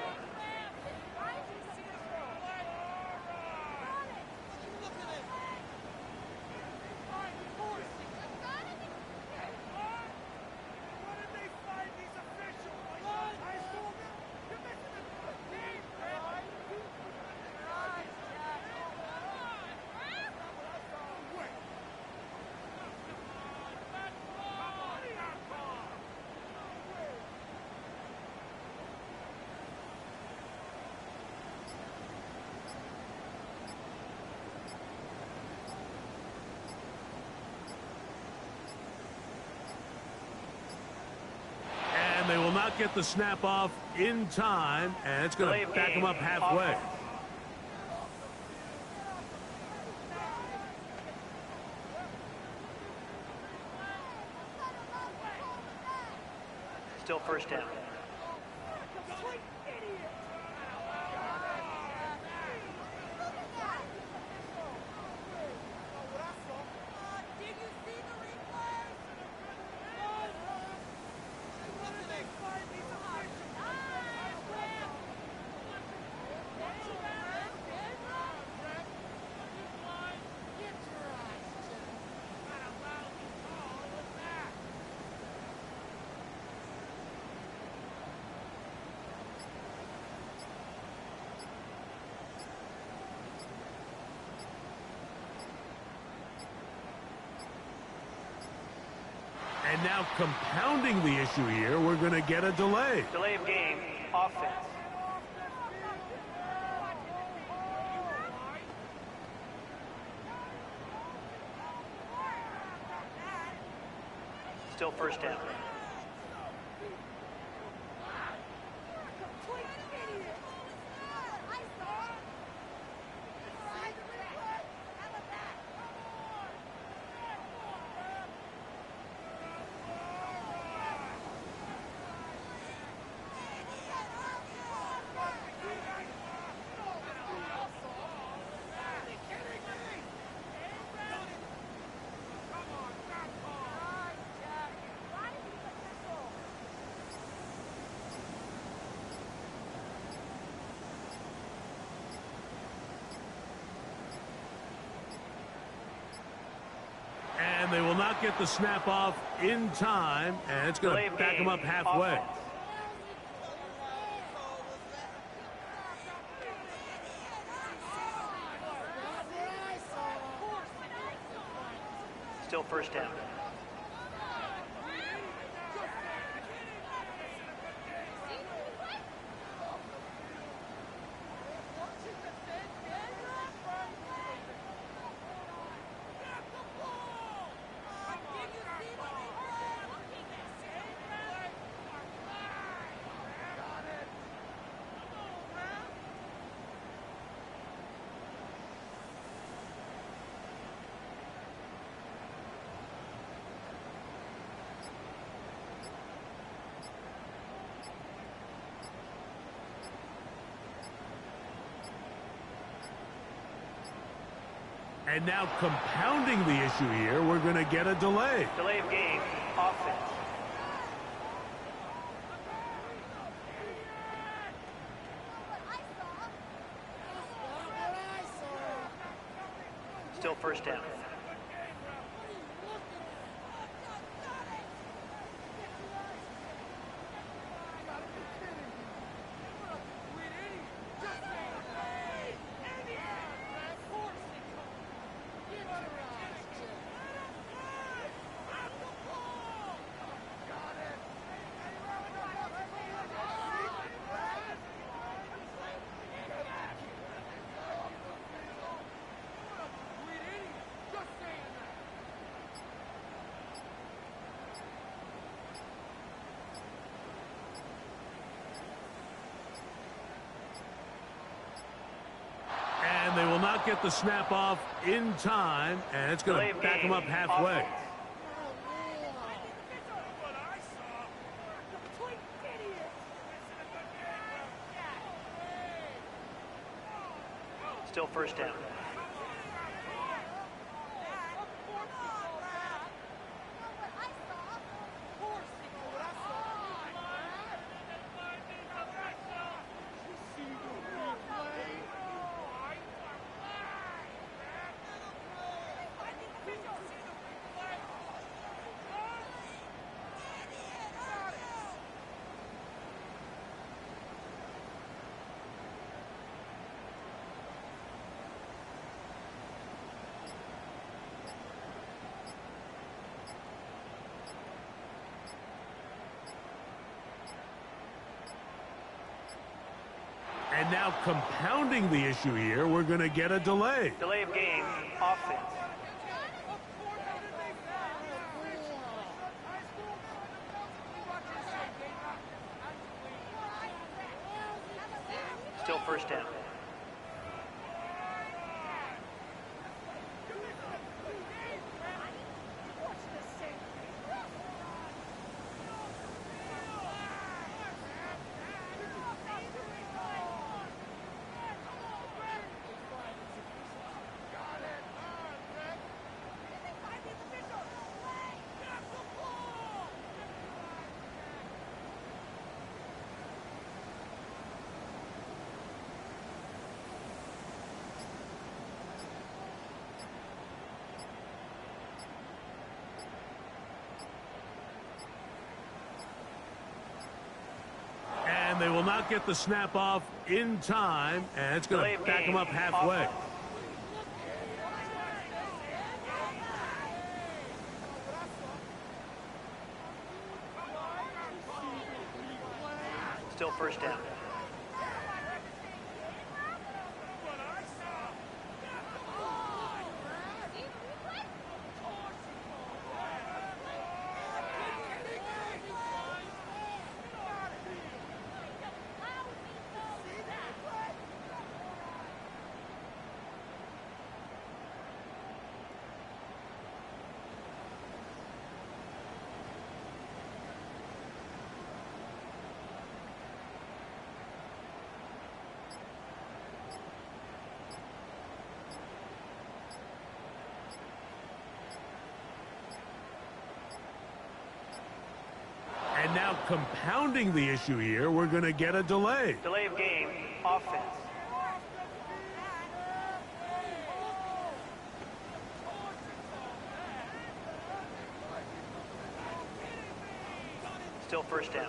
And they will not get the snap off in time, and it's going to back them up halfway. Still first down. And now compounding the issue here, we're going to get a delay. Delay of game, offense. Still first down. And they will not get the snap off in time, and it's going to back them up halfway. Offense. Still first down. And now compounding the issue here, we're going to get a delay. Delay of game. Offense. Still first down. And they will not get the snap off in time, and it's going to back them up halfway. Offense. Still first down. And now compounding the issue here, we're going to get a delay. Delay of game. Offense. Still first down. And they will not get the snap off in time, and it's going to back them up halfway. Still first down. And now compounding the issue here, we're going to get a delay. Delay of game. Offense. Still first down.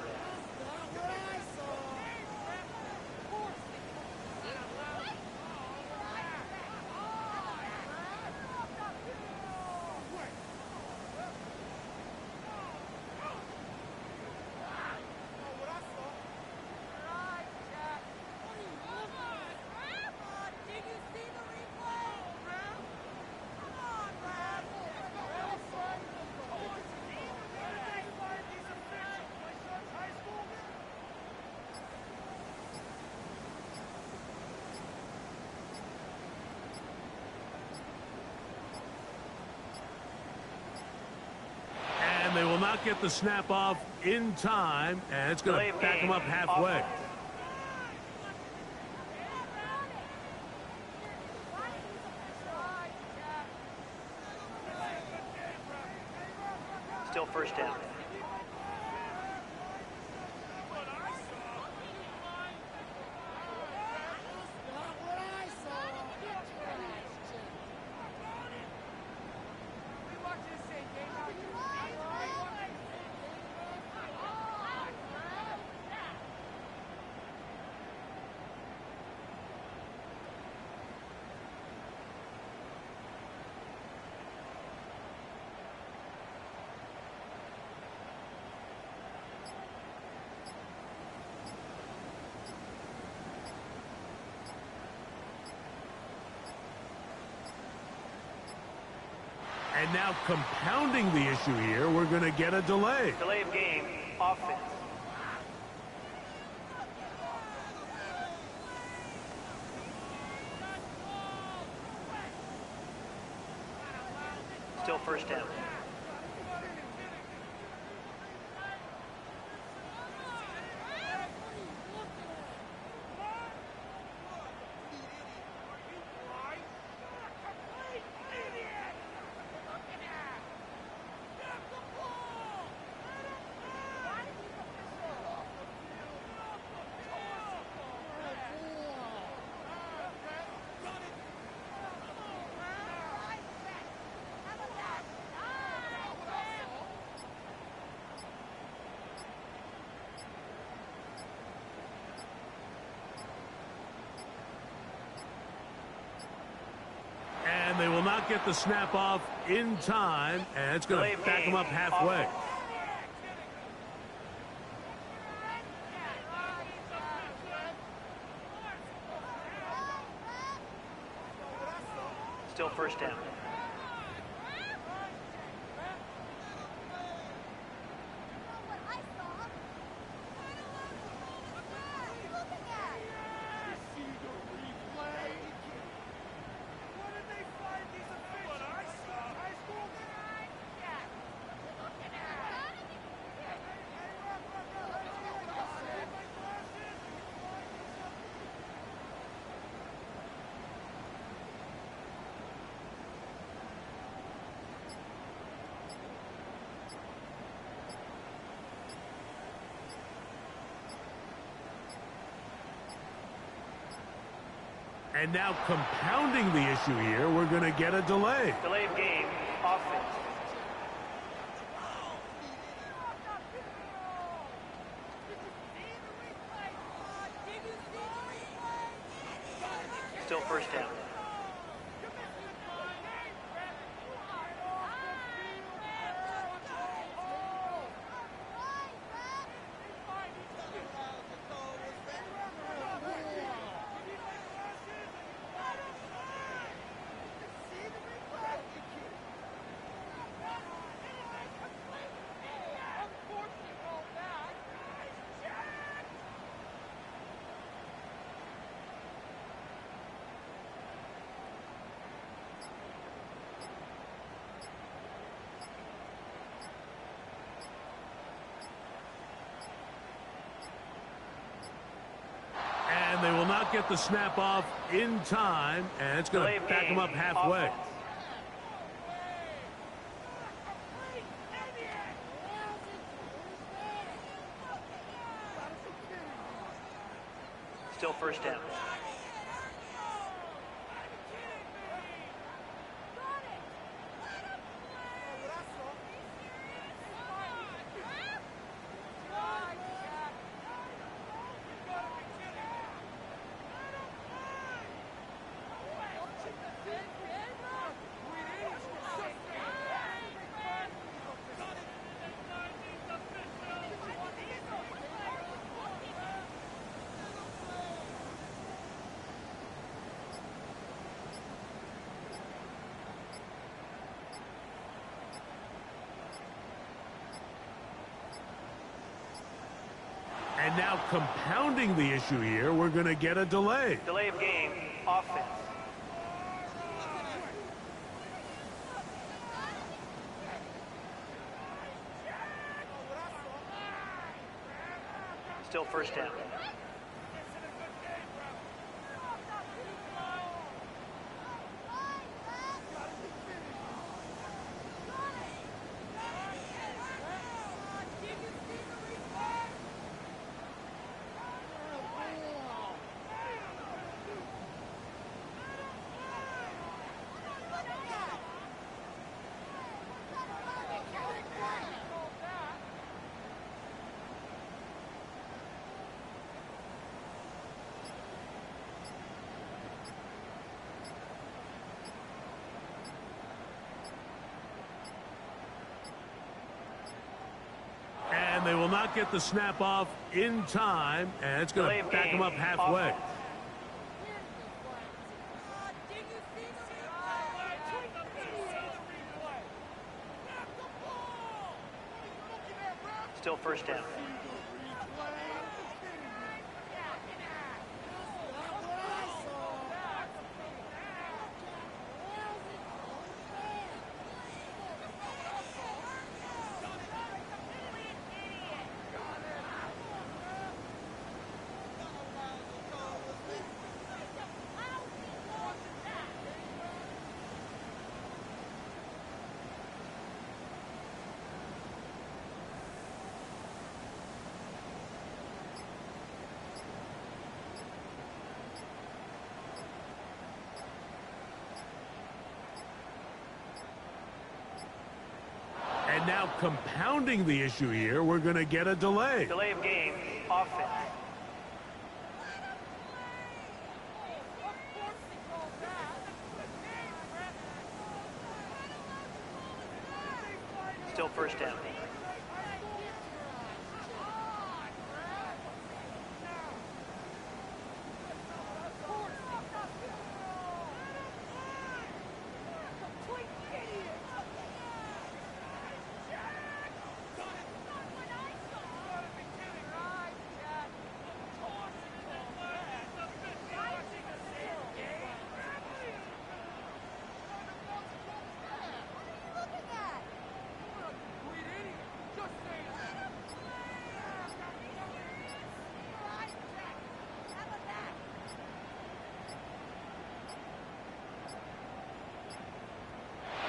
And they will not get the snap off in time, and it's going to back them up halfway. Still first down. And now compounding the issue here, we're going to get a delay. Delay of game, offense. Still first down. And they will not get the snap off in time, and it's going to back them up halfway. Still first down. And now compounding the issue here, we're going to get a delay. Delay of game, offense. Still first down. And they will not get the snap off in time, and it's going to back them up halfway. Still first down. And now compounding the issue here, we're going to get a delay. Delay of game, offense. Still first down. And they will not get the snap off in time, and it's going to back them up halfway. Offense. Still first down. And now compounding the issue here, we're going to get a delay. Delay of game, offense. Still first down.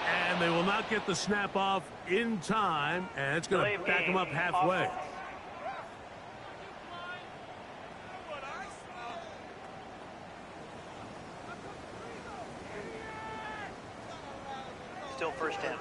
And they will not get the snap off in time, and it's going to back them up halfway. Offense. Still first down.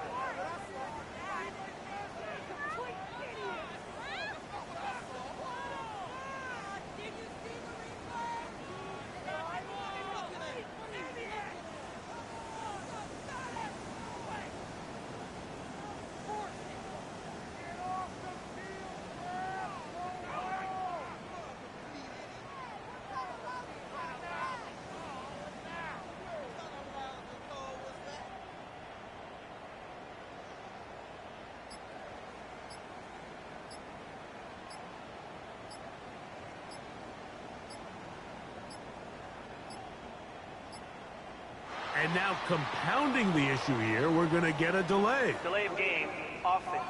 And now compounding the issue here, we're going to get a delay. Delay of game, offense.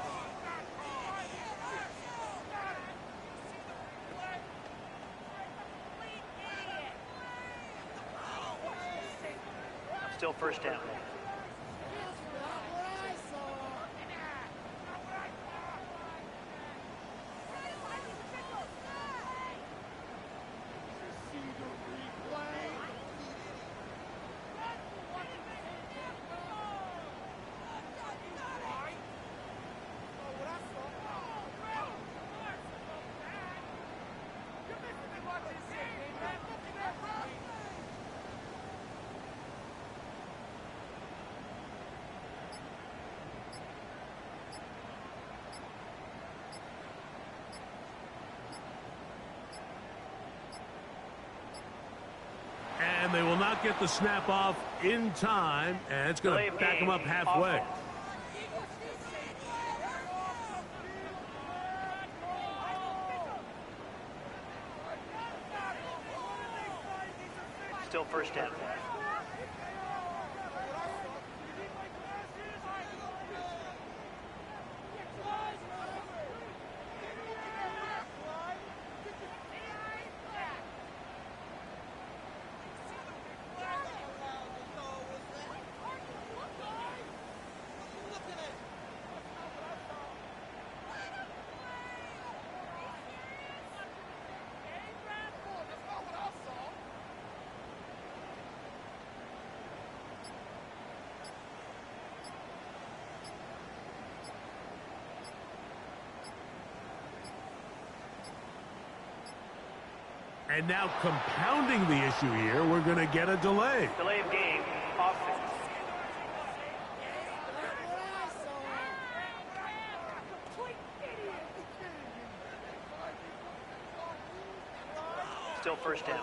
Still first down. And they will not get the snap off in time, and it's going to back them up halfway. Offense. first down. And now compounding the issue here, we're going to get a delay. Delay of game, offense. Still first down.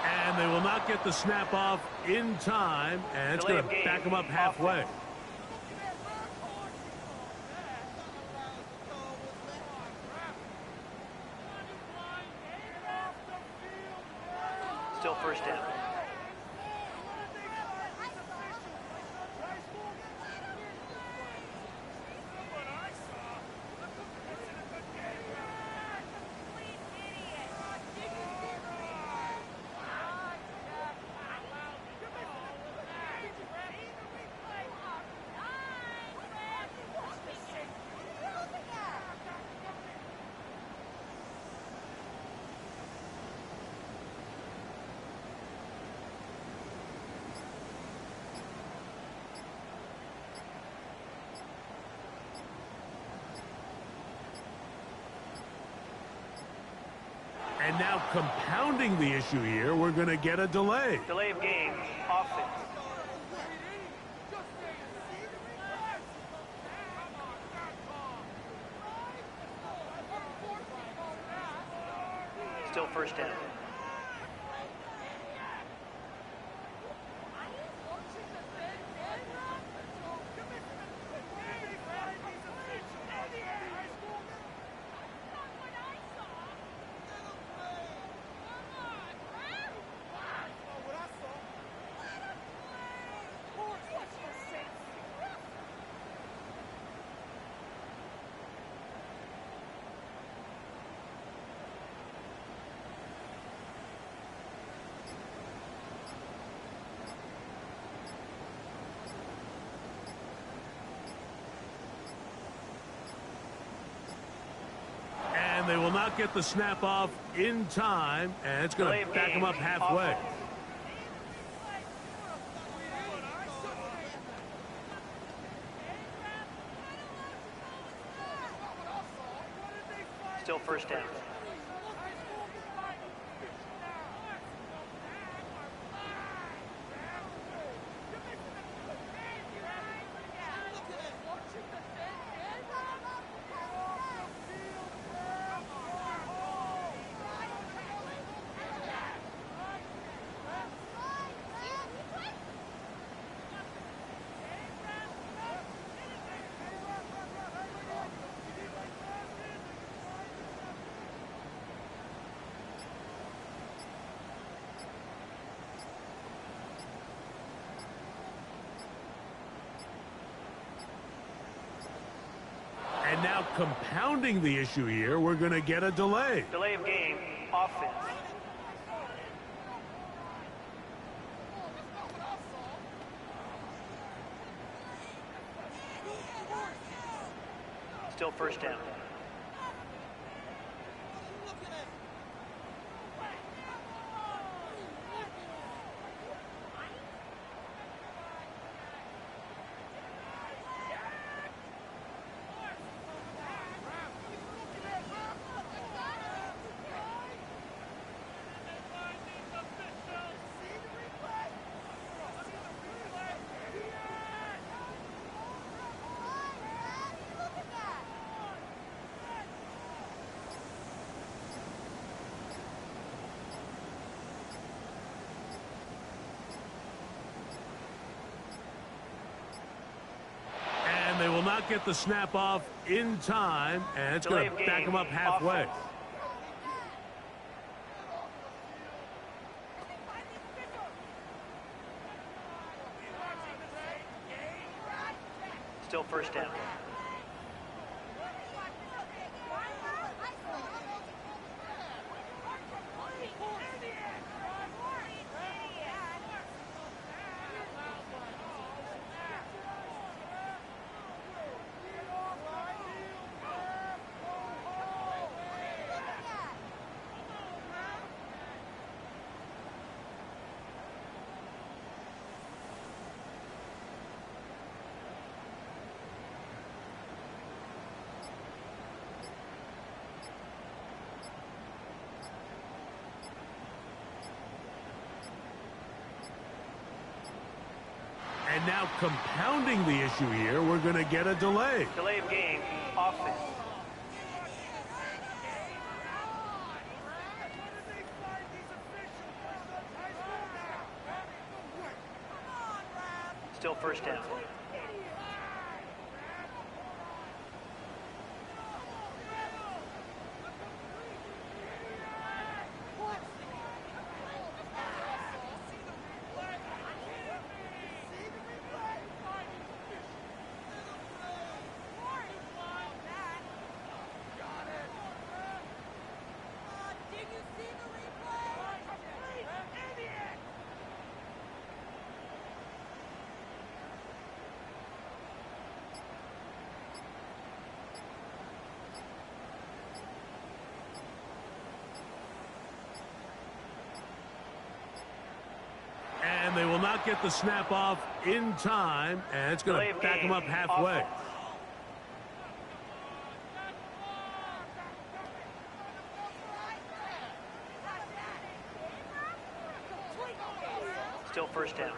And they will not get the snap off in time, and it's going to back them up halfway. Still first down. And now compounding the issue here, we're going to get a delay. Delay of game, offense. Still first down. And they will not get the snap off in time, and it's going to back them up halfway. Still first down. And now compounding the issue here, we're going to get a delay. Delay of game, offense. Still first down. And they will not get the snap off in time, and it's going to back them up halfway. Still first down. And now compounding the issue here, we're going to get a delay. Delay of game, offense. Still first down. And they will not get the snap off in time, and it's going to back them up halfway. Still first down.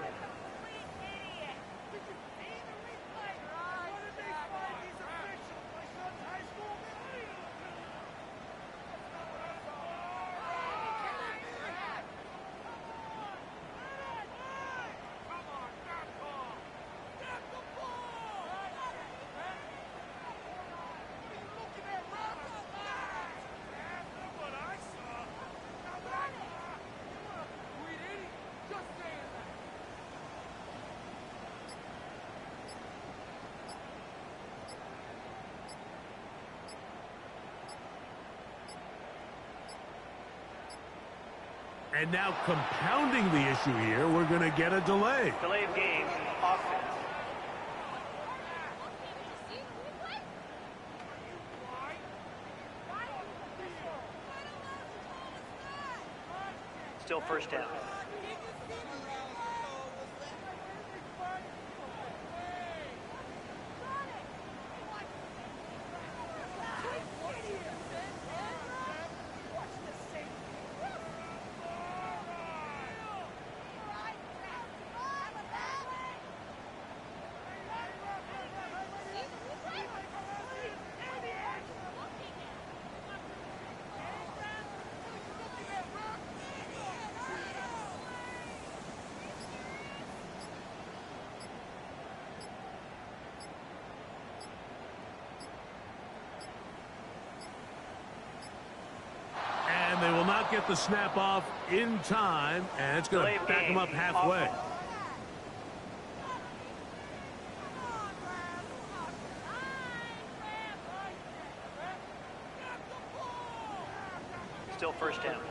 And now compounding the issue here, we're going to get a delay. Delay of game, offense. Still first down. And they will not get the snap off in time, and it's going to back them up halfway. Still first down.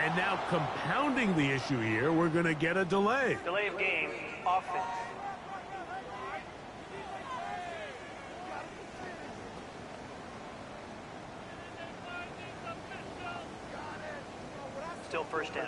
And now compounding the issue here, we're going to get a delay. Delay of game, offense. Still first down.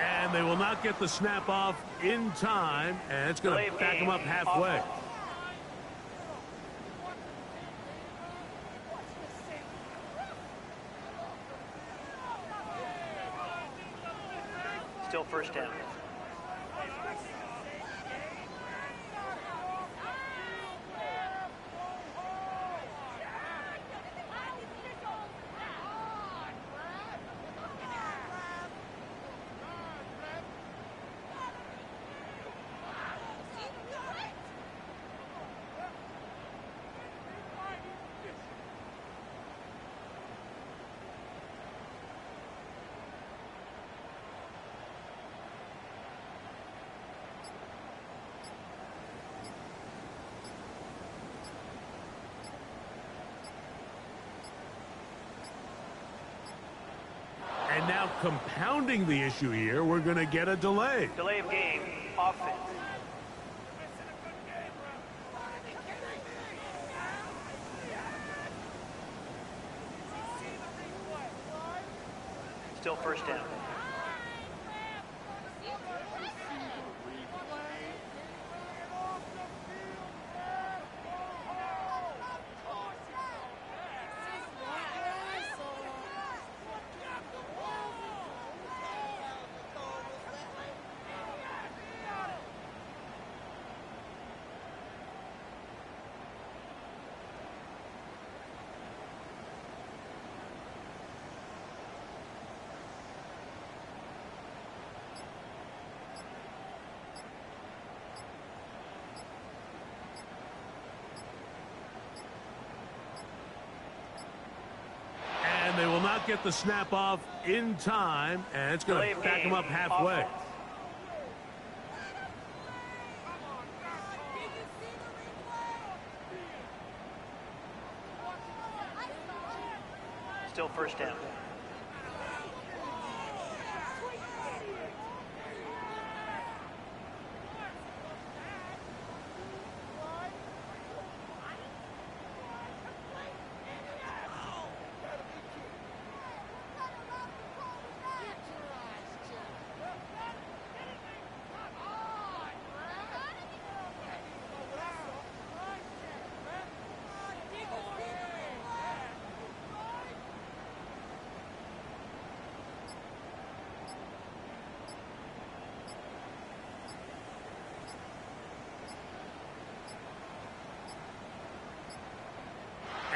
And they will not get the snap off in time, and it's going to back them up halfway. Still first down. And now compounding the issue here, we're going to get a delay. Delay of game, offense. Still first down. And they will not get the snap off in time, and it's going to back them up halfway. Offense. Still first down.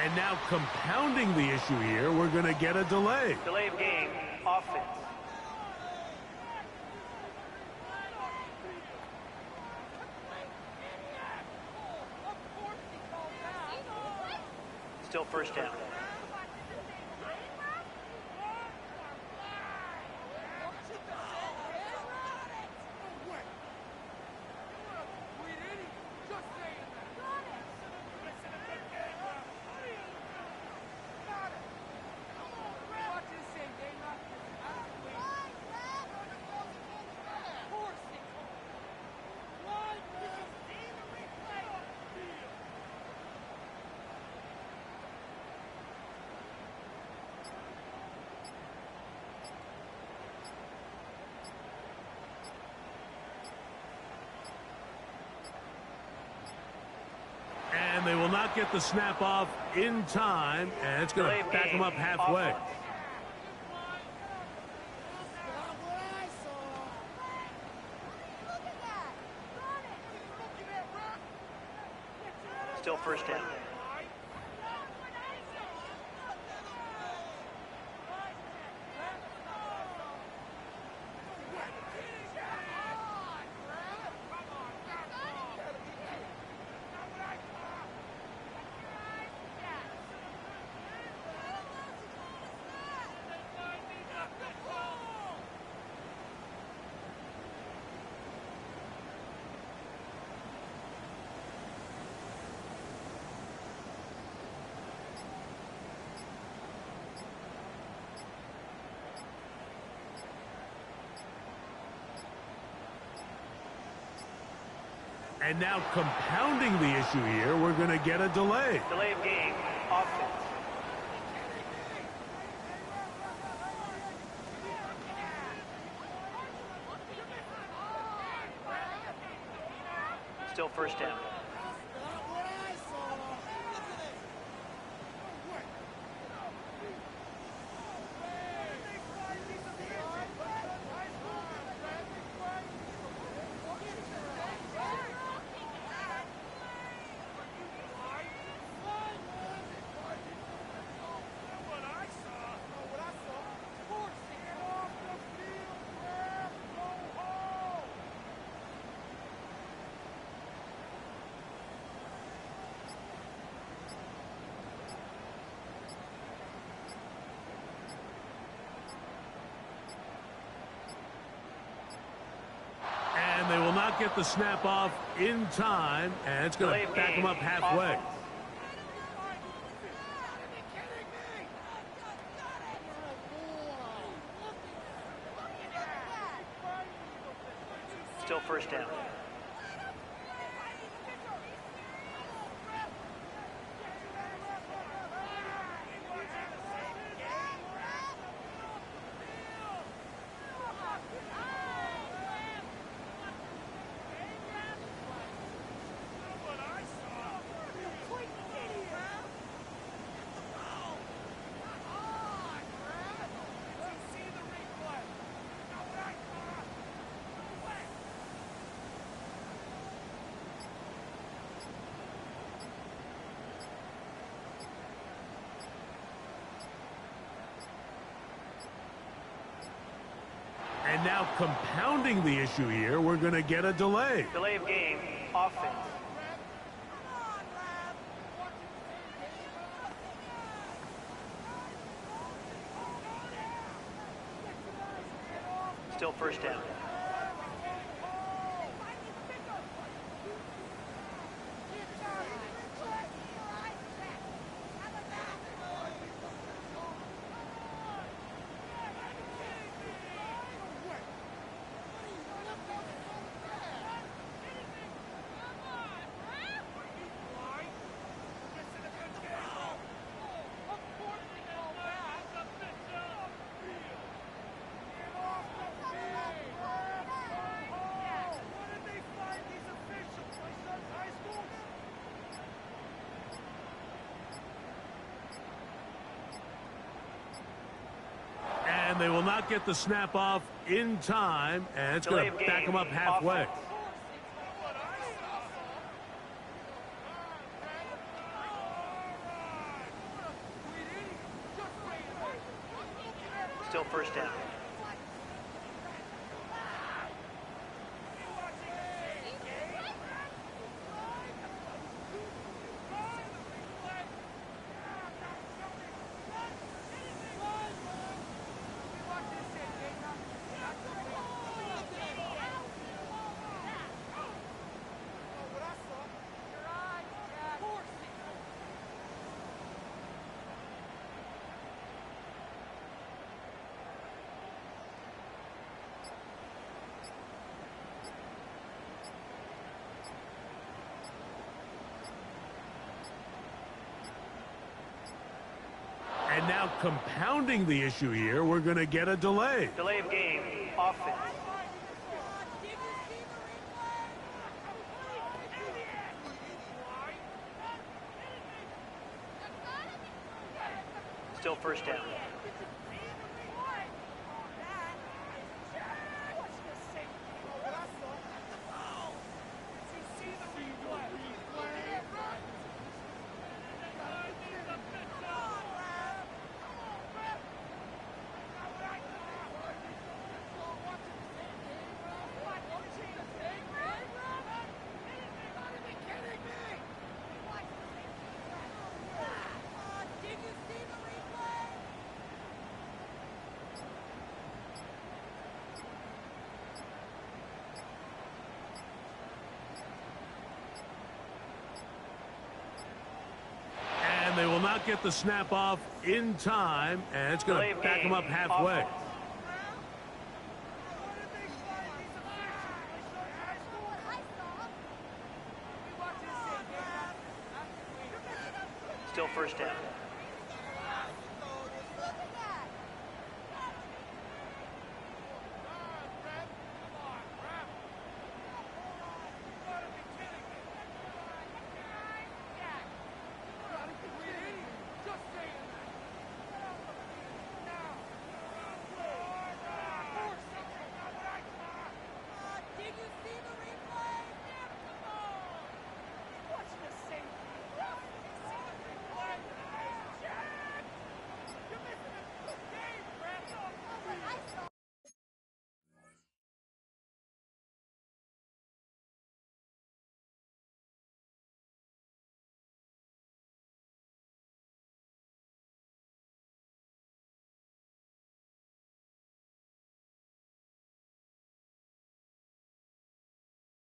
And now compounding the issue here, we're going to get a delay. Delay of game, offense. Still first down. And they will not get the snap off in time, and it's going to back them up halfway. Offense. Still first down. And now compounding the issue here, we're going to get a delay. Delay of game, offense. Still first down. And they will not get the snap off in time, and it's going to back them up halfway. Still first down. And now compounding the issue here, we're going to get a delay. Delay of game, offense. Still first down. And they will not get the snap off in time, and it's going to back them up halfway. Still first down. And now compounding the issue here, we're going to get a delay. Delay of game, offense. Still first down. And they will not get the snap off in time, and it's going to back them up halfway. Still first down.